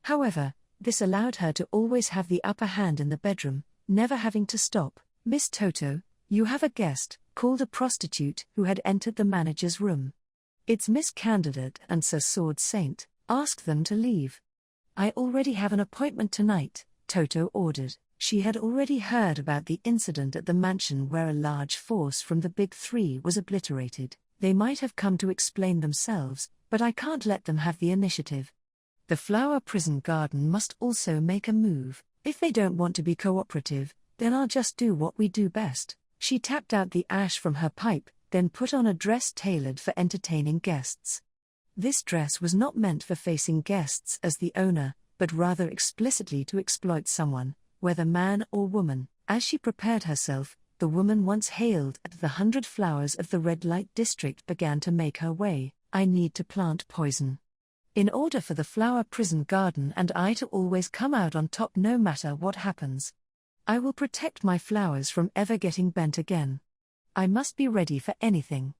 However, this allowed her to always have the upper hand in the bedroom, never having to stop. "Miss Toto, you have a guest," called a prostitute who had entered the manager's room. "It's Miss Candidate and Sir Sword Saint, ask them to leave." "I already have an appointment tonight," Toto ordered. She had already heard about the incident at the mansion where a large force from the Big Three was obliterated. They might have come to explain themselves, but I can't let them have the initiative. The Flower Prison Garden must also make a move. If they don't want to be cooperative, then I'll just do what we do best. She tapped out the ash from her pipe, then put on a dress tailored for entertaining guests. This dress was not meant for facing guests as the owner, but rather explicitly to exploit someone, whether man or woman. As she prepared herself, the woman once hailed at the 100 Flowers of the Red Light District began to make her way. "I need to plant poison. In order for the Flower Prison Garden and I to always come out on top no matter what happens. I will protect my flowers from ever getting bent again. I must be ready for anything.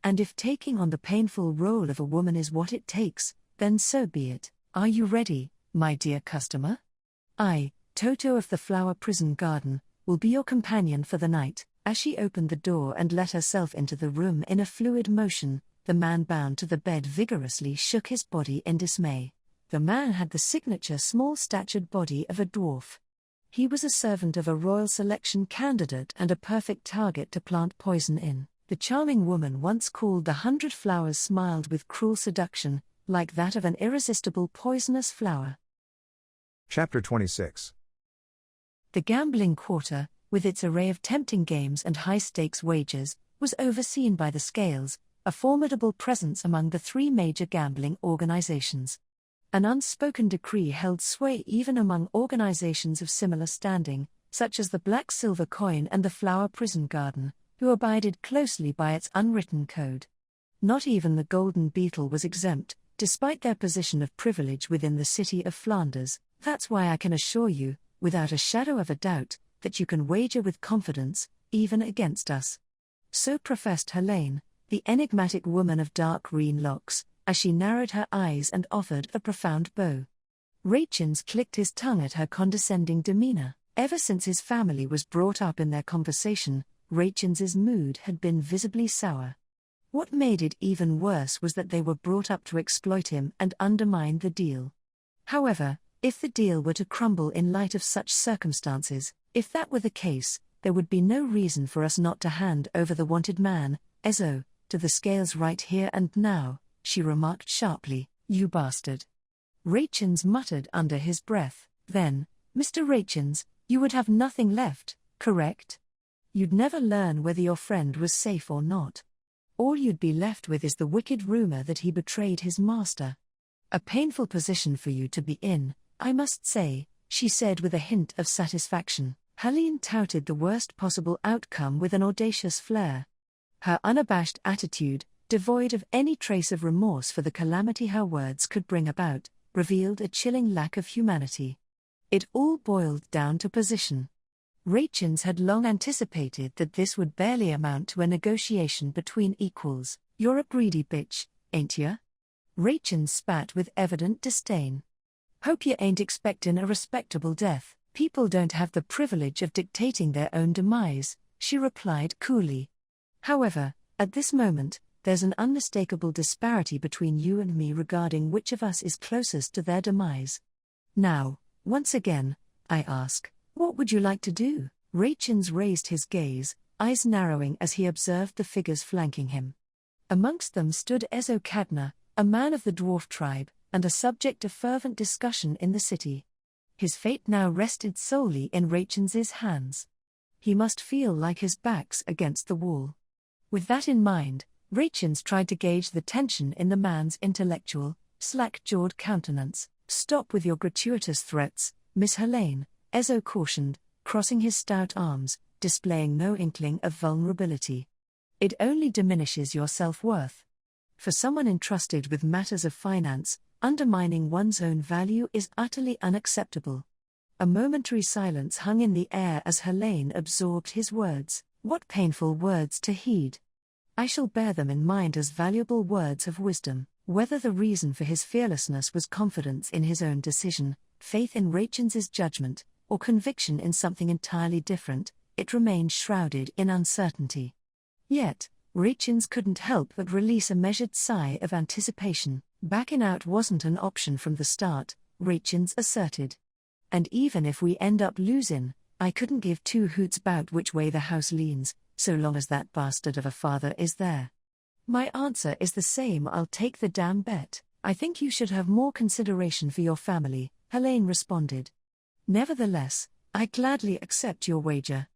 And if taking on the painful role of a woman is what it takes, then so be it. Are you ready, my dear customer? I, Toto of the Flower Prison Garden, will be your companion for the night." As she opened the door and let herself into the room in a fluid motion, the man bound to the bed vigorously shook his body in dismay. The man had the signature small-statured body of a dwarf. He was a servant of a royal selection candidate and a perfect target to plant poison in. The charming woman once called the 100 Flowers smiled with cruel seduction, like that of an irresistible poisonous flower. Chapter 26. The gambling quarter, with its array of tempting games and high-stakes wagers, was overseen by the Scales, a formidable presence among the three major gambling organizations. An unspoken decree held sway even among organizations of similar standing, such as the Black Silver Coin and the Flower Prison Garden, who abided closely by its unwritten code. Not even the Golden Beetle was exempt, despite their position of privilege within the city of Flanders. That's why I can assure you, without a shadow of a doubt, that you can wager with confidence, even against us. So professed Helene, the enigmatic woman of dark green locks, as she narrowed her eyes and offered a profound bow. Rachins clicked his tongue at her condescending demeanor. Ever since his family was brought up in their conversation, Rachins's mood had been visibly sour. What made it even worse was that they were brought up to exploit him and undermine the deal. However, if the deal were to crumble in light of such circumstances, if that were the case, there would be no reason for us not to hand over the wanted man, Ezo, to the Scales right here and now, she remarked sharply. "You bastard." Rachins muttered under his breath. "Then, Mr. Rachins, you would have nothing left, correct? You'd never learn whether your friend was safe or not. All you'd be left with is the wicked rumor that he betrayed his master. A painful position for you to be in, I must say," she said with a hint of satisfaction. Helene touted the worst possible outcome with an audacious flair. Her unabashed attitude, devoid of any trace of remorse for the calamity her words could bring about, revealed a chilling lack of humanity. It all boiled down to position. Rachins had long anticipated that this would barely amount to a negotiation between equals. "You're a greedy bitch, ain't ya?" Rachins spat with evident disdain. "Hope you ain't expectin' a respectable death. People don't have the privilege of dictating their own demise," she replied coolly. "However, at this moment, there's an unmistakable disparity between you and me regarding which of us is closest to their demise. Now, once again, I ask, what would you like to do?" Rachins raised his gaze, eyes narrowing as he observed the figures flanking him. Amongst them stood Ezo Cadna, a man of the dwarf tribe, and a subject of fervent discussion in the city. His fate now rested solely in Rachins's hands. He must feel like his back's against the wall. With that in mind, Rachins tried to gauge the tension in the man's intellectual, slack-jawed countenance. "Stop with your gratuitous threats, Miss Helene," Ezo cautioned, crossing his stout arms, displaying no inkling of vulnerability. "It only diminishes your self-worth. For someone entrusted with matters of finance, undermining one's own value is utterly unacceptable." A momentary silence hung in the air as Helene absorbed his words. What painful words to heed! I shall bear them in mind as valuable words of wisdom. Whether the reason for his fearlessness was confidence in his own decision, faith in Rachins's judgment, or conviction in something entirely different, it remained shrouded in uncertainty. Yet, Reinhard couldn't help but release a measured sigh of anticipation. Backing out wasn't an option from the start, Reinhard asserted. And even if we end up losing, I couldn't give two hoots about which way the house leans, so long as that bastard of a father is there. My answer is the same, I'll take the damn bet. I think you should have more consideration for your family, Helene responded. Nevertheless, I gladly accept your wager.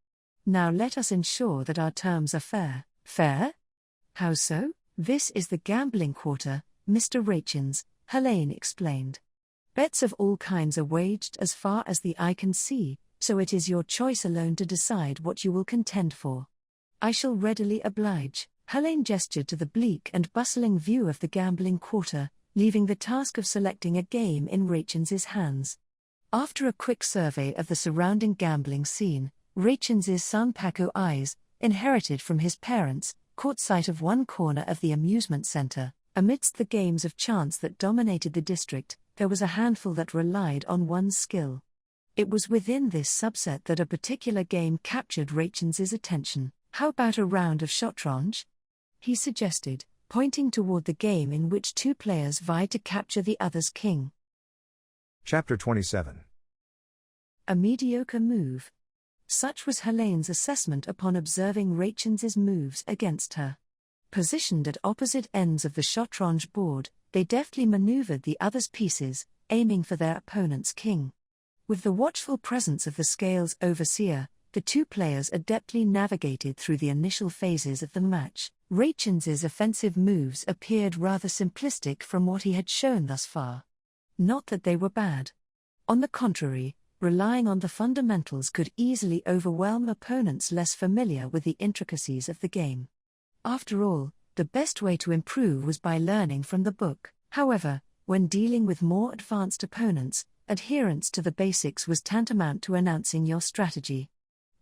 Now let us ensure that our terms are fair. Fair? How so? This is the gambling quarter, Mr. Reinhard, Helene explained. Bets of all kinds are waged as far as the eye can see, so it is your choice alone to decide what you will contend for. I shall readily oblige. Helene gestured to the bleak and bustling view of the gambling quarter, leaving the task of selecting a game in Reinhard's hands. After a quick survey of the surrounding gambling scene, Reinhard's Sanpaku eyes, inherited from his parents, caught sight of one corner of the amusement center. Amidst the games of chance that dominated the district, there was a handful that relied on one's skill. It was within this subset that a particular game captured Reinhard's attention. How about a round of shotrange? He suggested, pointing toward the game in which two players vied to capture the other's king. Chapter 27. A mediocre move. Such was Helene's assessment upon observing Reinhard's moves against her. Positioned at opposite ends of the shotrange board, they deftly maneuvered the other's pieces, aiming for their opponent's king. With the watchful presence of the scales overseer, the two players adeptly navigated through the initial phases of the match. Reinhard's offensive moves appeared rather simplistic from what he had shown thus far. Not that they were bad. On the contrary, relying on the fundamentals could easily overwhelm opponents less familiar with the intricacies of the game. After all, the best way to improve was by learning from the book. However, when dealing with more advanced opponents, adherence to the basics was tantamount to announcing your strategy.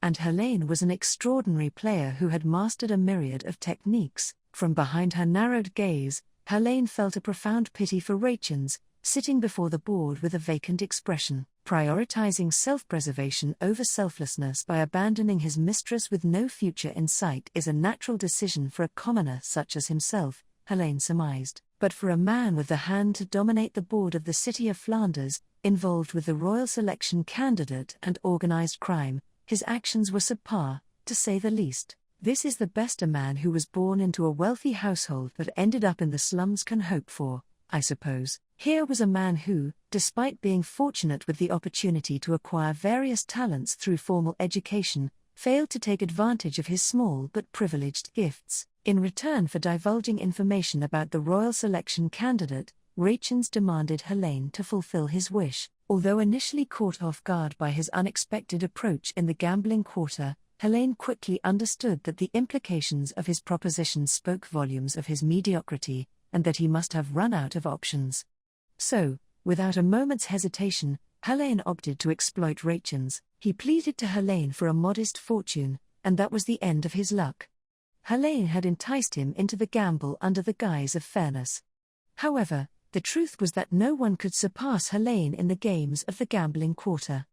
And Helene was an extraordinary player who had mastered a myriad of techniques. From behind her narrowed gaze, Helene felt a profound pity for Reinhard, sitting before the board with a vacant expression. Prioritizing self-preservation over selflessness by abandoning his mistress with no future in sight is a natural decision for a commoner such as himself, Helene surmised. But for a man with the hand to dominate the board of the city of Flanders, involved with the royal selection candidate and organized crime, his actions were subpar, to say the least. This is the best a man who was born into a wealthy household but ended up in the slums can hope for, I suppose. Here was a man who, despite being fortunate with the opportunity to acquire various talents through formal education, failed to take advantage of his small but privileged gifts. In return for divulging information about the royal selection candidate, Reinhard demanded Helene to fulfill his wish. Although initially caught off guard by his unexpected approach in the gambling quarter, Helene quickly understood that the implications of his proposition spoke volumes of his mediocrity, and that he must have run out of options. So, without a moment's hesitation, Helene opted to exploit Reinhard. He pleaded to Helene for a modest fortune, and that was the end of his luck. Helene had enticed him into the gamble under the guise of fairness. However, the truth was that no one could surpass Helene in the games of the gambling quarter.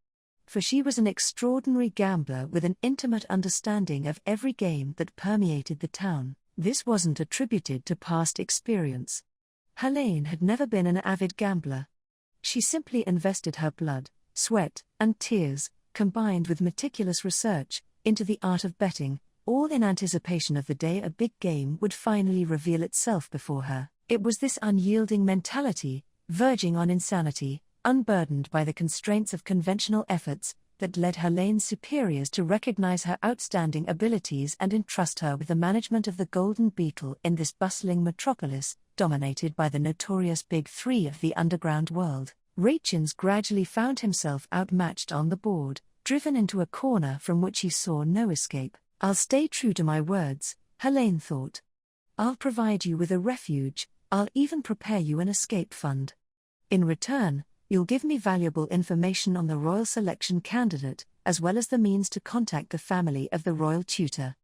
For she was an extraordinary gambler with an intimate understanding of every game that permeated the town. This wasn't attributed to past experience. Helene had never been an avid gambler. She simply invested her blood, sweat, and tears, combined with meticulous research, into the art of betting, all in anticipation of the day a big game would finally reveal itself before her. It was this unyielding mentality, verging on insanity, unburdened by the constraints of conventional efforts, that led Helene's superiors to recognize her outstanding abilities and entrust her with the management of the Golden Beetle in this bustling metropolis, dominated by the notorious Big Three of the underground world. Reinhard gradually found himself outmatched on the board, driven into a corner from which he saw no escape. I'll stay true to my words, Helene thought. I'll provide you with a refuge, I'll even prepare you an escape fund. In return, you'll give me valuable information on the royal selection candidate, as well as the means to contact the family of the royal tutor.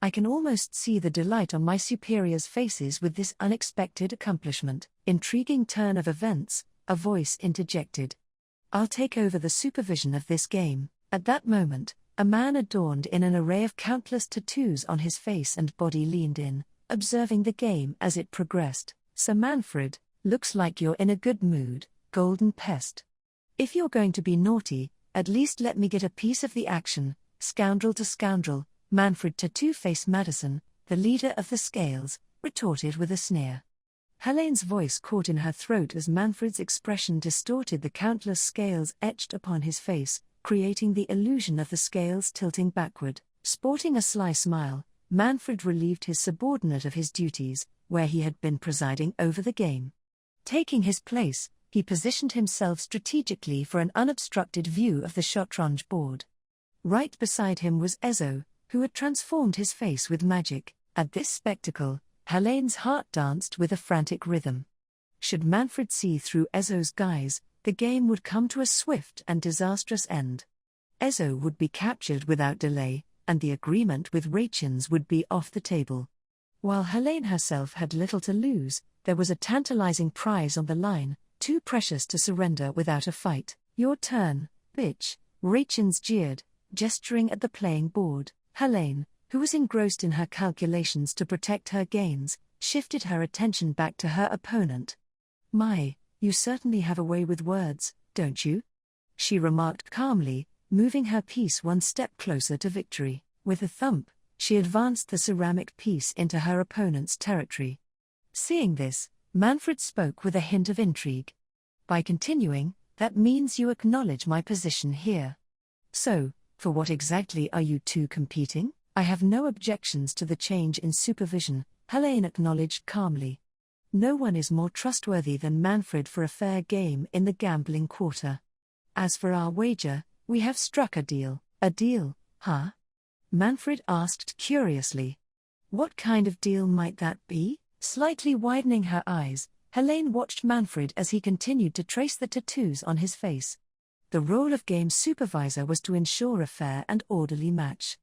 I can almost see the delight on my superiors' faces with this unexpected accomplishment. Intriguing turn of events, a voice interjected. I'll take over the supervision of this game. At that moment, a A man adorned in an array of countless tattoos on his face and body leaned in, observing the game as it progressed. "Sir Manfred, looks like you're in a good mood, golden pest. If you're going to be naughty, at least let me get a piece of the action, scoundrel to scoundrel," Manfred Tattoo-Face Madison, the leader of the Scales, retorted with a sneer. Helene's voice caught in her throat as Manfred's expression distorted the countless scales etched upon his face, creating the illusion of the scales tilting backward. Sporting a sly smile, Manfred relieved his subordinate of his duties, where he had been presiding over the game. Taking his place, he positioned himself strategically for an unobstructed view of the shotrange board. Right beside him was Ezo, who had transformed his face with magic. At this spectacle, Helene's heart danced with a frantic rhythm. Should Manfred see through Ezo's guise, the game would come to a swift and disastrous end. Ezo would be captured without delay, and the agreement with Rachins would be off the table. While Helene herself had little to lose, there was a tantalizing prize on the line, too precious to surrender without a fight. "Your turn, bitch," Rachins jeered, gesturing at the playing board. Helene, who was engrossed in her calculations to protect her gains, shifted her attention back to her opponent. "My, you certainly have a way with words, don't you?" she remarked calmly, moving her piece one step closer to victory. With a thump, she advanced the ceramic piece into her opponent's territory. Seeing this, Manfred spoke with a hint of intrigue. "By continuing, that means you acknowledge my position here. So, for what exactly are you two competing?" "I have no objections to the change in supervision," Helene acknowledged calmly. "No one is more trustworthy than Manfred for a fair game in the gambling quarter. As for our wager, we have struck a deal." "A deal, huh?" Manfred asked curiously. "What kind of deal might that be?" Slightly widening her eyes, Helene watched Manfred as he continued to trace the tattoos on his face. The role of game supervisor was to ensure a fair and orderly match.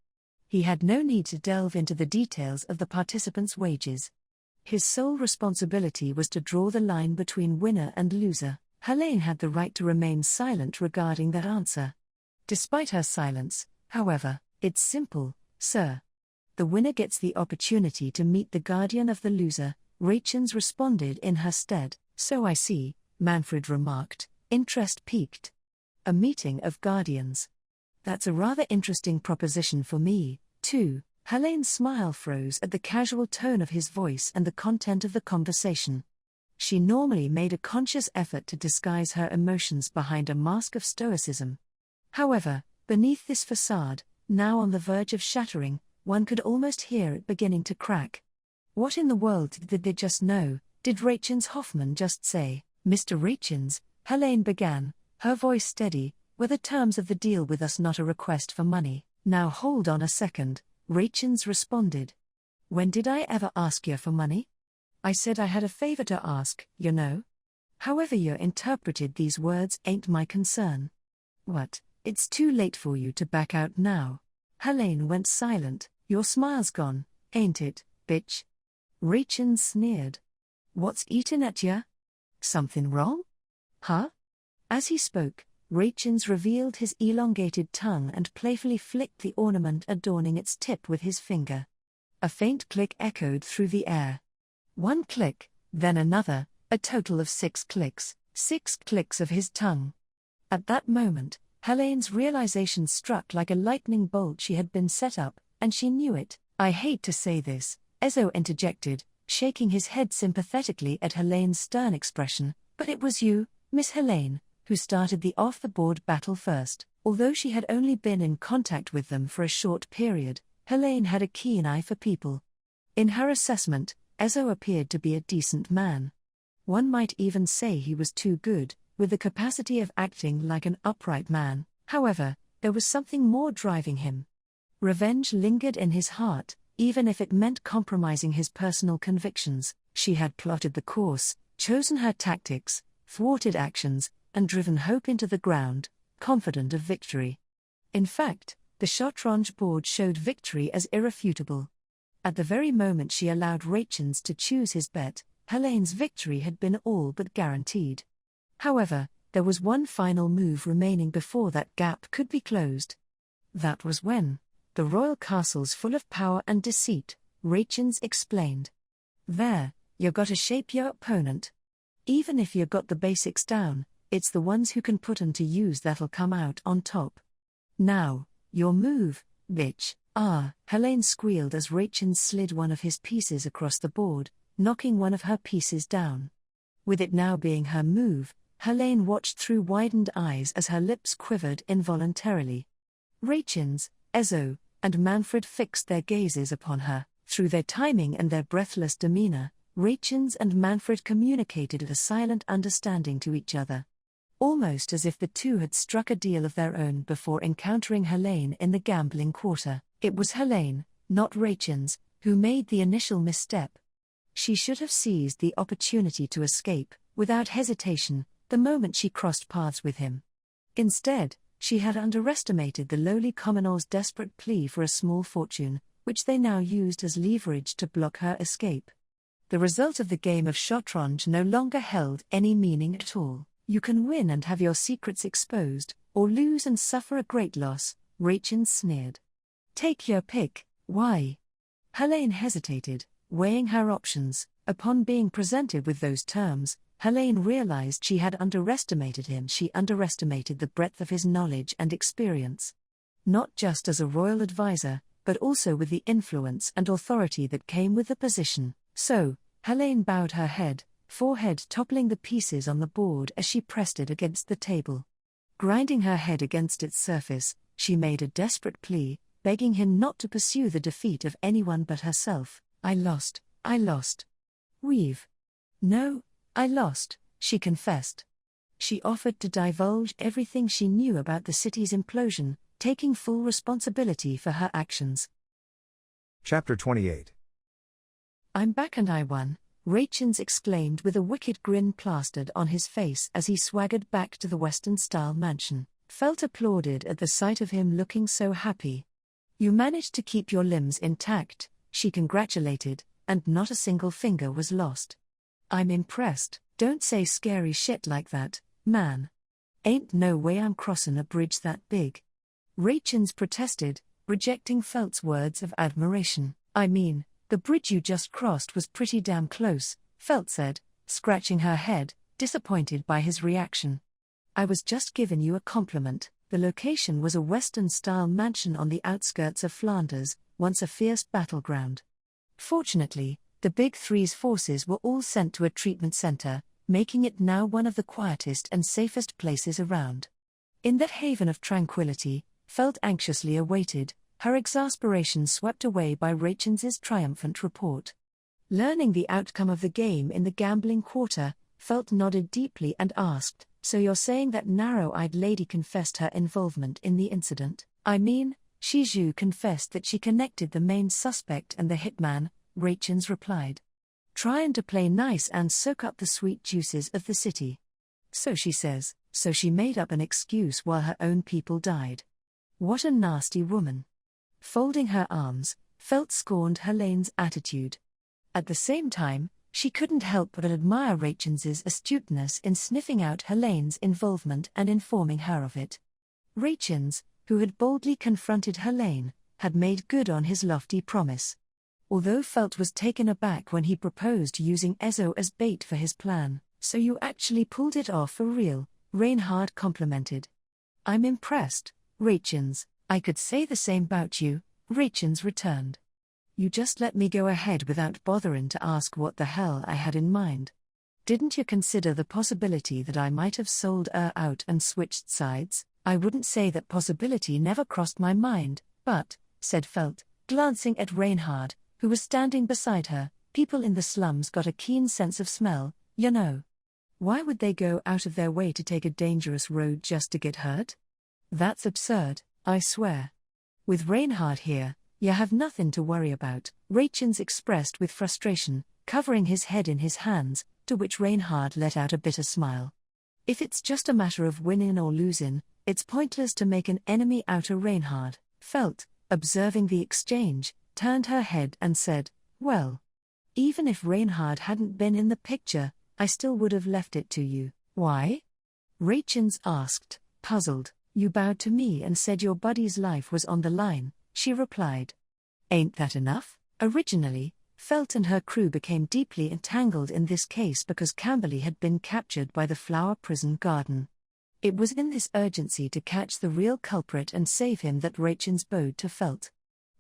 He had no need to delve into the details of the participants' wages. His sole responsibility was to draw the line between winner and loser. Helene had the right to remain silent regarding that answer. Despite her silence, however, "It's simple, sir. The winner gets the opportunity to meet the guardian of the loser," Rachins responded in her stead. "So I see," Manfred remarked, interest piqued. "A meeting of guardians. That's a rather interesting proposition for me, too." Helene's smile froze at the casual tone of his voice and the content of the conversation. She normally made a conscious effort to disguise her emotions behind a mask of stoicism. However, beneath this facade, now on the verge of shattering, one could almost hear it beginning to crack. What in the world did they just know? Did Rachins Hoffman just say? "Mr. Rachins," Helene began, her voice steady, "were the terms of the deal with us not a request for money?" "Now hold on a second," Rachins responded. "When did I ever ask you for money? I said I had a favor to ask, you know. However you interpreted these words ain't my concern." "What, it's too late for you to back out now?" Helene went silent. "Your smile's gone, ain't it, bitch?" Rachins sneered. "What's eatin' at ya? Something wrong? Huh?" As he spoke, Rachins revealed his elongated tongue and playfully flicked the ornament adorning its tip with his finger. A faint click echoed through the air. One click, then another, a total of 6 clicks, 6 clicks of his tongue. At that moment, Helene's realization struck like a lightning bolt. She had been set up, and she knew it. "I hate to say this," Ezo interjected, shaking his head sympathetically at Helene's stern expression, "but it was you, Miss Helene, who started the off-the-board battle first." Although she had only been in contact with them for a short period, Helene had a keen eye for people. In her assessment, Ezo appeared to be a decent man. One might even say he was too good, with the capacity of acting like an upright man. However, there was something more driving him. Revenge lingered in his heart, even if it meant compromising his personal convictions. She had plotted the course, chosen her tactics, thwarted actions, and driven hope into the ground, confident of victory. In fact, the shotrange board showed victory as irrefutable. At the very moment she allowed Rachins to choose his bet, Helene's victory had been all but guaranteed. However, there was one final move remaining before that gap could be closed. That was when. The royal castle's full of power and deceit, Rachens explained. There, you gotta shape your opponent. Even if you got the basics down, it's the ones who can put 'em to use that'll come out on top. Now, your move, bitch. Helene squealed as Rachens slid one of his pieces across the board, knocking one of her pieces down. With it now being her move, Helene watched through widened eyes as her lips quivered involuntarily. Rachens, Ezo, and Manfred fixed their gazes upon her. Through their timing and their breathless demeanor, Rachens and Manfred communicated a silent understanding to each other. Almost as if the two had struck a deal of their own before encountering Helene in the gambling quarter. It was Helene, not Rachens, who made the initial misstep. She should have seized the opportunity to escape, without hesitation, the moment she crossed paths with him. Instead, she had underestimated the lowly commoner's desperate plea for a small fortune, which they now used as leverage to block her escape. The result of the game of Shotrange no longer held any meaning at all. You can win and have your secrets exposed, or lose and suffer a great loss, Rachens sneered. Take your pick, why? Helene hesitated, weighing her options. Upon being presented with those terms, Helene realized she had underestimated him. She underestimated the breadth of his knowledge and experience. Not just as a royal advisor, but also with the influence and authority that came with the position. So, Helene bowed her head, forehead toppling the pieces on the board as she pressed it against the table. Grinding her head against its surface, she made a desperate plea, begging him not to pursue the defeat of anyone but herself. I lost. No, I lost, she confessed. She offered to divulge everything she knew about the city's implosion, taking full responsibility for her actions. Chapter 28. I'm back and I won, Rachens exclaimed with a wicked grin plastered on his face as he swaggered back to the Western-style mansion. Felt applauded at the sight of him looking so happy. You managed to keep your limbs intact, she congratulated, and not a single finger was lost. I'm impressed. Don't say scary shit like that, man. Ain't no way I'm crossin' a bridge that big. Rachens protested, rejecting Felt's words of admiration. I mean, the bridge you just crossed was pretty damn close, Felt said, scratching her head, disappointed by his reaction. I was just giving you a compliment. The location was a Western-style mansion on the outskirts of Flanders, once a fierce battleground. Fortunately, the Big Three's forces were all sent to a treatment center, making it now one of the quietest and safest places around. In that haven of tranquility, Felt anxiously awaited, her exasperation swept away by Rachens's triumphant report. Learning the outcome of the game in the gambling quarter, Felt nodded deeply and asked, so you're saying that narrow-eyed lady confessed her involvement in the incident? I mean, Shiju confessed that she connected the main suspect and the hitman, Rachens replied. Trying to play nice and soak up the sweet juices of the city. So she says, so she made up an excuse while her own people died. What a nasty woman. Folding her arms, Felt scorned Helene's attitude. At the same time, she couldn't help but admire Rachens's astuteness in sniffing out Helene's involvement and informing her of it. Rachens, who had boldly confronted Helene, had made good on his lofty promise. Although Felt was taken aback when he proposed using Ezo as bait for his plan. So you actually pulled it off for real, Reinhard complimented. I'm impressed, Rachens. I could say the same about you, Rachens returned. You just let me go ahead without bothering to ask what the hell I had in mind. Didn't you consider the possibility that I might have sold her out and switched sides? I wouldn't say that possibility never crossed my mind, but, said Felt, glancing at Reinhard, who was standing beside her, people in the slums got a keen sense of smell, you know. Why would they go out of their way to take a dangerous road just to get hurt? That's absurd, I swear. With Reinhard here, you have nothing to worry about, Rachens expressed with frustration, covering his head in his hands, to which Reinhard let out a bitter smile. If it's just a matter of winning or losing, it's pointless to make an enemy out of Reinhard. Felt, observing the exchange, turned her head and said, well, even if Reinhard hadn't been in the picture, I still would have left it to you. Why? Rachens asked, puzzled. You bowed to me and said your buddy's life was on the line, she replied. Ain't that enough? Originally, Felt and her crew became deeply entangled in this case because Camberley had been captured by the Flower Prison Garden. It was in this urgency to catch the real culprit and save him that Rachins bowed to Felt.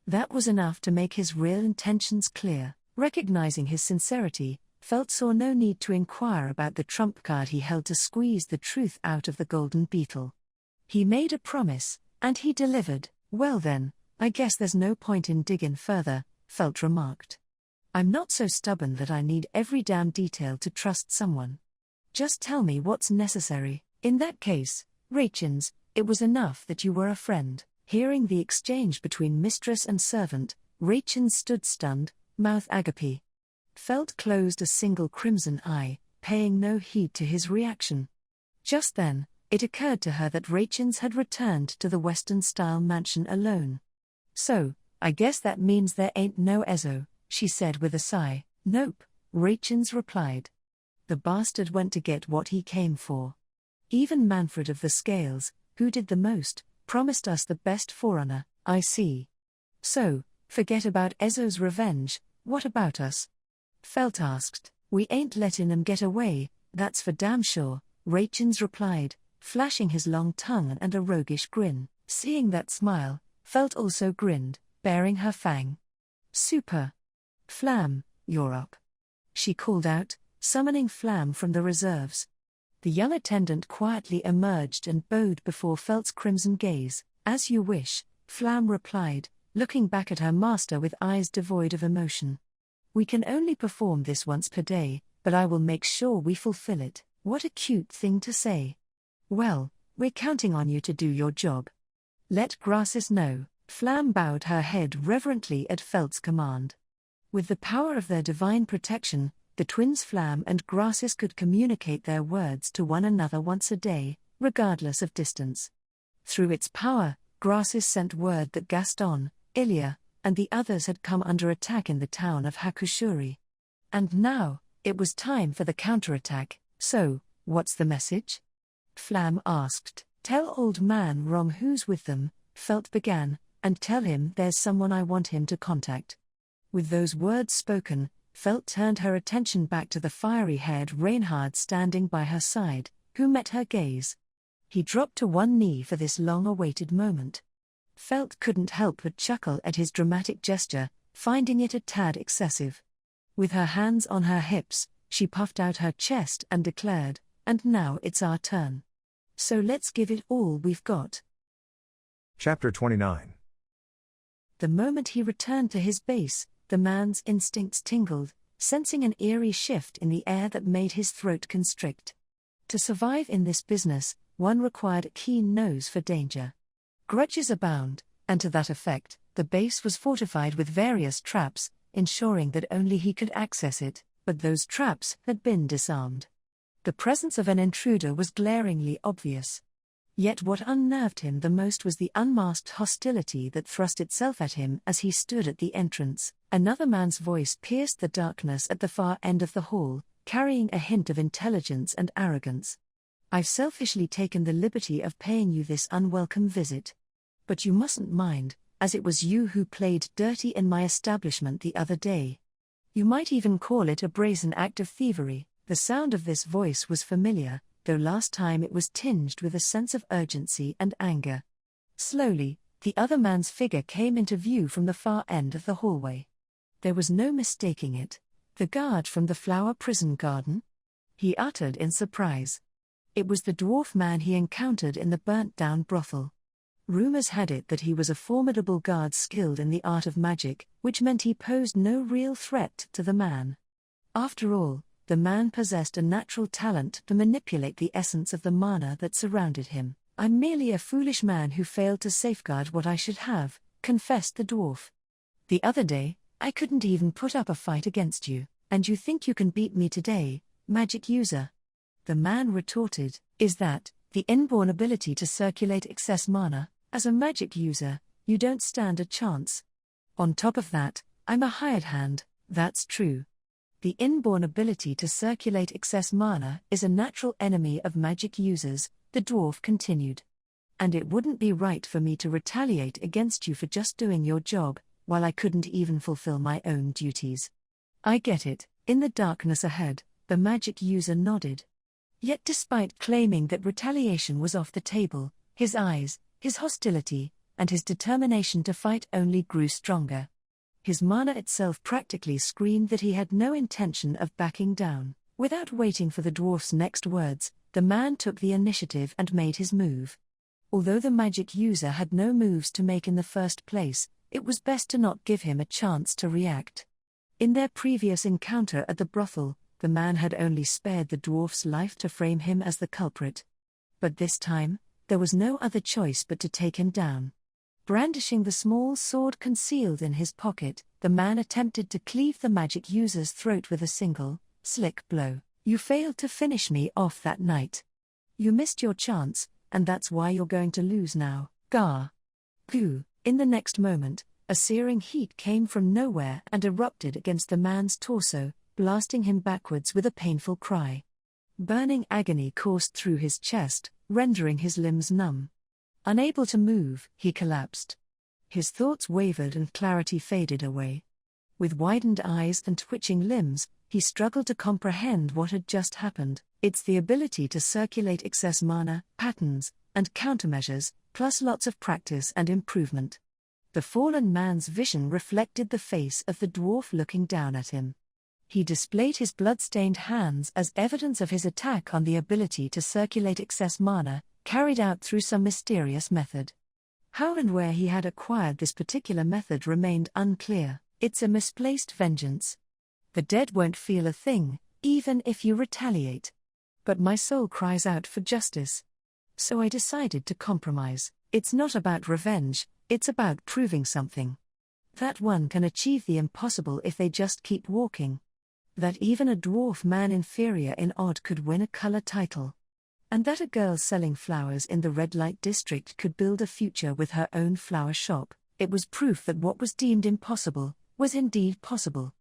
That was enough to make his real intentions clear. Recognizing his sincerity, Felt saw no need to inquire about the trump card he held to squeeze the truth out of the golden beetle. He made a promise, and he delivered. Well then, I guess there's no point in digging further, Felt remarked. I'm not so stubborn that I need every damn detail to trust someone. Just tell me what's necessary. In that case, Rachins, it was enough that you were a friend. Hearing the exchange between mistress and servant, Rachins stood stunned, mouth agape. Felt closed a single crimson eye, paying no heed to his reaction. Just then, it occurred to her that Rachins had returned to the Western-style mansion alone. So, I guess that means there ain't no Ezo, she said with a sigh. Nope, Rachins replied. The bastard went to get what he came for. Even Manfred of the Scales, who did the most, promised us the best forerunner, I see. So, forget about Ezo's revenge, what about us? Felt asked. We ain't letting them get away, that's for damn sure, Rachins replied, flashing his long tongue and a roguish grin. Seeing that smile, Felt also grinned, baring her fang. Super. Flam, you're up. She called out, summoning Flam from the reserves. The young attendant quietly emerged and bowed before Felt's crimson gaze. As you wish, Flam replied, looking back at her master with eyes devoid of emotion. We can only perform this once per day, but I will make sure we fulfill it. What a cute thing to say. Well, we're counting on you to do your job. Let Grassis know. Flam bowed her head reverently at Felt's command. With the power of their divine protection, the twins Flam and Grassis could communicate their words to one another once a day, regardless of distance. Through its power, Grassis sent word that Gaston, Ilya, and the others had come under attack in the town of Hakushuri. And now, it was time for the counterattack. So, what's the message? Flam asked. Tell old man Rom who's with them, Felt began, and tell him there's someone I want him to contact. With those words spoken, Felt turned her attention back to the fiery-haired Reinhard standing by her side, who met her gaze. He dropped to one knee for this long-awaited moment. Felt couldn't help but chuckle at his dramatic gesture, finding it a tad excessive. With her hands on her hips, she puffed out her chest and declared, and now it's our turn. So let's give it all we've got. Chapter 29. The moment he returned to his base, the man's instincts tingled, sensing an eerie shift in the air that made his throat constrict. To survive in this business, one required a keen nose for danger. Grudges abound, and to that effect, the base was fortified with various traps, ensuring that only he could access it, but those traps had been disarmed. The presence of an intruder was glaringly obvious. Yet what unnerved him the most was the unmasked hostility that thrust itself at him as he stood at the entrance. Another man's voice pierced the darkness at the far end of the hall, carrying a hint of intelligence and arrogance. I've selfishly taken the liberty of paying you this unwelcome visit. But you mustn't mind, as it was you who played dirty in my establishment the other day. You might even call it a brazen act of thievery. The sound of this voice was familiar, though last time it was tinged with a sense of urgency and anger. Slowly, the other man's figure came into view from the far end of the hallway. There was no mistaking it. The guard from the Flower Prison Garden? He uttered in surprise. It was the dwarf man he encountered in the burnt-down brothel. Rumors had it that he was a formidable guard skilled in the art of magic, which meant he posed no real threat to the man. After all, the man possessed a natural talent to manipulate the essence of the mana that surrounded him. I'm merely a foolish man who failed to safeguard what I should have, confessed the dwarf. The other day, I couldn't even put up a fight against you, and you think you can beat me today, magic user? The man retorted, is that the inborn ability to circulate excess mana? As a magic user, you don't stand a chance. On top of that, I'm a hired hand, that's true. The inborn ability to circulate excess mana is a natural enemy of magic users, the dwarf continued. And it wouldn't be right for me to retaliate against you for just doing your job, while I couldn't even fulfill my own duties. I get it. In the darkness ahead, the magic user nodded. Yet despite claiming that retaliation was off the table, his eyes, his hostility, and his determination to fight only grew stronger. His mana itself practically screamed that he had no intention of backing down. Without waiting for the dwarf's next words, the man took the initiative and made his move. Although the magic user had no moves to make in the first place, it was best to not give him a chance to react. In their previous encounter at the brothel, the man had only spared the dwarf's life to frame him as the culprit. But this time, there was no other choice but to take him down. Brandishing the small sword concealed in his pocket, the man attempted to cleave the magic user's throat with a single, slick blow. You failed to finish me off that night. You missed your chance, and that's why you're going to lose now. Gar. Goo. In the next moment, a searing heat came from nowhere and erupted against the man's torso, blasting him backwards with a painful cry. Burning agony coursed through his chest, rendering his limbs numb. Unable to move, he collapsed. His thoughts wavered and clarity faded away. With widened eyes and twitching limbs, he struggled to comprehend what had just happened. It's the ability to circulate excess mana, patterns, and countermeasures, plus lots of practice and improvement. The fallen man's vision reflected the face of the dwarf looking down at him. He displayed his blood-stained hands as evidence of his attack on the ability to circulate excess mana, carried out through some mysterious method. How and where he had acquired this particular method remained unclear. It's a misplaced vengeance. The dead won't feel a thing, even if you retaliate. But my soul cries out for justice. So I decided to compromise. It's not about revenge, it's about proving something. That one can achieve the impossible if they just keep walking. That even a dwarf man inferior in odd could win a color title. And that a girl selling flowers in the red light district could build a future with her own flower shop. It was proof that what was deemed impossible was indeed possible.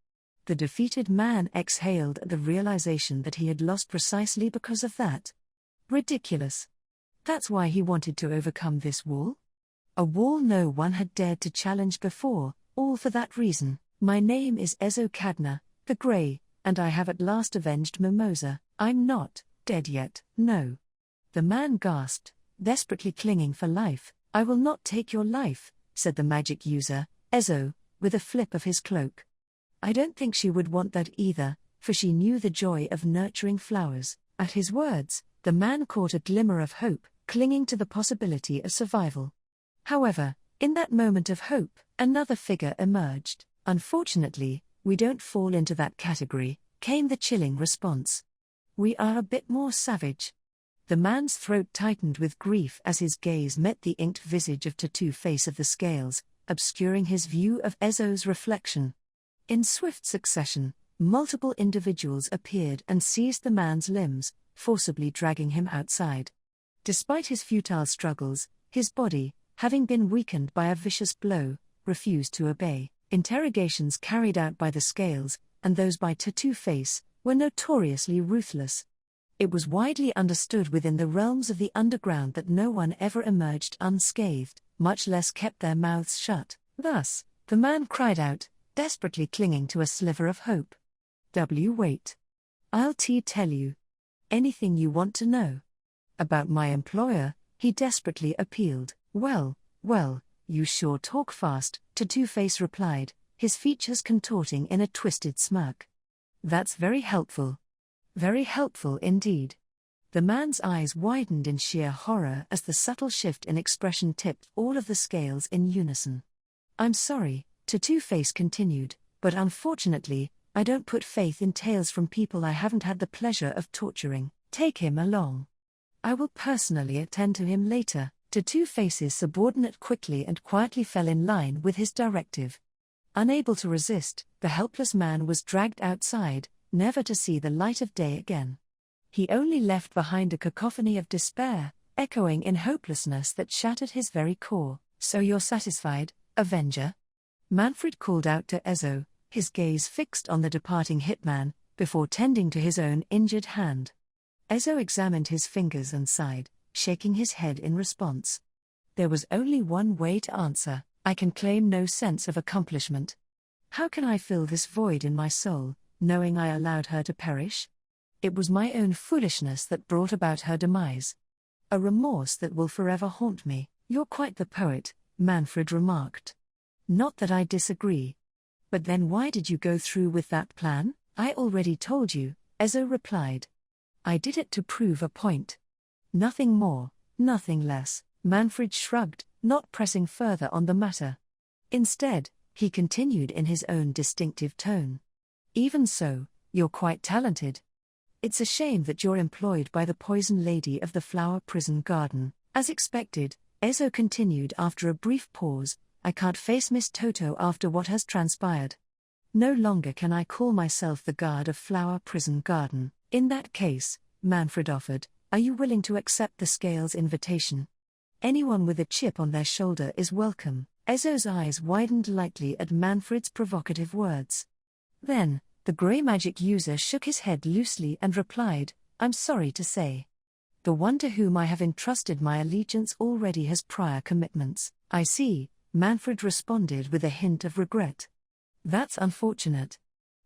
The defeated man exhaled at the realization that he had lost precisely because of that. Ridiculous. That's why he wanted to overcome this wall? A wall no one had dared to challenge before, all for that reason. My name is Ezo Cadna, the Grey, and I have at last avenged Mimosa. I'm not dead yet, no. The man gasped, desperately clinging for life. I will not take your life, said the magic user, Ezo, with a flip of his cloak. I don't think she would want that either, for she knew the joy of nurturing flowers. At his words, the man caught a glimmer of hope, clinging to the possibility of survival. However, in that moment of hope, another figure emerged. Unfortunately, we don't fall into that category, came the chilling response. We are a bit more savage. The man's throat tightened with grief as his gaze met the inked visage of Tattoo Face of the Scales, obscuring his view of Ezo's reflection. In swift succession, multiple individuals appeared and seized the man's limbs, forcibly dragging him outside. Despite his futile struggles, his body, having been weakened by a vicious blow, refused to obey. Interrogations carried out by the Scales, and those by Tattoo Face, were notoriously ruthless. It was widely understood within the realms of the underground that no one ever emerged unscathed, much less kept their mouths shut. Thus, the man cried out, desperately clinging to a sliver of hope. Wait. I'll tell you. Anything you want to know. About my employer, he desperately appealed. Well, you sure talk fast, Tattoo Face replied, his features contorting in a twisted smirk. That's very helpful. Very helpful indeed. The man's eyes widened in sheer horror as the subtle shift in expression tipped all of the Scales in unison. I'm sorry, Tattoo Face continued, but unfortunately, I don't put faith in tales from people I haven't had the pleasure of torturing. Take him along. I will personally attend to him later. Tattoo Face's subordinate quickly and quietly fell in line with his directive. Unable to resist, the helpless man was dragged outside, never to see the light of day again. He only left behind a cacophony of despair, echoing in hopelessness that shattered his very core. So you're satisfied, Avenger? Manfred called out to Ezo, his gaze fixed on the departing hitman, before tending to his own injured hand. Ezo examined his fingers and sighed, shaking his head in response. There was only one way to answer: I can claim no sense of accomplishment. How can I fill this void in my soul, knowing I allowed her to perish? It was my own foolishness that brought about her demise. A remorse that will forever haunt me. You're quite the poet, Manfred remarked. Not that I disagree. But then why did you go through with that plan? I already told you, Ezo replied. I did it to prove a point. Nothing more, nothing less. Manfred shrugged, not pressing further on the matter. Instead, he continued in his own distinctive tone. Even so, you're quite talented. It's a shame that you're employed by the poison lady of the flower prison garden. As expected, Ezo continued after a brief pause, I can't face Miss Toto after what has transpired. No longer can I call myself the guard of flower prison garden. In that case, Manfred offered, are you willing to accept the Scales' invitation? Anyone with a chip on their shoulder is welcome. Ezo's eyes widened lightly at Manfred's provocative words. Then, the grey magic user shook his head loosely and replied, I'm sorry to say. The one to whom I have entrusted my allegiance already has prior commitments. I see, Manfred responded with a hint of regret. That's unfortunate.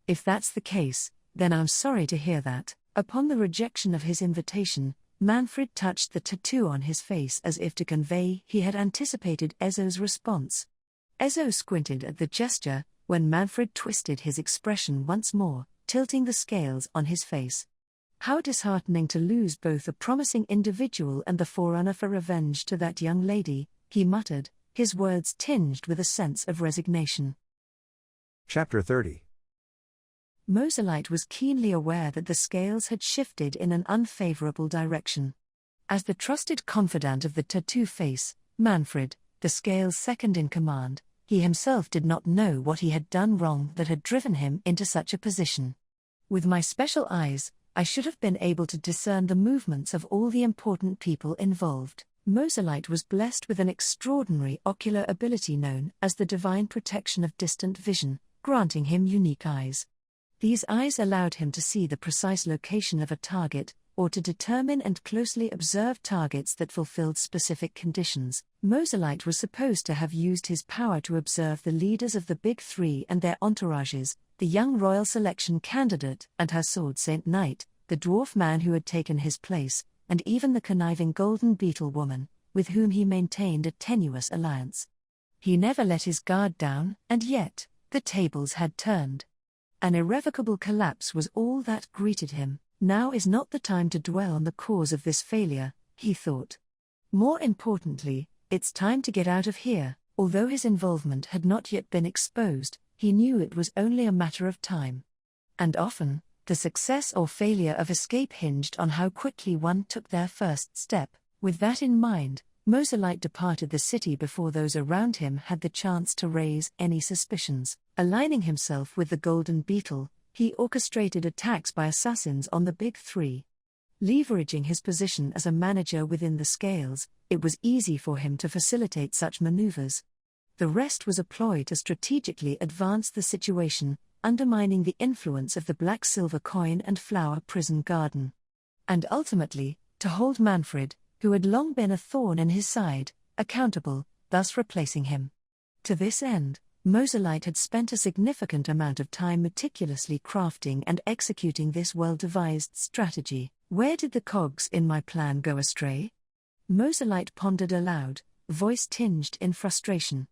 If that's the case, then I'm sorry to hear that. Upon the rejection of his invitation, Manfred touched the tattoo on his face as if to convey he had anticipated Ezo's response. Ezo squinted at the gesture, when Manfred twisted his expression once more, tilting the scales on his face. How disheartening to lose both a promising individual and the forerunner for revenge to that young lady, he muttered, his words tinged with a sense of resignation. Chapter 30. Moselite was keenly aware that the scales had shifted in an unfavorable direction. As the trusted confidant of the tattoo face, Manfred, the scales' second in command, he himself did not know what he had done wrong that had driven him into such a position. With my special eyes, I should have been able to discern the movements of all the important people involved. Moselite was blessed with an extraordinary ocular ability known as the divine protection of distant vision, granting him unique eyes. These eyes allowed him to see the precise location of a target, or to determine and closely observe targets that fulfilled specific conditions. Moselite was supposed to have used his power to observe the leaders of the Big Three and their entourages, the young royal selection candidate and her sword saint knight, the dwarf man who had taken his place, and even the conniving golden beetle woman, with whom he maintained a tenuous alliance. He never let his guard down, and yet, the tables had turned. An irrevocable collapse was all that greeted him. Now is not the time to dwell on the cause of this failure, he thought. More importantly, it's time to get out of here. Although his involvement had not yet been exposed, he knew it was only a matter of time. And often, the success or failure of escape hinged on how quickly one took their first step. With that in mind, Moselite departed the city before those around him had the chance to raise any suspicions. Aligning himself with the Golden Beetle, he orchestrated attacks by assassins on the Big Three. Leveraging his position as a manager within the Scales, it was easy for him to facilitate such maneuvers. The rest was a ploy to strategically advance the situation, undermining the influence of the black silver coin and flower prison garden. And ultimately, to hold Manfred, who had long been a thorn in his side, accountable, thus replacing him. To this end, Moselite had spent a significant amount of time meticulously crafting and executing this well-devised strategy. Where did the cogs in my plan go astray? Moselite pondered aloud, voice tinged in frustration.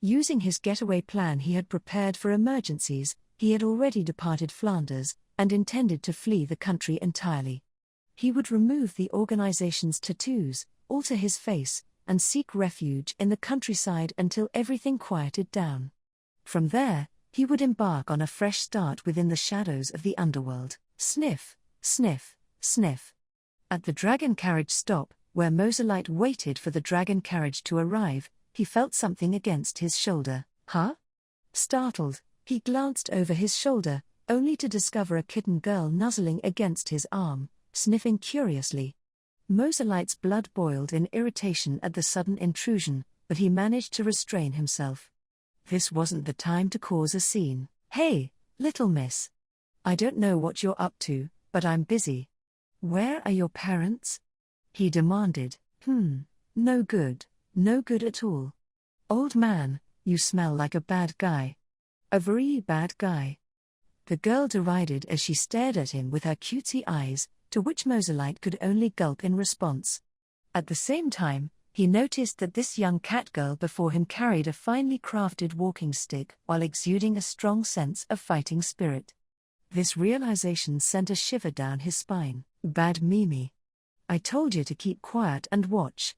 Using his getaway plan he had prepared for emergencies, he had already departed Flanders, and intended to flee the country entirely. He would remove the organization's tattoos, alter his face, and seek refuge in the countryside until everything quieted down. From there, he would embark on a fresh start within the shadows of the underworld. Sniff, sniff, sniff. At the dragon carriage stop, where Moselite waited for the dragon carriage to arrive, he felt something against his shoulder. Huh? Startled, he glanced over his shoulder, only to discover a kitten girl nuzzling against his arm, sniffing curiously. Moselite's blood boiled in irritation at the sudden intrusion, but he managed to restrain himself. This wasn't the time to cause a scene. Hey, little miss. I don't know what you're up to, but I'm busy. Where are your parents? He demanded. No good. No good at all. Old man, you smell like a bad guy. A very bad guy. The girl derided as she stared at him with her cutesy eyes, to which Moselite could only gulp in response. At the same time, he noticed that this young cat girl before him carried a finely crafted walking stick while exuding a strong sense of fighting spirit. This realization sent a shiver down his spine. Bad Mimi. I told you to keep quiet and watch.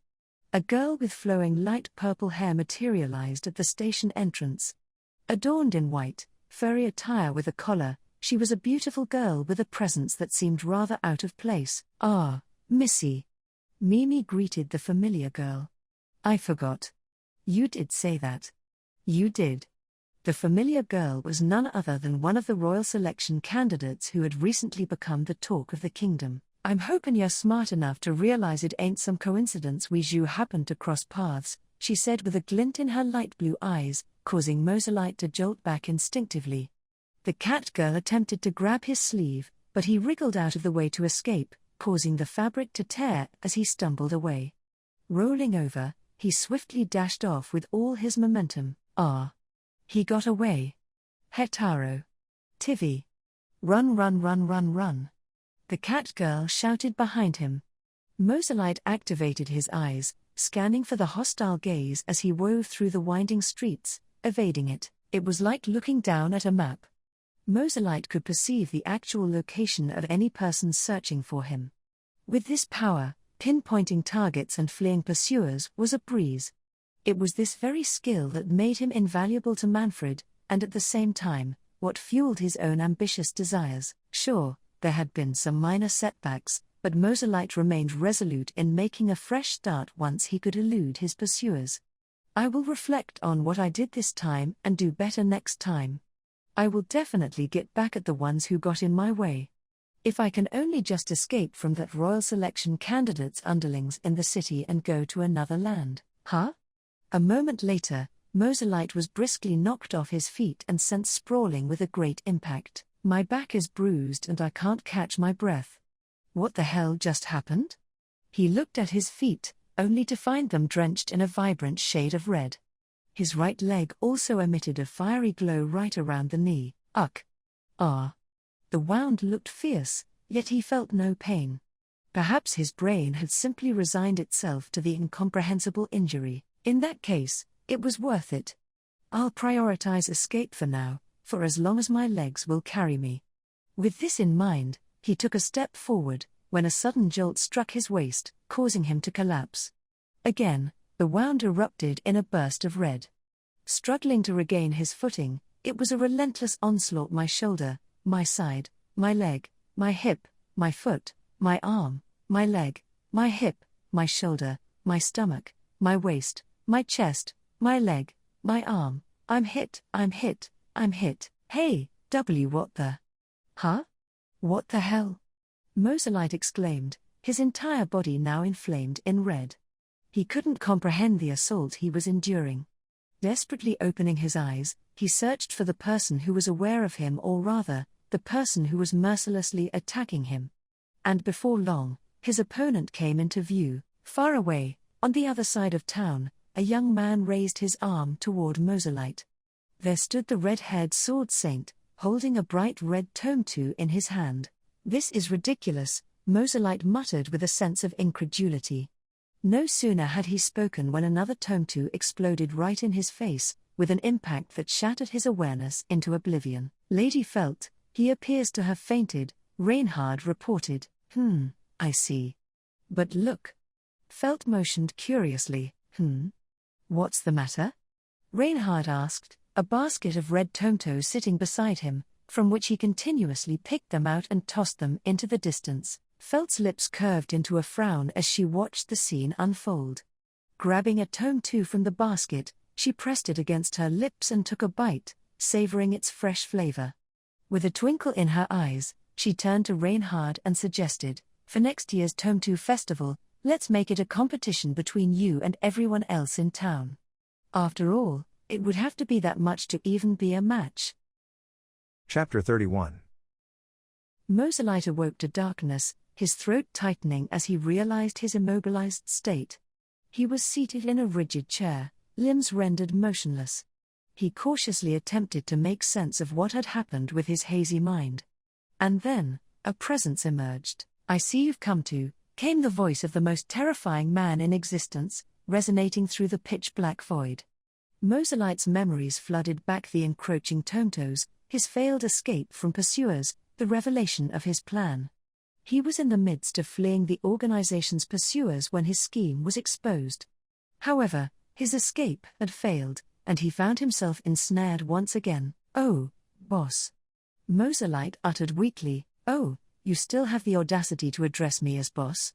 A girl with flowing light purple hair materialized at the station entrance. Adorned in white, furry attire with a collar, she was a beautiful girl with a presence that seemed rather out of place. "Ah, Missy." Mimi greeted the familiar girl. "I forgot. You did say that." "You did." The familiar girl was none other than one of the royal selection candidates who had recently become the talk of the kingdom. "I'm hoping you're smart enough to realize it ain't some coincidence we two happened to cross paths," she said with a glint in her light blue eyes, causing Moselite to jolt back instinctively. The cat girl attempted to grab his sleeve, but he wriggled out of the way to escape, causing the fabric to tear as he stumbled away. Rolling over, he swiftly dashed off with all his momentum. "Ah. He got away. Hetaro. Tivi. Run, run, run, run, run." The cat girl shouted behind him. Moselite activated his eyes, scanning for the hostile gaze as he wove through the winding streets, evading it. It was like looking down at a map. Moselite could perceive the actual location of any person searching for him. With this power, pinpointing targets and fleeing pursuers was a breeze. It was this very skill that made him invaluable to Manfred, and at the same time, what fueled his own ambitious desires. Sure, there had been some minor setbacks, but Moselite remained resolute in making a fresh start once he could elude his pursuers. "I will reflect on what I did this time and do better next time. I will definitely get back at the ones who got in my way. If I can only just escape from that royal selection candidate's underlings in the city and go to another land." Huh? A moment later, Moselite was briskly knocked off his feet and sent sprawling with a great impact. "My back is bruised and I can't catch my breath. What the hell just happened?" He looked at his feet, only to find them drenched in a vibrant shade of red. His right leg also emitted a fiery glow right around the knee. "Uck. Ah." The wound looked fierce, yet he felt no pain. Perhaps his brain had simply resigned itself to the incomprehensible injury. In that case, it was worth it. "I'll prioritize escape for now, for as long as my legs will carry me." With this in mind, he took a step forward, when a sudden jolt struck his waist, causing him to collapse. Again, the wound erupted in a burst of red. Struggling to regain his footing, it was a relentless onslaught: my shoulder, my side, my leg, my hip, my foot, my arm, my leg, my hip, my shoulder, my stomach, my waist, my chest, my leg, my arm. I'm hit, I'm hit, I'm hit. "Hey, what the? Huh? What the hell?" Moselite exclaimed, his entire body now inflamed in red. He couldn't comprehend the assault he was enduring. Desperately opening his eyes, he searched for the person who was aware of him, or rather, the person who was mercilessly attacking him. And before long, his opponent came into view. Far away, on the other side of town, a young man raised his arm toward Moselite. There stood the red-haired sword saint, holding a bright red tomtu in his hand. "This is ridiculous," Moselite muttered with a sense of incredulity. No sooner had he spoken when another tomtu exploded right in his face, with an impact that shattered his awareness into oblivion. "Lady Felt, he appears to have fainted," Reinhard reported. I see. But look." Felt motioned curiously. What's the matter?" Reinhard asked, a basket of red tomtos sitting beside him, from which he continuously picked them out and tossed them into the distance. Felt's lips curved into a frown as she watched the scene unfold. Grabbing a tomtu from the basket, she pressed it against her lips and took a bite, savoring its fresh flavor. With a twinkle in her eyes, she turned to Reinhard and suggested, "For next year's tomtu festival, let's make it a competition between you and everyone else in town. After all, it would have to be that much to even be a match." Chapter 31. Moselite awoke to darkness, his throat tightening as he realized his immobilized state. He was seated in a rigid chair, limbs rendered motionless. He cautiously attempted to make sense of what had happened with his hazy mind. And then, a presence emerged. "I see you've come to," came the voice of the most terrifying man in existence, resonating through the pitch-black void. Moselite's memories flooded back, the encroaching Tontos, his failed escape from pursuers, the revelation of his plan. He was in the midst of fleeing the organization's pursuers when his scheme was exposed. However, his escape had failed, and he found himself ensnared once again. "Oh, boss." Moselite uttered weakly. "Oh, you still have the audacity to address me as boss?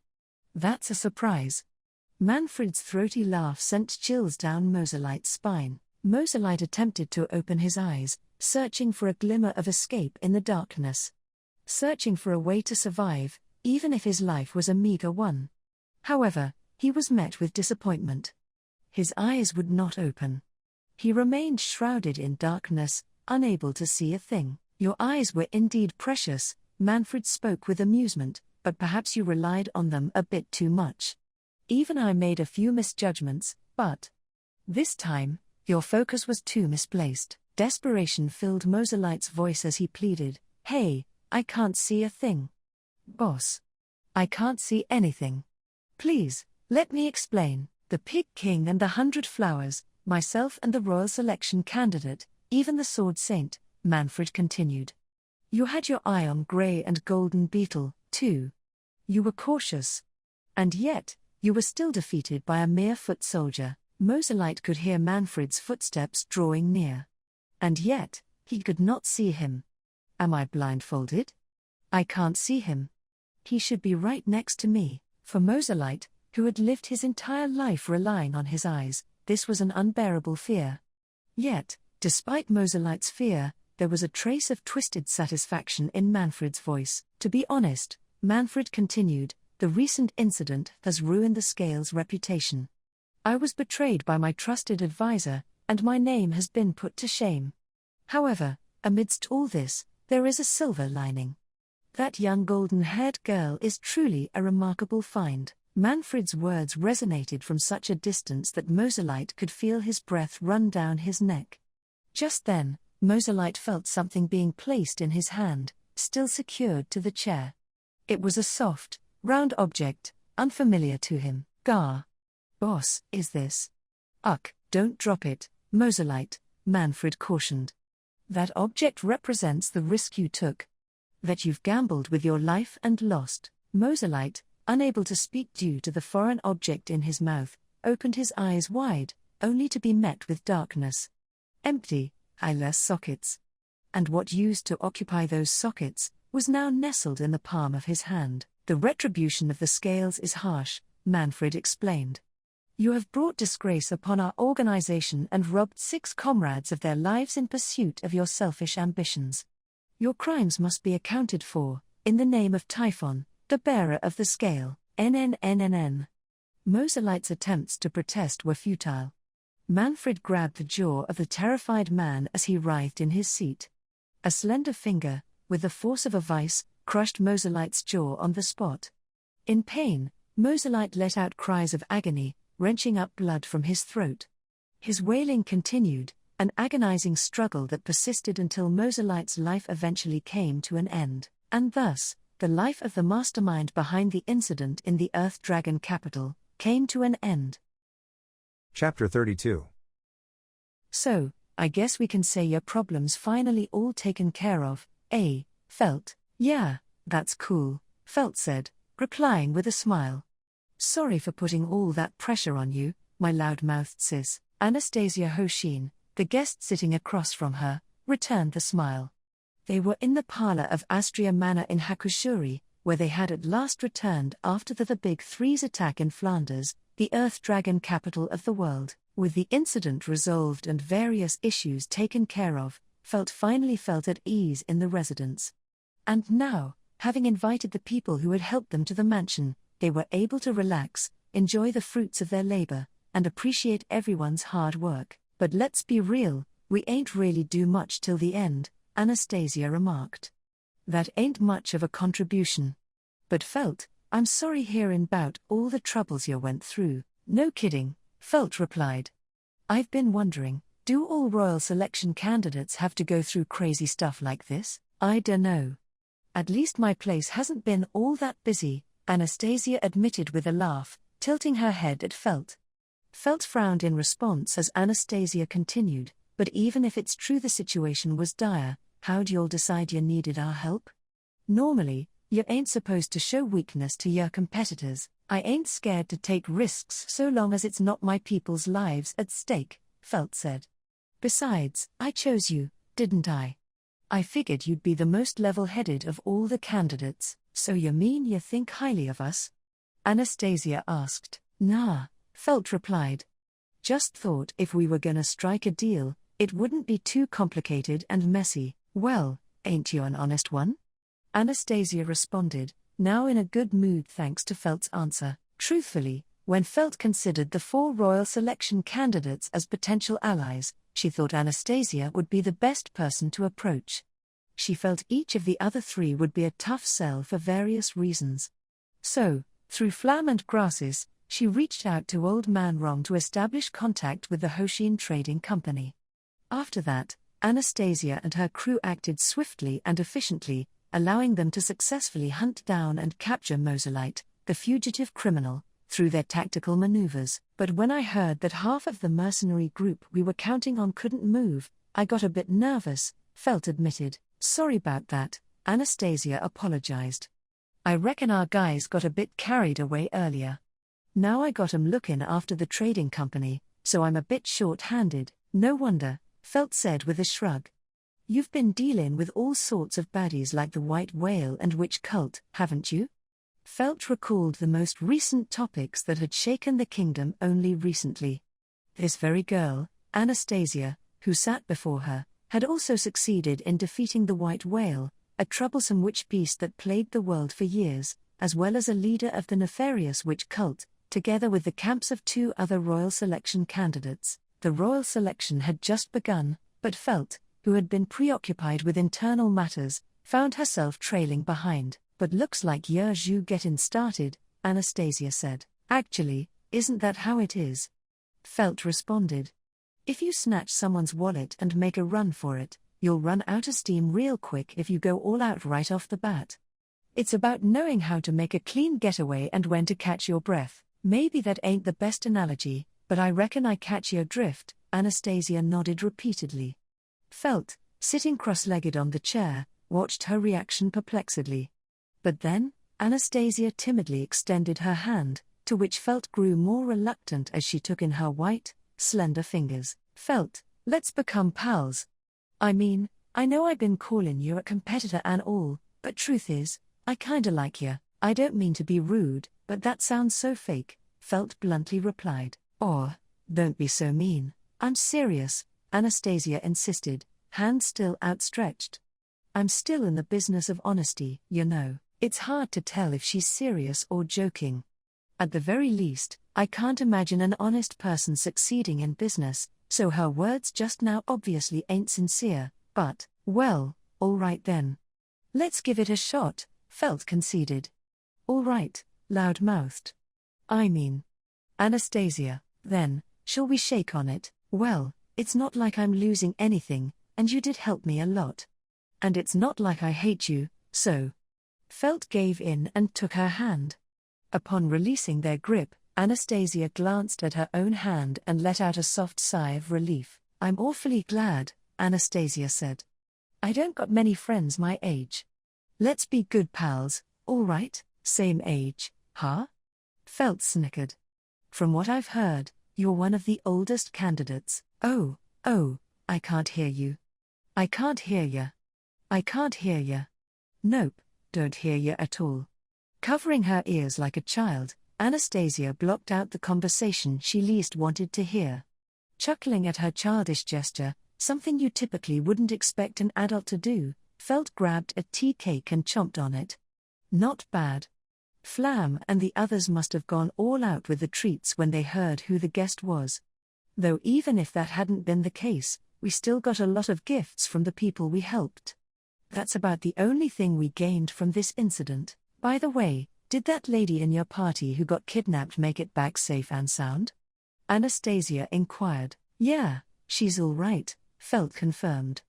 That's a surprise." Manfred's throaty laugh sent chills down Moselite's spine. Moselite attempted to open his eyes, searching for a glimmer of escape in the darkness. Searching for a way to survive, even if his life was a meager one. However, he was met with disappointment. His eyes would not open. He remained shrouded in darkness, unable to see a thing. "Your eyes were indeed precious," Manfred spoke with amusement, "but perhaps you relied on them a bit too much. Even I made a few misjudgments, but this time, your focus was too misplaced." Desperation filled Moselite's voice as he pleaded, "Hey, I can't see a thing. Boss. I can't see anything. Please, let me explain. The Pig King and the 100 Flowers, myself and the royal selection candidate, even the Sword Saint," Manfred continued. "You had your eye on Grey and Golden Beetle, too. You were cautious. And yet, you were still defeated by a mere foot soldier." Moselite could hear Manfred's footsteps drawing near. And yet, he could not see him. "Am I blindfolded? I can't see him. He should be right next to me." For Moselite, who had lived his entire life relying on his eyes, this was an unbearable fear. Yet, despite Moselite's fear, there was a trace of twisted satisfaction in Manfred's voice. "To be honest," Manfred continued, "the recent incident has ruined the Scale's reputation. I was betrayed by my trusted advisor, and my name has been put to shame. However, amidst all this, there is a silver lining. That young golden-haired girl is truly a remarkable find." Manfred's words resonated from such a distance that Moselite could feel his breath run down his neck. Just then, Moselite felt something being placed in his hand, still secured to the chair. It was a soft, round object, unfamiliar to him. "Gar. Boss, is this?" "Uck, don't drop it, Moselite," Manfred cautioned. "That object represents the risk you took. That you've gambled with your life and lost." Moselite, unable to speak due to the foreign object in his mouth, opened his eyes wide, only to be met with darkness. Empty, eyeless sockets. And what used to occupy those sockets, was now nestled in the palm of his hand. "The retribution of the Scales is harsh," Manfred explained. "You have brought disgrace upon our organization and robbed 6 comrades of their lives in pursuit of your selfish ambitions. Your crimes must be accounted for, in the name of Typhon, the bearer of the Scale, NNNNN." Moselite's attempts to protest were futile. Manfred grabbed the jaw of the terrified man as he writhed in his seat. A slender finger, with the force of a vice, crushed Moselite's jaw on the spot. In pain, Moselite let out cries of agony, wrenching up blood from his throat. His wailing continued, an agonizing struggle that persisted until Moselite's life eventually came to an end, and thus, the life of the mastermind behind the incident in the Earth Dragon capital came to an end. Chapter 32. "So, I guess we can say your problem's finally all taken care of, eh, Felt?" "Yeah, that's cool," Felt said, replying with a smile. "Sorry for putting all that pressure on you, my loud-mouthed sis." Anastasia Hoshin, the guest sitting across from her, returned the smile. They were in the parlor of Astria Manor in Hakushuri, where they had at last returned after the Big Three's attack in Flanders, the Earth Dragon capital of the world. With the incident resolved and various issues taken care of, Felt finally felt at ease in the residence. And now, having invited the people who had helped them to the mansion, they were able to relax, enjoy the fruits of their labor, and appreciate everyone's hard work. "But let's be real, we ain't really do much till the end," Anastasia remarked. "That ain't much of a contribution. But Felt, I'm sorry hearing 'bout all the troubles you went through," No kidding, Felt replied. I've been wondering, do all royal selection candidates have to go through crazy stuff like this? I dunno. At least my place hasn't been all that busy, Anastasia admitted with a laugh, tilting her head at Felt. Felt frowned in response as Anastasia continued, but even if it's true the situation was dire, how'd y'all decide you needed our help? Normally, you ain't supposed to show weakness to your competitors. I ain't scared to take risks so long as it's not my people's lives at stake, Felt said. Besides, I chose you, didn't I? I figured you'd be the most level-headed of all the candidates, so you mean you think highly of us? Anastasia asked. Nah, Felt replied. Just thought if we were gonna strike a deal, it wouldn't be too complicated and messy. Well, ain't you an honest one? Anastasia responded, now in a good mood thanks to Felt's answer. Truthfully, when Felt considered the 4 royal selection candidates as potential allies, she thought Anastasia would be the best person to approach. She felt each of the other 3 would be a tough sell for various reasons. So, through Flam and Grasses, she reached out to Old Man Rong to establish contact with the Hoshin Trading Company. After that, Anastasia and her crew acted swiftly and efficiently, allowing them to successfully hunt down and capture Moselite, the fugitive criminal, through their tactical maneuvers. But when I heard that half of the mercenary group we were counting on couldn't move, I got a bit nervous, Felt admitted. Sorry about that, Anastasia apologized. I reckon our guys got a bit carried away earlier. Now I got 'em looking after the trading company, so I'm a bit short-handed. No wonder, Felt said with a shrug. You've been dealing with all sorts of baddies like the White Whale and Witch Cult, haven't you? Felt recalled the most recent topics that had shaken the kingdom only recently. This very girl, Anastasia, who sat before her, had also succeeded in defeating the White Whale, a troublesome witch beast that plagued the world for years, as well as a leader of the nefarious witch cult, together with the camps of 2 other royal selection candidates. The royal selection had just begun, but Felt, who had been preoccupied with internal matters, found herself trailing behind. But looks like you're getting started, Anastasia said. Actually, isn't that how it is? Felt responded. If you snatch someone's wallet and make a run for it, you'll run out of steam real quick if you go all out right off the bat. It's about knowing how to make a clean getaway and when to catch your breath. Maybe that ain't the best analogy, but I reckon I catch your drift, Anastasia nodded repeatedly. Felt, sitting cross-legged on the chair, watched her reaction perplexedly. But then, Anastasia timidly extended her hand, to which Felt grew more reluctant as she took in her white, slender fingers. Felt, let's become pals. I mean, I know I've been calling you a competitor and all, but truth is, I kinda like ya. I don't mean to be rude, but that sounds so fake, Felt bluntly replied. Don't be so mean. I'm serious, Anastasia insisted, hand still outstretched. I'm still in the business of honesty, you know. It's hard to tell if she's serious or joking. At the very least, I can't imagine an honest person succeeding in business, so her words just now obviously ain't sincere, but, well, all right then. Let's give it a shot, Felt conceded. All right, loud-mouthed. I mean. Anastasia, then, shall we shake on it? Well, it's not like I'm losing anything, and you did help me a lot. And it's not like I hate you, so. Felt gave in and took her hand. Upon releasing their grip, Anastasia glanced at her own hand and let out a soft sigh of relief. I'm awfully glad, Anastasia said. I don't got many friends my age. Let's be good pals, all right? Same age, huh? Felt snickered. From what I've heard, you're one of the oldest candidates. Oh, I can't hear you. I can't hear ya. I can't hear ya. Nope, don't hear ya at all. Covering her ears like a child, Anastasia blocked out the conversation she least wanted to hear. Chuckling at her childish gesture, something you typically wouldn't expect an adult to do, Felt grabbed a tea cake and chomped on it. Not bad. Flam and the others must have gone all out with the treats when they heard who the guest was. Though even if that hadn't been the case, we still got a lot of gifts from the people we helped. That's about the only thing we gained from this incident. By the way, Did that lady in your party who got kidnapped make it back safe and sound? Anastasia inquired. Yeah, she's all right, Felt confirmed.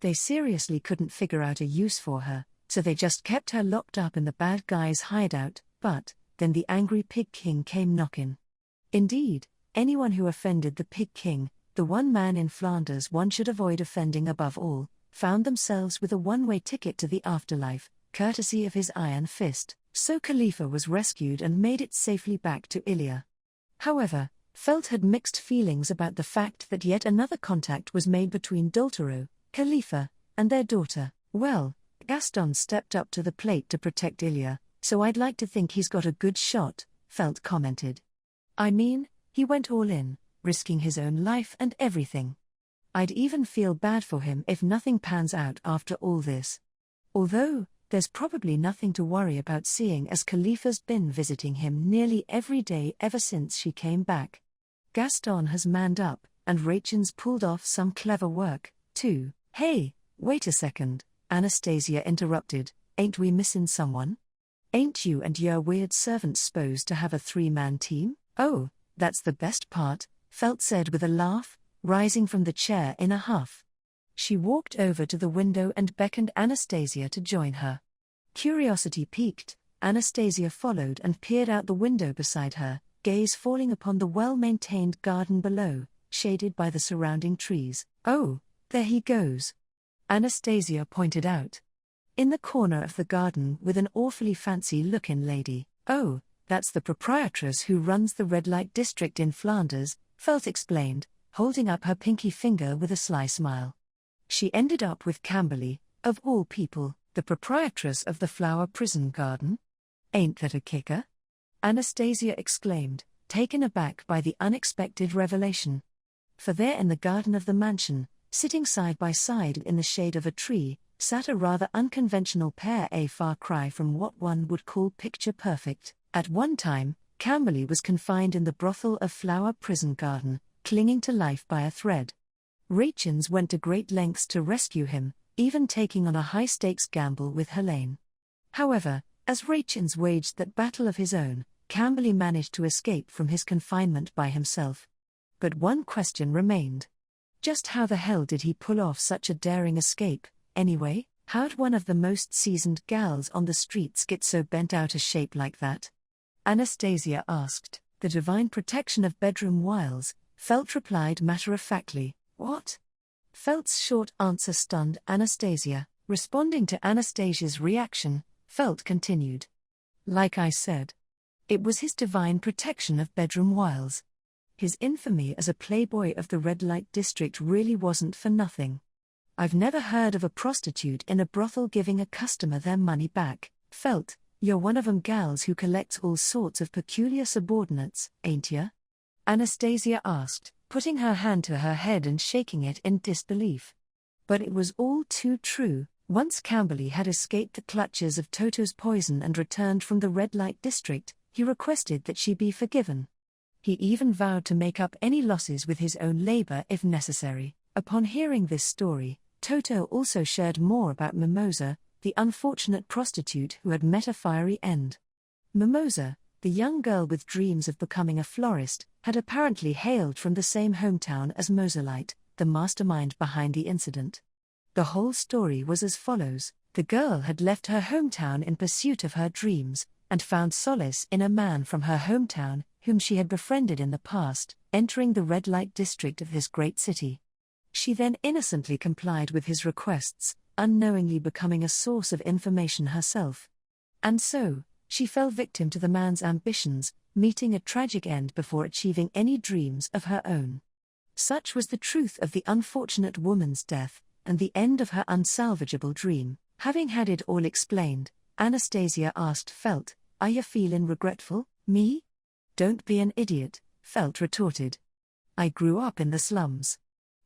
They seriously couldn't figure out a use for her, so they just kept her locked up in the bad guy's hideout, but then the angry Pig King came knocking. Indeed, anyone who offended the Pig King, the one man in Flanders one should avoid offending above all, found themselves with a one-way ticket to the afterlife, courtesy of his iron fist, so Khalifa was rescued and made it safely back to Ilya. However, Felt had mixed feelings about the fact that yet another contact was made between Doltero, Khalifa, and their daughter. Well, Gaston stepped up to the plate to protect Ilya, so I'd like to think he's got a good shot, Felt commented. I mean, he went all in, risking his own life and everything. I'd even feel bad for him if nothing pans out after all this. Although, there's probably nothing to worry about seeing as Khalifa's been visiting him nearly every day ever since she came back. Gaston has manned up, and Rachen's pulled off some clever work, too. Hey, wait a second, Anastasia interrupted, ain't we missing someone? Ain't you and your weird servant supposed to have a 3-man team? Oh, that's the best part, Felt said with a laugh, rising from the chair in a huff. She walked over to the window and beckoned Anastasia to join her. Curiosity piqued, Anastasia followed and peered out the window beside her, gaze falling upon the well-maintained garden below, shaded by the surrounding trees. Oh, there he goes, Anastasia pointed out. In the corner of the garden with an awfully fancy-looking lady. Oh, that's the proprietress who runs the red light district in Flanders, Felt explained, holding up her pinky finger with a sly smile. She ended up with Camberley, of all people, the proprietress of the flower prison garden. Ain't that a kicker? Anastasia exclaimed, taken aback by the unexpected revelation. For there in the garden of the mansion, sitting side by side in the shade of a tree, sat a rather unconventional pair, a far cry from what one would call picture perfect. At one time, Camberley was confined in the brothel of Flower Prison Garden, clinging to life by a thread. Rachens went to great lengths to rescue him, even taking on a high-stakes gamble with Helene. However, as Rachens waged that battle of his own, Camberley managed to escape from his confinement by himself. But one question remained. Just how the hell did he pull off such a daring escape, anyway? How'd one of the most seasoned gals on the streets get so bent out of shape like that? Anastasia asked. The divine protection of bedroom wiles, Felt replied matter-of-factly. What? Felt's short answer stunned Anastasia. Responding to Anastasia's reaction, Felt continued. Like I said, it was his divine protection of bedroom wiles. His infamy as a playboy of the red light district really wasn't for nothing. I've never heard of a prostitute in a brothel giving a customer their money back. Felt, you're one of 'em gals who collects all sorts of peculiar subordinates, ain't ya? Anastasia asked, putting her hand to her head and shaking it in disbelief. But it was all too true. Once Camberley had escaped the clutches of Toto's poison and returned from the red light district, he requested that she be forgiven. He even vowed to make up any losses with his own labor if necessary. Upon hearing this story, Toto also shared more about Mimosa, the unfortunate prostitute who had met a fiery end. Mimosa, the young girl with dreams of becoming a florist, had apparently hailed from the same hometown as Moselite, the mastermind behind the incident. The whole story was as follows. The girl had left her hometown in pursuit of her dreams, and found solace in a man from her hometown, whom she had befriended in the past, entering the red light district of this great city. She then innocently complied with his requests, unknowingly becoming a source of information herself. And so, she fell victim to the man's ambitions, meeting a tragic end before achieving any dreams of her own. Such was the truth of the unfortunate woman's death, and the end of her unsalvageable dream. Having had it all explained, Anastasia asked Felt, "Are you feelin' regretful, me?" "Don't be an idiot," Felt retorted. "I grew up in the slums.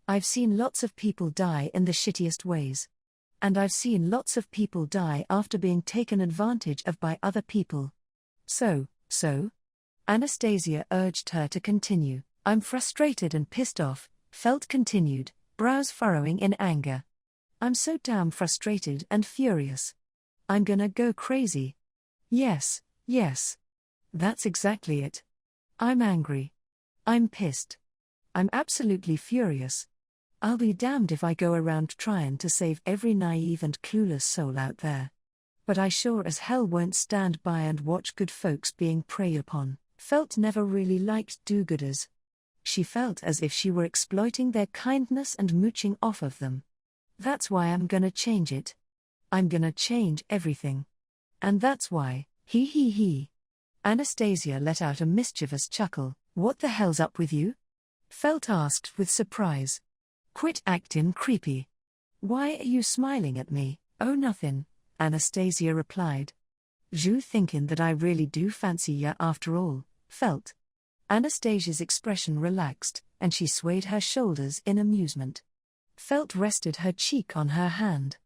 I've seen lots of people die in the shittiest ways. And I've seen lots of people die after being taken advantage of by other people. So? Anastasia urged her to continue. "I'm frustrated and pissed off," Felt continued, brows furrowing in anger. "I'm so damn frustrated and furious. I'm gonna go crazy. Yes, Yes. That's exactly it. I'm angry. I'm pissed. I'm absolutely furious. I'll be damned if I go around trying to save every naive and clueless soul out there. But I sure as hell won't stand by and watch good folks being preyed upon. Felt never really liked do-gooders. She felt as if she were exploiting their kindness and mooching off of them. That's why I'm gonna change it. I'm gonna change everything. And that's why, he. Anastasia let out a mischievous chuckle. What the hell's up with you? Felt asked with surprise. Quit actin' creepy. Why are you smiling at me? Oh nothing, Anastasia replied. You thinking that I really do fancy ya after all, Felt. Anastasia's expression relaxed, and she swayed her shoulders in amusement. Felt rested her cheek on her hand.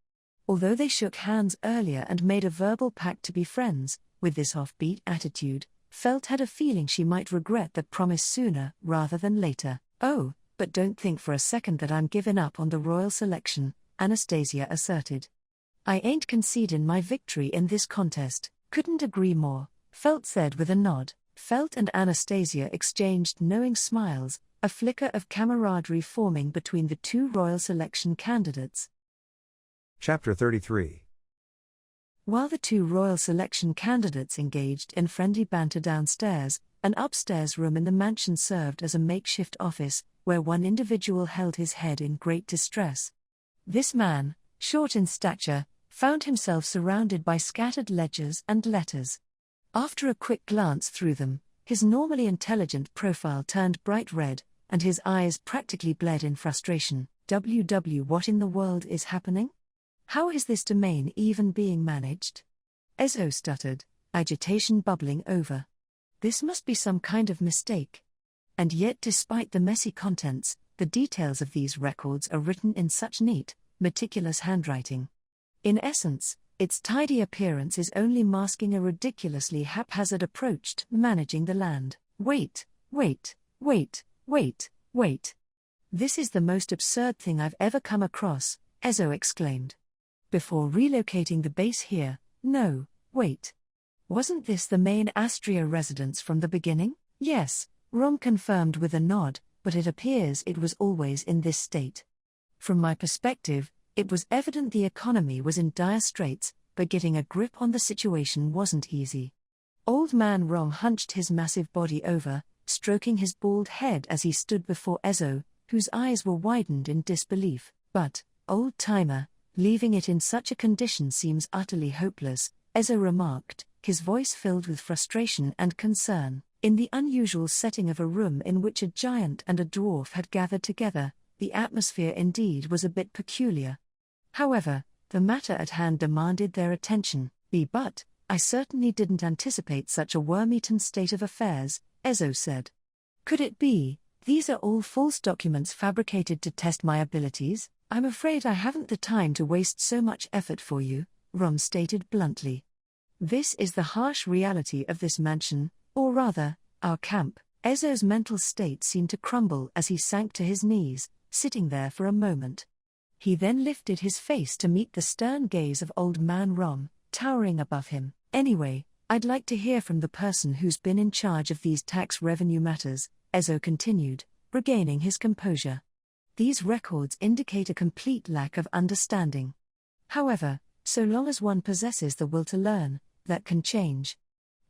Although they shook hands earlier and made a verbal pact to be friends, with this offbeat attitude, Felt had a feeling she might regret that promise sooner rather than later. Oh, but don't think for a second that I'm giving up on the royal selection, Anastasia asserted. I ain't conceding my victory in this contest. Couldn't agree more, Felt said with a nod. Felt and Anastasia exchanged knowing smiles, a flicker of camaraderie forming between the two royal selection candidates. Chapter 33. While the two royal selection candidates engaged in friendly banter downstairs, an upstairs room in the mansion served as a makeshift office, where one individual held his head in great distress. This man, short in stature, found himself surrounded by scattered ledgers and letters. After a quick glance through them, his normally intelligent profile turned bright red, and his eyes practically bled in frustration. What in the world is happening? How is this domain even being managed? Ezo stuttered, agitation bubbling over. This must be some kind of mistake. And yet despite the messy contents, the details of these records are written in such neat, meticulous handwriting. In essence, its tidy appearance is only masking a ridiculously haphazard approach to managing the land. Wait. This is the most absurd thing I've ever come across, Ezo exclaimed. Before relocating the base here, no, wait. Wasn't this the main Astria residence from the beginning? Yes, Rom confirmed with a nod, but it appears it was always in this state. From my perspective, it was evident the economy was in dire straits, but getting a grip on the situation wasn't easy. Old man Rom hunched his massive body over, stroking his bald head as he stood before Ezo, whose eyes were widened in disbelief. But, old-timer, leaving it in such a condition seems utterly hopeless, Ezo remarked, his voice filled with frustration and concern. In the unusual setting of a room in which a giant and a dwarf had gathered together, the atmosphere indeed was a bit peculiar. However, the matter at hand demanded their attention. But I certainly didn't anticipate such a worm-eaten state of affairs, Ezo said. Could it be, these are all false documents fabricated to test my abilities? I'm afraid I haven't the time to waste so much effort for you, Rom stated bluntly. This is the harsh reality of this mansion, or rather, our camp. Ezo's mental state seemed to crumble as he sank to his knees, sitting there for a moment. He then lifted his face to meet the stern gaze of old man Rom, towering above him. Anyway, I'd like to hear from the person who's been in charge of these tax revenue matters, Ezo continued, regaining his composure. These records indicate a complete lack of understanding. However, so long as one possesses the will to learn, that can change.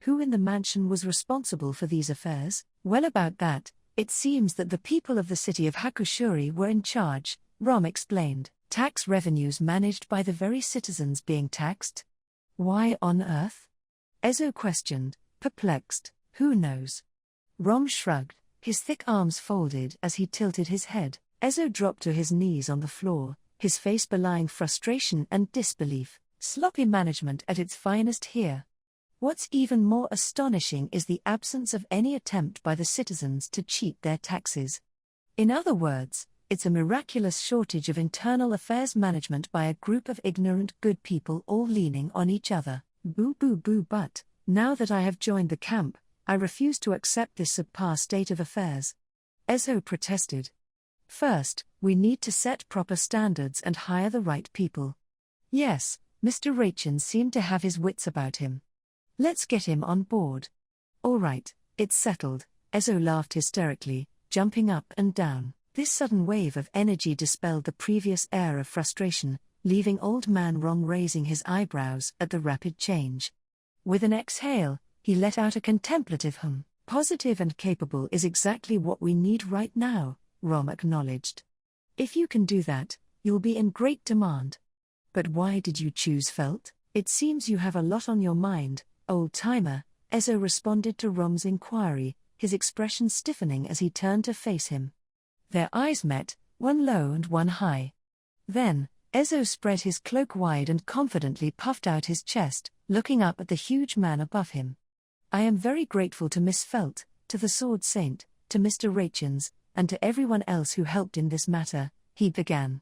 Who in the mansion was responsible for these affairs? Well, about that, it seems that the people of the city of Hakushuri were in charge, Rom explained. Tax revenues managed by the very citizens being taxed? Why on earth? Ezo questioned, perplexed. Who knows? Rom shrugged, his thick arms folded as he tilted his head. Ezo dropped to his knees on the floor, his face belying frustration and disbelief. Sloppy management at its finest here. What's even more astonishing is the absence of any attempt by the citizens to cheat their taxes. In other words, it's a miraculous shortage of internal affairs management by a group of ignorant good people all leaning on each other. Boo. But, now that I have joined the camp, I refuse to accept this subpar state of affairs. Ezo protested. First, we need to set proper standards and hire the right people. Yes, Mr. Rachin seemed to have his wits about him. Let's get him on board. All right, it's settled, Ezo laughed hysterically, jumping up and down. This sudden wave of energy dispelled the previous air of frustration, leaving Old Man Rom raising his eyebrows at the rapid change. With an exhale, he let out a contemplative hum. Positive and capable is exactly what we need right now, Rom acknowledged. If you can do that, you'll be in great demand. But why did you choose Felt? It seems you have a lot on your mind, old-timer, Ezo responded to Rom's inquiry, his expression stiffening as he turned to face him. Their eyes met, one low and one high. Then, Ezo spread his cloak wide and confidently puffed out his chest, looking up at the huge man above him. I am very grateful to Miss Felt, to the Sword Saint, to Mr. Rachins, and to everyone else who helped in this matter, he began.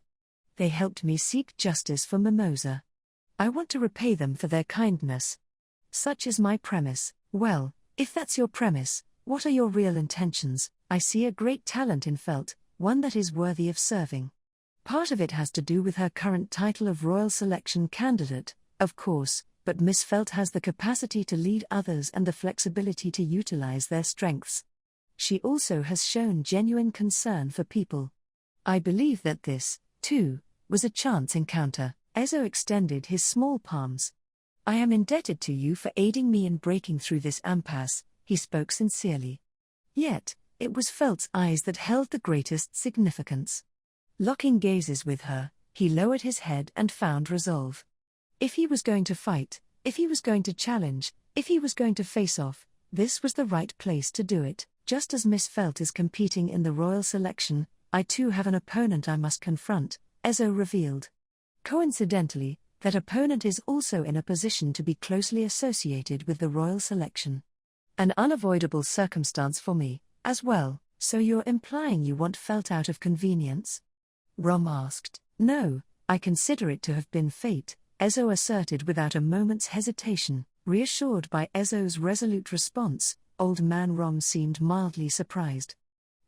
They helped me seek justice for Mimosa. I want to repay them for their kindness. Such is my premise. Well, if that's your premise, what are your real intentions? I see a great talent in Felt, one that is worthy of serving. Part of it has to do with her current title of Royal Selection Candidate, of course, but Miss Felt has the capacity to lead others and the flexibility to utilize their strengths. She also has shown genuine concern for people. I believe that this, too, was a chance encounter. Ezo extended his small palms. I am indebted to you for aiding me in breaking through this impasse, he spoke sincerely. Yet, it was Felt's eyes that held the greatest significance. Locking gazes with her, he lowered his head and found resolve. If he was going to fight, if he was going to challenge, if he was going to face off, this was the right place to do it. Just as Miss Felt is competing in the royal selection, I too have an opponent I must confront, Ezo revealed. Coincidentally, that opponent is also in a position to be closely associated with the royal selection. An unavoidable circumstance for me, as well. So you're implying you want Felt out of convenience? Rom asked. No, I consider it to have been fate, Ezo asserted without a moment's hesitation. Reassured by Ezo's resolute response, Old Man Rom seemed mildly surprised.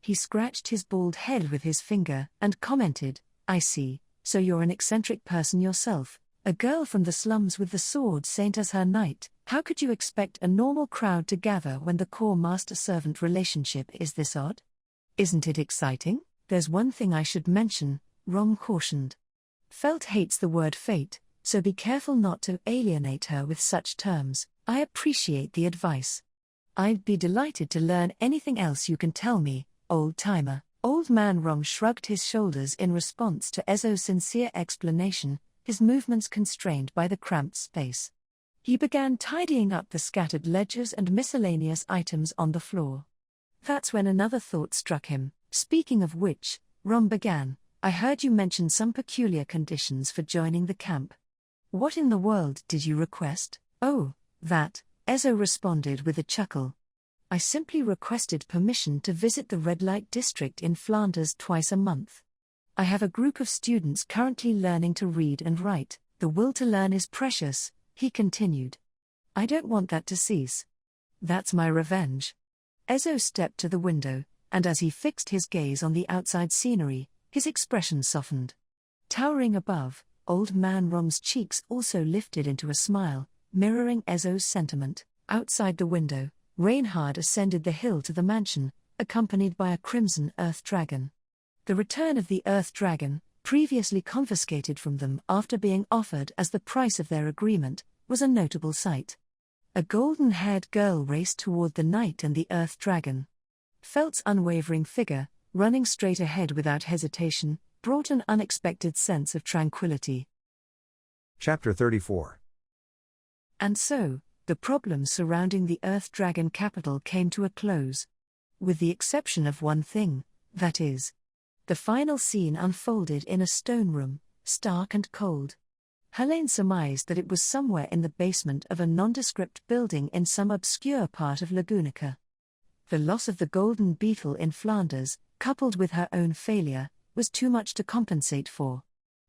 He scratched his bald head with his finger and commented, I see, so you're an eccentric person yourself, a girl from the slums with the Sword Saint as her knight. How could you expect a normal crowd to gather when the core master-servant relationship is this odd? Isn't it exciting? There's one thing I should mention, Rom cautioned. Felt hates the word fate, so be careful not to alienate her with such terms. I appreciate the advice. I'd be delighted to learn anything else you can tell me, old-timer. Old Man Rom shrugged his shoulders in response to Ezo's sincere explanation, his movements constrained by the cramped space. He began tidying up the scattered ledgers and miscellaneous items on the floor. That's when another thought struck him. Speaking of which, Rom began, I heard you mention some peculiar conditions for joining the camp. What in the world did you request? Oh, that, Ezo responded with a chuckle. I simply requested permission to visit the red light district in Flanders twice a month. I have a group of students currently learning to read and write. The will to learn is precious, he continued. I don't want that to cease. That's my revenge. Ezo stepped to the window, and as he fixed his gaze on the outside scenery, his expression softened. Towering above, Old Man Rom's cheeks also lifted into a smile, mirroring Ezo's sentiment. Outside the window, Reinhard ascended the hill to the mansion, accompanied by a crimson earth dragon. The return of the earth dragon, previously confiscated from them after being offered as the price of their agreement, was a notable sight. A golden-haired girl raced toward the knight and the earth dragon. Felt's unwavering figure, running straight ahead without hesitation, brought an unexpected sense of tranquility. Chapter 34. And so, the problems surrounding the Earth Dragon capital came to a close. With the exception of one thing, that is. The final scene unfolded in a stone room, stark and cold. Helene surmised that it was somewhere in the basement of a nondescript building in some obscure part of Lagunica. The loss of the golden beetle in Flanders, coupled with her own failure, was too much to compensate for.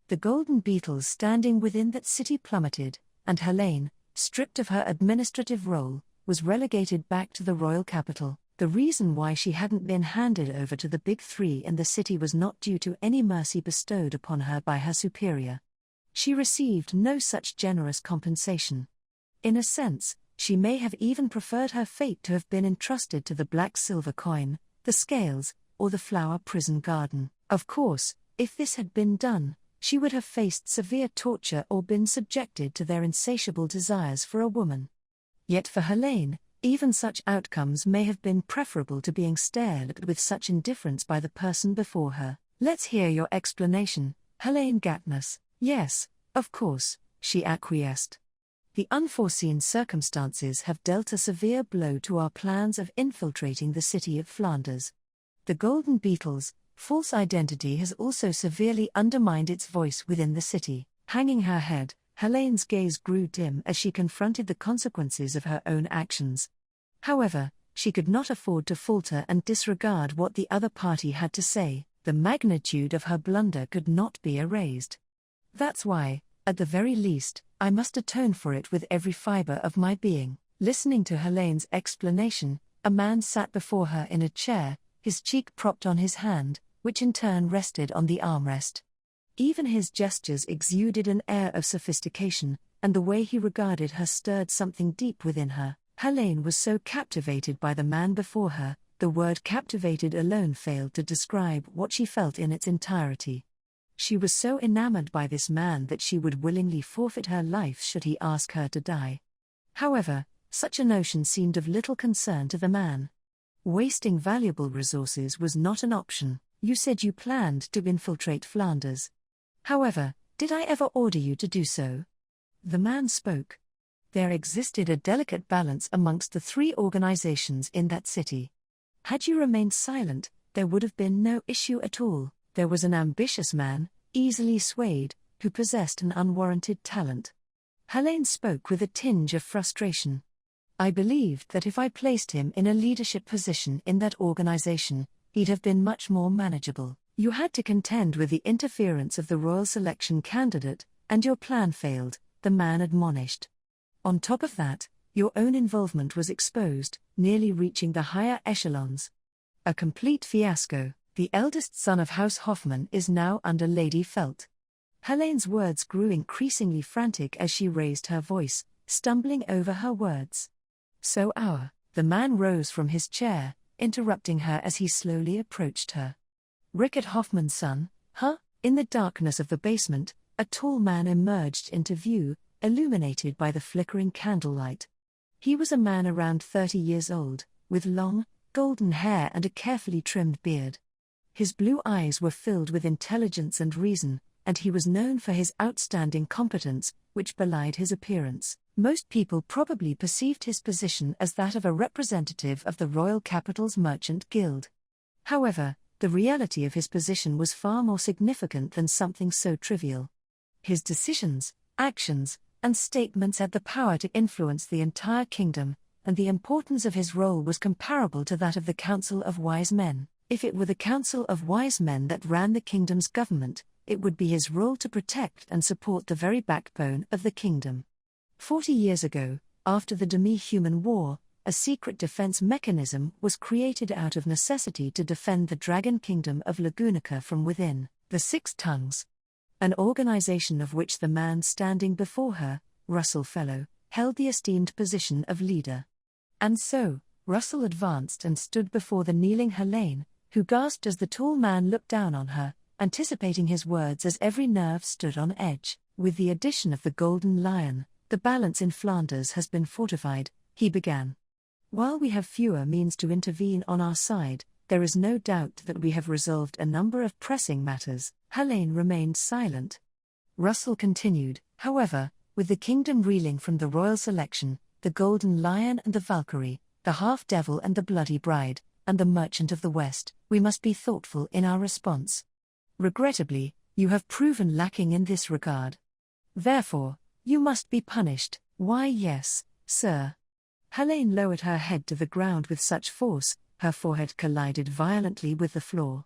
The golden beetles standing within that city plummeted, and Helene, stripped of her administrative role, was relegated back to the royal capital. The reason why she hadn't been handed over to the big three in the city was not due to any mercy bestowed upon her by her superior. She received no such generous compensation. In a sense, She may have even preferred her fate to have been entrusted to the black silver coin, the scales, or the flower prison garden. Of course, if this had been done, she would have faced severe torture or been subjected to their insatiable desires for a woman. Yet for Helene, even such outcomes may have been preferable to being stared at with such indifference by the person before her. Let's hear your explanation, Helene Gatnus. Yes, of course, she acquiesced. The unforeseen circumstances have dealt a severe blow to our plans of infiltrating the city of Flanders. The Golden Beetle's false identity has also severely undermined its voice within the city. Hanging her head, Helene's gaze grew dim as she confronted the consequences of her own actions. However, she could not afford to falter and disregard what the other party had to say. The magnitude of her blunder could not be erased. That's why, at the very least, I must atone for it with every fiber of my being. Listening to Helene's explanation, a man sat before her in a chair, his cheek propped on his hand, which in turn rested on the armrest. Even his gestures exuded an air of sophistication, and the way he regarded her stirred something deep within her. Helene was so captivated by the man before her, the word captivated alone failed to describe what she felt in its entirety. She was so enamored by this man that she would willingly forfeit her life should he ask her to die. However, such a notion seemed of little concern to the man. Wasting valuable resources was not an option. You said you planned to infiltrate Flanders. However, did I ever order you to do so? The man spoke. There existed a delicate balance amongst the three organizations in that city. Had you remained silent, there would have been no issue at all. There was an ambitious man, easily swayed, who possessed an unwarranted talent. Helene spoke with a tinge of frustration. I believed that if I placed him in a leadership position in that organization, he'd have been much more manageable. You had to contend with the interference of the royal selection candidate, and your plan failed, the man admonished. On top of that, your own involvement was exposed, nearly reaching the higher echelons. A complete fiasco. The eldest son of House Hoffmann is now under Lady Felt. Helene's words grew increasingly frantic as she raised her voice, stumbling over her words. The man rose from his chair, interrupting her as he slowly approached her. Rickard Hoffmann's son, huh? In the darkness of the basement, a tall man emerged into view, illuminated by the flickering candlelight. He was a man around 30 years old, with long, golden hair and a carefully trimmed beard. His blue eyes were filled with intelligence and reason, and he was known for his outstanding competence, which belied his appearance. Most people probably perceived his position as that of a representative of the royal capital's merchant guild. However, the reality of his position was far more significant than something so trivial. His decisions, actions, and statements had the power to influence the entire kingdom, and the importance of his role was comparable to that of the Council of Wise Men. If it were the Council of Wise Men that ran the kingdom's government, it would be his role to protect and support the very backbone of the kingdom. 40 years ago, after the Demi-Human War, a secret defense mechanism was created out of necessity to defend the dragon kingdom of Lagunica from within, the Six Tongues. An organization of which the man standing before her, Russell Fellow, held the esteemed position of leader. And so, Russell advanced and stood before the kneeling Helene, who gasped as the tall man looked down on her, anticipating his words as every nerve stood on edge. With the addition of the Golden Lion, the balance in Flanders has been fortified, he began. While we have fewer means to intervene on our side, there is no doubt that we have resolved a number of pressing matters. Helene remained silent. Russell continued, however, with the kingdom reeling from the royal selection, the Golden Lion and the Valkyrie, the Half-Devil and the Bloody Bride, and the Merchant of the West, we must be thoughtful in our response. Regrettably, you have proven lacking in this regard. Therefore, you must be punished. Why, yes, sir. Helene lowered her head to the ground with such force, her forehead collided violently with the floor.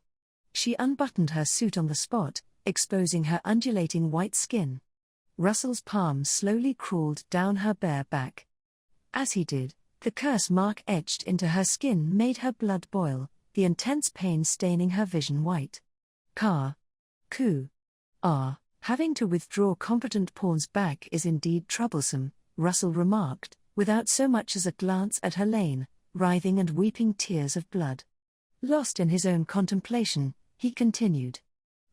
She unbuttoned her suit on the spot, exposing her undulating white skin. Russell's palm slowly crawled down her bare back. As he did, the curse mark etched into her skin made her blood boil, the intense pain staining her vision white. Having to withdraw competent pawns back is indeed troublesome, Russell remarked, without so much as a glance at Helene, writhing and weeping tears of blood. Lost in his own contemplation, he continued.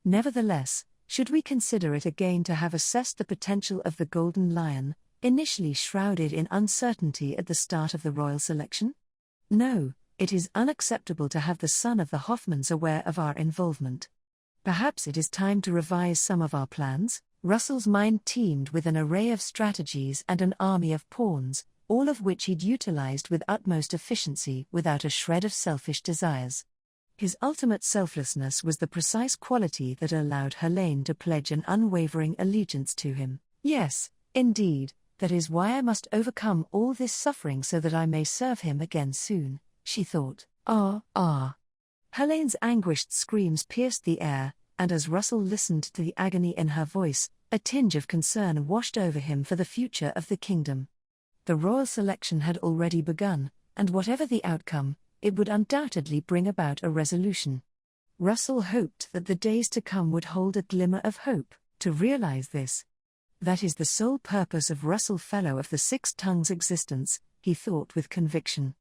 Nevertheless, should we consider it a gain to have assessed the potential of the Golden Lion, initially shrouded in uncertainty at the start of the royal selection? No, it is unacceptable to have the son of the Hoffmans aware of our involvement. Perhaps it is time to revise some of our plans. Russell's mind teemed with an array of strategies and an army of pawns, all of which he'd utilized with utmost efficiency without a shred of selfish desires. His ultimate selflessness was the precise quality that allowed Helene to pledge an unwavering allegiance to him. Yes, indeed, that is why I must overcome all this suffering so that I may serve him again soon, she thought. Ah. Helene's anguished screams pierced the air, and as Russell listened to the agony in her voice, a tinge of concern washed over him for the future of the kingdom. The royal selection had already begun, and whatever the outcome, it would undoubtedly bring about a resolution. Russell hoped that the days to come would hold a glimmer of hope. To realize this, that is the sole purpose of Russell Fellow of the Six Tongues' existence, he thought with conviction.